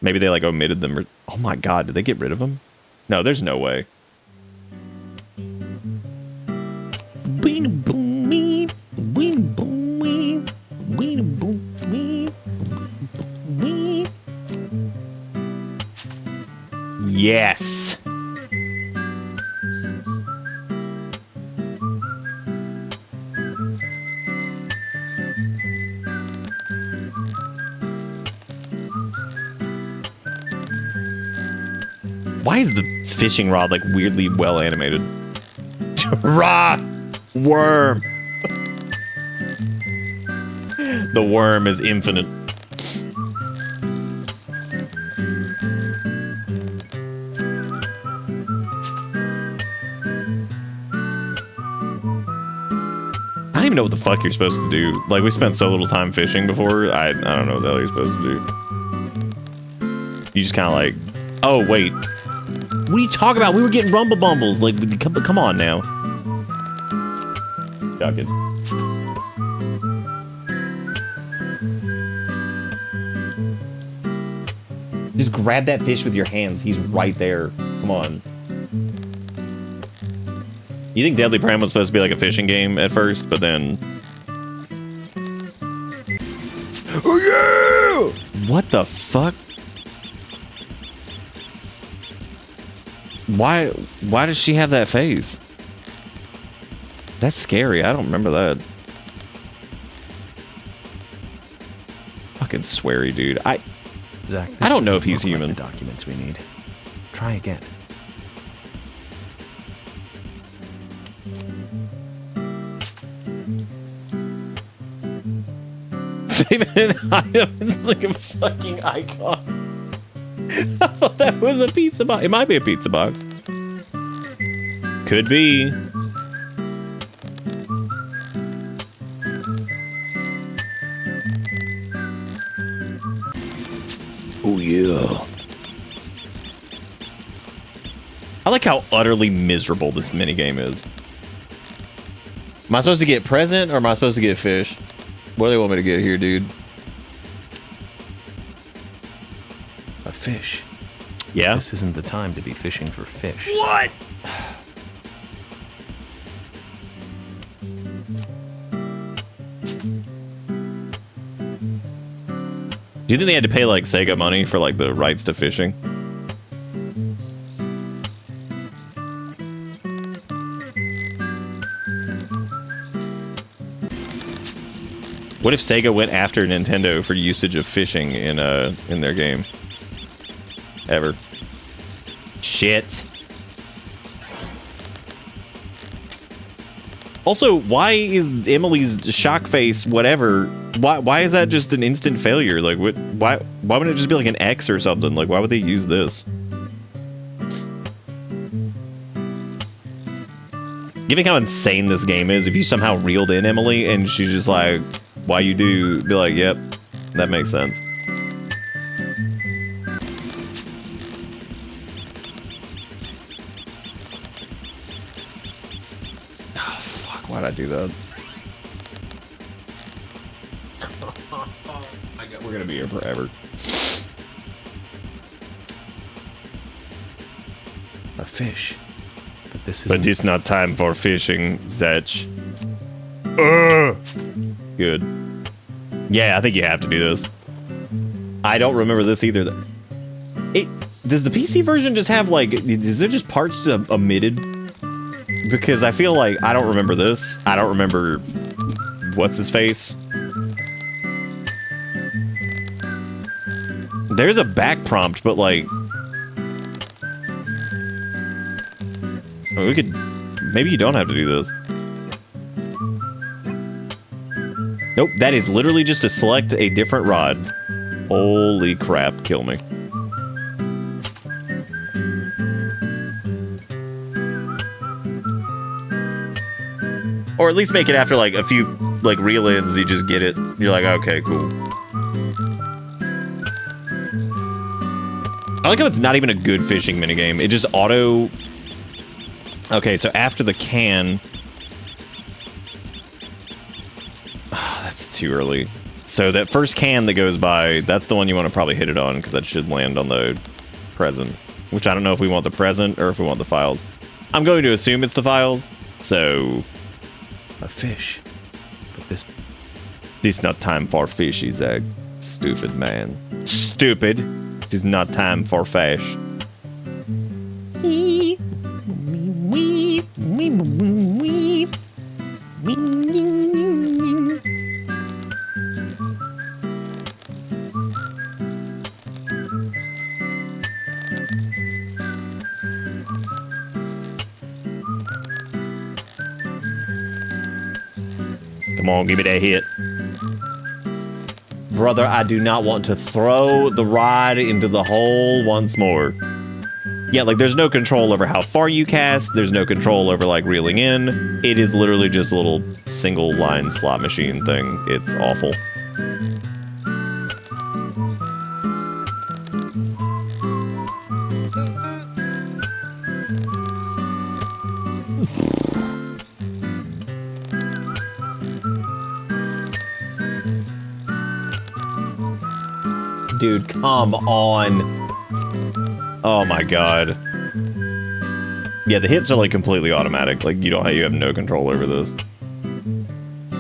Maybe they like omitted them. Or, oh my god, did they get rid of them? No, there's no way. Yes. Why is the fishing rod like weirdly well animated? Raw worm. The worm is infinite. I don't even know what the fuck you're supposed to do. Like, we spent so little time fishing before, I don't know what the hell you're supposed to do. You just kind of like, oh, wait. What are you talking about? We were getting rumble bumbles. Like, come on now. Duck it. Just grab that fish with your hands. He's right there. Come on. You think Deadly Prem was supposed to be like a fishing game at first, but then... Oh yeah! What the fuck? Why does she have that face? That's scary. I don't remember that. Fucking sweary dude. Zach, I don't know if he's human. The documents we need. Try again. Save an item. It's like a fucking icon. I thought that was a pizza box. It might be a pizza box. Could be. Oh yeah. I like how utterly miserable this minigame is. Am I supposed to get present or am I supposed to get fish? What do they want me to get here, dude? A fish. Yeah? This isn't the time to be fishing for fish. What? Do you think they had to pay like Sega money for like the rights to fishing? What if Sega went after Nintendo for usage of fishing in their game? Ever. Shit. Also, why is Emily's shock face whatever? Why is that just an instant failure? Like what why wouldn't it just be like an X or something? Like why would they use this? Given how insane this game is, if you somehow reeled in Emily and she's just like, why you do, be like, yep, that makes sense. Oh, fuck, why'd I do that? We're gonna be here forever. A fish. But this is. But it's not time for fishing, Zach. Good. Yeah, I think you have to do this. I don't remember this either. Does the PC version just have like, is there just parts omitted? Because I feel like I don't remember this. I don't remember what's his face. There's a back prompt, but like, we could, maybe you don't have to do this. Nope, that is literally just to select a different rod. Holy crap, kill me. Or at least make it after like a few like reel-ins, you just get it. You're like, okay, cool. I like how it's not even a good fishing minigame. It just auto... Okay, so after the can... That's too early. So that first can that goes by, that's the one you want to probably hit it on, because that should land on the present. Which I don't know if we want the present or if we want the files. I'm going to assume it's the files, so... A fish. But this... This not time for fishy, Zach. Stupid man. Stupid. It is not time for fish. Come on, give me that hit. Brother, I do not want to throw the rod into the hole once more. Yeah, like, there's no control over how far you cast. There's no control over, like, reeling in. It is literally just a little single-line slot machine thing. It's awful. Dude, come on. Oh my god. Yeah, the hits are like completely automatic. Like you have no control over this.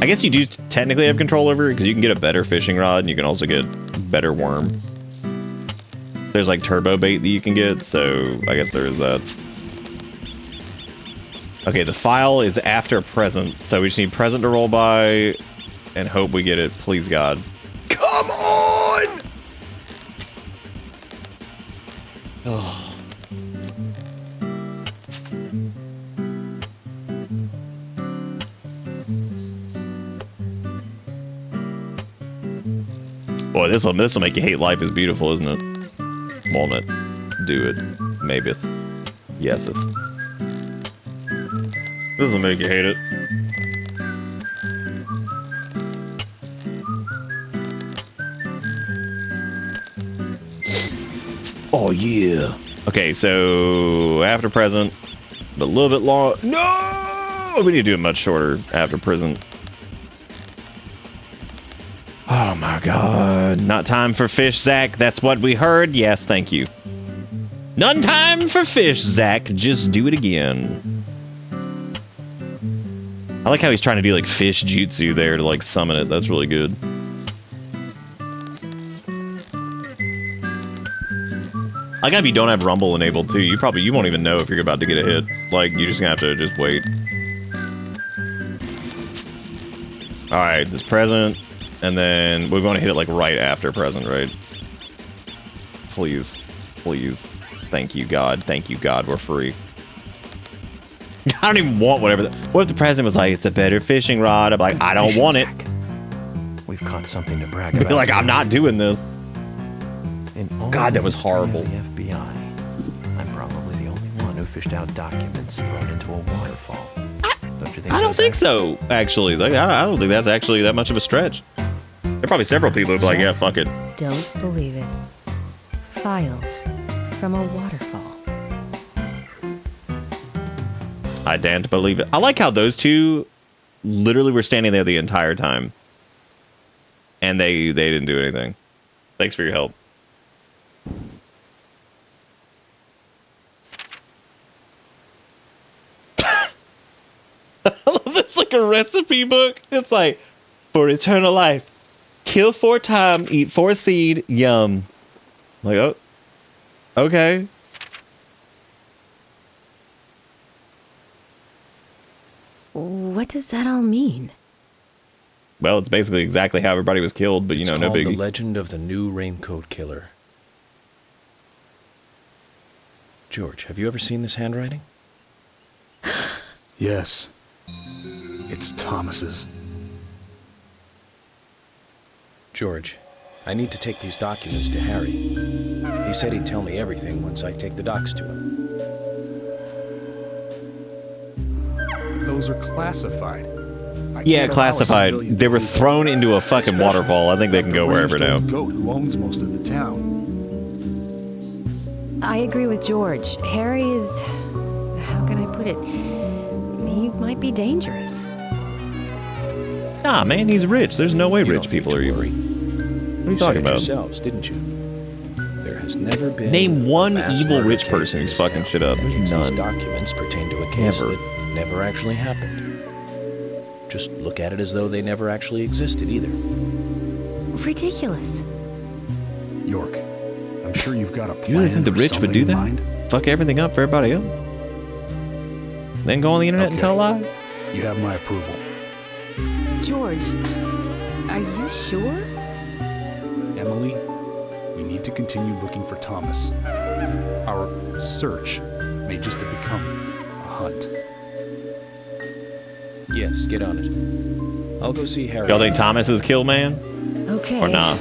I guess you do technically have control over it because you can get a better fishing rod and you can also get better worm. There's like turbo bait that you can get, so I guess there is that. Okay, the file is after present, so we just need present to roll by and hope we get it, please God. Come on! Oh. Boy, this will make you hate life is beautiful, isn't it? Walnut. Do it. Maybe. Yes. This will make you hate it. Oh yeah. Okay, so after present, but a little bit long. No, we need to do it much shorter after present. Oh my god. Not time for fish, Zach. That's what we heard. Yes, thank you. None time for fish, Zach. Just do it again. I like how he's trying to do like fish jutsu there to like summon it. That's really good. I gotta be don't have rumble enabled too. You won't even know if you're about to get a hit. Like you're just gonna have to just wait. Alright, this present. And then we're going to hit it like right after present, right? Please. Please. Thank you, God. Thank you, God. We're free. I don't even want whatever. What if the president was like, it's a better fishing rod? I'm like, I don't want it. We've caught something to brag about. Be like, I'm not doing this. God, that was horrible. The FBI. I'm probably the only one who fished out documents thrown into a waterfall. Don't you think I don't think so, actually. Like, I don't think that's actually that much of a stretch. There are probably several people who'd be like, yeah, fuck it. Don't believe it. Files from a waterfall. I daren't believe it. I like how those two literally were standing there the entire time. And they didn't do anything. Thanks for your help. I love this like a recipe book. It's like, for eternal life. Kill 4 times, eat 4 seed, yum. Like, oh, okay. What does that all mean? Well, it's basically exactly how everybody was killed, but you know, no biggie. The Legend of the New Raincoat Killer. George, have you ever seen this handwriting? Yes. It's Thomas's. George, I need to take these documents to Harry. He said he'd tell me everything once I take the docs to him. Those are classified. Yeah, classified. They were thrown into a fucking waterfall. I think they can go wherever now. Goat who owns most of the town. I agree with George. Harry is... how can I put it? He might be dangerous. Nah, man, he's rich. There's no way rich people are evil. What are you talking about? Yourselves, didn't you? There has never been... Name one evil rich person who's fucking shit up. These None. documents pertain to a case that never actually happened. Just look at it as though they never actually existed either. Ridiculous. York, I'm sure you've got a plan. You really think the rich would do that? Mind? Fuck everything up for everybody else? Then go on the internet and tell lies? You have my approval. George, are you sure? Emily, we need to continue looking for Thomas. Our search may just have become a hunt. Yes, get on it. I'll go see Harry. Y'all think Thomas is kill man? Okay. Or nah?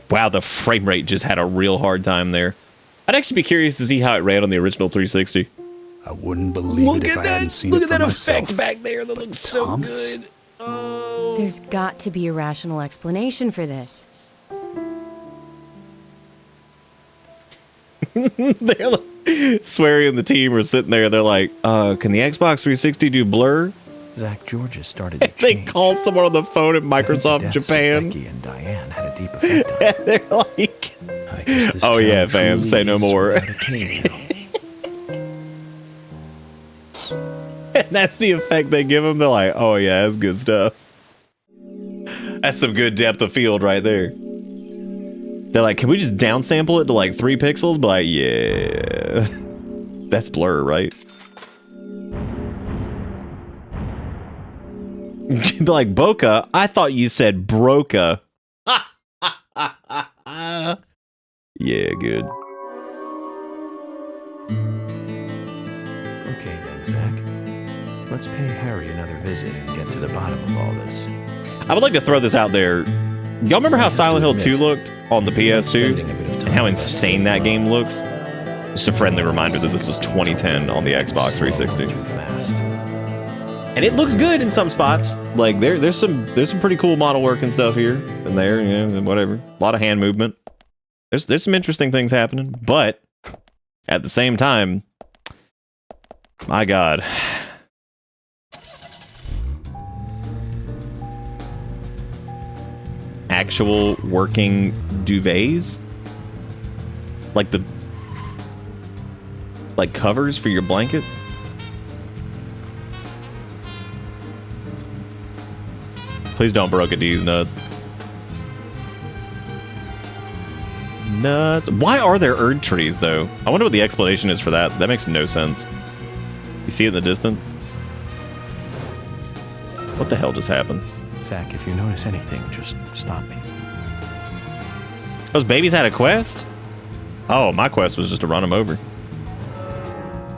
Wow, the frame rate just had a real hard time there. I'd actually be curious to see how it ran on the original 360. I wouldn't believe it if I hadn't seen it for myself. Look at that effect back there. That looks so good. Oh. There's got to be a rational explanation for this. They're like, Swery and the team are sitting there. They're like, can the Xbox 360 do blur? Zach, Georgia started to They change. called someone on the phone at Microsoft Deaths of Japan. Becky and Diane had a deep effect on me. They're like, I guess this oh town yeah, fam, truly say no is more. without a king now. That's the effect they give them. They're like, oh yeah, that's good stuff. That's some good depth of field right there. They're like, can we just downsample it to like 3 pixels? But like, yeah. That's blur, right? Be like, Boca? I thought you said Broca. Yeah, good. Okay then, Zach. Let's pay Harry another visit and get to the bottom of all this. I would like to throw this out there. Y'all remember how Silent Hill 2 looked on the PS2? And how insane that game looks? Just a friendly reminder that this was 2010 on the Xbox 360. Too fast. And it looks good in some spots. Like there's some pretty cool model work and stuff here and there, you know, whatever. A lot of hand movement. There's some interesting things happening, but at the same time, my God. Actual working duvets? Like covers for your blankets? Please don't broke it, these nuts. Nuts. Why are there Erd trees, though? I wonder what the explanation is for that. That makes no sense. You see it in the distance? What the hell just happened? Zach, if you notice anything, just stop me. Those babies had a quest? Oh, my quest was just to run them over.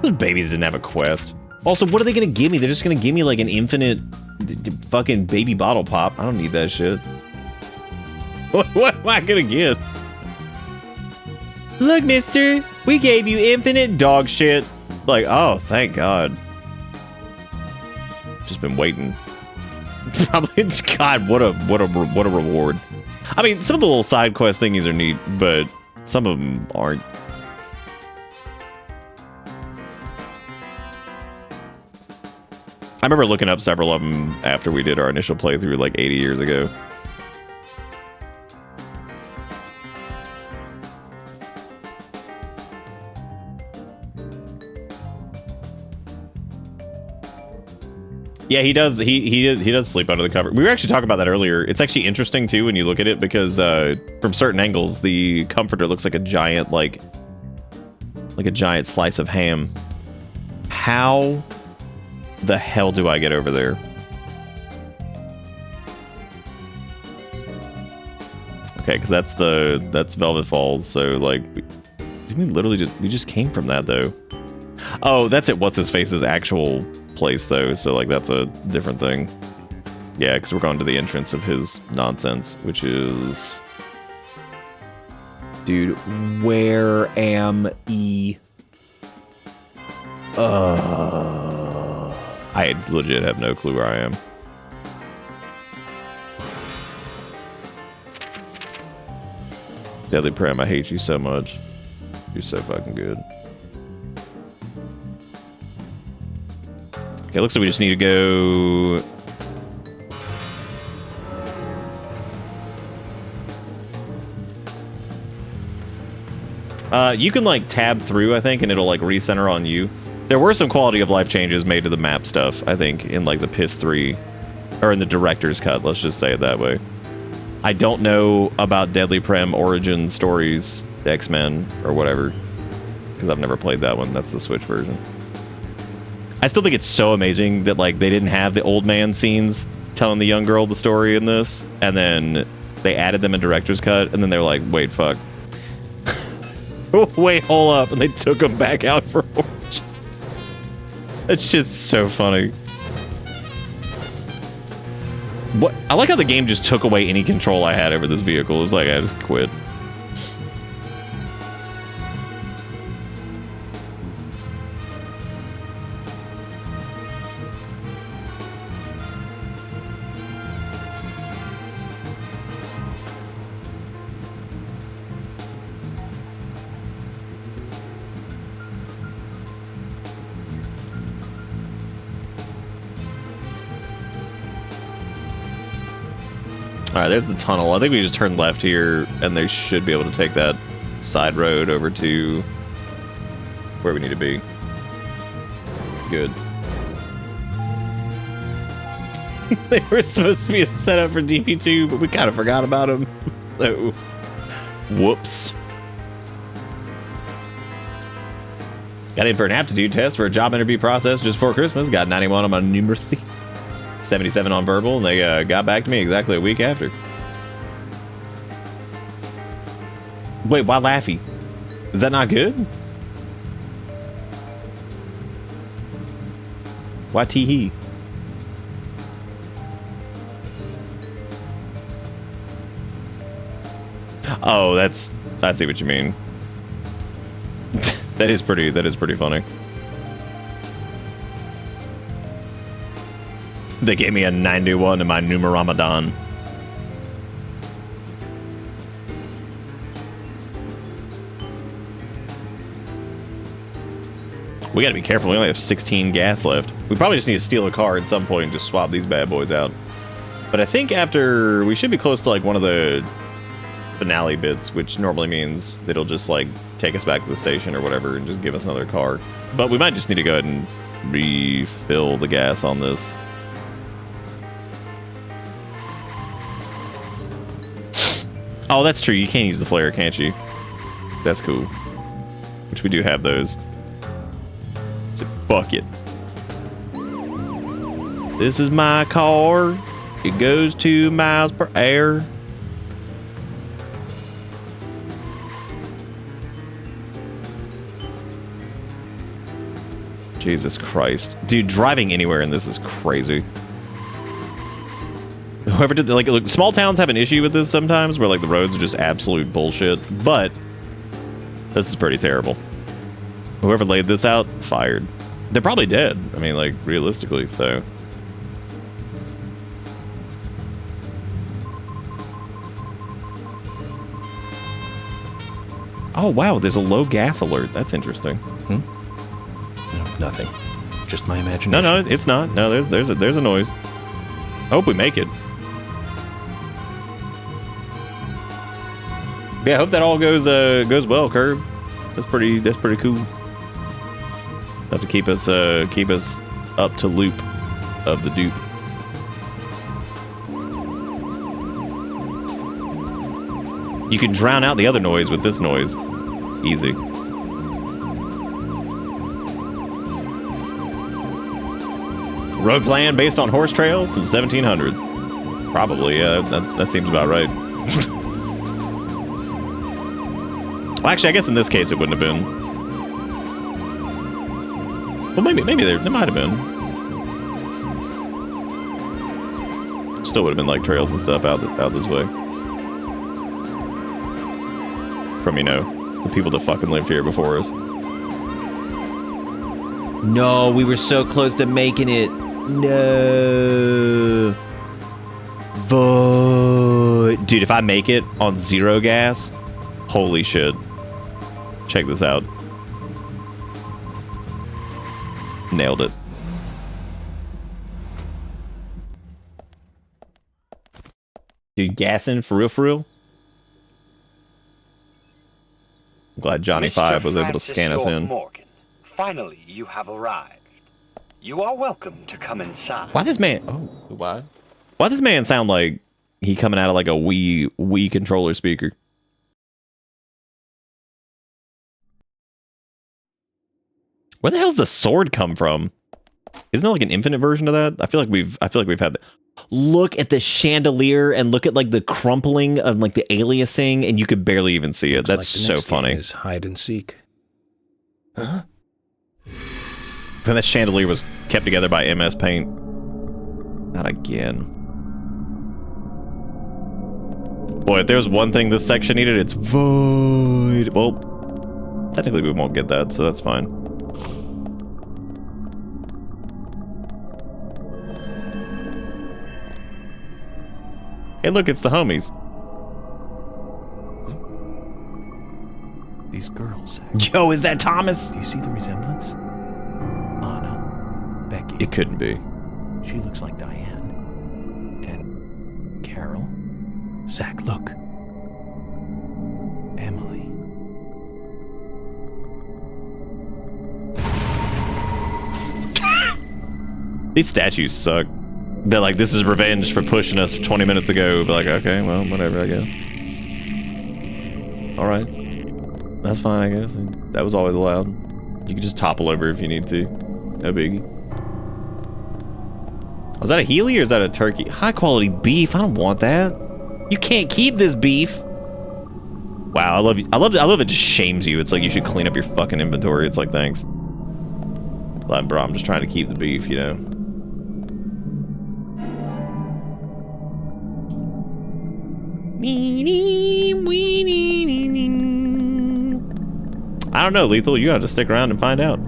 Those babies didn't have a quest. Also, what are they gonna give me? They're just gonna give me like an infinite fucking baby bottle pop. I don't need that shit. What am I gonna get? Look, mister, we gave you infinite dog shit. Like, oh, thank God. Just been waiting. Probably, God, what a reward. I mean, some of the little side quest thingies are neat, but some of them aren't. I remember looking up several of them after we did our initial playthrough like 80 years ago. Yeah, he does. He does sleep under the cover. We were actually talking about that earlier. It's actually interesting too when you look at it because from certain angles, the comforter looks like a giant like a giant slice of ham. How the hell do I get over there? Okay, because that's Velvet Falls. So like, we literally just came from that though. Oh, that's it. What's his face's actual place though, so like that's a different thing. Yeah, because we're going to the entrance of his nonsense, which is, dude, where am I legit have no clue where I am. Deadly Prem, I hate you so much. You're so fucking good. Okay, looks like we just need to go... you can like tab through, I think, and it'll like recenter on you. There were some quality of life changes made to the map stuff, I think, in like the PIS 3, or in the director's cut, let's just say it that way. I don't know about Deadly Prem Origin Stories X-Men or whatever, because I've never played that one. That's the Switch version. I still think it's so amazing that like they didn't have the old man scenes telling the young girl the story in this, and then they added them in director's cut, and then they were like, wait, fuck. Wait, hold up, and they took them back out for Origin. That shit's so funny. What? I like how the game just took away any control I had over this vehicle. It was like I just quit. All right, there's the tunnel. I think we just turn left here, and they should be able to take that side road over to where we need to be. Good. They were supposed to be a setup for DP2, but we kind of forgot about them. So, whoops. Got in for an aptitude test for a job interview process just before Christmas. Got 91 on my numeracy, 77 on verbal, and they got back to me exactly a week after. Wait, why Laffy? Is that not good? Why tee-hee? Oh, I see what you mean. That is pretty funny. They gave me a 91 in my Numeramadan. We gotta be careful, we only have 16 gas left. We probably just need to steal a car at some point and just swap these bad boys out. But I think after, we should be close to like one of the finale bits, which normally means that it'll just like take us back to the station or whatever and just give us another car. But we might just need to go ahead and refill the gas on this. Oh, that's true. You can't use the flare, can't you? That's cool. Which we do have those. So fuck it. This is my car. It goes 2 miles per hour. Jesus Christ. Dude, driving anywhere in this is crazy. Whoever did, like, look, small towns have an issue with this sometimes, where, like, the roads are just absolute bullshit, but this is pretty terrible. Whoever laid this out, fired. They're probably dead. I mean, like, realistically, so. Oh, wow, there's a low gas alert. That's interesting. No, nothing. Just my imagination. No, it's not. No, there's a noise. I hope we make it. Yeah, I hope that all goes well, Curb. That's pretty cool. Have to keep us up to loop of the dupe. You can drown out the other noise with this noise. Easy. Road plan based on horse trails from 1700s. Probably, yeah, that seems about right. Well, actually, I guess in this case it wouldn't have been. Well, maybe there might have been. Still would have been like trails and stuff out this way. From, you know, the people that fucking lived here before us. No, we were so close to making it. No. Void. Dude, if I make it on 0 gas, holy shit. Check this out. Nailed it. Dude, gassing for real? I'm glad Johnny 5 was able to scan us in. Morgan, finally, you have arrived. You are welcome to come inside. Why this man? Oh, why? Why does this man sound like he coming out of like a Wii controller speaker? Where the hell's the sword come from? Isn't there like an infinite version of that? I feel like we've had that. Look at the chandelier and look at like the crumpling of like the aliasing, and you could barely even see it. That's like so funny. Is hide and seek. Huh? And that chandelier was kept together by MS Paint. Not again. Boy, if there's one thing this section needed, it's void. Well, technically we won't get that, so that's fine. Hey, look, it's the homies. These girls. Yo, is that Thomas? Do you see the resemblance? Anna, Becky. It couldn't be. She looks like Diane. And Carol. Zach, look. Emily. These statues suck. They're like, this is revenge for pushing us 20 minutes ago. But like, okay, well, whatever, I guess. Alright. That's fine, I guess. That was always allowed. You can just topple over if you need to. No biggie. Was that a Healy or is that a turkey? High quality beef. I don't want that. You can't keep this beef. Wow, I love you. I love it just shames you. It's like you should clean up your fucking inventory. It's like, thanks. But bro, I'm just trying to keep the beef, you know. I don't know, Lethal. You gotta stick around and find out.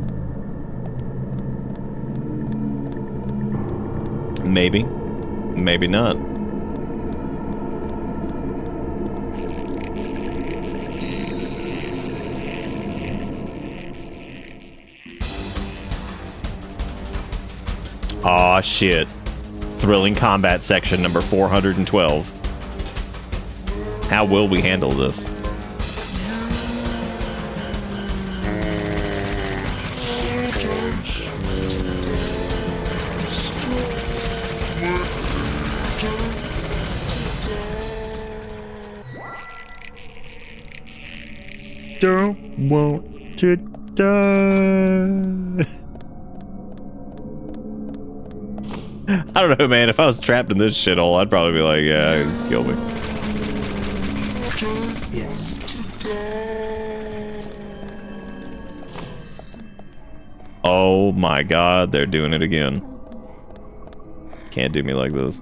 Maybe. Maybe not. Aw, shit. Thrilling combat section number 412. How will we handle this? Don't want to die. I don't know, man. If I was trapped in this shithole, I'd probably be like, yeah, just kill me. Yes. Oh my god, they're doing it again. Can't do me like this.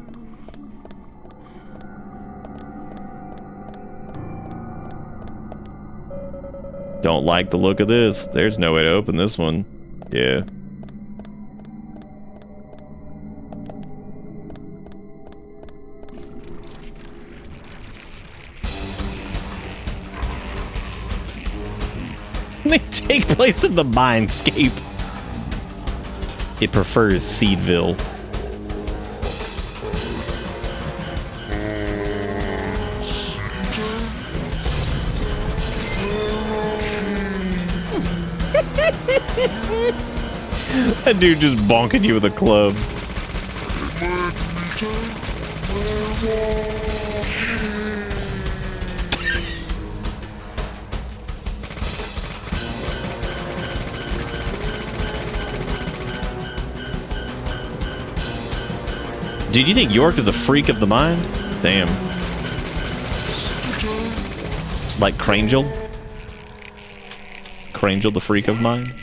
Don't like the look of this. There's no way to open this one. Yeah. They take place in the mindscape. It prefers Seedville. That dude just bonking you with a club. Dude, you think York is a freak of the mind? Damn. Like Crangel? Crangel, the freak of mind?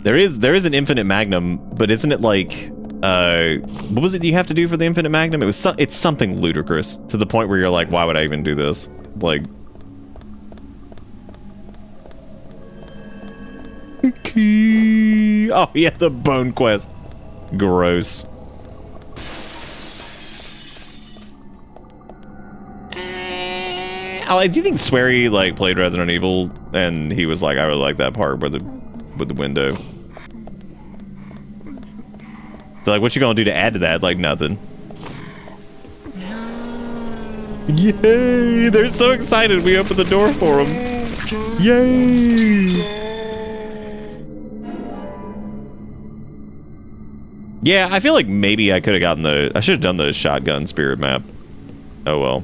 There is an infinite magnum, but isn't it like, what was it you have to do for the infinite magnum? It's something ludicrous to the point where you're like, why would I even do this? Like, oh yeah, the bone quest. Gross. Oh, do you think Swery like played Resident Evil and he was like, I really like that part with the window? They're like, what you gonna do to add to that? Like, nothing. Yay! They're so excited we opened the door for them. Yay! Yeah, I feel like maybe I could have gotten I should have done the shotgun spirit map. Oh well.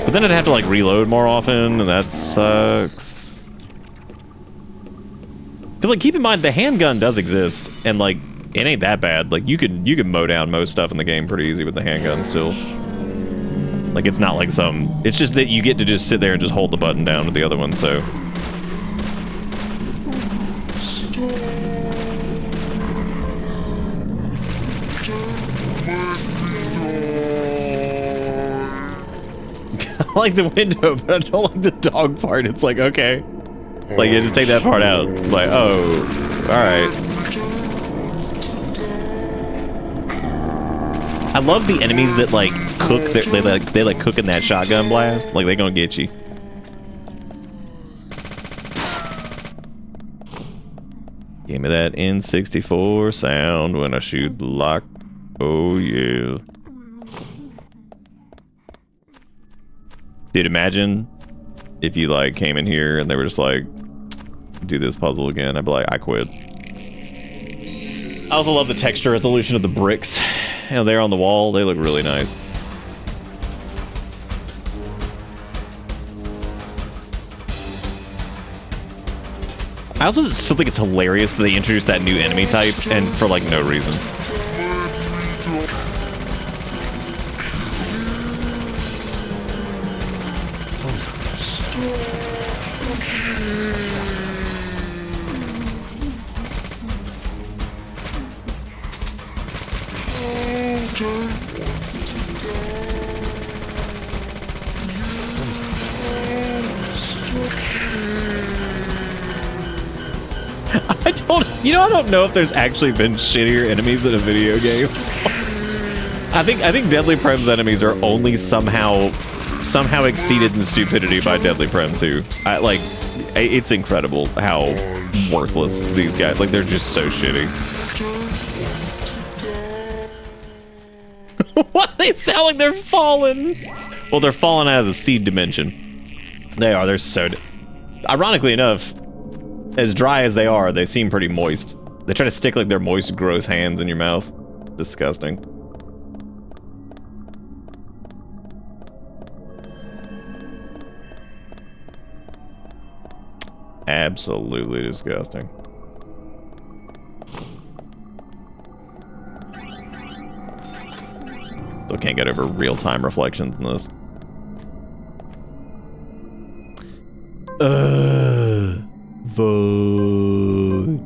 But then I'd have to like reload more often, and that sucks. Cause like keep in mind the handgun does exist, and like it ain't that bad. Like you could mow down most stuff in the game pretty easy with the handgun still. Like it's not like it's just that you get to just sit there and just hold the button down with the other one, so. I like the window, but I don't like the dog part. It's like, okay. Like, you just take that part out. Like, oh, alright. I love the enemies that, like, cook, they like cook in that shotgun blast. Like, they gonna get you. Give me that N64 sound when I shoot the lock. Oh yeah. Dude, imagine if you like came in here and they were just like, do this puzzle again. I'd be like, I quit. I also love the texture resolution of the bricks. You know, they're on the wall. They look really nice. I also still think it's hilarious that they introduced that new enemy type and for like no reason. I don't know if there's actually been shittier enemies in a video game. I think Deadly Prem's enemies are only somehow exceeded in stupidity by Deadly Prem 2. It's incredible how worthless these guys, like, they're just so shitty. Why they sound like they're falling? Well, they're falling out of the seed dimension. They are, they're so... Ironically enough, as dry as they are, they seem pretty moist. They try to stick like their moist, gross hands in your mouth. Disgusting. Absolutely disgusting. Still can't get over real-time reflections in this. Void.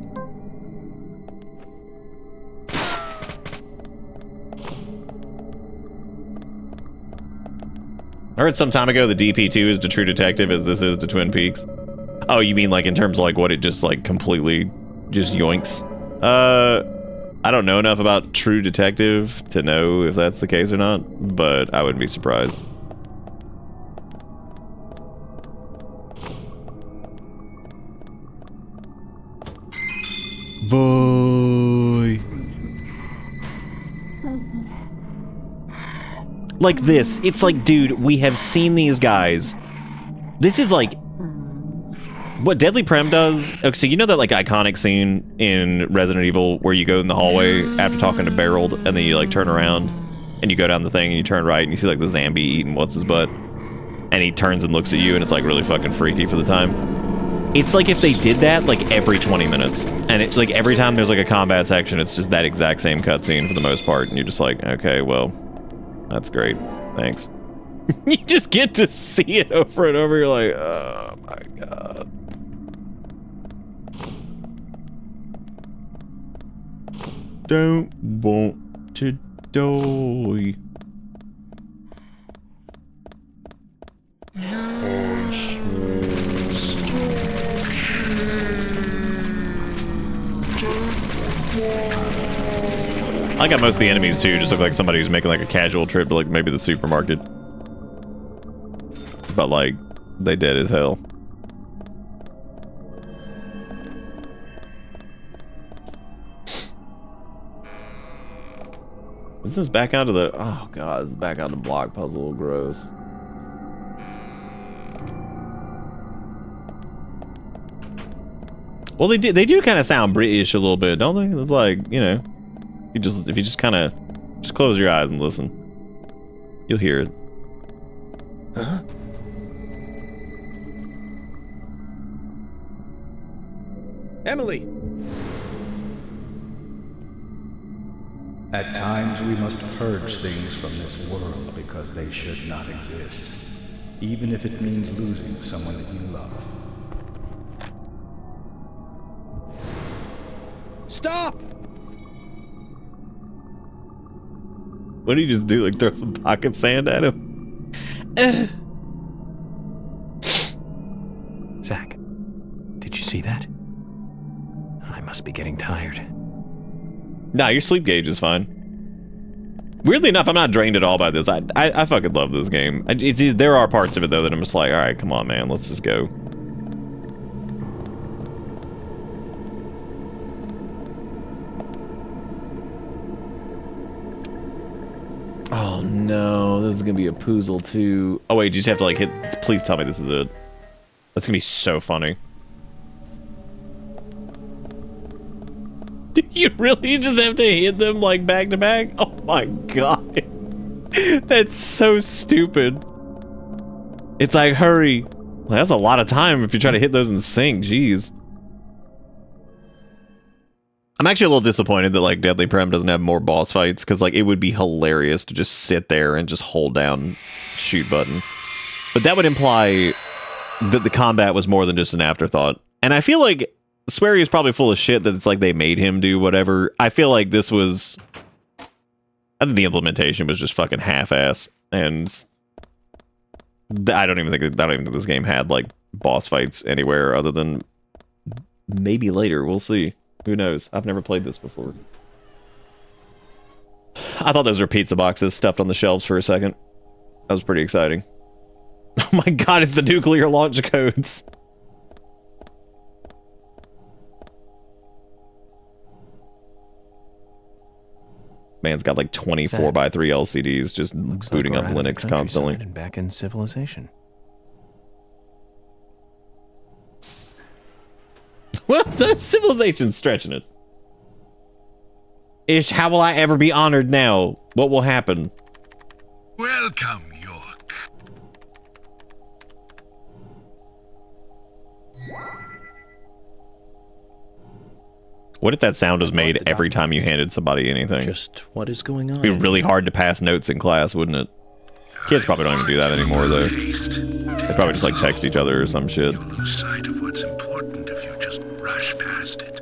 I heard some time ago the DP2 is to True Detective as this is to Twin Peaks. Oh, you mean like in terms of like what it just like completely just yoinks? I don't know enough about True Detective to know if that's the case or not, but I wouldn't be surprised. Void. Like this, it's like, dude, we have seen these guys. This is like what Deadly Prem does. Okay, so you know that like iconic scene in Resident Evil where you go in the hallway after talking to Beryl and then you like turn around and you go down the thing and you turn right and you see like the zombie eating what's his butt and he turns and looks at you and it's like really fucking freaky for the time. It's like if they did that like every 20 minutes and it's like every time there's like a combat section it's just that exact same cutscene for the most part and you're just like, okay, well, that's great, thanks. You just get to see it over and over. You're like, oh my god. Don't want to die. I got most of the enemies too, just look like somebody who's making like a casual trip to like maybe the supermarket. But like, they dead as hell. Is this back onto the, oh god, this is back onto block puzzle, gross. Well, they do kind of sound British a little bit, don't they? It's like, you know, if you just kind of just close your eyes and listen, you'll hear it. Huh? Emily! At times we must purge things from this world because they should not exist, even if it means losing someone that you love. Stop! What did he just do? Like throw some pocket sand at him? Zach, did you see that? I must be getting tired. Nah, your sleep gauge is fine. Weirdly enough, I'm not drained at all by this. I fucking love this game. There are parts of it though that I'm just like, all right, come on, man, let's just go. no, this is gonna be a poozle too. Oh wait, you just have to like hit. Please tell me this is it. That's gonna be so funny. You really just have to hit them like back to back? Oh my god. That's so stupid. It's like, hurry. Well, that's a lot of time if you try to hit those in sync, jeez. I'm actually a little disappointed that like Deadly Prem doesn't have more boss fights, because like it would be hilarious to just sit there and just hold down shoot button. But that would imply that the combat was more than just an afterthought. And I feel like Swery is probably full of shit that it's like they made him do whatever. I feel like this was... I think the implementation was just fucking half-ass. And I don't even think this game had like boss fights anywhere other than maybe later. We'll see. Who knows? I've never played this before. I thought those were pizza boxes stuffed on the shelves for a second. That was pretty exciting. Oh my god, it's the nuclear launch codes. Man's got like 24 by 3 LCDs just booting up Linux constantly. And back in civilization. Well, civilization's stretching it. Ish, how will I ever be honored now? What will happen? Welcome, York. What if that sound was made every time you handed somebody anything? Just what is going on? It'd be really hard to pass notes in class, wouldn't it? Kids probably don't even do that anymore, though. They probably just like text each other or some shit. You'll lose sight of what's important if you just rush past it.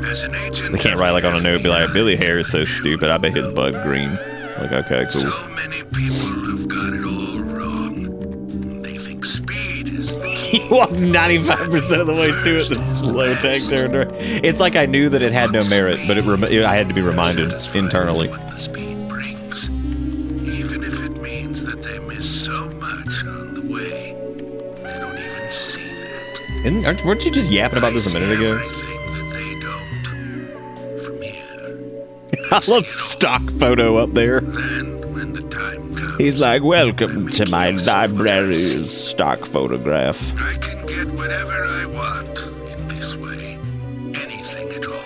As an agent, They can't write like on a note, be like, Billy Hare is so stupid, I bet his bug green. Like, okay, cool. so many people have got it all wrong. They think speed is the key. He walked 95% of the way to it, then slow tank turned around. It's like I knew that it had no merit, but I had to be reminded internally. What the speed brings, even if it means that they miss so much on the way, they don't even see that. Weren't you just yapping about this a minute ago? Everything that they don't from here. I love stock photo up there. Then, when the time comes, He's like, welcome to my library's stock photograph. I can get whatever I want in this way. Anything at all.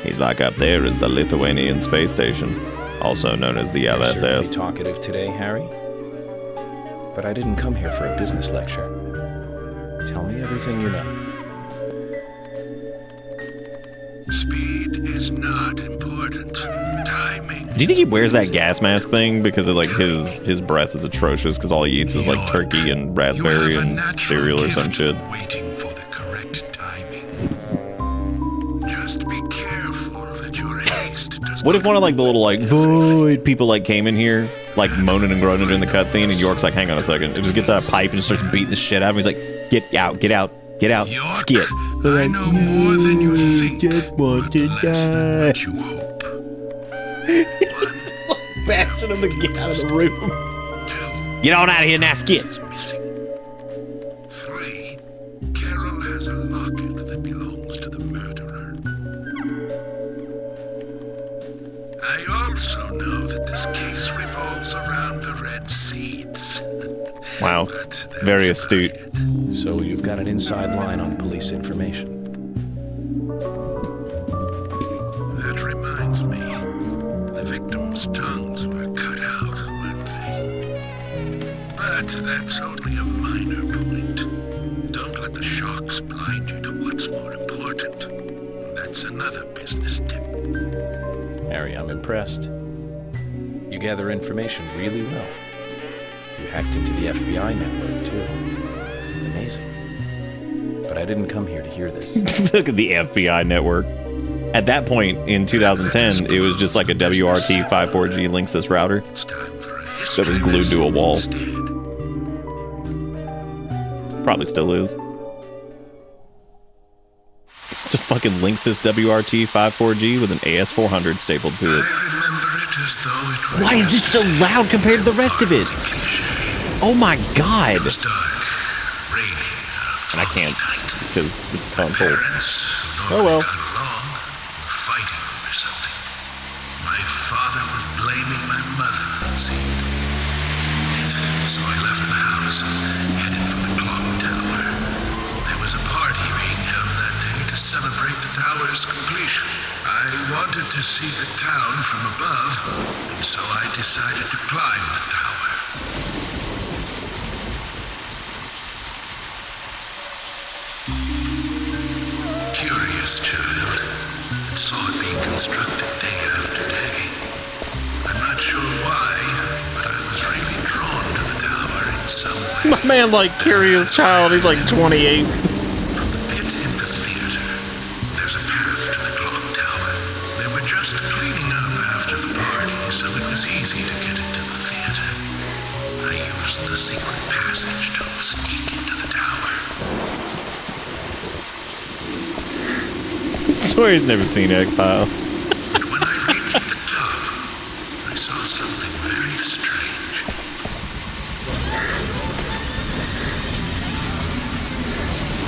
He's like, up there is the Lithuanian space station, also known as the You're certainly LSS. talkative today, Harry. But I didn't come here for a business lecture. Tell me everything you know. Speed is not important. Timing. Do you think he wears that gas mask thing because of like his breath is atrocious because all he eats is like turkey and raspberry and cereal or some shit? Waiting for the correct timing. Just be careful that your haste does What if one of like the little like void people like came in here like moaning and groaning during the cutscene and York's like, hang on a second, it just gets out a pipe and just starts beating the shit out of him. He's like, get out, get out, get out, skit. I know more than you think, just want to less than die. what you hope. Bashing him to get out of the room. Get on out of here now, skit. 3, Carol has a locket that belongs to the murderer. I also know that this case revolves around the red seeds. Wow, very astute. So you've got an inside line on police information. That reminds me, the victims' tongues were cut out, weren't they? But that's only a minor point. Don't let the shocks blind you to what's more important. That's another business tip. Harry, I'm impressed. You gather information really well. You hacked into the FBI network, too. Amazing. But I didn't come here to hear this. Look at the FBI network. At that point in 2010, it was just like a WRT 54G Linksys router that was glued to a wall. Probably still is. It's a fucking Linksys WRT 54G with an AS400 stapled to it. Why is this so loud compared to the rest of it? Oh my god! And I can't, because it's console. Oh well. Fighting over something. My father was blaming my tower's completion. I wanted to see the town from above, and so I decided to climb the tower. Curious child. And saw it being constructed day after day. I'm not sure why, but I was really drawn to the tower in some way. My man, like, curious child. He's like 28. From the pit in the theater, there's a path to the clock tower. They were just cleaning up after the party, so it was easy to get into the theater. I used the secret passage to sneak into the tower. I swear he's never seen X-File. But when I reached the top, I saw something very strange.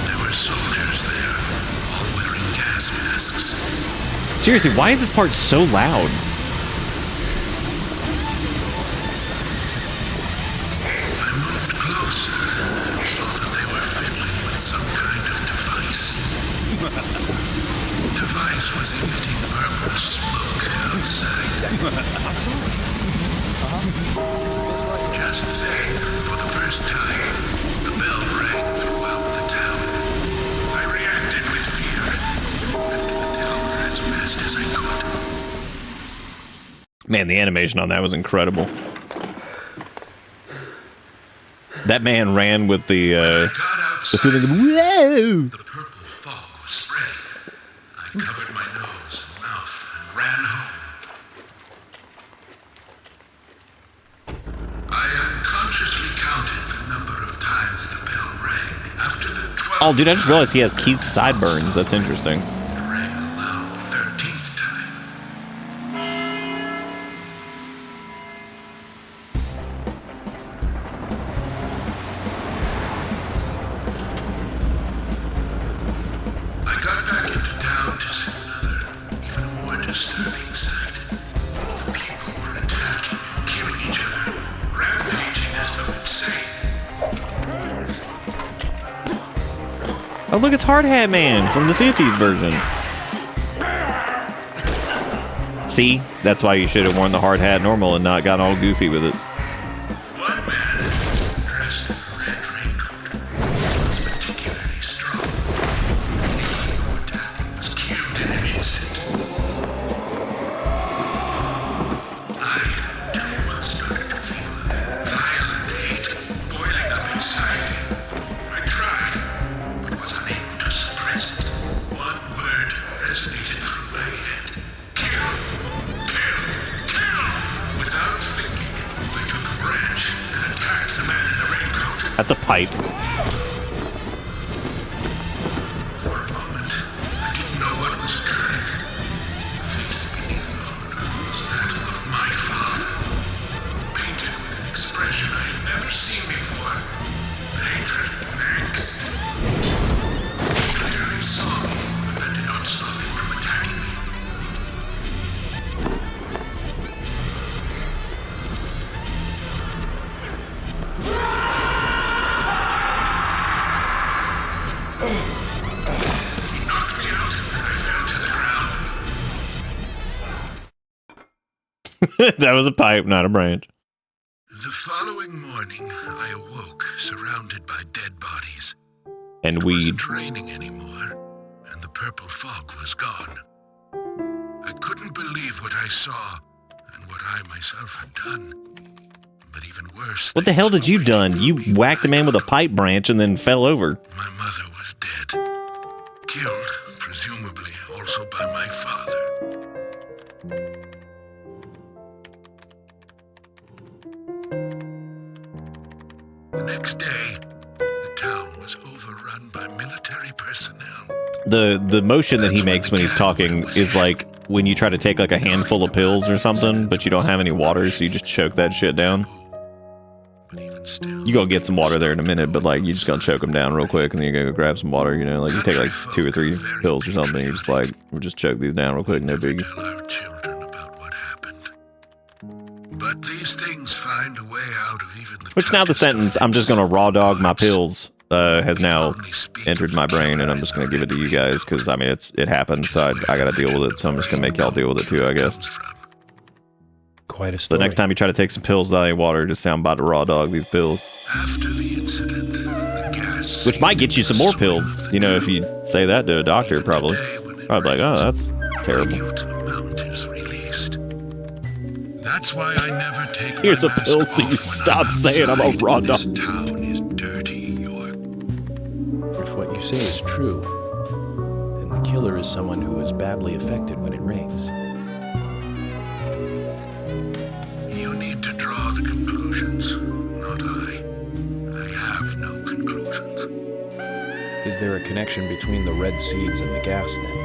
There were soldiers there, all wearing gas masks. Seriously, why is this part so loud? I moved closer and saw that they were fiddling with some kind of device. The device was emitting purple smoke outside. Just then, for the first time, the bell rang throughout the town. I reacted with fear and left the tower as fast as I could. Man, the animation on that was incredible. That man ran with the feeling of, whoa! The purple fog was spreading. I covered my nose and mouth and ran home. I unconsciously counted the number of times the bell rang. After the 12th Oh, dude, I just realized he has Keith's sideburns. That's interesting. it rang a loud 13th time. I got back into town to see another, even more disturbing sight. The people were attacking and killing each other, rampaging as though insane. Oh, look, it's Hard Hat Man from the 50s version. See? That's why you should have worn the hard hat normal and not got all goofy with it. One man, dressed in a red raincoat, was particularly strong. Anyone who attacked him was killed in an instant. I, too, started to feel a violent hate boiling up inside me. I tried, but was unable to suppress it. One word resonated through my head. Kill! Kill! Kill! Without thinking, I took a branch and attacked the man in the raincoat. That's a pipe. For a moment, I didn't know what was occurring. The face beneath the hood was that of my father, painted with an expression I had never seen before. Hatred and angst. He clearly saw me, but that did not stop him from attacking me. He knocked me out, and I fell to the ground. That was a pipe, not a branch. The following morning, I awoke surrounded by dead bodies. And It weed. wasn't raining anymore, and the purple fog was gone. I couldn't believe what I saw and what I myself had done. But even worse, What the hell did you done? You whacked a man with a pipe branch and then fell over. my mother was dead. Killed, presumably also by my father. The next day, the town was overrun by military personnel. The motion that he makes when he's talking is like when you try to take like a handful of pills or something, but you don't have any water, so you just choke that shit down. You gonna get some water there in a minute, but like you just gonna choke them down real quick, and then you're gonna go grab some water. You know, like you take like 2 or 3 pills or something. You're just like, we'll just choke these down real quick, no biggie. But these things find a way out of even the Which now the sentence, I'm just gonna raw dog my pills, has now entered my brain, and I'm just gonna give it to you guys because I mean it happened, so I gotta deal with it. So I'm just gonna make y'all deal with it too, I guess. Quite a So story. the next time you try to take some pills without any water, just say I'm about to raw dog these pills. After the incident, the gas Which might get you some more pills, you know, if you say that to a doctor, probably. Probably like, oh, that's terrible. is released. That's why I never take Here's my a mask pill off so you when stop I'm saying I'm a outside. raw This dog. town is dirty, York. If what you say is true, then the killer is someone who is badly affected when it rains. You need to draw the conclusions, not I. I have no conclusions. Is there a connection between the red seeds and the gas then?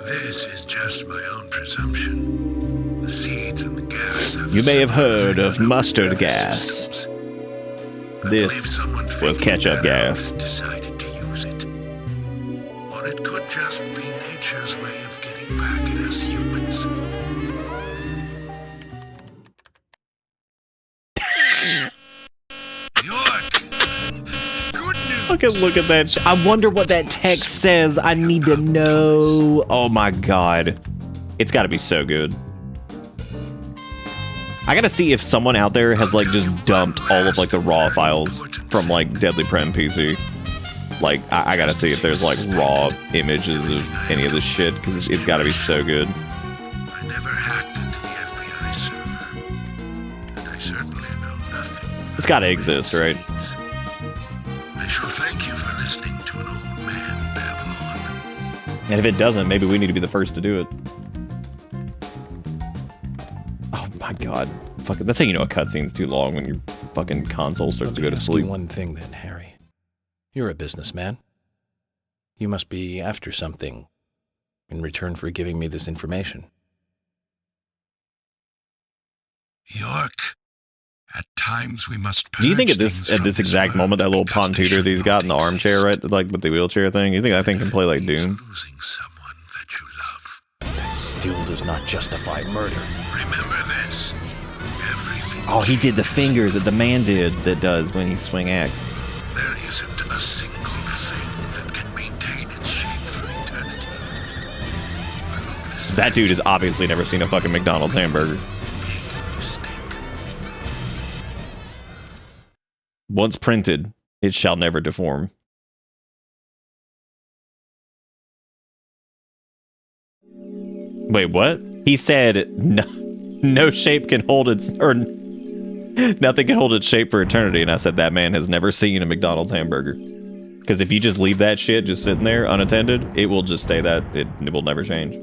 This is just my own presumption. The seeds and the gas have You a may have similar heard of effect on mustard nervous gas. systems. This was ketchup gas. Decided to use it. Or it could just be nature's way of getting back at us humans. Fucking look at that. I wonder what that text says. I need to know. Oh my god. It's gotta be so good. I gotta see if someone out there has like just dumped all of like the raw files from like Deadly Prem PC. Like, I gotta see if there's like raw images of any of this shit, because it's gotta be so good. I never hacked into the FBI server. And I certainly know nothing. It's gotta exist, right? I shall thank you for listening to an old man babble on. And if it doesn't, maybe we need to be the first to do it. Oh my god. Fucking, that's how you know a cutscene's too long, when your fucking console starts to go to Ask you sleep. one thing then, Harry. You're a businessman. You must be after something in return for giving me this information. York, at times we must purge Do you think at things this from exact moment that little pawn tutor that he's got in the armchair, right, like with the wheelchair thing, you think that thing can play like Doom? That still does not justify murder. Remember this. Everything Oh, he did the finger that the man did that does when he swing axe. there isn't a single thing that can maintain its shape through eternity. That dude has obviously never seen a fucking McDonald's hamburger. Once printed, it shall never deform. Wait, what? He said no shape can hold its, or nothing can hold its shape for eternity, and I said that man has never seen a McDonald's hamburger. Because if you just leave that shit just sitting there unattended, it will just stay that, it will never change.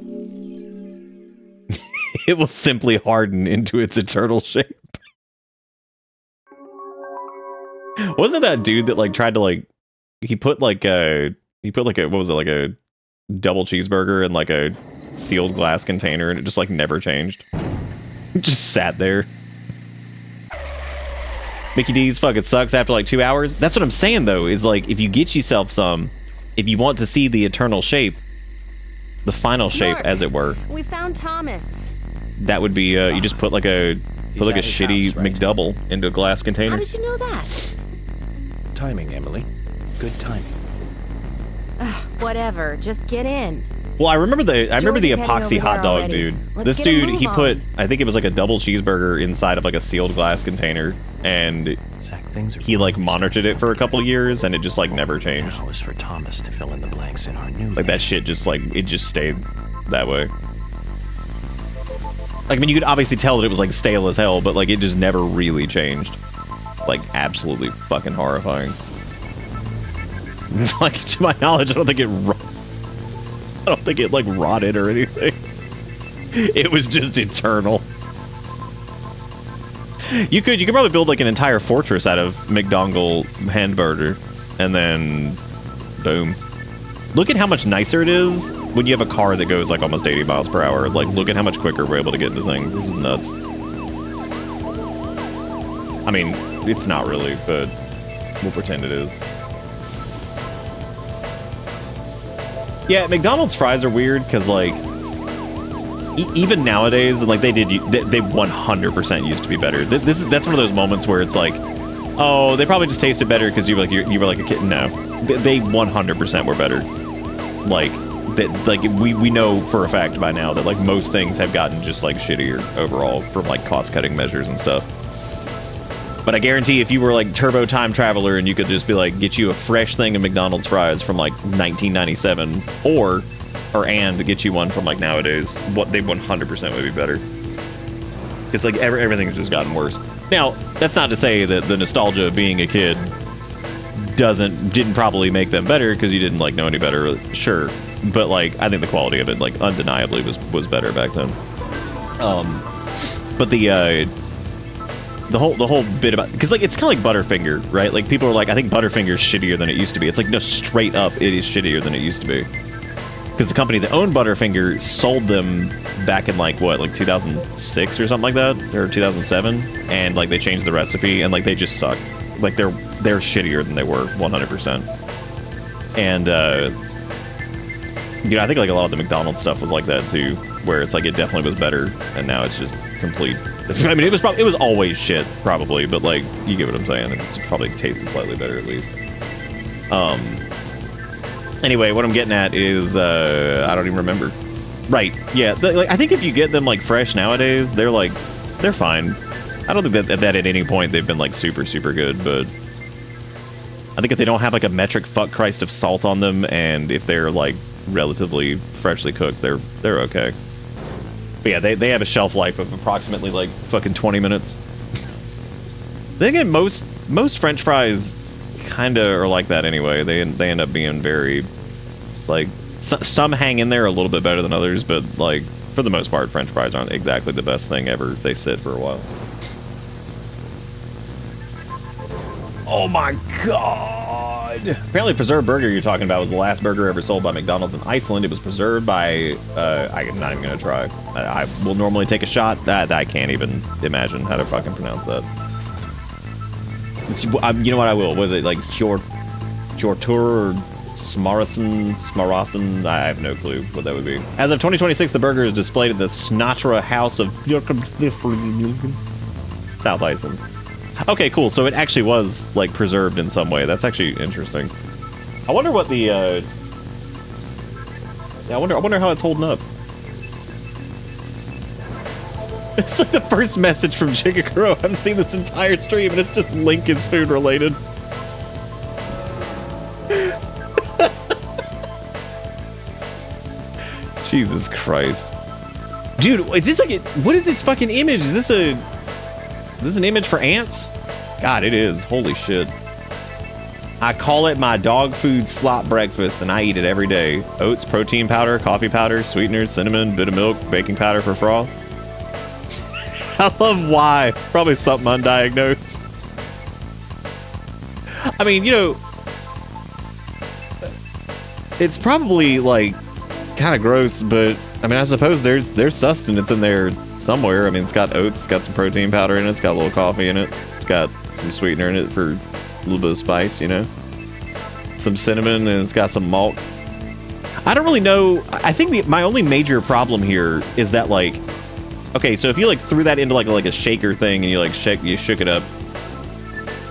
It will simply harden into its eternal shape. Wasn't that dude that like tried to like, he put like a, what was it, like a double cheeseburger in like a sealed glass container, and it just like never changed. It just sat there. Mickey D's fucking sucks after like 2 hours. That's what I'm saying though, is like if you get yourself some, if you want to see the eternal shape, the final shape Mark, as it were, We found Thomas. that would be you just put like a He's at his shitty house, right? McDouble into a glass How container. did you know that? Timing, Emily. Good timing. Whatever. Just get in. Well, I remember the George is heading epoxy over hot there dog already. dude. Let's This get a dude, move he put, on. I think it was like a double cheeseburger inside of like a sealed glass container, and Zach, things are he like monitored it for a couple years, and it just like never changed. Now is for Thomas to fill in the blanks in our new Like that shit just like, it just stayed that way. Like, I mean, you could obviously tell that it was like stale as hell, but like it just never really changed. Like absolutely fucking horrifying. Like, to my knowledge, I don't think it like rotted or anything. It was just eternal. You could probably build like an entire fortress out of McDongle hamburger, and then boom. Look at how much nicer it is when you have a car that goes like almost 80 miles per hour. Like, look at how much quicker we're able to get into things. This is nuts. I mean, it's not really, but we'll pretend it is. Yeah, McDonald's fries are weird because like even nowadays, like they 100% used to be better. That's one of those moments where it's like Oh, they probably just tasted better because you were like a kid. No, they 100% were better. Like we know for a fact by now that like most things have gotten just like shittier overall from like cost cutting measures and stuff. But I guarantee if you were like Turbo Time Traveler and you could just be like get you a fresh thing of McDonald's fries from like 1997 and get you one from like nowadays, what they 100% would be better. It's like everything's just gotten worse. Now, that's not to say that the nostalgia of being a kid didn't probably make them better because you didn't like know any better, sure. But like I think the quality of it like undeniably was better back then. But the whole bit about, because like it's kind of like Butterfinger, right? Like people are like, I think Butterfinger's shittier than it used to be. It's like no, straight up it is shittier than it used to be. Because the company that owned Butterfinger sold them back in like what, like 2006 or something like that, or 2007, and like they changed the recipe and like they just suck. Like they're shittier than they were 100%. And I think like a lot of the McDonald's stuff was like that too, where it's like it definitely was better, and now it's just complete. I mean, it was always shit probably, but like you get what I'm saying. It probably tasted slightly better at least. Anyway, what I'm getting at is, I don't even remember. Right, yeah, like, I think if you get them, like, fresh nowadays, they're fine. I don't think that at any point they've been, like, super, super good, but I think if they don't have, like, a metric fuck Christ of salt on them, and if they're, like, relatively freshly cooked, they're okay. But yeah, they have a shelf life of approximately, like, fucking 20 minutes. Then again, most French fries kind of are like that anyway. They end up being very, like, some hang in there a little bit better than others, but like for the most part, French fries aren't exactly the best thing ever. They sit for a while. Oh my god! Apparently, preserved burger you're talking about was the last burger ever sold by McDonald's in Iceland. It was preserved by I'm not even gonna try. I will normally take a shot. I can't even imagine how to fucking pronounce that. You know what I will? Was it like Hjortur or Smarrason? I have no clue what that would be. As of 2026, the burger is displayed at the Snatra House of South Iceland. Okay, cool. So it actually was like preserved in some way. That's actually interesting. I wonder what the I wonder how it's holding up. It's like the first message from Jigakuro I've seen this entire stream, and it's just Link is food related. Jesus Christ. Dude, is this like what is this fucking image? Is this an image for ants? God, it is. Holy shit. I call it my dog food slop breakfast, and I eat it every day. Oats, protein powder, coffee powder, sweeteners, cinnamon, bit of milk, baking powder for froth. I love why. Probably something undiagnosed. I mean, you know, it's probably like kind of gross, but I mean, I suppose there's sustenance in there somewhere. I mean, it's got oats, it's got some protein powder in it, it's got a little coffee in it, it's got some sweetener in it for a little bit of spice, you know, some cinnamon, and it's got some malt. I don't really know. I think my only major problem here is that, like, okay, so if you like threw that into like a shaker thing and you shook it up,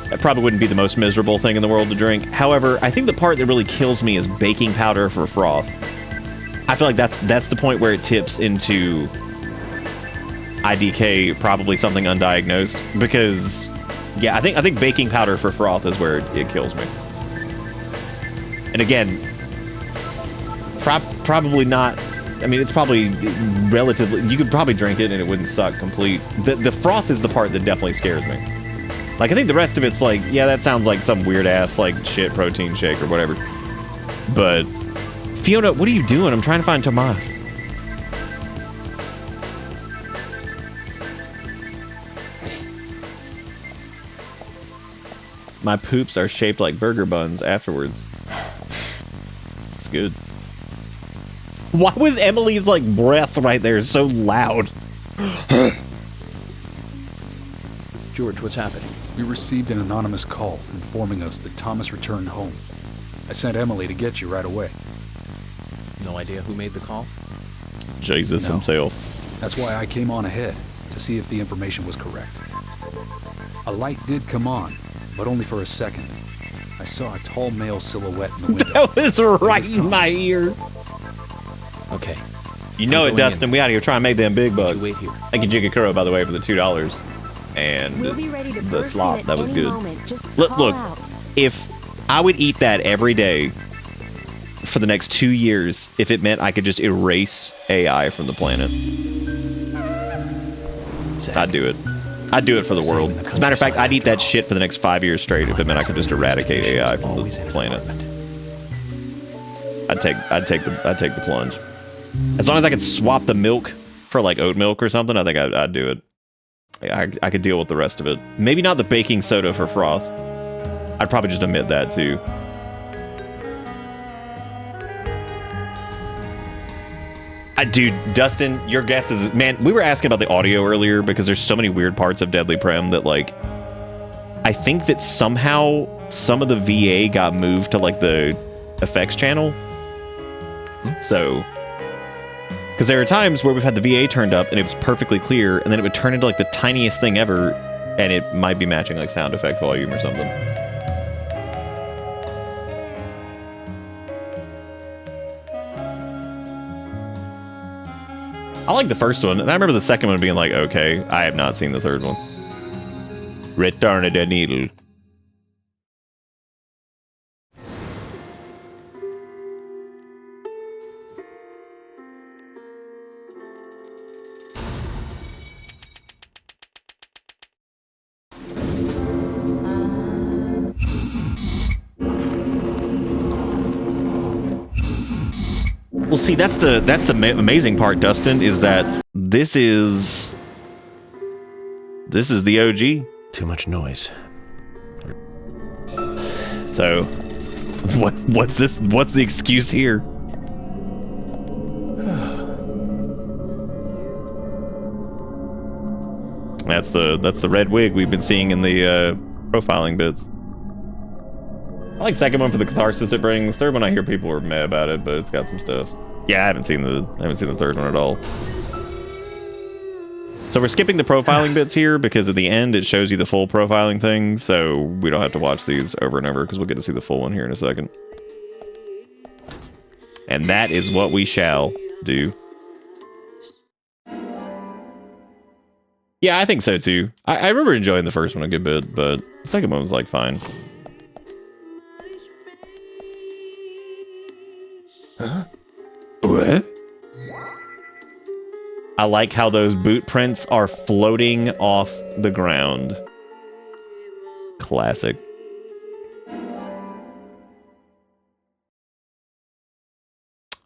that probably wouldn't be the most miserable thing in the world to drink. However, I think the part that really kills me is baking powder for froth. I feel like that's the point where it tips into IDK, probably something undiagnosed, because yeah, I think baking powder for froth is where it kills me. And again, probably not. I mean, it's probably relatively, you could probably drink it and it wouldn't suck complete. The froth is the part that definitely scares me. Like, I think the rest of it's like, yeah, that sounds like some weird ass like shit protein shake or whatever. But Fiona, what are you doing? I'm trying to find Tomas. My poops are shaped like burger buns afterwards. It's good. Why was Emily's, like, breath right there so loud? George, what's happening? We received an anonymous call informing us that Thomas returned home. I sent Emily to get you right away. No idea who made the call? Jesus himself. That's why I came on ahead, to see if the information was correct. A light did come on, but only for a second. I saw a tall male silhouette in the window. That was right in my ear. Okay. You know it, Dustin. We out here trying to make them big bucks. Wait here. Thank you, Jigakuro, by the way, for the $2. And We'll be ready to the burst slot, in that at was any good. moment. Just Look, call look, out. if I would eat that every day for the next 2 years, if it meant I could just erase AI from the planet, I'd do it. I'd do it for the world. As a matter of fact, I'd eat that shit for the next 5 years straight if it meant I could just eradicate AI from the planet. I'd take the plunge. As long as I could swap the milk for like oat milk or something, I think I'd do it. I could deal with the rest of it. Maybe not the baking soda for froth. I'd probably just omit that too. Dude, Dustin, your guess is... Man, we were asking about the audio earlier because there's so many weird parts of Deadly Prem that, like... I think that somehow some of the VA got moved to, like, the effects channel. So... Because there are times where we've had the VA turned up and it was perfectly clear, and then it would turn into, like, the tiniest thing ever, and it might be matching, like, sound effect volume or something. I like the first one, and I remember the second one being like, okay. I have not seen the third one. Return of the Needle. Well, see, that's the amazing part, Dustin, is that this is the OG. Too much noise. So, what's this? What's the excuse here? That's the red wig we've been seeing in the profiling bits. I like second one for the catharsis it brings. Third one, I hear people are mad about it, but it's got some stuff. Yeah, I haven't seen the third one at all. So we're skipping the profiling bits here because at the end it shows you the full profiling thing, so we don't have to watch these over and over because we'll get to see the full one here in a second. And that is what we shall do. Yeah, I think so too. I remember enjoying the first one a good bit, but the second one was like fine. Huh? What? I like how those boot prints are floating off the ground. Classic.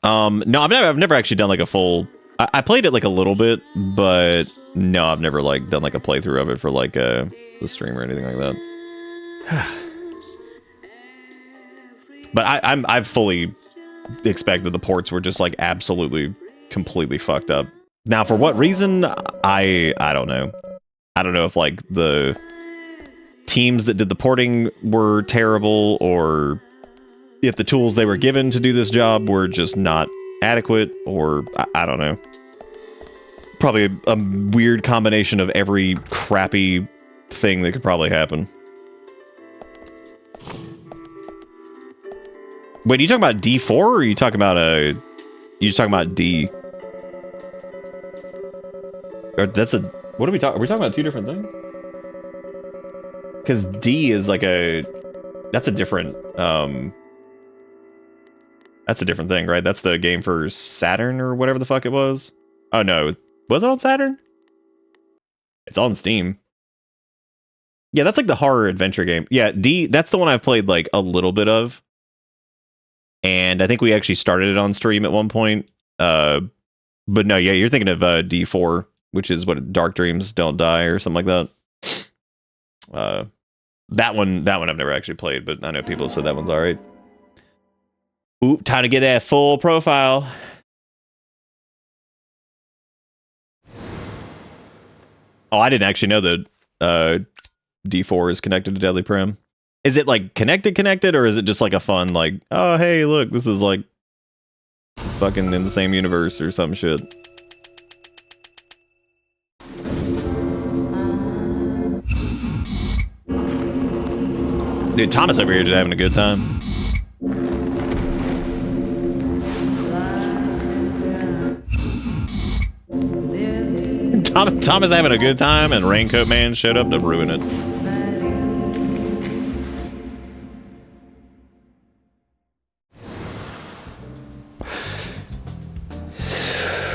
No, I've never actually done like a full... I played it like a little bit, but no, I've never like done like a playthrough of it for like the stream or anything like that. But I've fully expect that the ports were just like absolutely completely fucked up. Now for what reason, I don't know. I don't know if like the teams that did the porting were terrible, or if the tools they were given to do this job were just not adequate, or I don't know. Probably a weird combination of every crappy thing that could probably happen. Wait, are you talking about D4 or are you talking about you just talking about D? Or that's a... What are we talking... Are we talking about two different things? Because D is like a... That's a different... That's a different thing, right? That's the game for Saturn or whatever the fuck it was. Oh, no. Was it on Saturn? It's on Steam. Yeah, that's like the horror adventure game. Yeah, D... That's the one I've played like a little bit of. And I think we actually started it on stream at one point. But no, yeah, you're thinking of D4, which is what Dark Dreams Don't Die or something like that. That one I've never actually played, but I know people have said that one's all right. Oop, time to get that full profile. Oh, I didn't actually know that D4 is connected to Deadly Prem. Is it like connected, or is it just like a fun, like, oh, hey, look, this is like fucking in the same universe or some shit? Dude, Thomas over here just having a good time. Tom is having a good time, and Raincoat Man showed up to ruin it.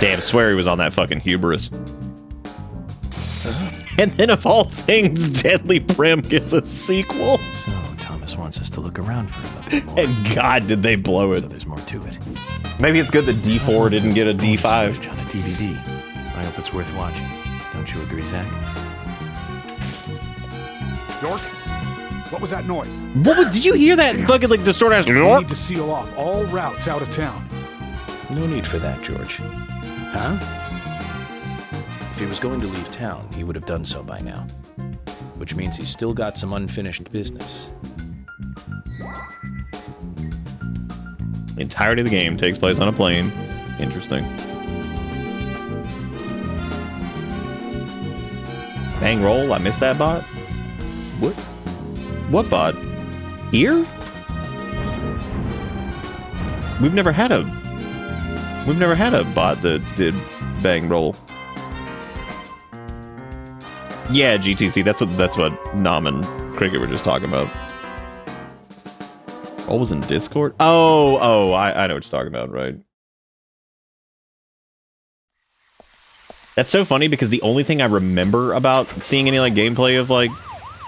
Damn, swear he was on that fucking hubris. And then of all things, Deadly Prim gets a sequel. So Thomas wants us to look around for him a bit more. And God, did they blow it. So there's more to it. Maybe it's good that D4 didn't get a D5. On a DVD. I hope it's worth watching. Don't you agree, Zach? York? What was that noise? Did you hear that fucking like distorted ass? We need to seal off all routes out of town. No need for that, George. Huh? If he was going to leave town, he would have done so by now. Which means he's still got some unfinished business. The entirety of the game takes place on a plane. Interesting. Bang roll, I missed that bot? What? What bot? Here? We've never had a bot that did bang roll. Yeah, GTC, that's what Nam and Cricket were just talking about. Roll was in Discord? Oh, I know what you're talking about, right? That's so funny because the only thing I remember about seeing any like gameplay of like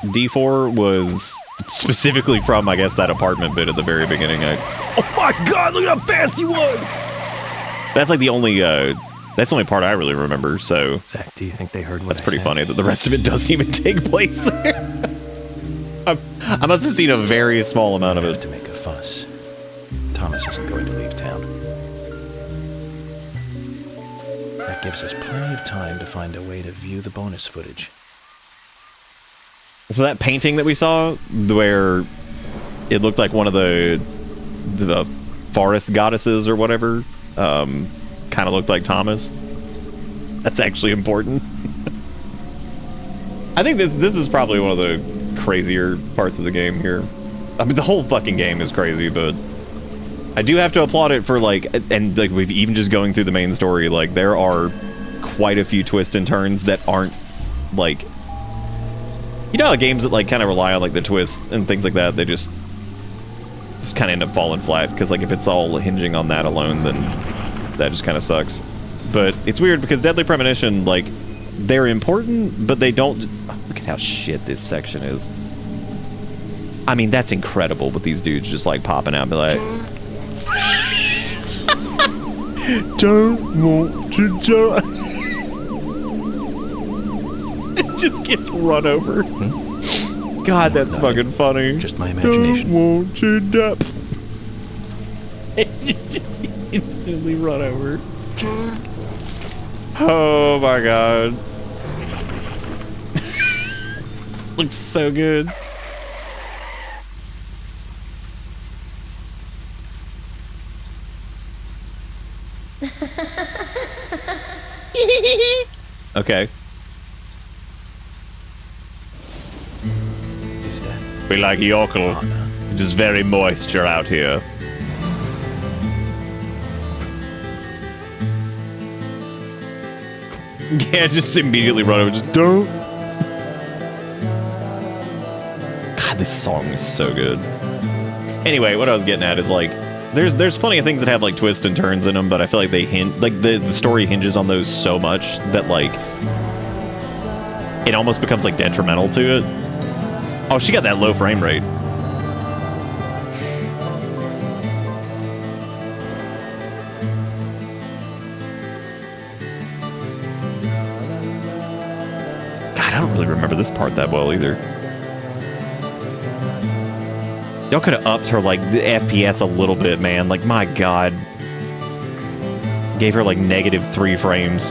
D4 was specifically from, I guess, that apartment bit at the very beginning. Oh my God, look at how fast he was! That's like the only part I really remember, so... Zach, do you think they heard what That's pretty funny that the rest of it doesn't even take place there. I must have seen a very small amount of it. To make a fuss. Thomas isn't going to leave town. That gives us plenty of time to find a way to view the bonus footage. So that painting that we saw, where it looked like one of the forest goddesses or whatever, kind of looked like Thomas. That's actually important. I think this is probably one of the crazier parts of the game here. I mean, the whole fucking game is crazy, but I do have to applaud it for like, and like we've even just going through the main story, like there are quite a few twists and turns that aren't like, you know, games that like kind of rely on like the twist and things like that, they just kind of end up falling flat because like if it's all hinging on that alone, then that just kind of sucks. But it's weird because Deadly Premonition, like, they're important, but they don't... Oh, look at how shit this section is. I mean, that's incredible with these dudes just, like, popping out and be like... Don't want to die. It just gets run over. God, that's fucking funny. Just my imagination. Don't want to die. Instantly run over. Oh my God. Looks so good. Okay. Is that? We like yokel. It is very moisture out here. Yeah, just immediately run over. Just don't. God, this song is so good. Anyway, what I was getting at is like, there's plenty of things that have like twists and turns in them, but I feel like they the story hinges on those so much that like it almost becomes like detrimental to it. Oh, she got that low frame rate. I don't really remember this part that well either. Y'all could have upped her like the FPS a little bit, man. Like my God, gave her like -3 frames.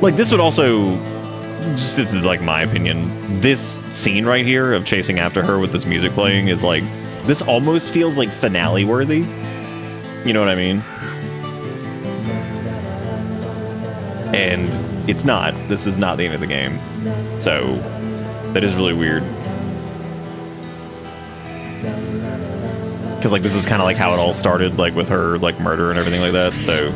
Like this would also, just like my opinion, this scene right here of chasing after her with this music playing is like, this almost feels like finale worthy. You know what I mean? And it's not. This is not the end of the game. So that is really weird. Because like this is kind of like how it all started, like with her like murder and everything like that. So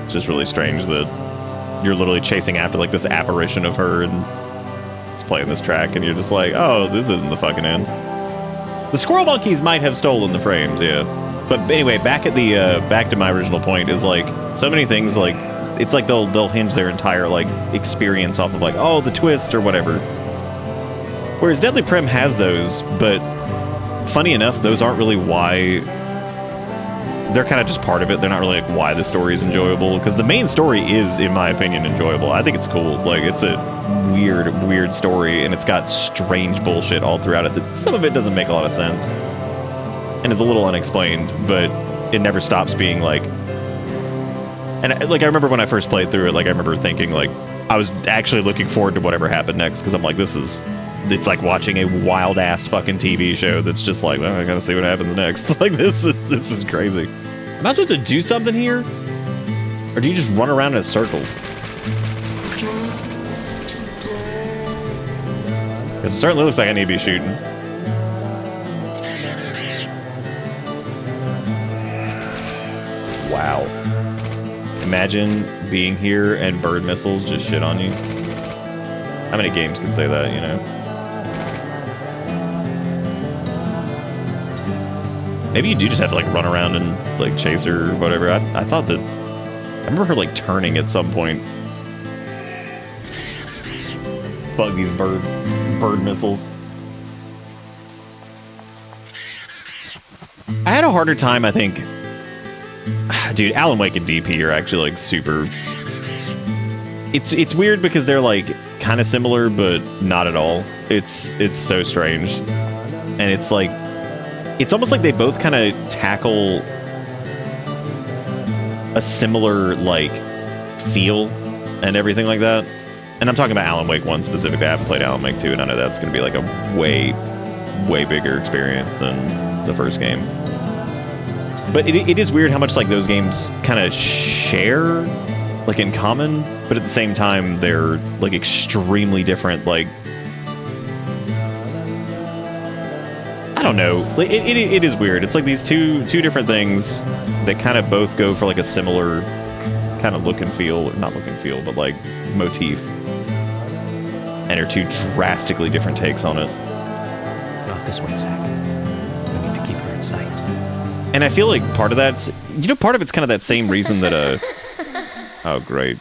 it's just really strange that you're literally chasing after like this apparition of her and it's playing this track and you're just like, oh, this isn't the fucking end. The squirrel monkeys might have stolen the frames, yeah. But anyway, back to my original point is like so many things like it's like they'll hinge their entire like experience off of like, oh, the twist or whatever. Whereas Deadly Prem has those, but funny enough, those aren't really why. They're kind of just part of it. They're not really like why the story is enjoyable, because the main story is, in my opinion, enjoyable. I think it's cool. Like it's a weird story, and it's got strange bullshit all throughout it. Some of it doesn't make a lot of sense, and is a little unexplained, but it never stops being like. And like I remember when I first played through it, like I remember thinking like I was actually looking forward to whatever happened next, because I'm like, it's like watching a wild ass fucking TV show that's just like, well, I gotta see what happens next. Like this is crazy. Am I supposed to do something here, or do you just run around in a circle? It certainly looks like I need to be shooting. Wow. Imagine being here and bird missiles just shit on you. How many games can say that, you know? Maybe you do just have to like run around and like chase her or whatever. I thought that I remember her like turning at some point. Bug these bird missiles. I had a harder time, I think. Dude, Alan Wake and DP are actually like super. It's weird because they're like kind of similar, but not at all. It's so strange, and it's like. It's almost like they both kind of tackle a similar, like, feel and everything like that. And I'm talking about Alan Wake 1 specifically. I haven't played Alan Wake 2, and I know that's going to be, like, a way bigger experience than the first game. But it is weird how much, like, those games kind of share, like, in common, but at the same time, they're, like, extremely different, like, I don't know. Like, it is weird. It's like these two different things that kind of both go for like a similar kind of look and feel, not look and feel, but like motif, and are two drastically different takes on it. Not this way, Zach. We need to keep her in sight. And I feel like part of that's, you know, part of it's kind of that same reason that oh great.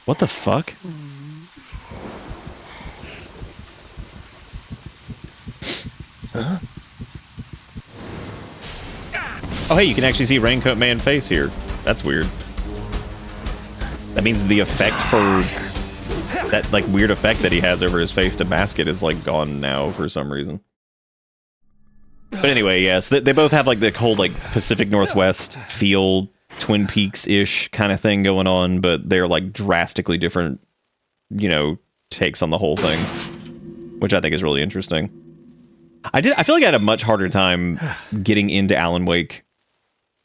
What the fuck? Huh? Oh, hey, you can actually see Raincoat Man face here. That's weird. That means the effect for that, like, weird effect that he has over his face to mask it is, like, gone now for some reason. But anyway, yes, they both have, like, the whole, like, Pacific Northwest feel, Twin Peaks-ish kind of thing going on, but they're, like, drastically different, you know, takes on the whole thing, which I think is really interesting. I feel like I had a much harder time getting into Alan Wake,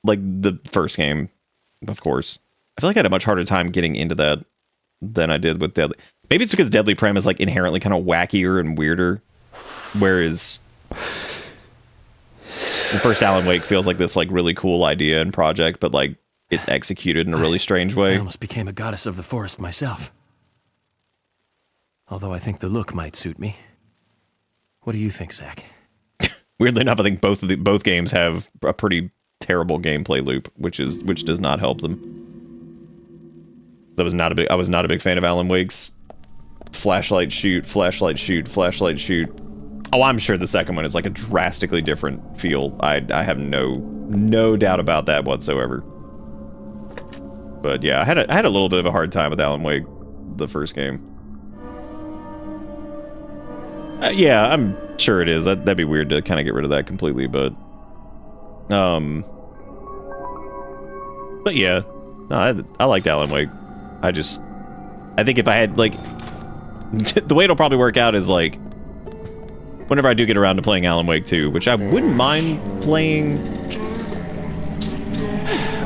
like the first game, of course. I feel like I had a much harder time getting into that than I did with Deadly. Maybe it's because Deadly Prem is like inherently kind of wackier and weirder, whereas the first Alan Wake feels like this like really cool idea and project, but like it's executed in a really strange way. I almost became a goddess of the forest myself. Although I think the look might suit me. What do you think, Zach? Weirdly enough, I think both games have a pretty terrible gameplay loop, which does not help them. I was not a big fan of Alan Wake's flashlight shoot, flashlight shoot, flashlight shoot. Oh, I'm sure the second one is like a drastically different feel. I have no doubt about that whatsoever. But yeah, I had a little bit of a hard time with Alan Wake, the first game. Yeah, I'm sure it is. That'd be weird to kind of get rid of that completely, but yeah, no, I liked Alan Wake. I think if I had, like, the way it'll probably work out is, like, whenever I do get around to playing Alan Wake 2, which I wouldn't mind playing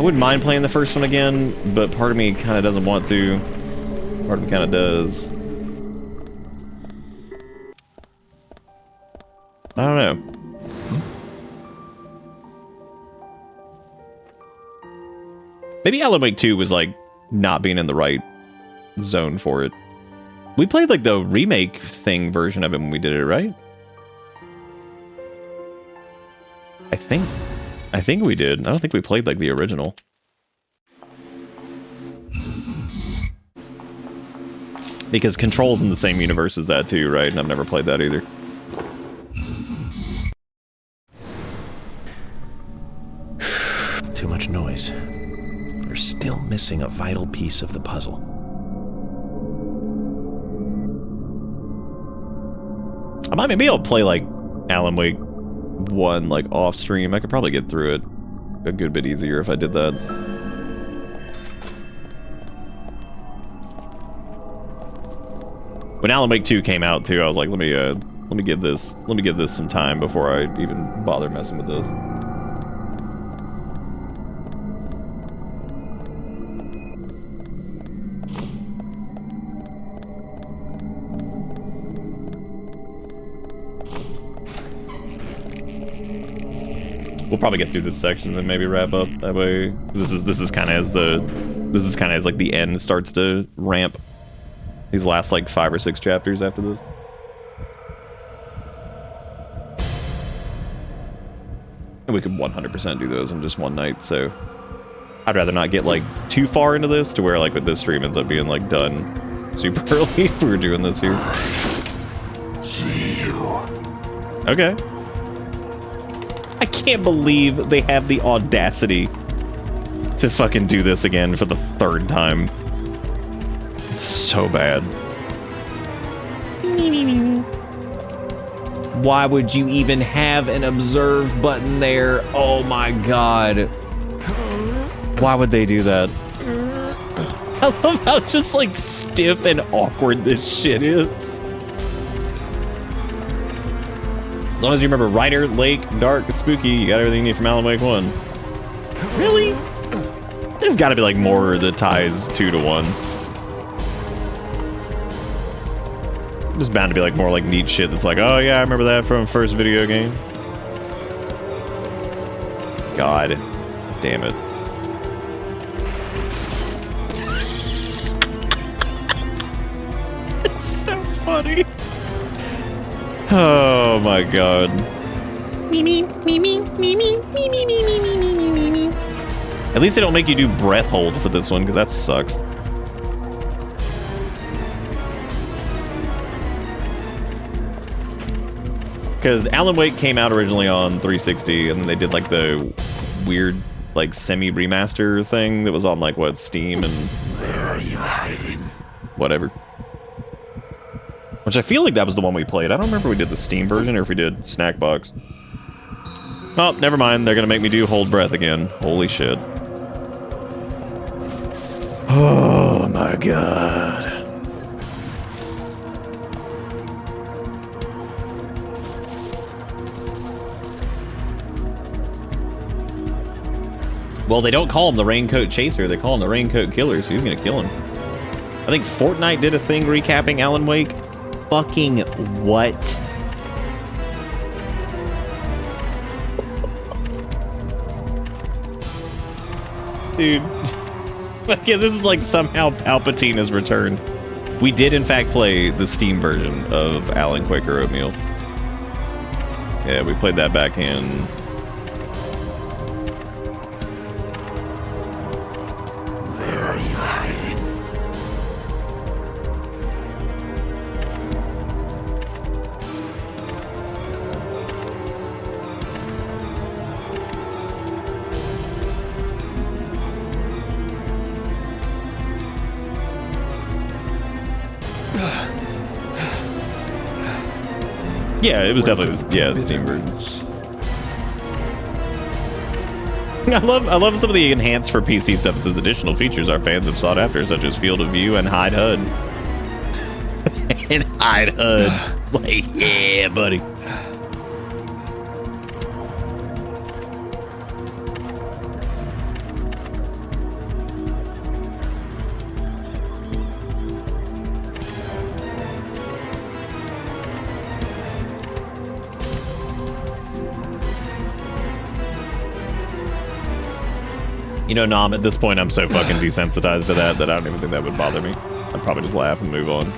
wouldn't mind playing the first one again, but part of me kind of doesn't want to. Part of me kind of does. I don't know. Maybe Alan Wake 2 was like not being in the right zone for it. We played like the remake thing version of it when we did it, right? I think we did. I don't think we played like the original. Because Control's in the same universe as that too, right? And I've never played that either. Too much noise. We're still missing a vital piece of the puzzle. I might be able to play like Alan Wake 1 like off stream. I could probably get through it a good bit easier if I did that. When Alan Wake 2 came out too, I was like, let me give this some time before I even bother messing with this. We'll probably get through this section and then maybe wrap up that way. This is kind of as like the end starts to ramp. These last like 5 or 6 chapters after this. And we could 100% do those in just one night, so I'd rather not get like too far into this to where like with this stream ends up being like done super early if we were doing this here. See you. Okay. I can't believe they have the audacity to fucking do this again for the 3rd time. It's so bad. Why would you even have an observe button there? Oh my god. Why would they do that? I love how just like stiff and awkward this shit is. As long as you remember Ryder, Lake, Dark, Spooky, you got everything you need from Alan Wake 1. Really? There's gotta be like more that ties 2 to 1. There's bound to be like more like neat shit that's like, oh yeah, I remember that from first video game. God damn it. It's so funny. Oh my god. At least they don't make you do breath hold for this one, because that sucks. Because Alan Wake came out originally on 360, and then they did like the weird like semi-remaster thing that was on like what, Steam and Where are you hiding? Whatever. Which I feel like that was the one we played. I don't remember if we did the Steam version or if we did Snackbox. Oh, never mind. They're gonna make me do hold breath again. Holy shit. Oh my god. Well, they don't call him the Raincoat Chaser. They call him the Raincoat Killer, so he's gonna kill him. I think Fortnite did a thing recapping Alan Wake. Fucking what? Dude. Yeah, this is like somehow Palpatine has returned. We did in fact play the Steam version of Alan Quaker Oatmeal. Yeah, we played that back in... Where are you hiding? Yeah, it was definitely the Steam version. I love some of the enhanced for PC stuff. It says additional features our fans have sought after, such as Field of View and Hide HUD. And Hide HUD. Like, yeah, buddy. You know, Nom, at this point I'm so fucking desensitized to that I don't even think that would bother me. I'd probably just laugh and move on.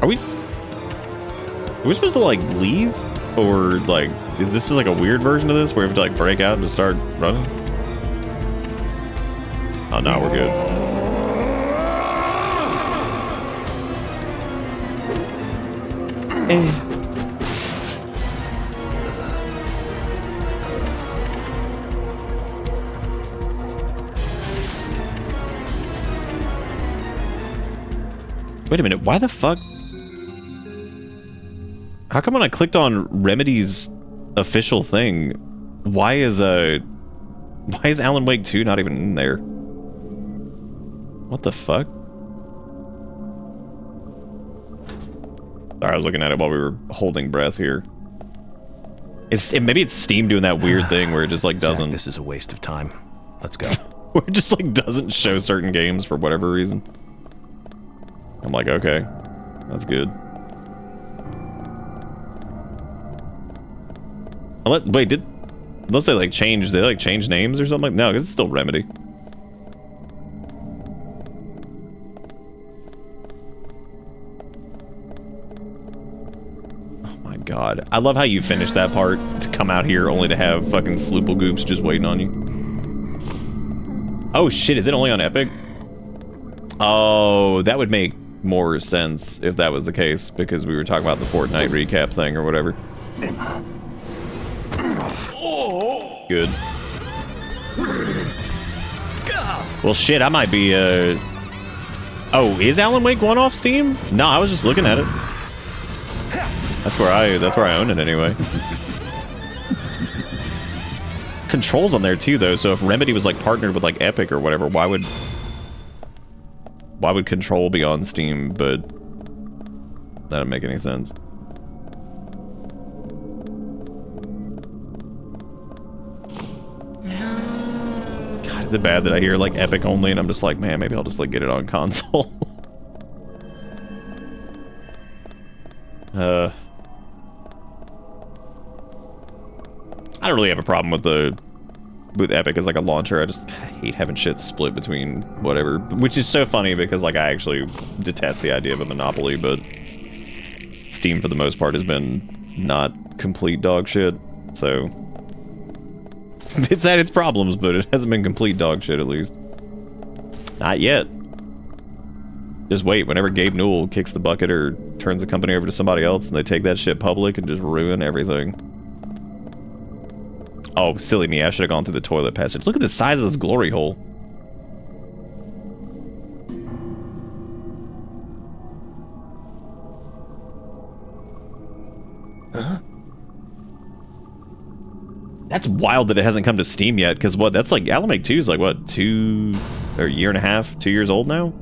Are we supposed to, like, leave? Or, like, is this like a weird version of this where we have to, like, break out and just start running? Oh, no, we're good. Wait a minute, why the fuck? How come when I clicked on Remedy's official thing, why is Alan Wake 2 not even in there? What the fuck? Sorry, I was looking at it while we were holding breath here. Maybe it's Steam doing that weird thing where it just like doesn't. Zach, this is a waste of time. Let's go. Where it just like doesn't show certain games for whatever reason. I'm like, okay, that's good. Unless they like change names or something? Like, no, it's still Remedy. Oh my god. I love how you finish that part to come out here only to have fucking Slooplegoops just waiting on you. Oh shit, is it only on Epic? Oh, that would make more sense if that was the case, because we were talking about the Fortnite recap thing or whatever. Good. Well, shit, I might be, Oh, is Alan Wake 1 off Steam? No, I was just looking at it. That's where I own it anyway. Control's on there too, though, so if Remedy was, like, partnered with, like, Epic or whatever, why would Control be on Steam? But that doesn't make any sense. Is it bad that I hear like Epic only and I'm just like, man, maybe I'll just like get it on console? I don't really have a problem with Epic as like a launcher. I just hate having shit split between whatever, which is so funny because like I actually detest the idea of a monopoly, but Steam for the most part has been not complete dog shit, so it's had its problems, but it hasn't been complete dog shit, at least. Not yet. Just wait. Whenever Gabe Newell kicks the bucket or turns the company over to somebody else and they take that shit public and just ruin everything. Oh, silly me. I should have gone through the toilet passage. Look at the size of this glory hole. Huh? That's wild that it hasn't come to Steam yet, because what, that's like, Alan Wake 2 is like, what, a year and a half, 2 years old now?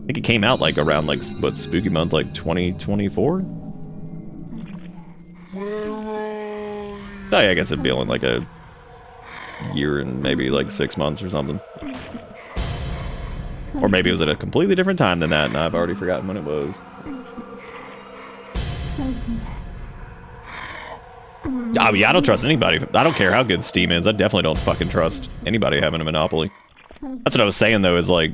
I think it came out like around like, what, spooky month, like 2024? Oh yeah, I guess it'd be only like a year and maybe like 6 months or something. Or maybe it was at a completely different time than that, and I've already forgotten when it was. Oh yeah, I don't trust anybody. I don't care how good Steam is. I definitely don't fucking trust anybody having a monopoly. That's what I was saying though, is like,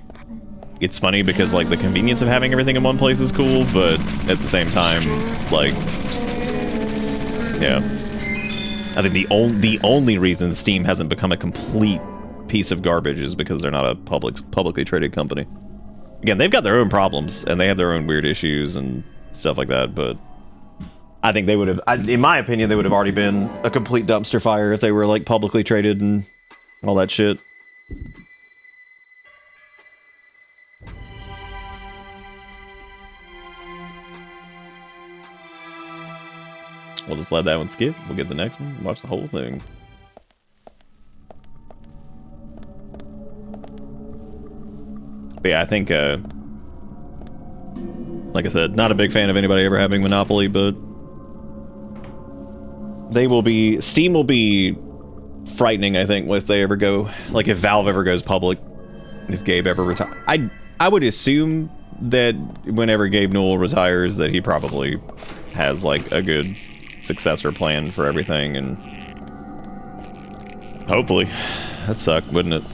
it's funny because like the convenience of having everything in one place is cool, but at the same time, like, yeah. I think the only reason Steam hasn't become a complete piece of garbage is because they're not a publicly traded company. Again, they've got their own problems and they have their own weird issues and stuff like that, but I think they would have, in my opinion, they would have already been a complete dumpster fire if they were like publicly traded and all that shit. We'll just let that one skip. We'll get the next one. Watch the whole thing. But yeah, I think, like I said, not a big fan of anybody ever having Monopoly, but Steam will be frightening, I think, if they ever go, like if Valve ever goes public, if Gabe ever retires. I would assume that whenever Gabe Newell retires that he probably has like a good successor plan for everything, and hopefully. That'd suck, wouldn't it?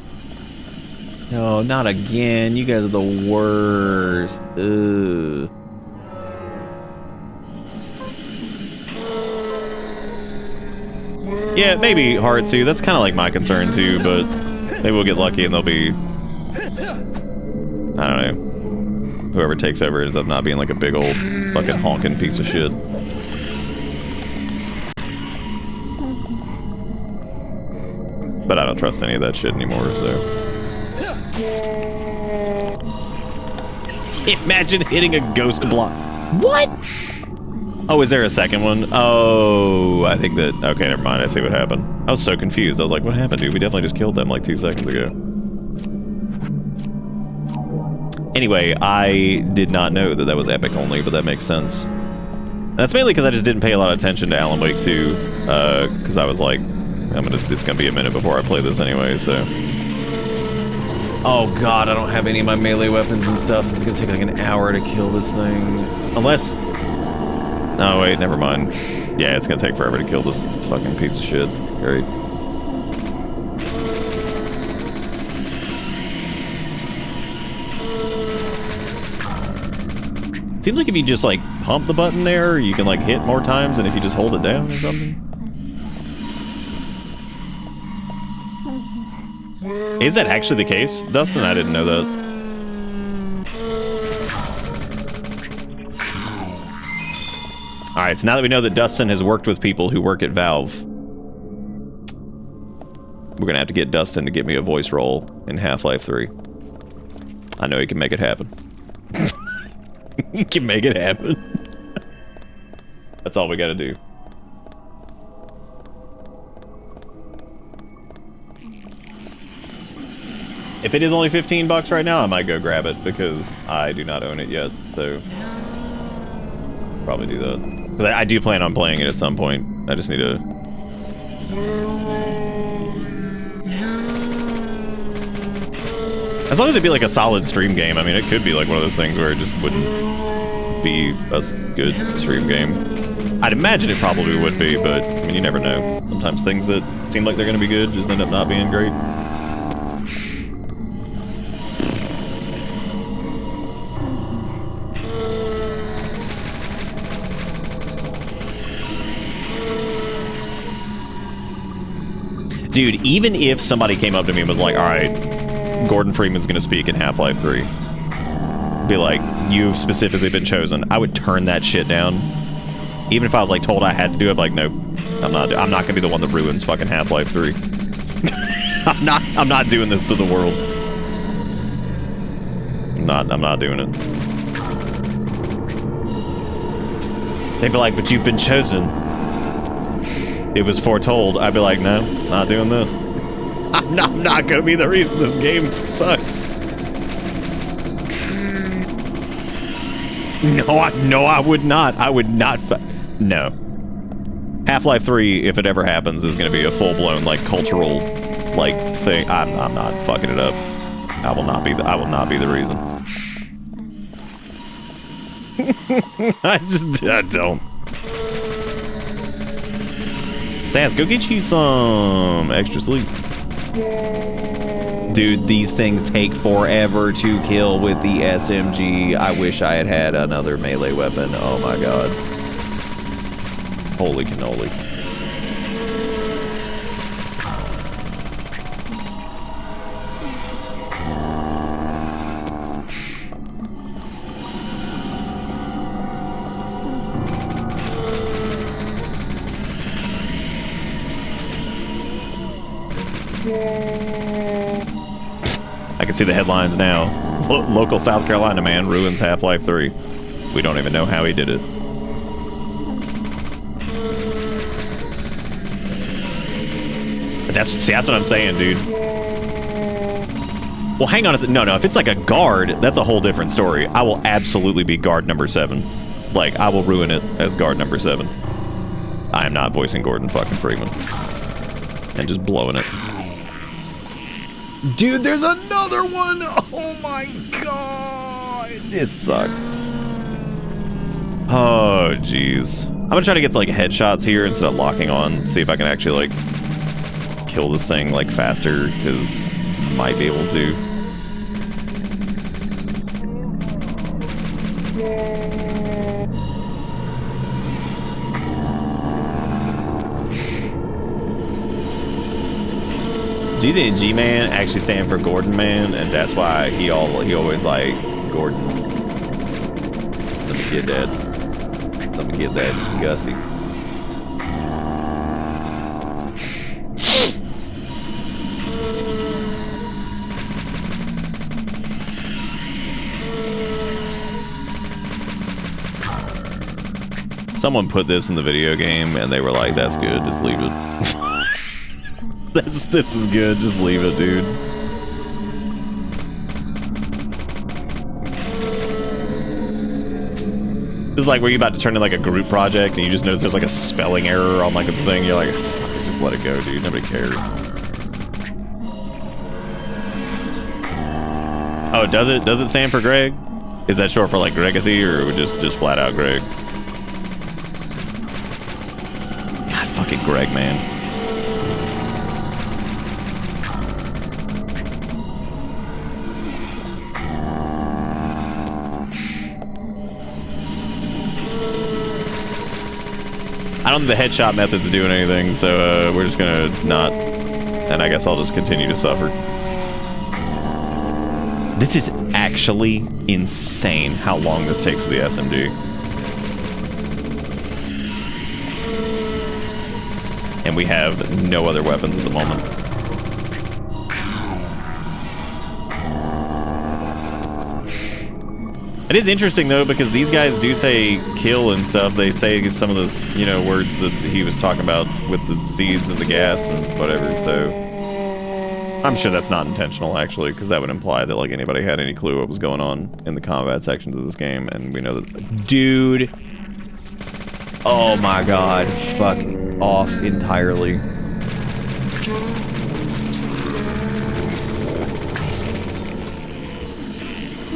No, not again. You guys are the worst. Ugh. Yeah, maybe hard too. That's kind of like my concern too, but maybe we'll get lucky and they'll be, I don't know, whoever takes over ends up not being like a big old fucking honking piece of shit. But I don't trust any of that shit anymore, so. Imagine hitting a ghost block. What? Oh, is there a second one? Oh, I think that... Okay, never mind. I see what happened. I was so confused. I was like, what happened, dude? We definitely just killed them like 2 seconds ago. Anyway, I did not know that that was Epic only, but that makes sense. That's mainly because I just didn't pay a lot of attention to Alan Wake 2, because I was like, it's gonna be a minute before I play this anyway, so... Oh god, I don't have any of my melee weapons and stuff. It's gonna take like an hour to kill this thing. Unless... Oh wait, never mind. Yeah, it's gonna take forever to kill this fucking piece of shit. Great. Seems like if you just like pump the button there, you can like hit more times than if you just hold it down or something. Is that actually the case? Dustin, I didn't know that. Alright, so now that we know that Dustin has worked with people who work at Valve, we're gonna have to get Dustin to give me a voice role in Half-Life 3. I know he can make it happen. He can make it happen. That's all we gotta do. If it is only $15 right now, I might go grab it because I do not own it yet, so probably do that. Because I do plan on playing it at some point. I just need to... As long as it'd be like a solid stream game. I mean, it could be like one of those things where it just wouldn't be a good stream game. I'd imagine it probably would be, but I mean, you never know. Sometimes things that seem like they're going to be good just end up not being great. Dude, even if somebody came up to me and was like, alright, Gordon Freeman's gonna speak in Half-Life 3. Be like, you've specifically been chosen. I would turn that shit down. Even if I was like told I had to do it, I'd be like, nope. I'm not gonna be the one that ruins fucking Half-Life 3. I'm not doing this to the world. I'm not doing it. They'd be like, but you've been chosen. It was foretold. I'd be like, no, not doing this. I'm not gonna be the reason this game sucks. No, I would not. I would not. No. Half-Life 3, if it ever happens, is gonna be a full-blown like cultural like thing. I'm not fucking it up. I will not be the reason. I don't. Sass, go get you some extra sleep. Dude, these things take forever to kill with the SMG. I wish I had had another melee weapon. Oh my god. Holy cannoli. I can see the headlines now. Local South Carolina man ruins Half-Life 3. We don't even know how he did it. But that's what I'm saying, dude. Well, hang on a second. No, if it's like a guard, that's a whole different story. I will absolutely be guard number 7. Like, I will ruin it as guard number 7. I am not voicing Gordon fucking Freeman. And just blowing it. Dude, there's another one! Oh my god! This sucks. Oh, jeez. I'm gonna try to get like headshots here instead of locking on. See if I can actually like kill this thing like faster, because I might be able to. Do you think G-Man actually stand for Gordon Man, and that's why he always like Gordon? Let me get that. Let me get that Gussie. Someone put this in the video game, and they were like, "That's good. Just leave it." This is good. Just leave it, dude. This is like where you're about to turn in like a group project and you just notice there's like a spelling error on like a thing. You're like, fuck it, just let it go, dude. Nobody cares. Oh, does it? Does it stand for Greg? Is that short for like Gregathy, or just flat out Greg? God, fucking Greg, man. I don't think the headshot method's doing anything, so we're just gonna not, and I guess I'll just continue to suffer. This is actually insane how long this takes for the SMG. And we have no other weapons at the moment. It is interesting though, because these guys do say kill and stuff. They say some of those, you know, words that he was talking about with the seeds and the gas and whatever, so I'm sure that's not intentional actually, because that would imply that like anybody had any clue what was going on in the combat sections of this game, and we know that. Dude, oh my god, fuck off entirely.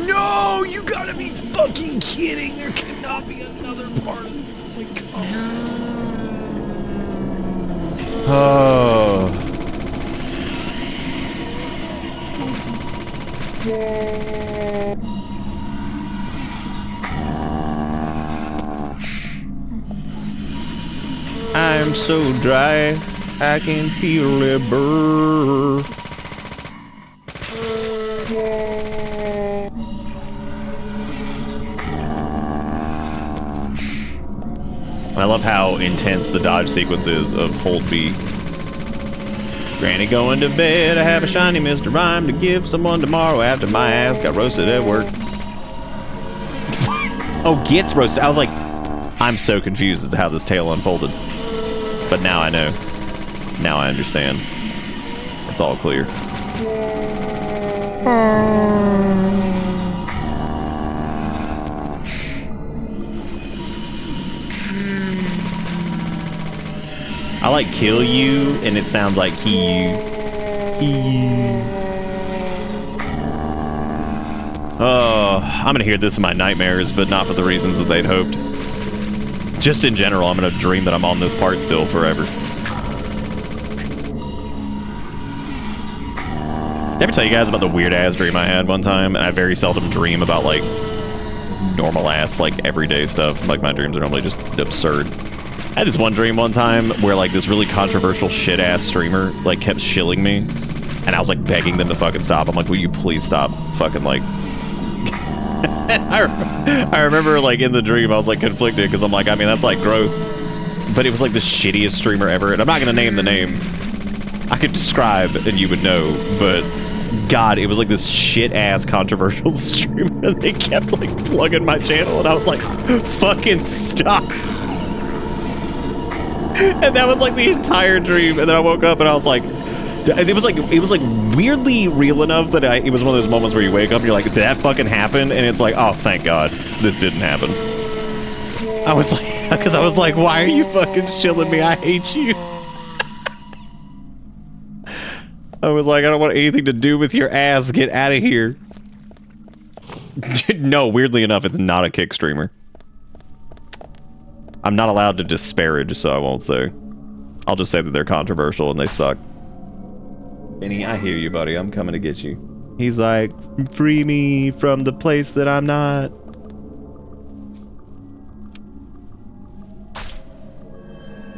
No, you gotta be fucking kidding. There cannot be another part of this. Like, oh. I'm so dry, I can feel it burn. I love how intense the dodge sequence is of hold B. Granny going to bed, I have a shiny Mr. Rhyme to give someone tomorrow after my ass got roasted at work. Oh, gets roasted. I was like, I'm so confused as to how this tale unfolded. But now I know. Now I understand. It's all clear. I like kill you, and it sounds like he you. Oh, I'm gonna hear this in my nightmares, but not for the reasons that they'd hoped. Just in general, I'm gonna dream that I'm on this part still forever. Did I ever tell you guys about the weird ass dream I had one time? And I very seldom dream about like normal ass, like everyday stuff. Like my dreams are normally just absurd. I had this one dream one time where like this really controversial shit ass streamer like kept shilling me, and I was like begging them to fucking stop. I'm like, will you please stop fucking like. I remember like in the dream I was like conflicted because I'm like, I mean that's like growth, but it was like the shittiest streamer ever, and I'm not gonna name the name. I could describe and you would know, but God, it was like this shit ass controversial streamer. They kept like plugging my channel, and I was like, fucking stop. And that was like the entire dream, and then I woke up and I was like, it was like weirdly real enough that it was one of those moments where you wake up and you're like, did that fucking happen? And it's like, oh thank God this didn't happen. I was like, because I was like, why are you fucking shilling me? I hate you. I was like, I don't want anything to do with your ass. Get out of here. No, weirdly enough, it's not a kick streamer. I'm not allowed to disparage, so I won't say. I'll just say that they're controversial and they suck. Benny, I hear you, buddy. I'm coming to get you. He's like, free me from the place that I'm not.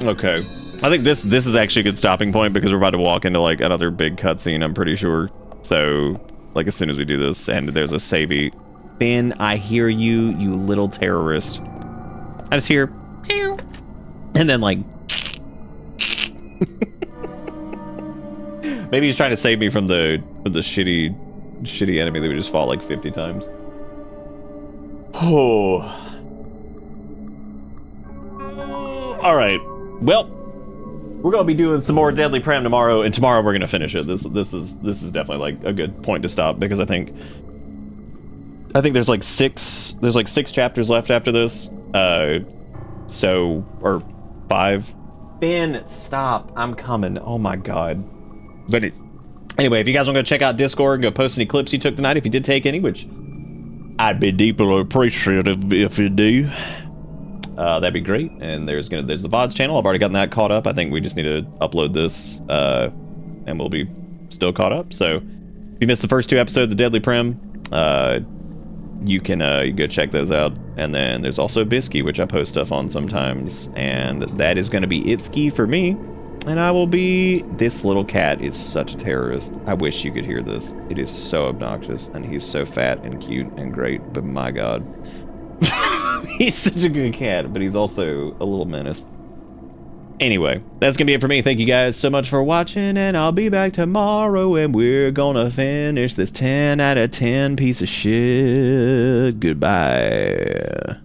Okay. I think this is actually a good stopping point because we're about to walk into like another big cutscene, I'm pretty sure. So, like as soon as we do this, and there's a savey. Ben, I hear you, you little terrorist. I just hear, ew. And then like, maybe he's trying to save me from the shitty enemy that we just fought like 50 times. Oh. All right. Well, we're gonna be doing some more Deadly Prem tomorrow, and tomorrow we're gonna finish it. This is definitely like a good point to stop because I think there's like six chapters left after this. Or 5. Ben, stop! I'm coming. Oh my god. But anyway, if you guys want to go check out Discord, go post any clips you took tonight, if you did take any, which I'd be deeply appreciative if you do. That'd be great. And there's the VODs channel. I've already gotten that caught up. I think we just need to upload this, and we'll be still caught up. So if you missed the first 2 episodes of Deadly Prem, you can go check those out. And then there's also Bisky, which I post stuff on sometimes, and that is going to be Itsuki for me. And I will be... This little cat is such a terrorist. I wish you could hear this. It is so obnoxious, and he's so fat and cute and great, but my god. He's such a good cat, but he's also a little menace. Anyway, that's gonna be it for me. Thank you guys so much for watching, and I'll be back tomorrow, and we're gonna finish this 10 out of 10 piece of shit. Goodbye.